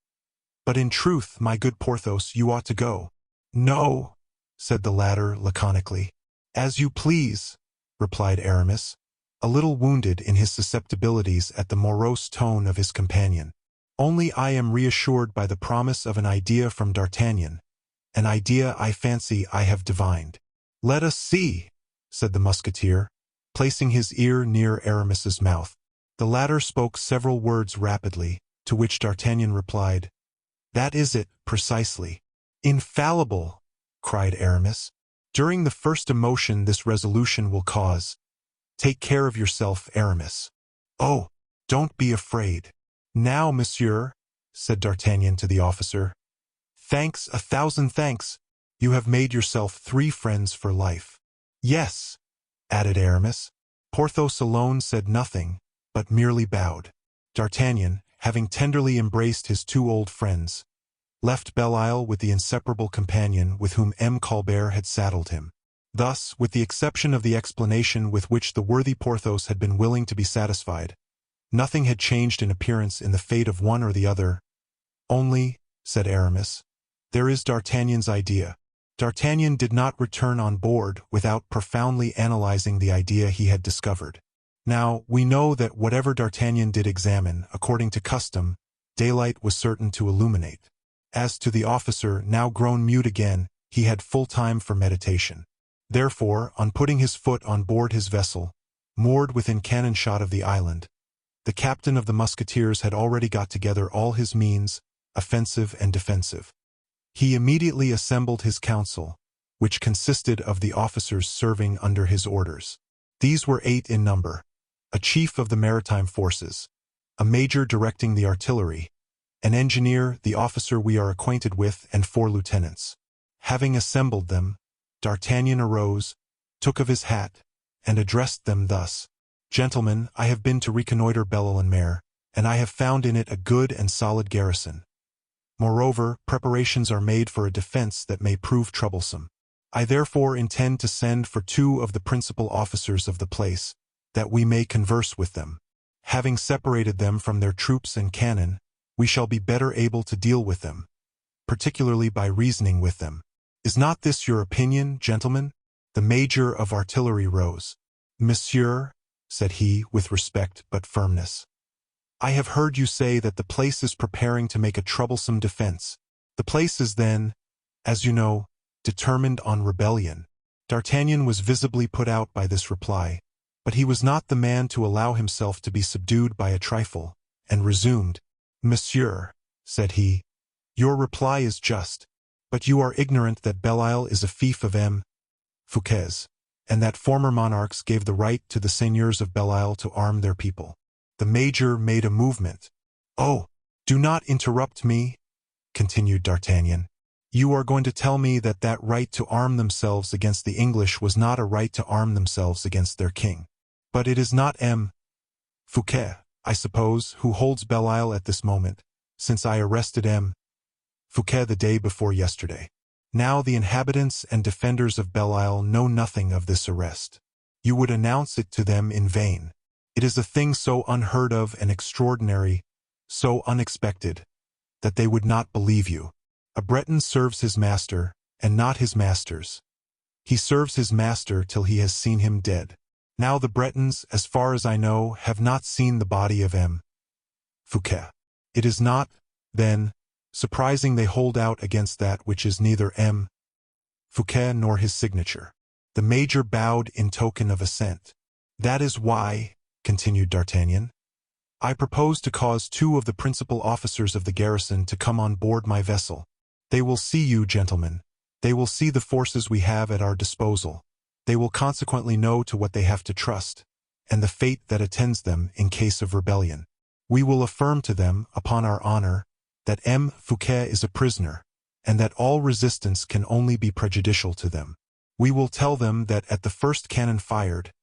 But in truth, my good Porthos, you ought to go. No, said the latter laconically. As you please, replied Aramis, a little wounded in his susceptibilities at the morose tone of his companion. Only I am reassured by the promise of an idea from D'Artagnan, an idea I fancy I have divined. Let us see, said the Musketeer, placing his ear near Aramis's mouth. The latter spoke several words rapidly, to which D'Artagnan replied, That is it, precisely. Infallible, cried Aramis. During the first emotion this resolution will cause. Take care of yourself, Aramis. Oh, don't be afraid. Now, monsieur, said D'Artagnan to the officer. Thanks, 1,000 thanks. You have made yourself 3 friends for life. Yes, added Aramis. Porthos alone said nothing, but merely bowed. D'Artagnan, having tenderly embraced his 2 old friends, left Belle-Isle with the inseparable companion with whom M. Colbert had saddled him. Thus, with the exception of the explanation with which the worthy Porthos had been willing to be satisfied, nothing had changed in appearance in the fate of one or the other. Only, said Aramis, there is D'Artagnan's idea. D'Artagnan did not return on board without profoundly analyzing the idea he had discovered. Now, we know that whatever D'Artagnan did examine, according to custom, daylight was certain to illuminate. As to the officer, now grown mute again, he had full time for meditation. Therefore, on putting his foot on board his vessel, moored within cannon shot of the island, the captain of the Musketeers had already got together all his means, offensive and defensive. He immediately assembled his council, which consisted of the officers serving under his orders. These were 8 in number, a chief of the maritime forces, a major directing the artillery, an engineer, the officer we are acquainted with, and 4 lieutenants. Having assembled them, D'Artagnan arose, took of his hat, and addressed them thus. Gentlemen, I have been to reconnoiter Belle-Isle, and I have found in it a good and solid garrison. Moreover, preparations are made for a defense that may prove troublesome. I therefore intend to send for 2 of the principal officers of the place, that we may converse with them. Having separated them from their troops and cannon, we shall be better able to deal with them, particularly by reasoning with them. Is not this your opinion, gentlemen? The major of artillery rose. Monsieur, said he, with respect but firmness, I have heard you say that the place is preparing to make a troublesome defense. The place is then, as you know, determined on rebellion. D'Artagnan was visibly put out by this reply, but he was not the man to allow himself to be subdued by a trifle, and resumed, Monsieur, said he, your reply is just, but you are ignorant that Belle-Isle is a fief of M. Fouquet's, and that former monarchs gave the right to the seigneurs of Belle-Isle to arm their people. The major made a movement. Oh, do not interrupt me, continued D'Artagnan. You are going to tell me that that right to arm themselves against the English was not a right to arm themselves against their king. But it is not M. Fouquet, I suppose, who holds Belle-Isle at this moment, since I arrested M. Fouquet the day before yesterday. Now the inhabitants and defenders of Belle-Isle know nothing of this arrest. You would announce it to them in vain. It is a thing so unheard of and extraordinary, so unexpected, that they would not believe you. A Breton serves his master, and not his masters. He serves his master till he has seen him dead. Now the Bretons, as far as I know, have not seen the body of M. Fouquet. It is not, then, surprising they hold out against that which is neither M. Fouquet nor his signature. The major bowed in token of assent. That is why, continued D'Artagnan, I propose to cause 2 of the principal officers of the garrison to come on board my vessel. They will see you, gentlemen. They will see the forces we have at our disposal. They will consequently know to what they have to trust, and the fate that attends them in case of rebellion. We will affirm to them, upon our honor, that M. Fouquet is a prisoner, and that all resistance can only be prejudicial to them. We will tell them that at the first cannon fired,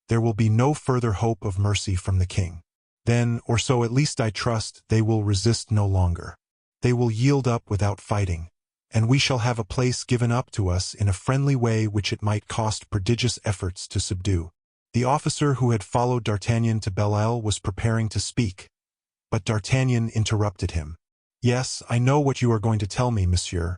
there will be no further hope of mercy from the king. Then, or so at least I trust, they will resist no longer. They will yield up without fighting, and we shall have a place given up to us in a friendly way which it might cost prodigious efforts to subdue. The officer who had followed D'Artagnan to Belle-Isle was preparing to speak, but D'Artagnan interrupted him. Yes, I know what you are going to tell me, monsieur.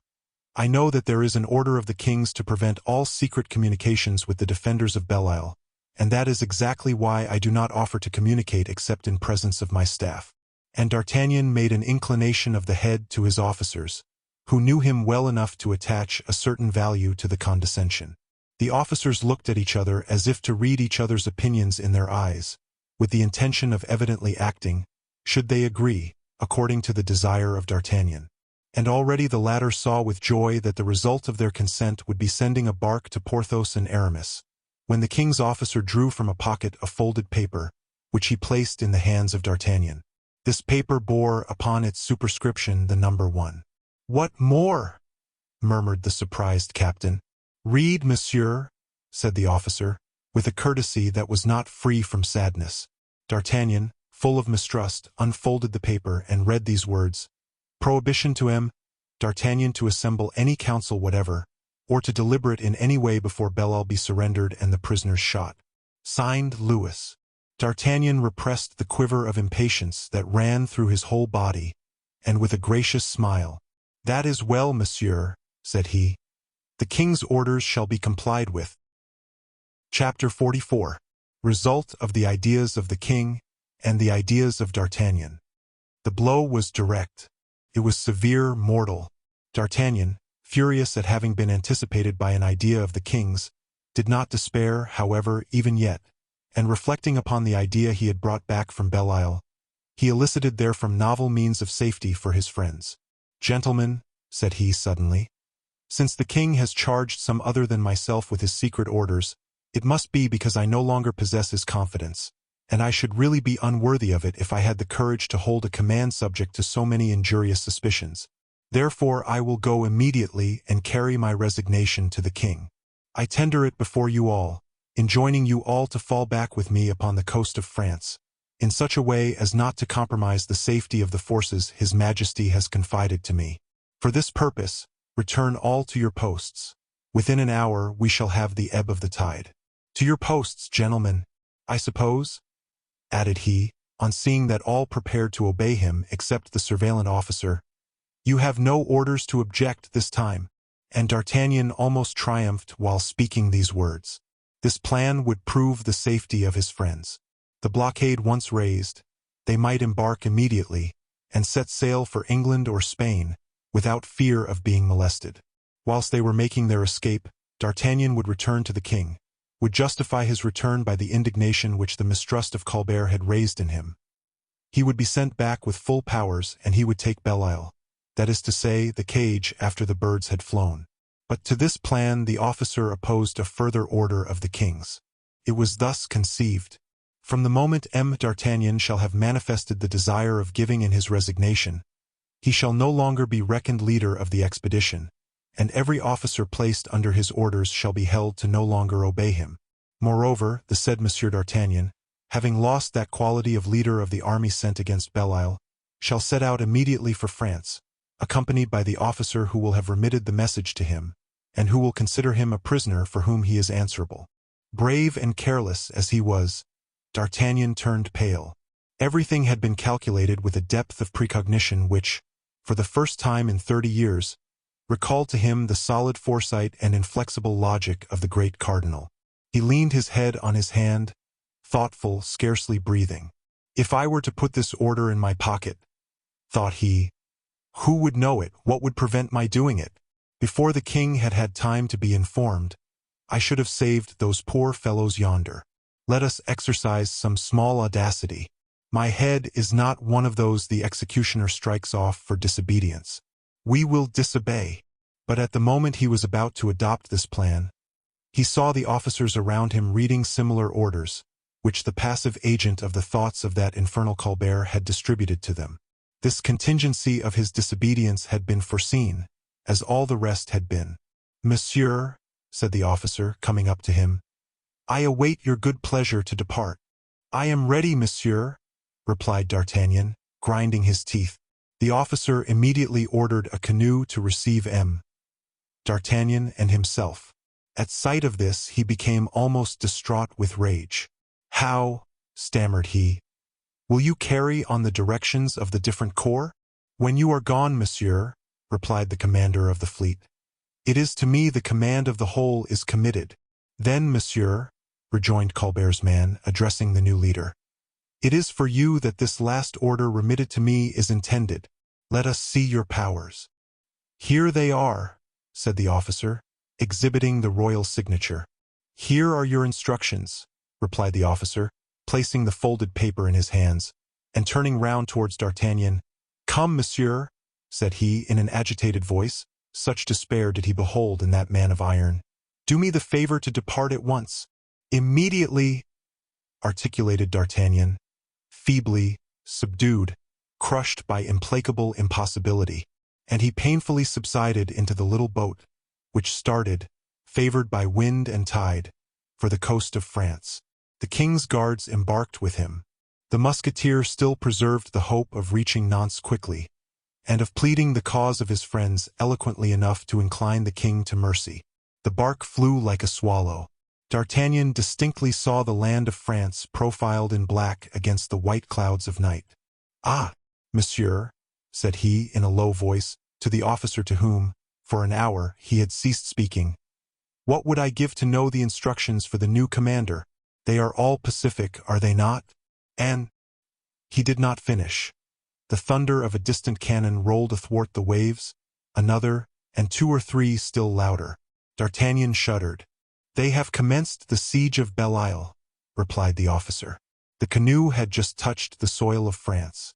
I know that there is an order of the king's to prevent all secret communications with the defenders of Belle-Isle, and that is exactly why I do not offer to communicate except in presence of my staff. And D'Artagnan made an inclination of the head to his officers, who knew him well enough to attach a certain value to the condescension. The officers looked at each other as if to read each other's opinions in their eyes, with the intention of evidently acting, should they agree, according to the desire of D'Artagnan. And already the latter saw with joy that the result of their consent would be sending a bark to Porthos and Aramis, when the king's officer drew from a pocket a folded paper, which he placed in the hands of D'Artagnan. This paper bore upon its superscription the number 1. "What more?" murmured the surprised captain. "Read, monsieur," said the officer, with a courtesy that was not free from sadness. D'Artagnan, full of mistrust, unfolded the paper and read these words: "Prohibition to M. D'Artagnan to assemble any council whatever, or to deliberate in any way before Belle-Isle be surrendered and the prisoners shot. Signed, Louis." D'Artagnan repressed the quiver of impatience that ran through his whole body, and with a gracious smile, "That is well, monsieur," said he. "The king's orders shall be complied with." Chapter 44. Result of the ideas of the king and the ideas of D'Artagnan. The blow was direct. It was severe, mortal. D'Artagnan, furious at having been anticipated by an idea of the king's, did not despair, however, even yet, and reflecting upon the idea he had brought back from Belle-Isle, he elicited therefrom novel means of safety for his friends. "Gentlemen," said he suddenly, "since the king has charged some other than myself with his secret orders, it must be because I no longer possess his confidence, and I should really be unworthy of it if I had the courage to hold a command subject to so many injurious suspicions. Therefore I will go immediately and carry my resignation to the king. I tender it before you all, enjoining you all to fall back with me upon the coast of France, in such a way as not to compromise the safety of the forces His Majesty has confided to me. For this purpose, return all to your posts. Within an hour we shall have the ebb of the tide. To your posts, gentlemen, I suppose?" added he, on seeing that all prepared to obey him except the surveillant officer. "You have no orders to object this time." And D'Artagnan almost triumphed while speaking these words. This plan would prove the safety of his friends. The blockade once raised, they might embark immediately, and set sail for England or Spain, without fear of being molested. Whilst they were making their escape, D'Artagnan would return to the king, would justify his return by the indignation which the mistrust of Colbert had raised in him. He would be sent back with full powers, and he would take Belle-Isle, that is to say, the cage after the birds had flown. But to this plan the officer opposed a further order of the king's. It was thus conceived: from the moment M. D'Artagnan shall have manifested the desire of giving in his resignation, he shall no longer be reckoned leader of the expedition, and every officer placed under his orders shall be held to no longer obey him. Moreover, the said Monsieur d'Artagnan, having lost that quality of leader of the army sent against Belle-Isle, shall set out immediately for France, accompanied by the officer who will have remitted the message to him, and who will consider him a prisoner for whom he is answerable. Brave and careless as he was, D'Artagnan turned pale. Everything had been calculated with a depth of precognition which, for the first time in 30 years, recalled to him the solid foresight and inflexible logic of the great cardinal. He leaned his head on his hand, thoughtful, scarcely breathing. If I were to put this order in my pocket, thought he, who would know it? What would prevent my doing it? Before the king had had time to be informed, I should have saved those poor fellows yonder. Let us exercise some small audacity. My head is not one of those the executioner strikes off for disobedience. We will disobey. But at the moment he was about to adopt this plan, he saw the officers around him reading similar orders, which the passive agent of the thoughts of that infernal Colbert had distributed to them. This contingency of his disobedience had been foreseen, as all the rest had been. "Monsieur," said the officer, coming up to him, "I await your good pleasure to depart." "I am ready, monsieur," replied D'Artagnan, grinding his teeth. The officer immediately ordered a canoe to receive D'Artagnan and himself. At sight of this he became almost distraught with rage. "How," stammered he, "will you carry on the directions of the different corps?" "When you are gone, monsieur," replied the commander of the fleet, "it is to me the command of the whole is committed." "Then, monsieur," rejoined Colbert's man, addressing the new leader, "it is for you that this last order remitted to me is intended. Let us see your powers." "Here they are," said the officer, exhibiting the royal signature. "Here are your instructions," replied the officer, placing the folded paper in his hands, and turning round towards D'Artagnan. "Come, monsieur," said he in an agitated voice, such despair did he behold in that man of iron. "Do me the favor to depart at once." "Immediately," articulated D'Artagnan, feebly, subdued, crushed by implacable impossibility, and he painfully subsided into the little boat, which started, favored by wind and tide, for the coast of France. The king's guards embarked with him. The musketeer still preserved the hope of reaching Nantes quickly, and of pleading the cause of his friends eloquently enough to incline the king to mercy. The bark flew like a swallow. D'Artagnan distinctly saw the land of France profiled in black against the white clouds of night. "Ah, monsieur," said he in a low voice to the officer to whom, for an hour, he had ceased speaking, "what would I give to know the instructions for the new commander? They are all pacific, are they not?" And he did not finish. The thunder of a distant cannon rolled athwart the waves, another, and 2 or 3 still louder. D'Artagnan shuddered. "They have commenced the siege of Belle Isle," replied the officer. The canoe had just touched the soil of France.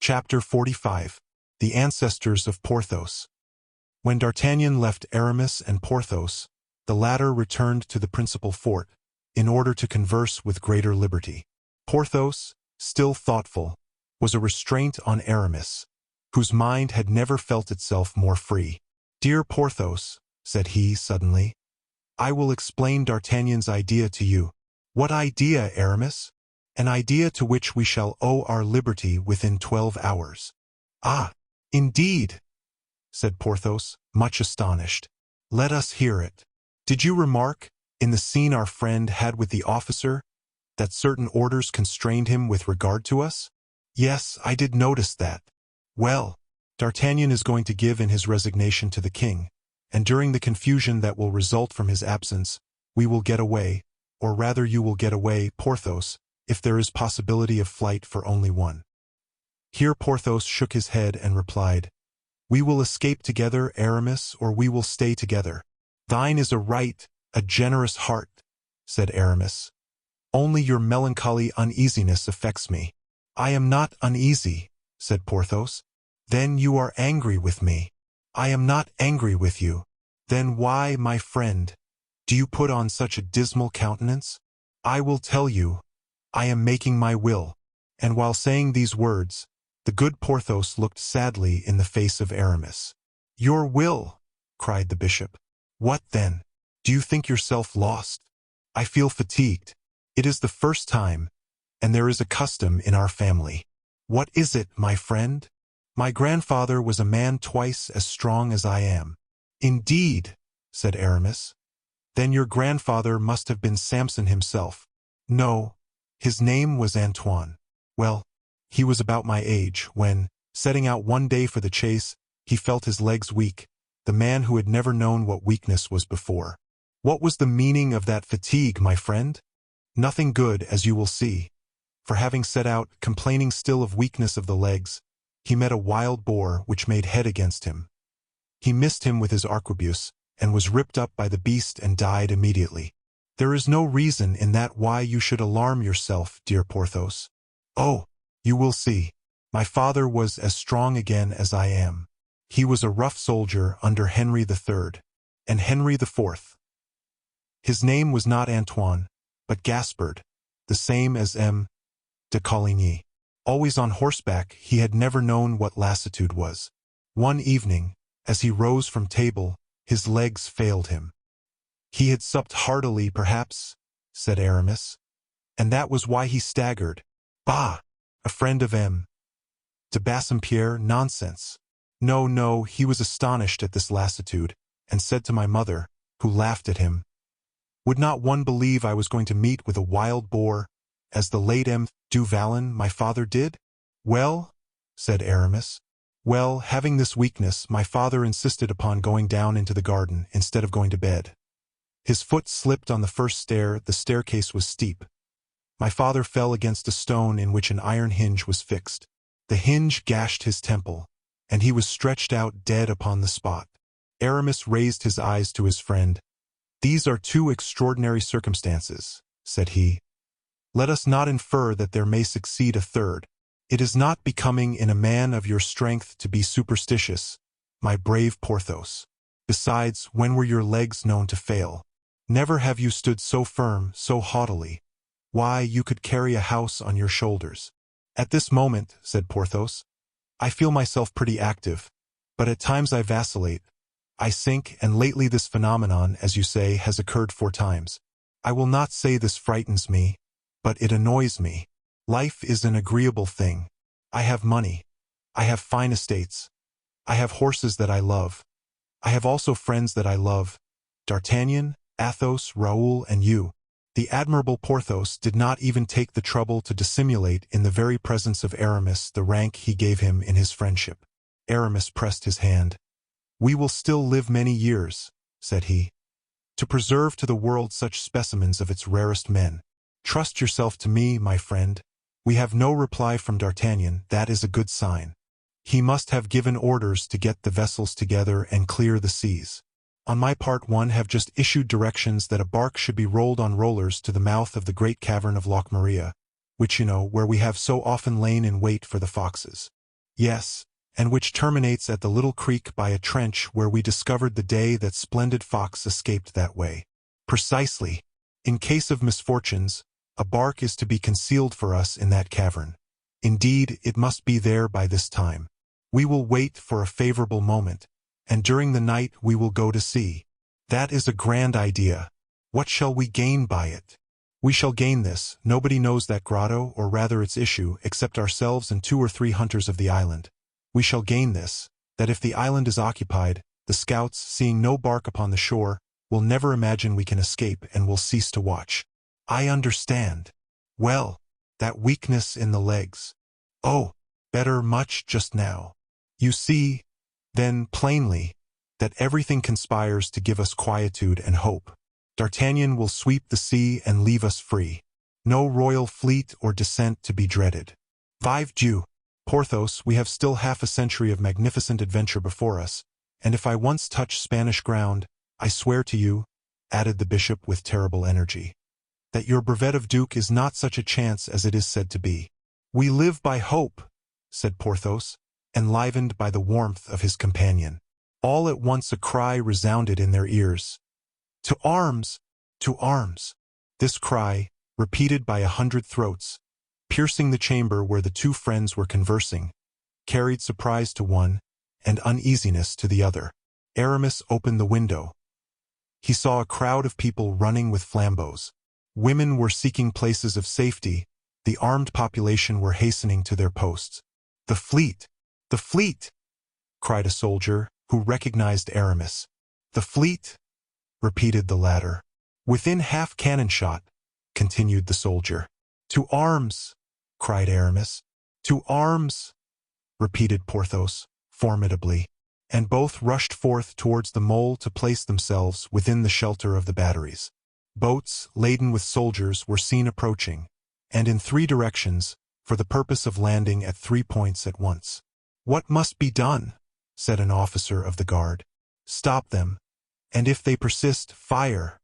Chapter 45. The Ancestors of Porthos. When D'Artagnan left Aramis and Porthos, the latter returned to the principal fort, in order to converse with greater liberty. Porthos, still thoughtful, was a restraint on Aramis, whose mind had never felt itself more free. "Dear Porthos," said he suddenly, "I will explain D'Artagnan's idea to you." "What idea, Aramis?" "An idea to which we shall owe our liberty within 12 hours. "Ah, indeed," said Porthos, much astonished. "Let us hear it. Did you remark, in the scene our friend had with the officer, that certain orders constrained him with regard to us?" "Yes, I did notice that." "Well, D'Artagnan is going to give in his resignation to the king, and during the confusion that will result from his absence, we will get away, or rather you will get away, Porthos, if there is possibility of flight for only one." Here Porthos shook his head and replied, "We will escape together, Aramis, or we will stay together." "Thine is a generous heart," said Aramis. "Only your melancholy uneasiness affects me." "I am not uneasy," said Porthos. "Then you are angry with me." "I am not angry with you." "Then why, my friend, do you put on such a dismal countenance?" "I will tell you. I am making my will." And while saying these words, the good Porthos looked sadly in the face of Aramis. "Your will!" cried the bishop. "What then? Do you think yourself lost?" "I feel fatigued. It is the first time, and there is a custom in our family." "What is it, my friend?" My grandfather was a man twice as strong as I am. Indeed, said Aramis. Then your grandfather must have been Samson himself. No, his name was Antoine. Well, he was about my age when, setting out one day for the chase, he felt his legs weak, the man who had never known what weakness was before. What was the meaning of that fatigue, my friend? Nothing good, as you will see. For having set out, complaining still of weakness of the legs, he met a wild boar which made head against him. He missed him with his arquebuse, and was ripped up by the beast and died immediately. There is no reason in that why you should alarm yourself, dear Porthos. Oh, you will see. My father was as strong again as I am. He was a rough soldier under Henry III, and Henry IV. His name was not Antoine, but Gaspard, the same as M. de Coligny. Always on horseback, he had never known what lassitude was. One evening, as he rose from table, his legs failed him. He had supped heartily, perhaps, said Aramis, and that was why he staggered. Bah! A friend of M. de Bassompierre, nonsense. No, no, he was astonished at this lassitude, and said to my mother, who laughed at him, would not one believe I was going to meet with a wild boar, as the late M. du Vallon, my father, did? Well, said Aramis. Well, having this weakness, my father insisted upon going down into the garden instead of going to bed. His foot slipped on the first stair, the staircase was steep. My father fell against a stone in which an iron hinge was fixed. The hinge gashed his temple, and he was stretched out dead upon the spot. Aramis raised his eyes to his friend. These are two extraordinary circumstances, said he. Let us not infer that there may succeed a third. It is not becoming in a man of your strength to be superstitious, my brave Porthos. Besides, when were your legs known to fail? Never have you stood so firm, so haughtily. Why, you could carry a house on your shoulders. At this moment, said Porthos, I feel myself pretty active, but at times I vacillate. I sink, and lately this phenomenon, as you say, has occurred 4 times. I will not say this frightens me, but it annoys me. Life is an agreeable thing. I have money. I have fine estates. I have horses that I love. I have also friends that I love. D'Artagnan, Athos, Raoul, and you. The admirable Porthos did not even take the trouble to dissimulate in the very presence of Aramis the rank he gave him in his friendship. Aramis pressed his hand. We will still live many years, said he, to preserve to the world such specimens of its rarest men. Trust yourself to me, my friend. We have no reply from D'Artagnan, that is a good sign. He must have given orders to get the vessels together and clear the seas. On my part, one have just issued directions that a bark should be rolled on rollers to the mouth of the great cavern of Loch Maria, which you know, where we have so often lain in wait for the foxes. Yes, and which terminates at the little creek by a trench where we discovered the day that splendid fox escaped that way. Precisely. In case of misfortunes, a bark is to be concealed for us in that cavern. Indeed, it must be there by this time. We will wait for a favorable moment, and during the night we will go to sea. That is a grand idea. What shall we gain by it? We shall gain this. Nobody knows that grotto, or rather its issue, except ourselves and 2 or 3 hunters of the island. We shall gain this, that if the island is occupied, the scouts, seeing no bark upon the shore, will never imagine we can escape and will cease to watch. I understand. Well, that weakness in the legs. Oh, better much just now. You see, then, plainly, that everything conspires to give us quietude and hope. D'Artagnan will sweep the sea and leave us free. No royal fleet or descent to be dreaded. Vive Dieu! Porthos, we have still half a century of magnificent adventure before us, and if I once touch Spanish ground, I swear to you, added the bishop with terrible energy, that your brevet of duke is not such a chance as it is said to be. We live by hope, said Porthos, enlivened by the warmth of his companion. All at once a cry resounded in their ears. To arms! To arms! This cry, repeated by 100 throats, piercing the chamber where the 2 friends were conversing, carried surprise to one and uneasiness to the other. Aramis opened the window. He saw a crowd of people running with flambeaux. Women were seeking places of safety. The armed population were hastening to their posts. The "The fleet!" cried a soldier, who recognized Aramis. "The fleet!" repeated the latter. "Within half cannon shot," continued the soldier. "To arms!" cried Aramis. "To arms!" repeated Porthos, formidably. And both rushed forth towards the mole to place themselves within the shelter of the batteries. Boats, laden with soldiers, were seen approaching, and in 3 directions, for the purpose of landing at 3 points at once. "What must be done?" said an officer of the guard. "Stop them, and if they persist, fire,"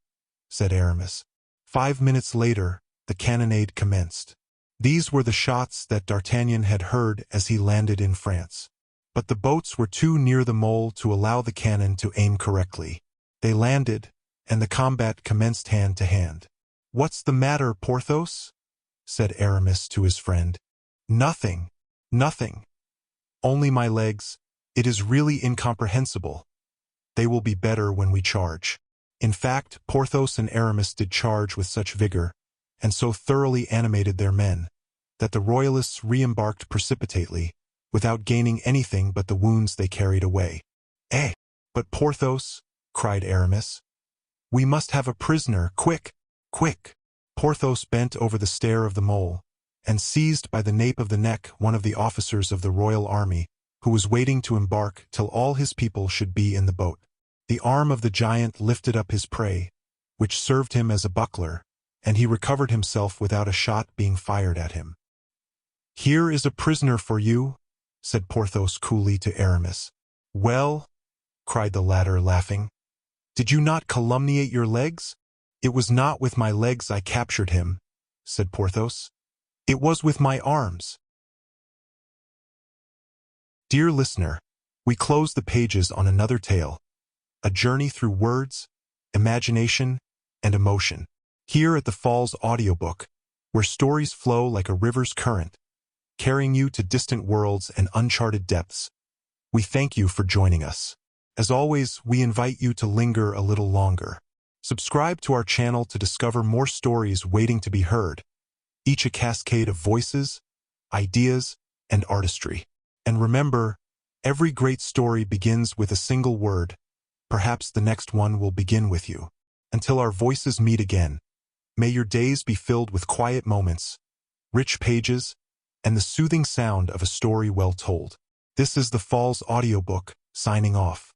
said Aramis. 5 minutes later, the cannonade commenced. These were the shots that D'Artagnan had heard as he landed in France. But the boats were too near the mole to allow the cannon to aim correctly. They landed, and the combat commenced hand to hand. "What's the matter, Porthos?" said Aramis to his friend. "Nothing, nothing. Only my legs. It is really incomprehensible. They will be better when we charge." In fact, Porthos and Aramis did charge with such vigor, and so thoroughly animated their men, that the royalists re-embarked precipitately, without gaining anything but the wounds they carried away. "Eh, but Porthos," cried Aramis, "we must have a prisoner, quick, quick!" Porthos bent over the stair of the mole, and seized by the nape of the neck one of the officers of the royal army, who was waiting to embark till all his people should be in the boat. The arm of the giant lifted up his prey, which served him as a buckler, and he recovered himself without a shot being fired at him. "Here is a prisoner for you," said Porthos coolly to Aramis. "Well," cried the latter, laughing, "did you not calumniate your legs?" "It was not with my legs I captured him," said Porthos. "It was with my arms." Dear listener, we close the pages on another tale, a journey through words, imagination, and emotion, here at the Falls Audiobook, where stories flow like a river's current, carrying you to distant worlds and uncharted depths. We thank you for joining us. As always, we invite you to linger a little longer. Subscribe to our channel to discover more stories waiting to be heard, each a cascade of voices, ideas, and artistry. And remember, every great story begins with a single word. Perhaps the next one will begin with you. Until our voices meet again, may your days be filled with quiet moments, rich pages, and the soothing sound of a story well told. This is the Falls Audiobook, signing off.